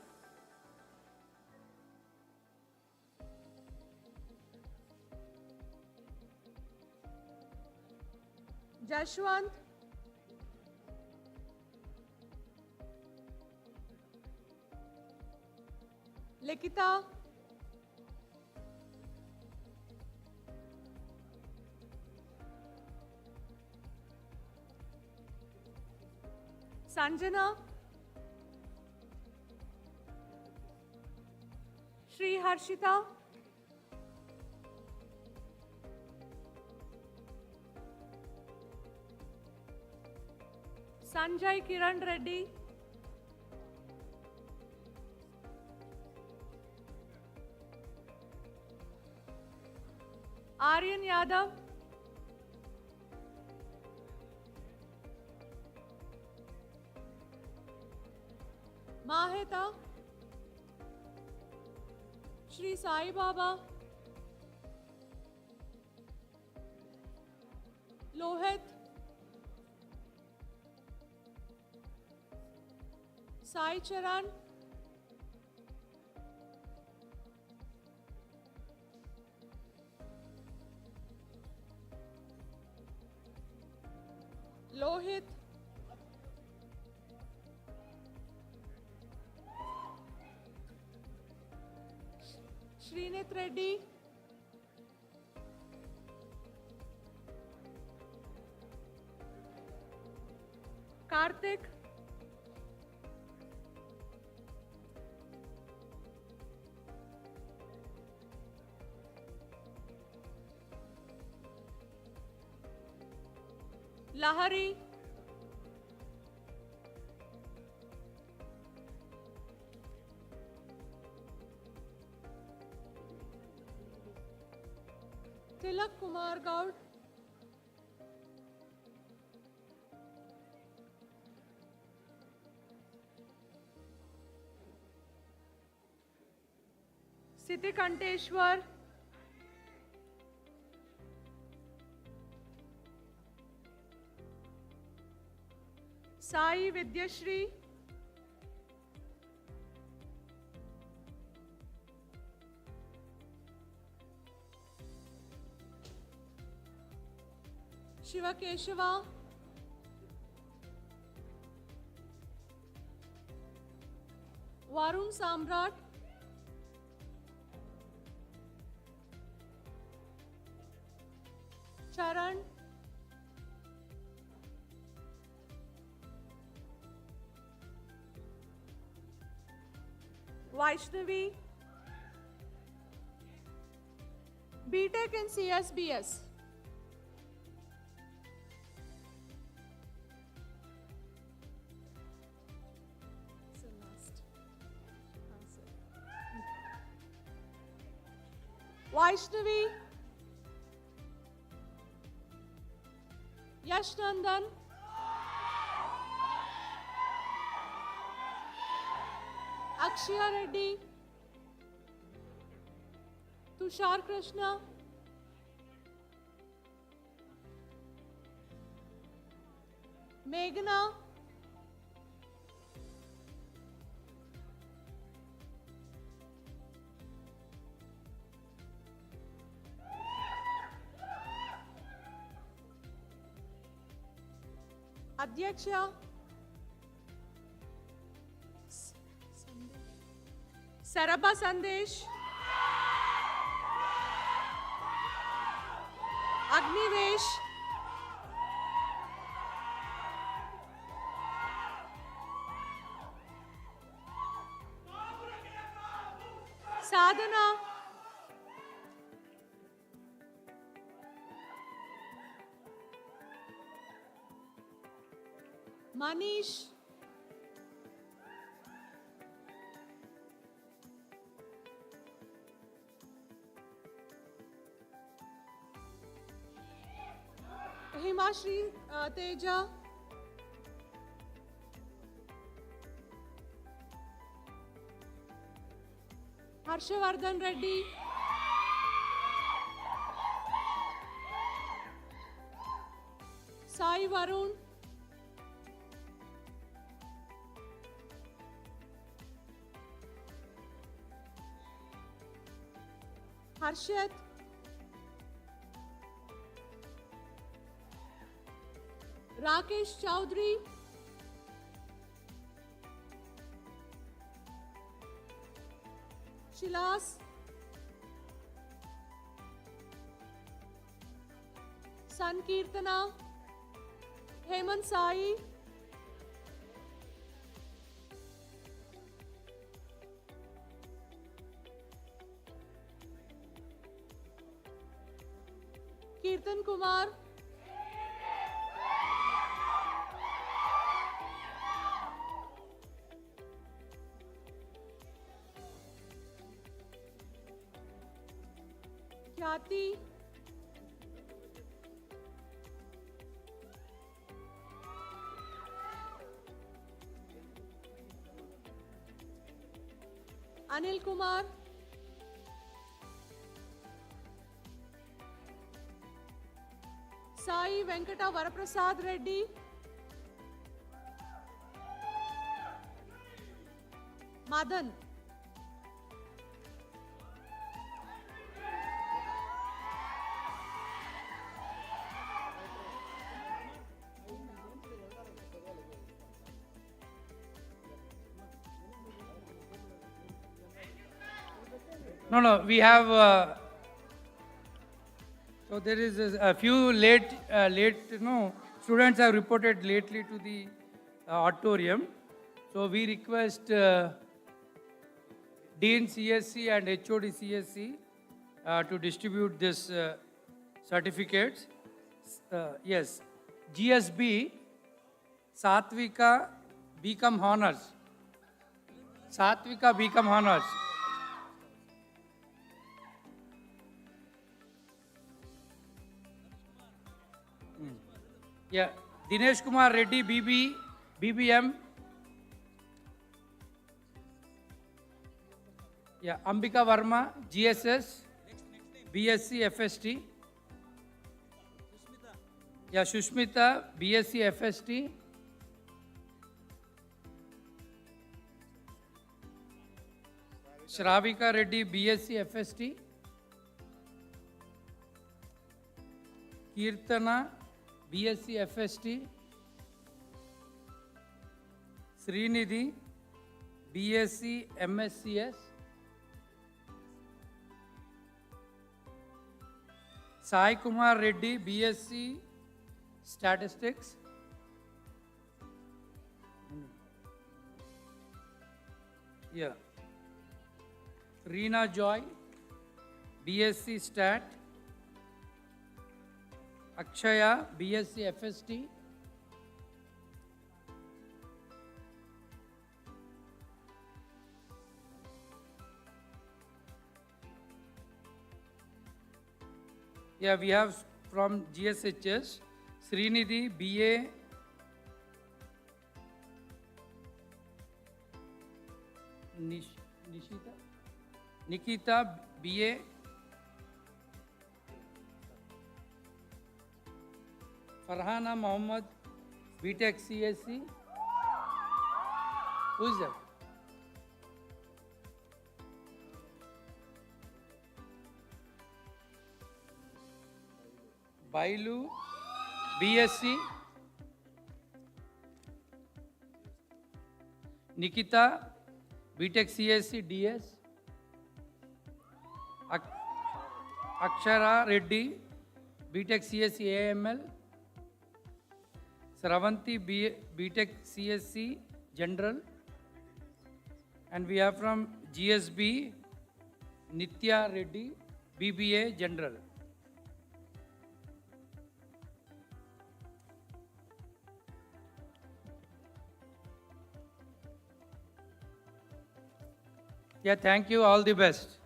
Jashwant, Likita, Sanjana, Shri Harshita, Sanjay Kiran Reddy, Aryan Yadav, Maheta, Shri Sai Baba, Lohit, Sai Charan, Lohit, Srinit Reddy, Kartik, Lahari, Tilak Kumar Gaud, Siti Kanteshwar, Sai Vidyashri, Shiva Keshava, Varun Samrat, Charan, Vaishnavi, BTech in CSBS. Vaishnavi, Yash Nandan, Akshaya Reddy, Tushar Krishna, Meghna, Adhyaksha, Sarabha Sandesh, Agnivesh, Sadhana, Manish, Himashri Teja, Harshavardhan Reddy, Sai Varun, Harshit, Rakesh Chaudhary, Shilas, Sankirtana, Hemant Sai, Kirtan Kumar, Khyati, Anil Kumar, Sai Venkata Varaprasad Reddy, Madan, No, we have, so there is a few late, students have reported lately to the auditorium. So we request Dean CSC and HOD CSC to distribute this certificates. Yes, GSB, Satvika BCom Honors. Satvika BCom Honors. Yeah, Dinesh Kumar Reddy, BBM. Yeah, Ambika Verma, GSS, BSc FST. Yeah, Shushmita, BSc FST. Shravika Reddy, BSc FST. Kirtana, BSc FST. Srinidhi, BSc MSCS. Sai Kumar Reddy, BSc Statistics. Yeah. Reena Joy, BSc Stat. Akshaya, BSc FST. Yeah, we have from GSHS, Srinidhi, BA. Nishita? Nikita, BA. Farhana Mohammed, BTech CSC. Who is that? Bailu, BSc. Nikita, BTech CSC, DS. Akshara Reddy, BTech CSC, AML. Sravanti, BTech CSC, General. And we have from GSB, Nitya Reddy, BBA, General. Yeah, thank you. All the best.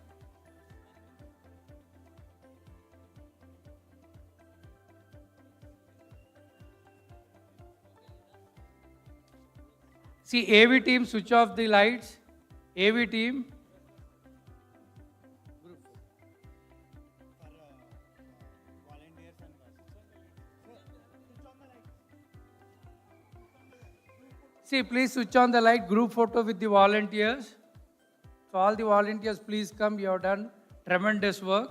See, AV team, switch off the lights. AV team. See, please switch on the light. Group photo with the volunteers. So all the volunteers, please come. You have done tremendous work.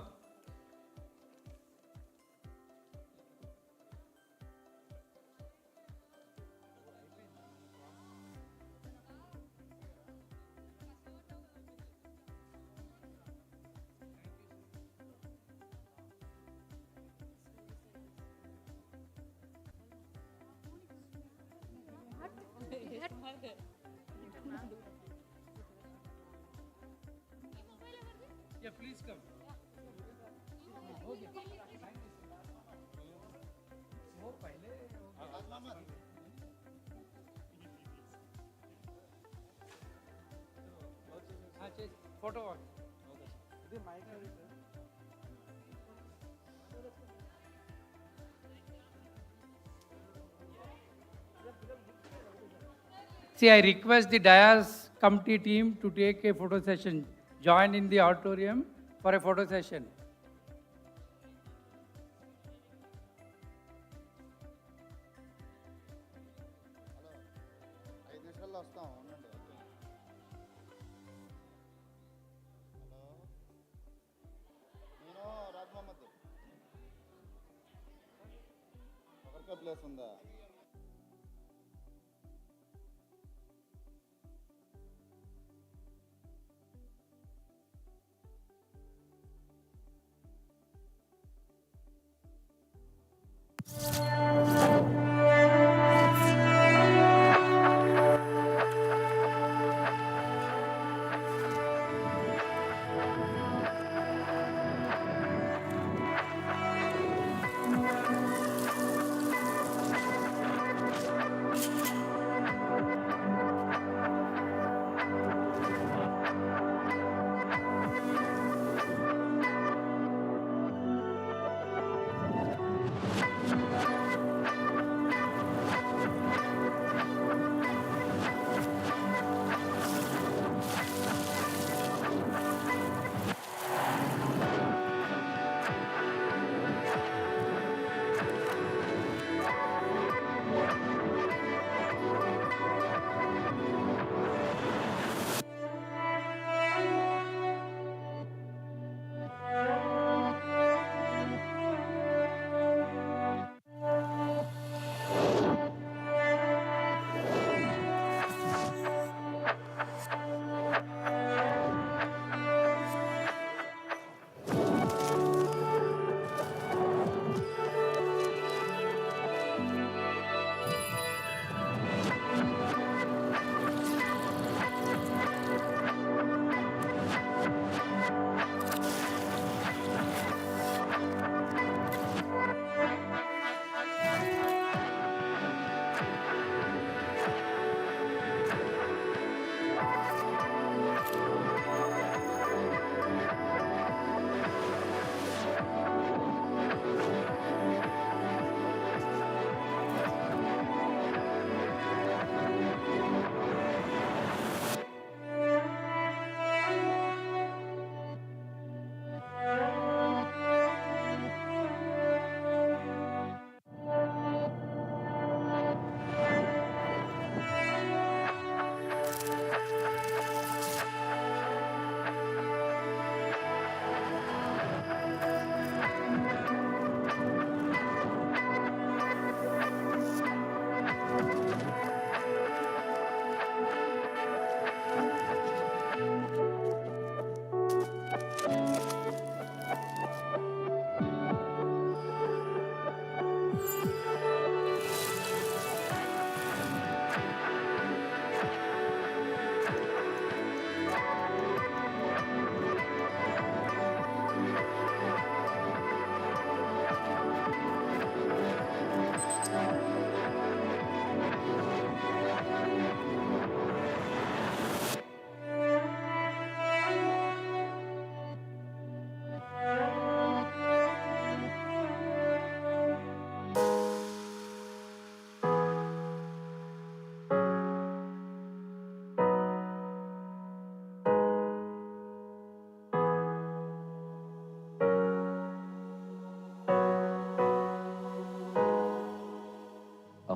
Yeah, please come. Okay. photo one. See, I request the Dias committee team to take a photo session. Join in the auditorium for a photo session. Place ఉందా?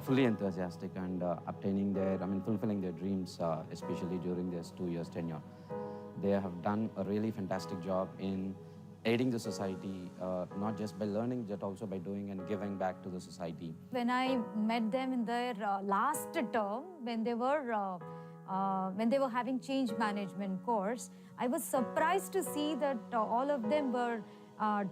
Fully enthusiastic and obtaining their, fulfilling their dreams, especially during this 2 years tenure. They have done a really fantastic job in aiding the society, not just by learning, but also by doing and giving back to the society. When I met them in their last term, when they were having change management course, I was surprised to see that all of them were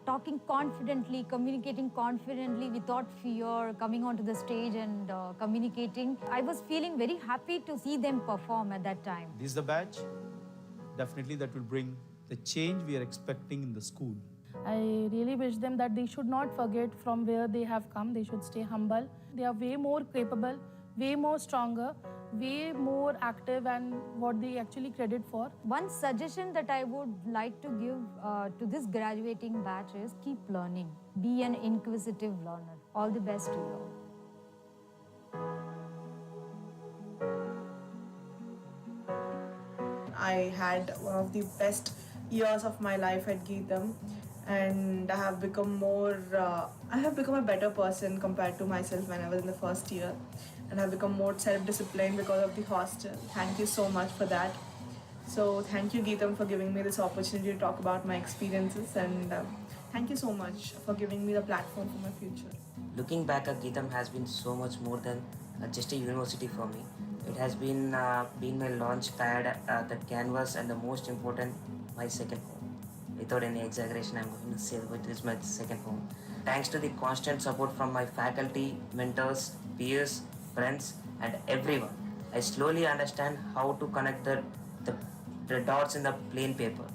talking confidently, communicating confidently without fear, coming onto the stage and communicating. I was feeling very happy to see them perform at that time. This is the batch, definitely that will bring the change we are expecting in the school. I really wish them that they should not forget from where they have come. They should stay humble. They are way more capable, way more stronger, way more active and what they actually credit for. One suggestion that I would like to give to this graduating batch is keep learning. Be an inquisitive learner. All the best to you all. I had one of the best years of my life at GITAM, and I have become a better person compared to myself when I was in the first year, and I've become more self-disciplined because of the hostel. Thank you so much for that. So thank you, GITAM, for giving me this opportunity to talk about my experiences, and thank you so much for giving me the platform for my future. Looking back at GITAM has been so much more than just a university for me. It has been my launch pad, the canvas, and the most important, my second home. Without any exaggeration, I'm going to say that it is my second home. Thanks to the constant support from my faculty, mentors, peers, friends, and everyone, I slowly understand how to connect the dots in the plain paper.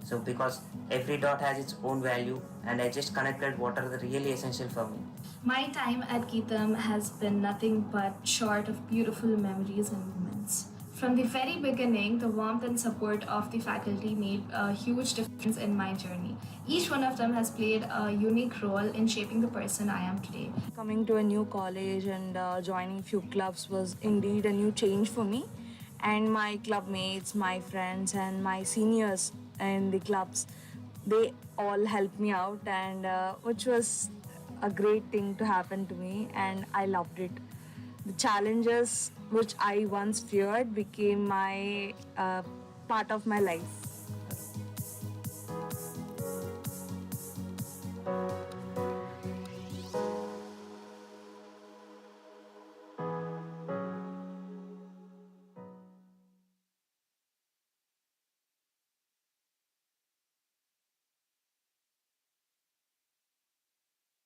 So because every dot has its own value, and I just connected what are the really essential for me. My time at GITAM has been nothing but short of beautiful memories and moments. From the very beginning, the warmth and support of the faculty made a huge difference in my journey. Each one of them has played a unique role in shaping the person I am today. Coming to a new college and joining few clubs was indeed a new change for me. And my club mates, my friends, and my seniors in the clubs, they all helped me out, and which was a great thing to happen to me, and I loved it. The challenges which I once feared became my part of my life.